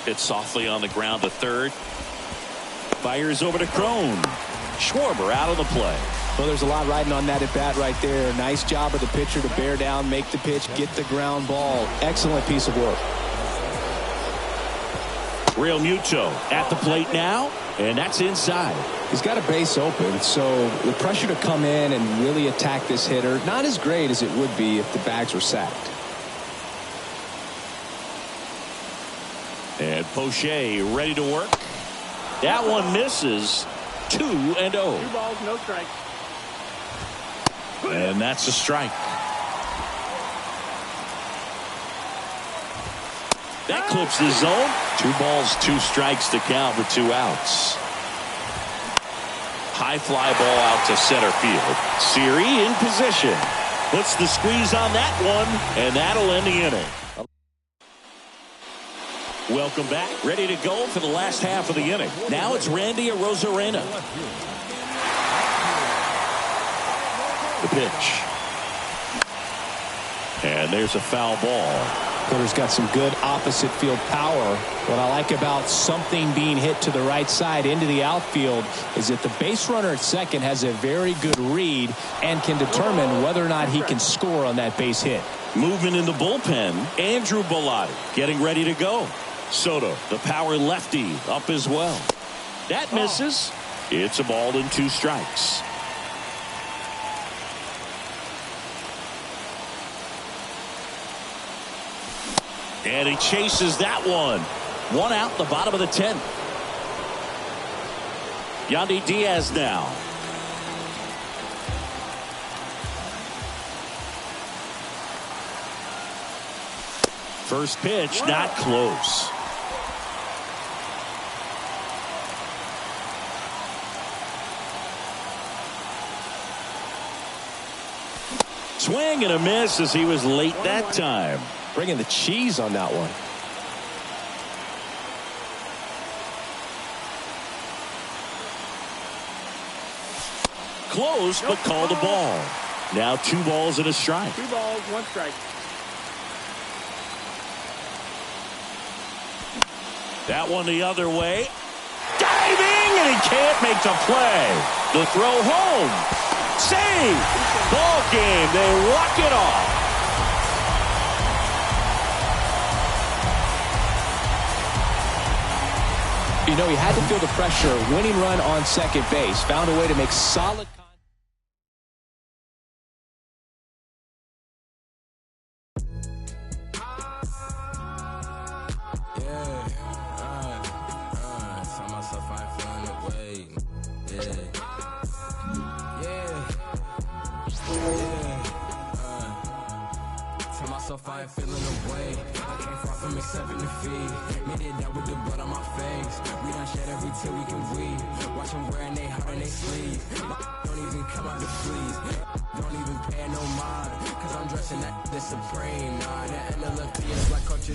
Hit softly on the ground to third. Fires over to Crone. Schwarber out of the play. Well, there's a lot riding on that at bat right there. Nice job of the pitcher to bear down, make the pitch, get the ground ball. Excellent piece of work. Real Muto at the plate now, and that's inside. He's got a base open, so the pressure to come in and really attack this hitter, not as great as it would be if the bags were sacked. And Poche ready to work. That one misses. 2-0. 2 balls, no strikes. And that's a strike. That clips the zone. 2 balls, 2 strikes to count with 2 outs. High fly ball out to center field. Siri in position. Puts the squeeze on that one, and that'll end the inning. Welcome back. Ready to go for the last half of the inning. Now it's Randy Arozarena. The pitch. And there's a foul ball. Hitter's got some good opposite field power. What I like about something being hit to the right side into the outfield is that the base runner at second has a very good read and can determine whether or not he can score on that base hit. Movement in the bullpen. Andrew Bellotti getting ready to go. Soto, the power lefty, up as well. That misses. It's a ball and 2 strikes. And he chases that one. 1 out, the bottom of the 10th. Yandy Diaz now. First pitch, not close. Swing and a miss as he was late that time. Bringing the cheese on that one. Close, but called a ball. Now 2 balls and a strike. 2 balls, 1 strike. That one the other way. Diving, and he can't make the play. The throw home. Save. Ball game. They walk it off. You know, he had to feel the pressure. Winning run on second base. Found a way to make solid. I ain't feeling away. I came far from accepting defeat. Me did that with the blood on my face. We done shed every tear we can weep. Watch them wearing they heart and they sleeve. Don't even come out to please. Don't even pay no mind. Cause I'm dressing that the supreme. Nah, the end of the fears like culture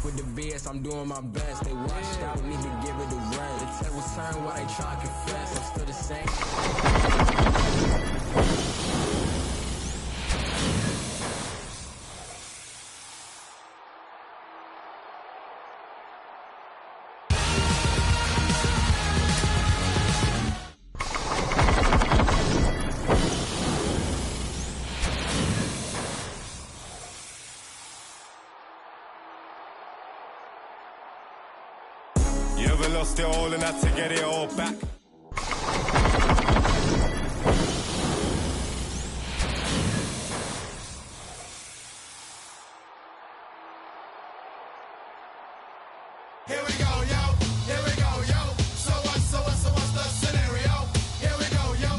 with the BS. I'm doing my best. They washed out, need to give it a rest. The tables turn while they try to confess. I'm still the same. Lost it all and had to get it all back. Here we go, yo. Here we go, yo. So what's the scenario? Here we go, yo.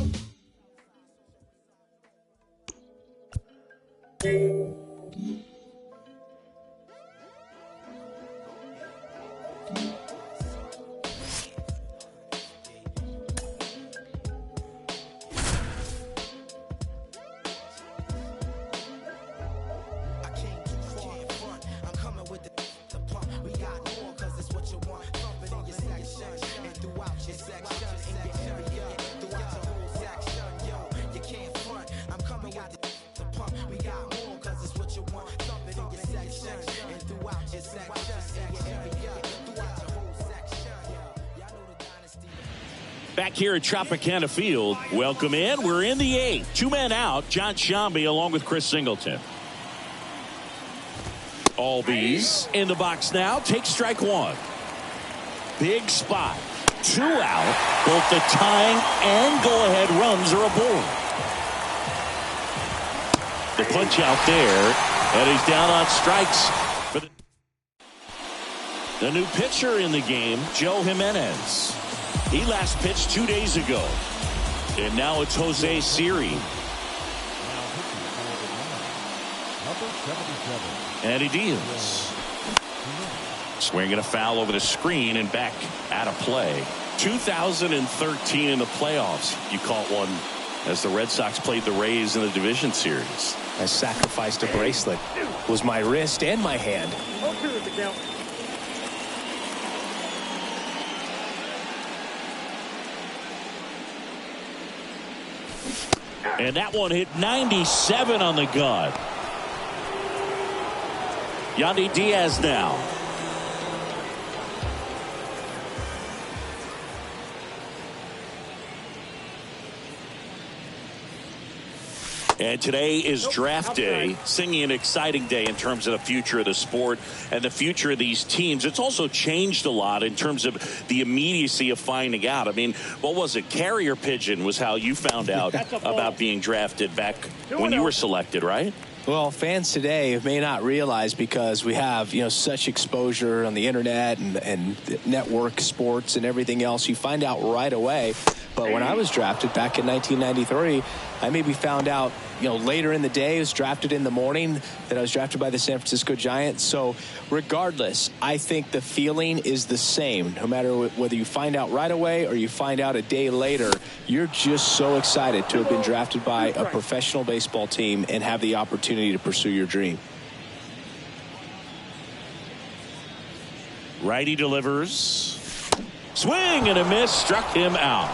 Back here at Tropicana Field, welcome in. We're in the 8th. 2 men out. John Sciambi along with Chris Singleton. Albies in the box now. Take strike 1. Big spot. 2 out. Both the tying and go-ahead runs are aboard. The punch out there, and he's down on strikes. For the new pitcher in the game, Joe Jimenez. He last pitched 2 days ago. And now it's Jose Siri. And he deals. Swinging a foul over the screen and back out of play. 2013 in the playoffs. You caught one as the Red Sox played the Rays in the division series. I sacrificed a bracelet. It was my wrist and my hand. Okay with the count. And that one hit 97 on the gun. Yandy Diaz now. And today is draft day, singing an exciting day in terms of the future of the sport and the future of these teams. It's also changed a lot in terms of the immediacy of finding out. I mean, what was it? Carrier pigeon was how you found out about being drafted back when you were selected, right? Well, fans today may not realize, because we have, such exposure on the internet and network sports and everything else. You find out right away. But when I was drafted back in 1993, I maybe found out, later in the day. I was drafted in the morning that I was drafted by the San Francisco Giants. So regardless, I think the feeling is the same. No matter whether you find out right away or you find out a day later, you're just so excited to have been drafted by a professional baseball team and have the opportunity to pursue your dream. Righty delivers. Swing and a miss, struck him out.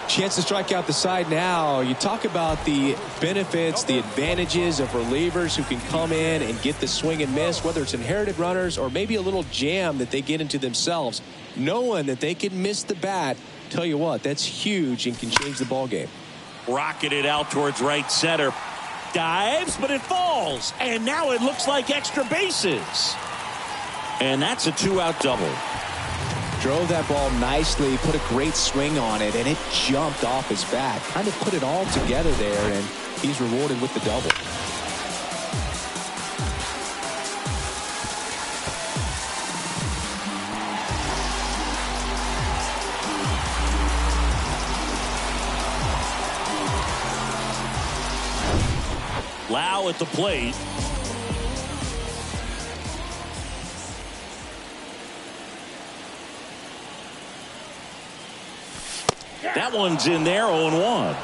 Chance to strike out the side now. You talk about the benefits, the advantages of relievers who can come in and get the swing and miss, whether it's inherited runners or maybe a little jam that they get into themselves, knowing that they can miss the bat. Tell you what, that's huge and can change the ball game. Rocketed out towards right center. Dives, but it falls. And now it looks like extra bases. And that's a 2-out double. Drove that ball nicely, put a great swing on it, and it jumped off his bat. Kind of put it all together there, and he's rewarded with the double. Lau at the plate. That one's in there, 0-1.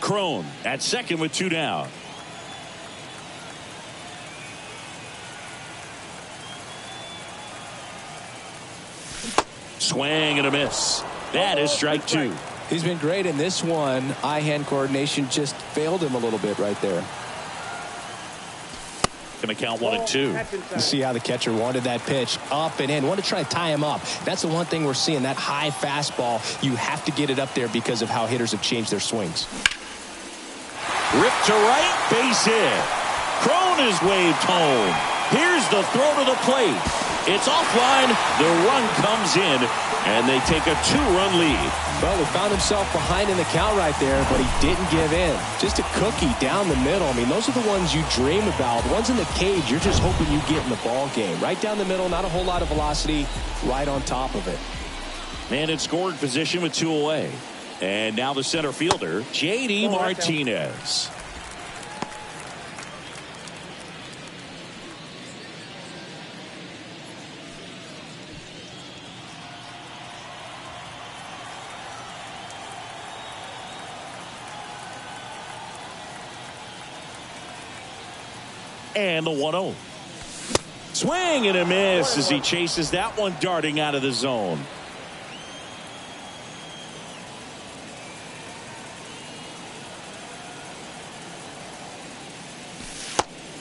Crone at second with 2 down. Swing and a miss. That is strike 2. He's been great in this one. Eye-hand coordination just failed him a little bit right there. Going to count 1-2. You see how the catcher wanted that pitch up and in. Wanted to try to tie him up. That's the one thing we're seeing. That high fastball, you have to get it up there because of how hitters have changed their swings. Ripped to right, base hit. Crone is waved home. Here's the throw to the plate. It's offline. The run comes in, and they take a 2-run lead. Well, he found himself behind in the count right there, but he didn't give in. Just a cookie down the middle. I mean, those are the ones you dream about. The ones in the cage, you're just hoping you get in the ball game. Right down the middle, not a whole lot of velocity, right on top of it. Man in scoring position with 2 away. And now the center fielder, J.D. Martinez. And the 1-0. Swing and a miss as he chases that one darting out of the zone.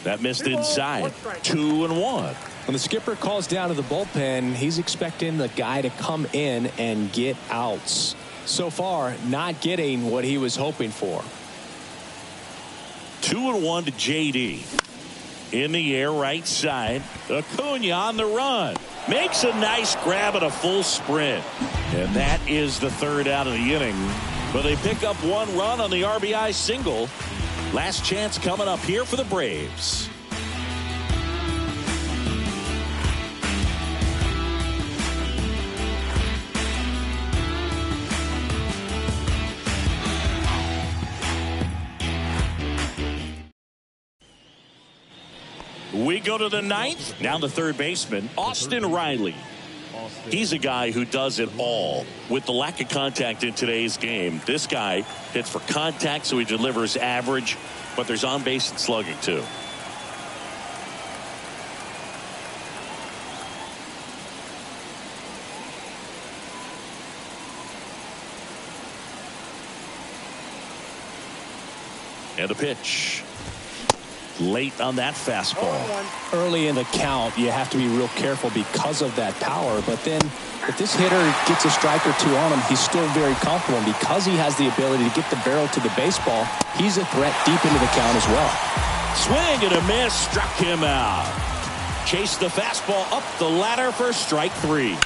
That missed inside. 2-1. When the skipper calls down to the bullpen, he's expecting the guy to come in and get outs. So far, not getting what he was hoping for. 2-1 to J.D. In the air, right side. Acuna on the run. Makes a nice grab at a full sprint. And that is the 3rd out of the inning. But they pick up 1 run on the RBI single. Last chance coming up here for the Braves. We go to the 9th. Now the 3rd baseman, Austin Riley. He's a guy who does it all. With the lack of contact in today's game, this guy hits for contact, so he delivers average, but there's on base and slugging too. And the pitch. Late on that fastball. Early in the count, you have to be real careful because of that power. But then if this hitter gets a strike or two on him, he's still very comfortable. And because he has the ability to get the barrel to the baseball, he's a threat deep into the count as well. Swing and a miss, struck him out. Chase the fastball up the ladder for strike 3.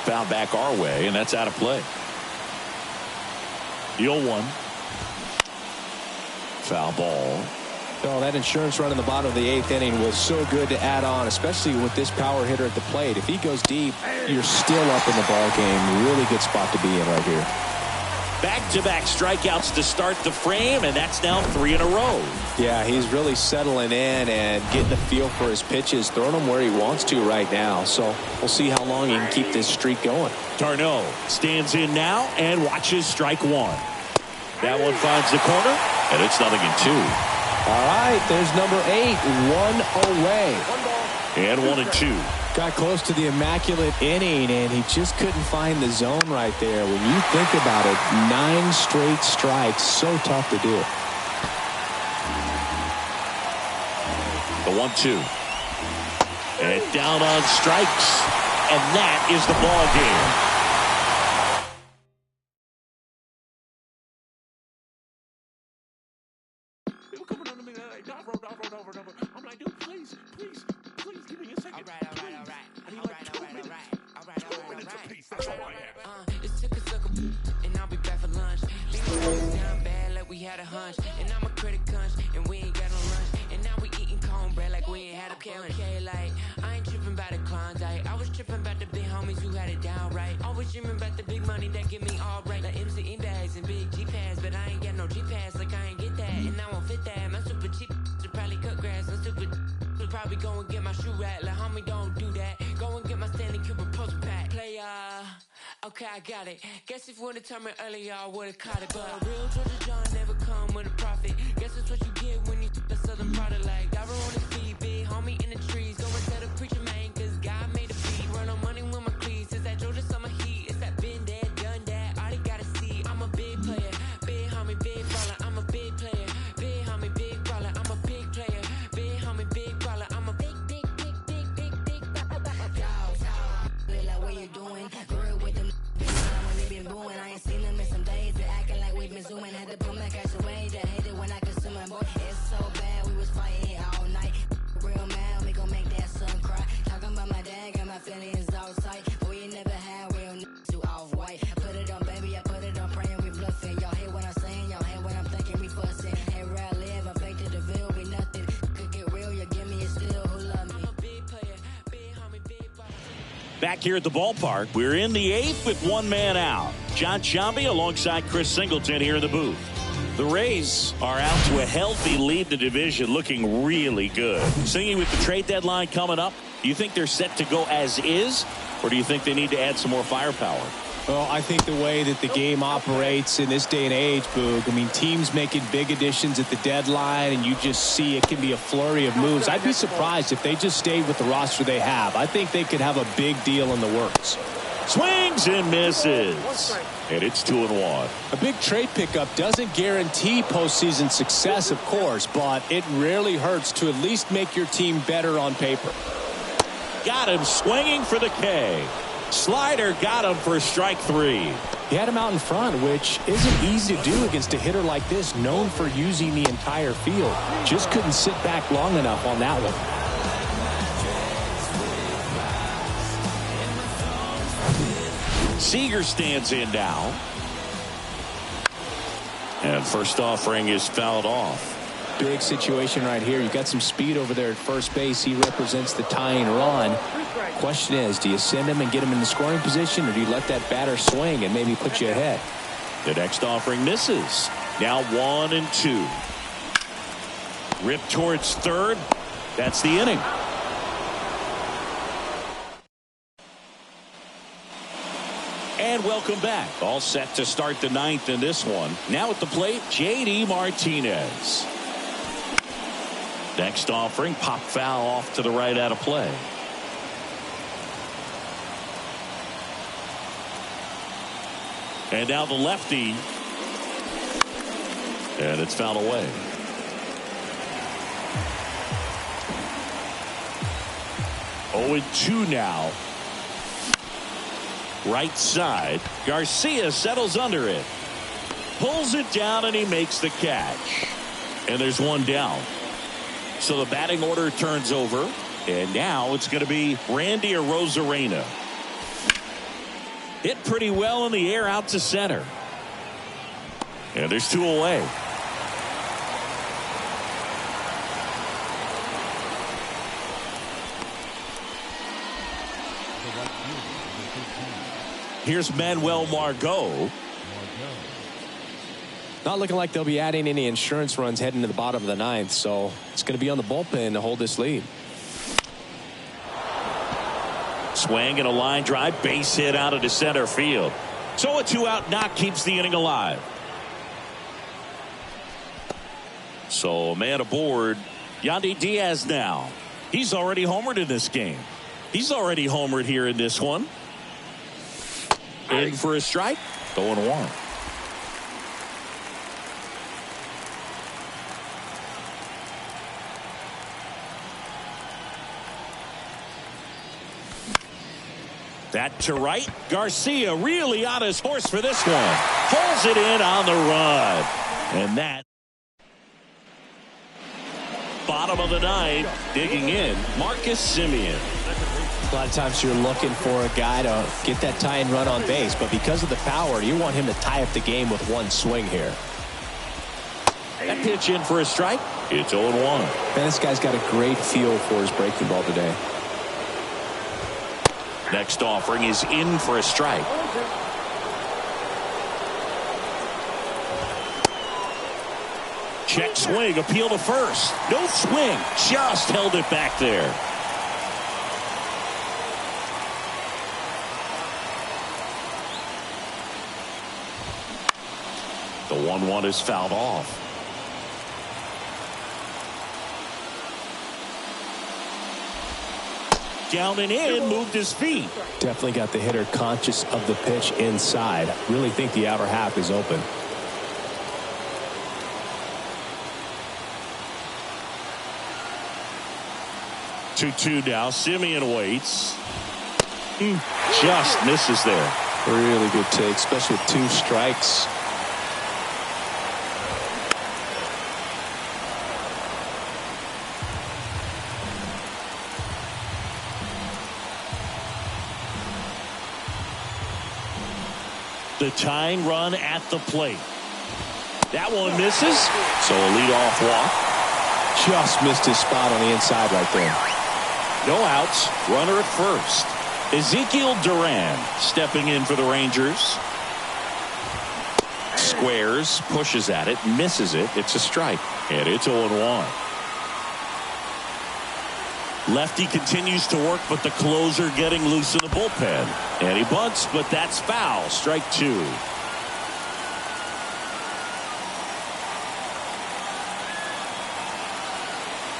Foul back our way, and that's out of play. The 0-1. Foul ball. Oh, that insurance run in the bottom of the 8th inning was so good to add on, especially with this power hitter at the plate. If he goes deep, you're still up in the ball game. Really good spot to be in right here. Back-to-back strikeouts to start the frame, and that's now 3 in a row. Yeah, he's really settling in and getting a feel for his pitches, throwing them where he wants to right now. So we'll see how long he can keep this streak going. D'Arnaud stands in now and watches strike 1. That one finds the corner, and it's 0-2. All right, there's number 8, 1 away. And 1-2. Got close to the immaculate inning, and he just couldn't find the zone right there. When you think about it, 9 straight strikes, so tough to do. The 1-2. And down on strikes, and that is the ball game. I'm like, dude, please give me a second. All right. It took a second, and I'll be back for lunch. Down bad like we had a hunch, and I'm a critic hunch, and we ain't got no lunch, and now we eating cornbread like we ain't had a okay, like I ain't tripping about the Klondike. I was tripping about the big homies who had it down right. Always dreaming about the big money that get me all right, like MCE bags and big G-pads, but I ain't got no G-pads, like I ain't get that, and I won't fit that. My super cheap should probably cut grass. I'm stupid. Should probably go and get my shoe rack. Like, homie, don't do that. Go and get my Stanley Cooper poster pack. Play, okay, I got it. Guess if you would've told me earlier, I would've caught it. But a real Georgia John never come with a profit. Guess that's what you get when you the southern product. Like, Diver on his feet, big homie in the trees. Go and tell the preacher, man, cause God made a beat. Run on money with my cleats. It's that Georgia summer heat. It's that been there, done that. All they gotta see, I'm a big player. Big homie, big baller. I'm a big player. Big homie, big baller. I'm a big player. Big homie, big baller. I'm a big like what you doing? Real with them when they been booing. I ain't seen them in some days. They acting like we've been zooming. Had to put my cash away. They hate it when I consume it, boy. It's so bad. We was fighting all night. Real man, we gon' make that son cry. Talking about my dad, got my feelings all tight. But we never had real niggas too off-white. Put it on, baby. I put it on, praying we bluffing. Y'all hate what I'm saying. Y'all hate what I'm thinking. We fussing. Hey, where I live, I fake to the veil. We nothing. Could get real. You give me a still. Who love me? I'm a big player. Big homie, big baller. Back here at the ballpark, we're in the 8th with 1 man out. John Sciambi alongside Chris Singleton here in the booth. The Rays are out to a healthy lead the division, looking really good. Singing with the trade deadline coming up, do you think they're set to go as is, or do you think they need to add some more firepower? Well, I think the way that the game operates in this day and age, Boog, I mean, teams making big additions at the deadline, and you just see it can be a flurry of moves. I'd be surprised if they just stayed with the roster they have. I think they could have a big deal in the works. Swings and misses. And it's 2-1. A big trade pickup doesn't guarantee postseason success, of course, but it rarely hurts to at least make your team better on paper. Got him swinging for the K. Slider got him for strike 3. He had him out in front, which isn't easy to do against a hitter like this, known for using the entire field. Just couldn't sit back long enough on that one. Seager stands in now. And first offering is fouled off. Big situation right here. You got some speed over there at first base. He represents the tying run. Question is, do you send him and get him in the scoring position, or do you let that batter swing and maybe put you ahead? The next offering misses. Now 1-2. Ripped towards third. That's the inning. And welcome back. All set to start the 9th in this one. Now at the plate, J.D. Martinez. Next offering, pop foul off to the right out of play. And now the lefty. And it's fouled away. Oh, 2 now. Right side. Garcia settles under it. Pulls it down and he makes the catch. And there's one down. So the batting order turns over. And now it's going to be Randy Arozarena. Hit pretty well in the air out to center. And there's 2 away. Here's Manuel Margot. Not looking like they'll be adding any insurance runs heading to the bottom of the 9th, so it's going to be on the bullpen to hold this lead. Swing and a line drive, base hit out into center field. So a 2-out knock keeps the inning alive. So a man aboard, Yandy Diaz now. He's already homered in this game. He's already homered here in this one. In for a strike, 0-1. That to right. Garcia really on his horse for this one. Pulls it in on the run. And that. Bottom of the 9th, digging in, Marcus Semien. A lot of times you're looking for a guy to get that tying run on base, but because of the power, you want him to tie up the game with one swing here. That pitch in for a strike. It's 0-1. Man, this guy's got a great feel for his breaking ball today. Next offering is in for a strike. Check swing, appeal to first. No swing, just held it back there. The 1-1 is fouled off. Down and in, moved his feet. Definitely got the hitter conscious of the pitch inside. Really think the outer half is open. Two now. Semien waits. Just misses there. Really good take, especially with 2 strikes. The tying run at the plate. That one misses. So a leadoff walk. Just missed his spot on the inside right there. No outs. Runner at first. Ezekiel Duran stepping in for the Rangers. Squares, pushes at it, misses it. It's a strike. And it's 0-1. Lefty continues to work, but the closer getting loose in the bullpen. And he bunts, but that's foul. Strike 2.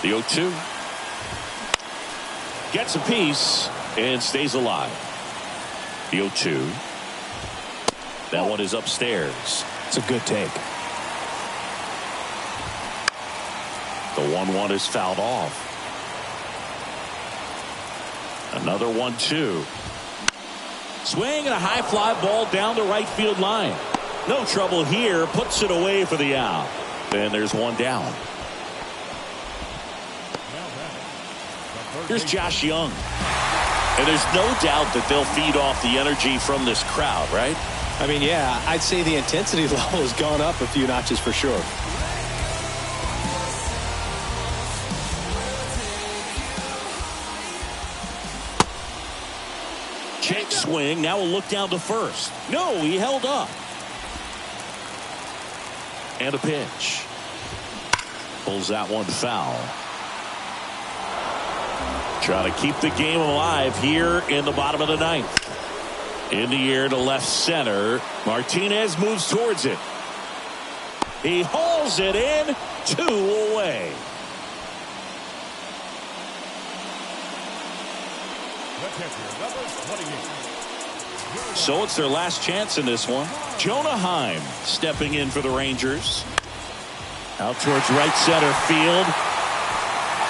The 0-2. Gets a piece and stays alive. The 0-2. That one is upstairs. It's a good take. The 1-1 is fouled off. Another 1-2. Swing and a high fly ball down the right field line. No trouble here. Puts it away for the out. And there's one down. Here's Josh Young. And there's no doubt that they'll feed off the energy from this crowd, right? I mean, yeah, I'd say the intensity level has gone up a few notches for sure. Check swing. Now we'll look down to first. No, he held up. And a pitch. Pulls that one foul. Trying to keep the game alive here in the bottom of the 9th. In the air to left center. Martinez moves towards it. He hauls it in. 2 away. So it's their last chance in this one. Jonah Heim stepping in for the Rangers. Out towards right center field.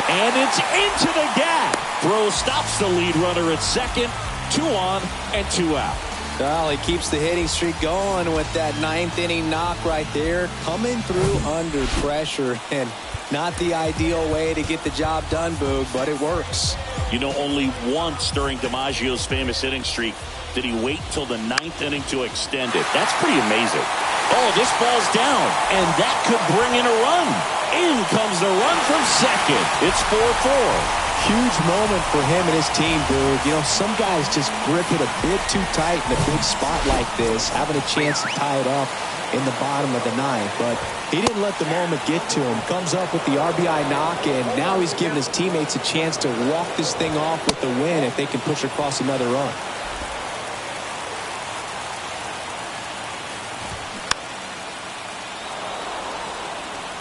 And it's into the gap. Throw stops the lead runner at second. 2 on and 2 out. Well, he keeps the hitting streak going with that 9th inning knock right there. Coming through under pressure, and not the ideal way to get the job done, Boog, but it works. You know, only once during DiMaggio's famous hitting streak did he wait till the 9th inning to extend it. That's pretty amazing. Oh, this ball's down, and that could bring in a run. In comes the run from second. It's 4-4. Huge moment for him and his team, Boog. You know, some guys just grip it a bit too tight in a big spot like this, having a chance to tie it up in the bottom of the 9th. But he didn't let the moment get to him. Comes up with the RBI knock, and now he's giving his teammates a chance to walk this thing off with the win if they can push across another run.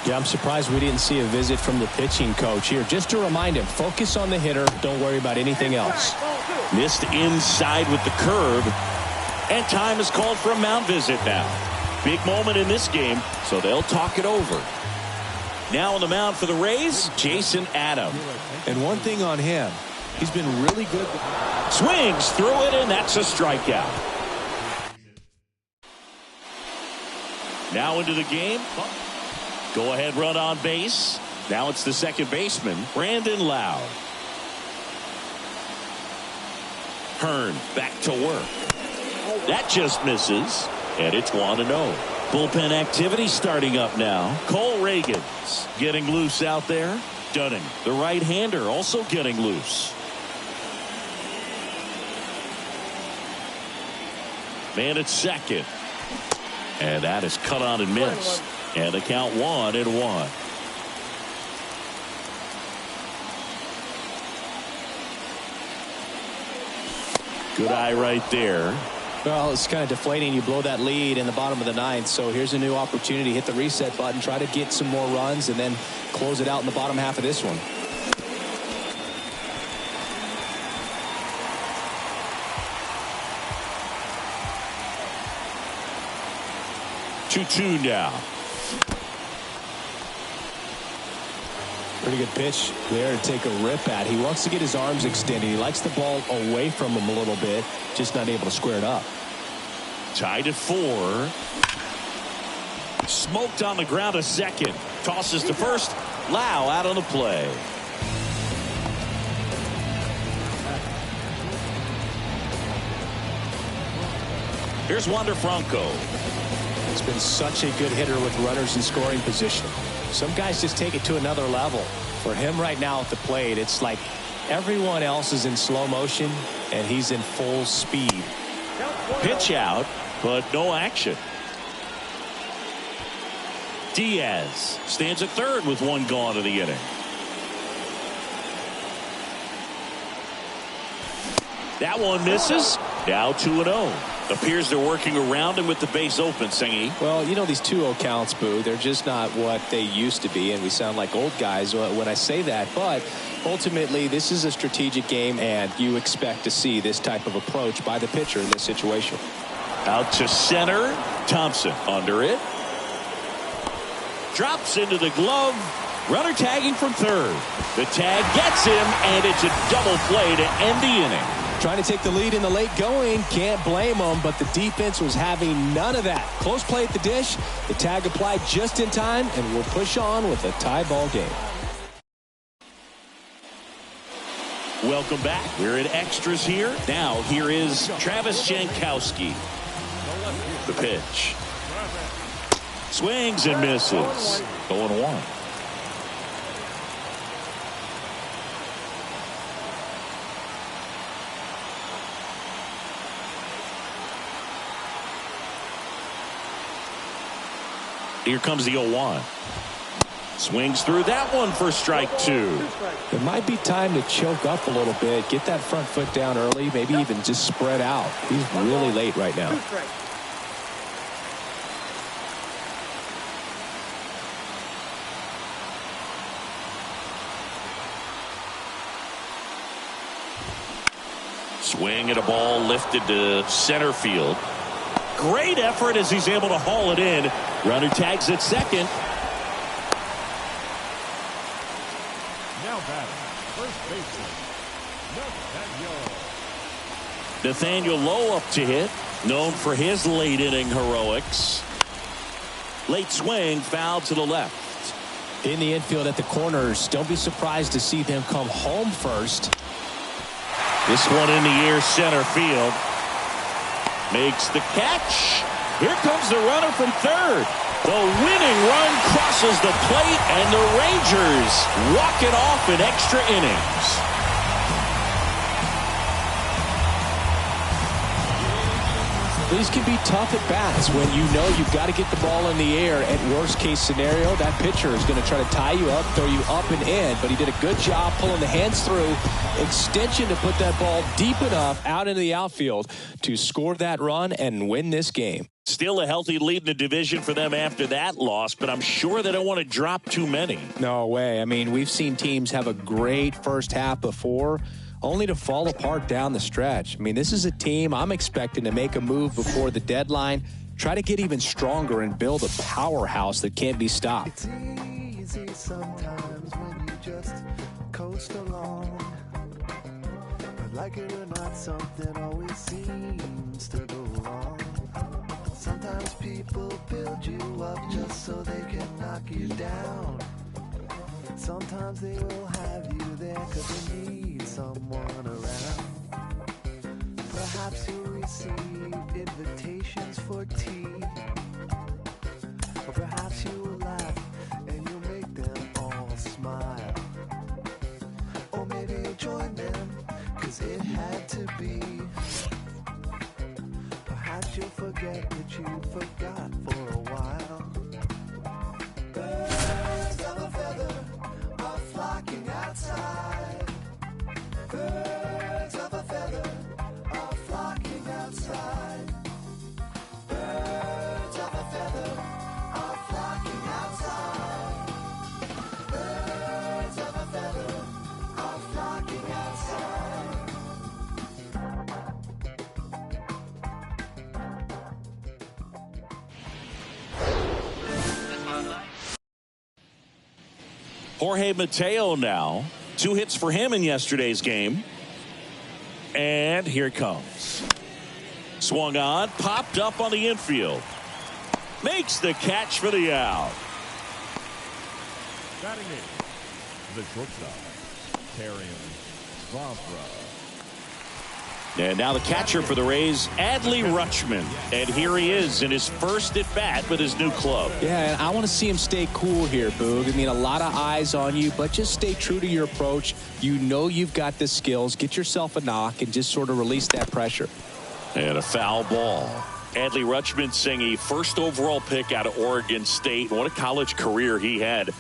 Yeah, I'm surprised we didn't see a visit from the pitching coach here. Just to remind him, focus on the hitter. Don't worry about anything else. Missed inside with the curve. And time is called for a mound visit now. Big moment in this game, so they'll talk it over. Now on the mound for the Rays, Jason Adam. And one thing on him, he's been really good. Swings through it, and that's a strikeout. Now into the game. Go ahead run on base. Now it's the second baseman, Brandon Lowe. Hearn back to work. That just misses. And it's 1-0. Bullpen activity starting up now. Cole Reagans getting loose out there. Dunning, the right-hander, also getting loose. Man at second. And that is cut on and missed. And the count 1-1. Good eye right there. Well, it's kind of deflating. You blow that lead in the bottom of the 9th. So here's a new opportunity. Hit the reset button. Try to get some more runs and then close it out in the bottom half of this one. Two now. Pretty good pitch there to take a rip at. He wants to get his arms extended. He likes the ball away from him a little bit, just not able to square it up. Tied at 4. Smoked on the ground a second. Tosses to first. Lowe out on the play. Here's Wander Franco. He's been such a good hitter with runners in scoring position. Some guys just take it to another level. For him right now at the plate, it's like everyone else is in slow motion and he's in full speed. Pitch out, but no action. Diaz stands at third with 1 gone in the inning. That one misses. Now 2-0. Appears they're working around him with the base open, Singy. Well, you know, these 2-0 counts, Boo, they're just not what they used to be, and we sound like old guys when I say that. But ultimately, this is a strategic game, and you expect to see this type of approach by the pitcher in this situation. Out to center. Thompson under it. Drops into the glove. Runner tagging from third. The tag gets him, and it's a double play to end the inning. Trying to take the lead in the late going. Can't blame them, but the defense was having none of that. Close play at the dish. The tag applied just in time, and we'll push on with a tie ball game. Welcome back. We're at extras here. Now here is Travis Jankowski. The pitch. Swings and misses. 0-1. Here comes the 0-1. Swings through that one for strike 2. It might be time to choke up a little bit. Get that front foot down early. Maybe even just spread out. He's really late right now. Swing at a ball lifted to center field. Great effort as he's able to haul it in. Runner tags at second. First baseman, Nathaniel. Nathaniel Lowe up to hit, known for his late inning heroics. Late swing, foul to the left. In the infield at the corners, don't be surprised to see them come home first. This one in the air, center field. Makes the catch. Here comes the runner from third. The winning run crosses the plate, and the Rangers walk it off in extra innings. These can be tough at bats when you know you've got to get the ball in the air. At worst case scenario, that pitcher is going to try to tie you up, throw you up and in. But he did a good job pulling the hands through. Extension to put that ball deep enough out into the outfield to score that run and win this game. Still a healthy lead in the division for them after that loss, but I'm sure they don't want to drop too many. No way. I mean, we've seen teams have a great first half before, only to fall apart down the stretch. I mean, this is a team I'm expecting to make a move before the deadline, try to get even stronger and build a powerhouse that can't be stopped. It's easy sometimes when you just coast along. But like it or not, something always seems to go wrong. Sometimes people build you up just so they can knock you down. Sometimes they will have you there because they need someone around. Perhaps you'll receive invitations for tea. Or perhaps you will laugh and you'll make them all smile. Or maybe you'll join them because it had to be. Perhaps you'll forget that you forgot for a while. Birds of a feather are flocking outside. Birds of a feather are flocking outside. Birds of a feather are flocking outside. Birds of a feather are flocking outside. Jorge Mateo now. 2 hits for him in yesterday's game. And here it comes. Swung on, popped up on the infield. Makes the catch for the out. Batting in, the shortstop, Terrin Vavra. And now the catcher for the Rays, Adley Rutschman. And here he is in his first at bat with his new club. Yeah, and I want to see him stay cool here, Boog. I mean, a lot of eyes on you, but just stay true to your approach. You know you've got the skills. Get yourself a knock and just sort of release that pressure. And a foul ball. Adley Rutschman saying a first overall pick out of Oregon State. What a college career he had.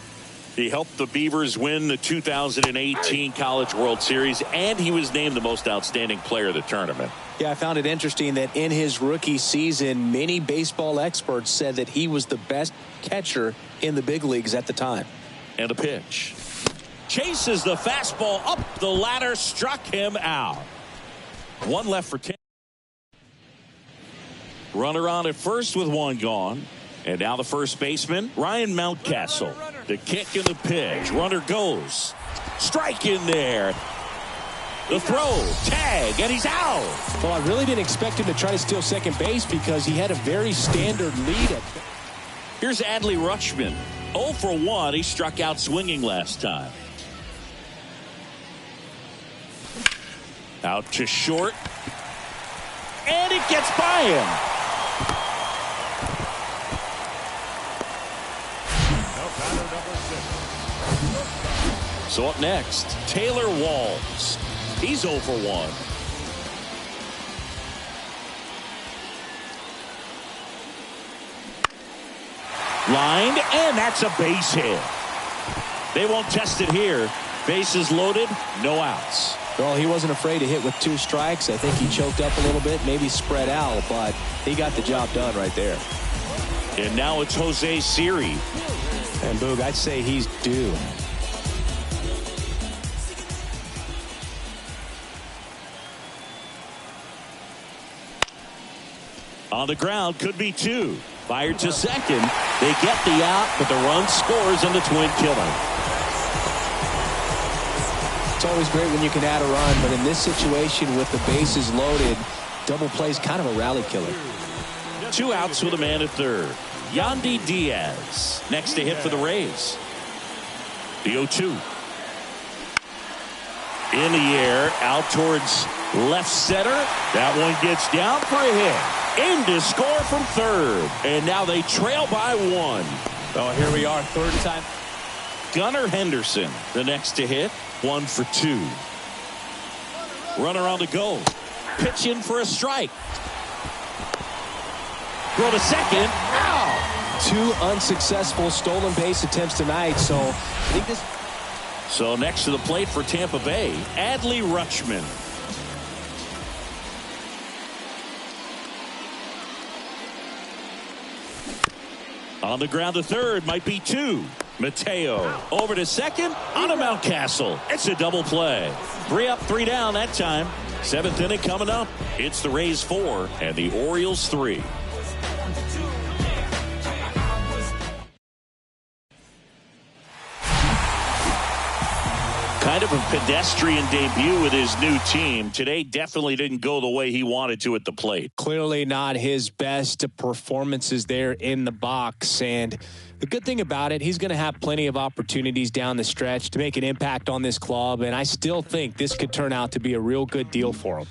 He helped the Beavers win the 2018 College World Series, and he was named the most outstanding player of the tournament. Yeah, I found it interesting that in his rookie season, many baseball experts said that he was the best catcher in the big leagues at the time. And a pitch. Chases the fastball up the ladder, struck him out. 1 left for 10. Runner on at first with 1 gone. And now the first baseman, Ryan Mountcastle. The kick and the pitch. Runner goes. Strike in there. The throw. Tag. And he's out. Well, I really didn't expect him to try to steal second base because he had a very standard lead. Here's Adley Rutschman. 0 for 1. He struck out swinging last time. Out to short. And it gets by him. So up next, Taylor Walls. He's 0 for 1. Lined, and that's a base hit. They won't test it here. Bases loaded, no outs. Well, he wasn't afraid to hit with 2 strikes. I think he choked up a little bit, maybe spread out, but he got the job done right there. And now it's Jose Siri. And Boog, I'd say he's due. On the ground, could be 2. Fired to second. They get the out, but the run scores on the twin killer. It's always great when you can add a run, but in this situation with the bases loaded, double play is kind of a rally killer. 2 outs with a man at third. Yandy Diaz next to hit for the Rays. The 0-2. In the air, out towards left center. That one gets down for a hit. In to score from third. And now they trail by 1. Oh, here we are, third time. Gunnar Henderson, the next to hit. 1 for 2. Runner on the go. Pitch in for a strike. Throw to second. Ow! 2 unsuccessful stolen base attempts tonight. So I think this. So next to the plate for Tampa Bay, Adley Rutschman. On the ground to third, might be 2. Mateo over to second on a Mountcastle. It's a double play. 3 up, 3 down that time. 7th inning coming up. It's the Rays 4 and the Orioles 3. Kind of a pedestrian debut with his new team. Today definitely didn't go the way he wanted to at the plate. Clearly not his best performances there in the box. And the good thing about it, he's going to have plenty of opportunities down the stretch to make an impact on this club. And I still think this could turn out to be a real good deal for him.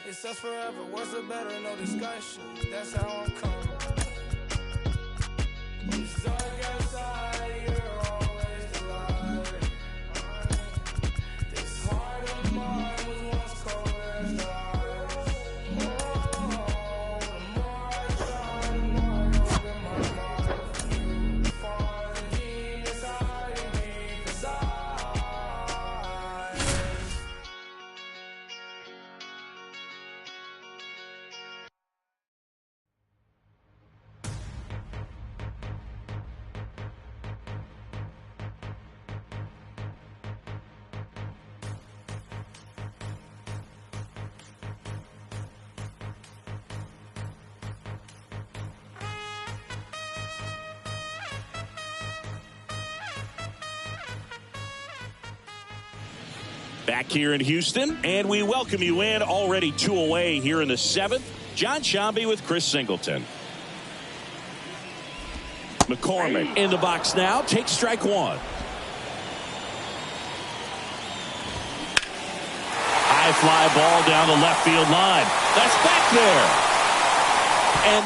It's us forever. What's the better? No discussion. That's how I'm coming. It's dark outside. You're always the light. This heart of mine was once cold as ice. Oh, the more I try, the more I open my mind. Find the genius hiding deep inside. Back here in Houston, and we welcome you in. Already 2 away here in the 7th. John Shambi with Chris Singleton. McCormick in the box now. Takes strike one. High fly ball down the left field line. That's back there. And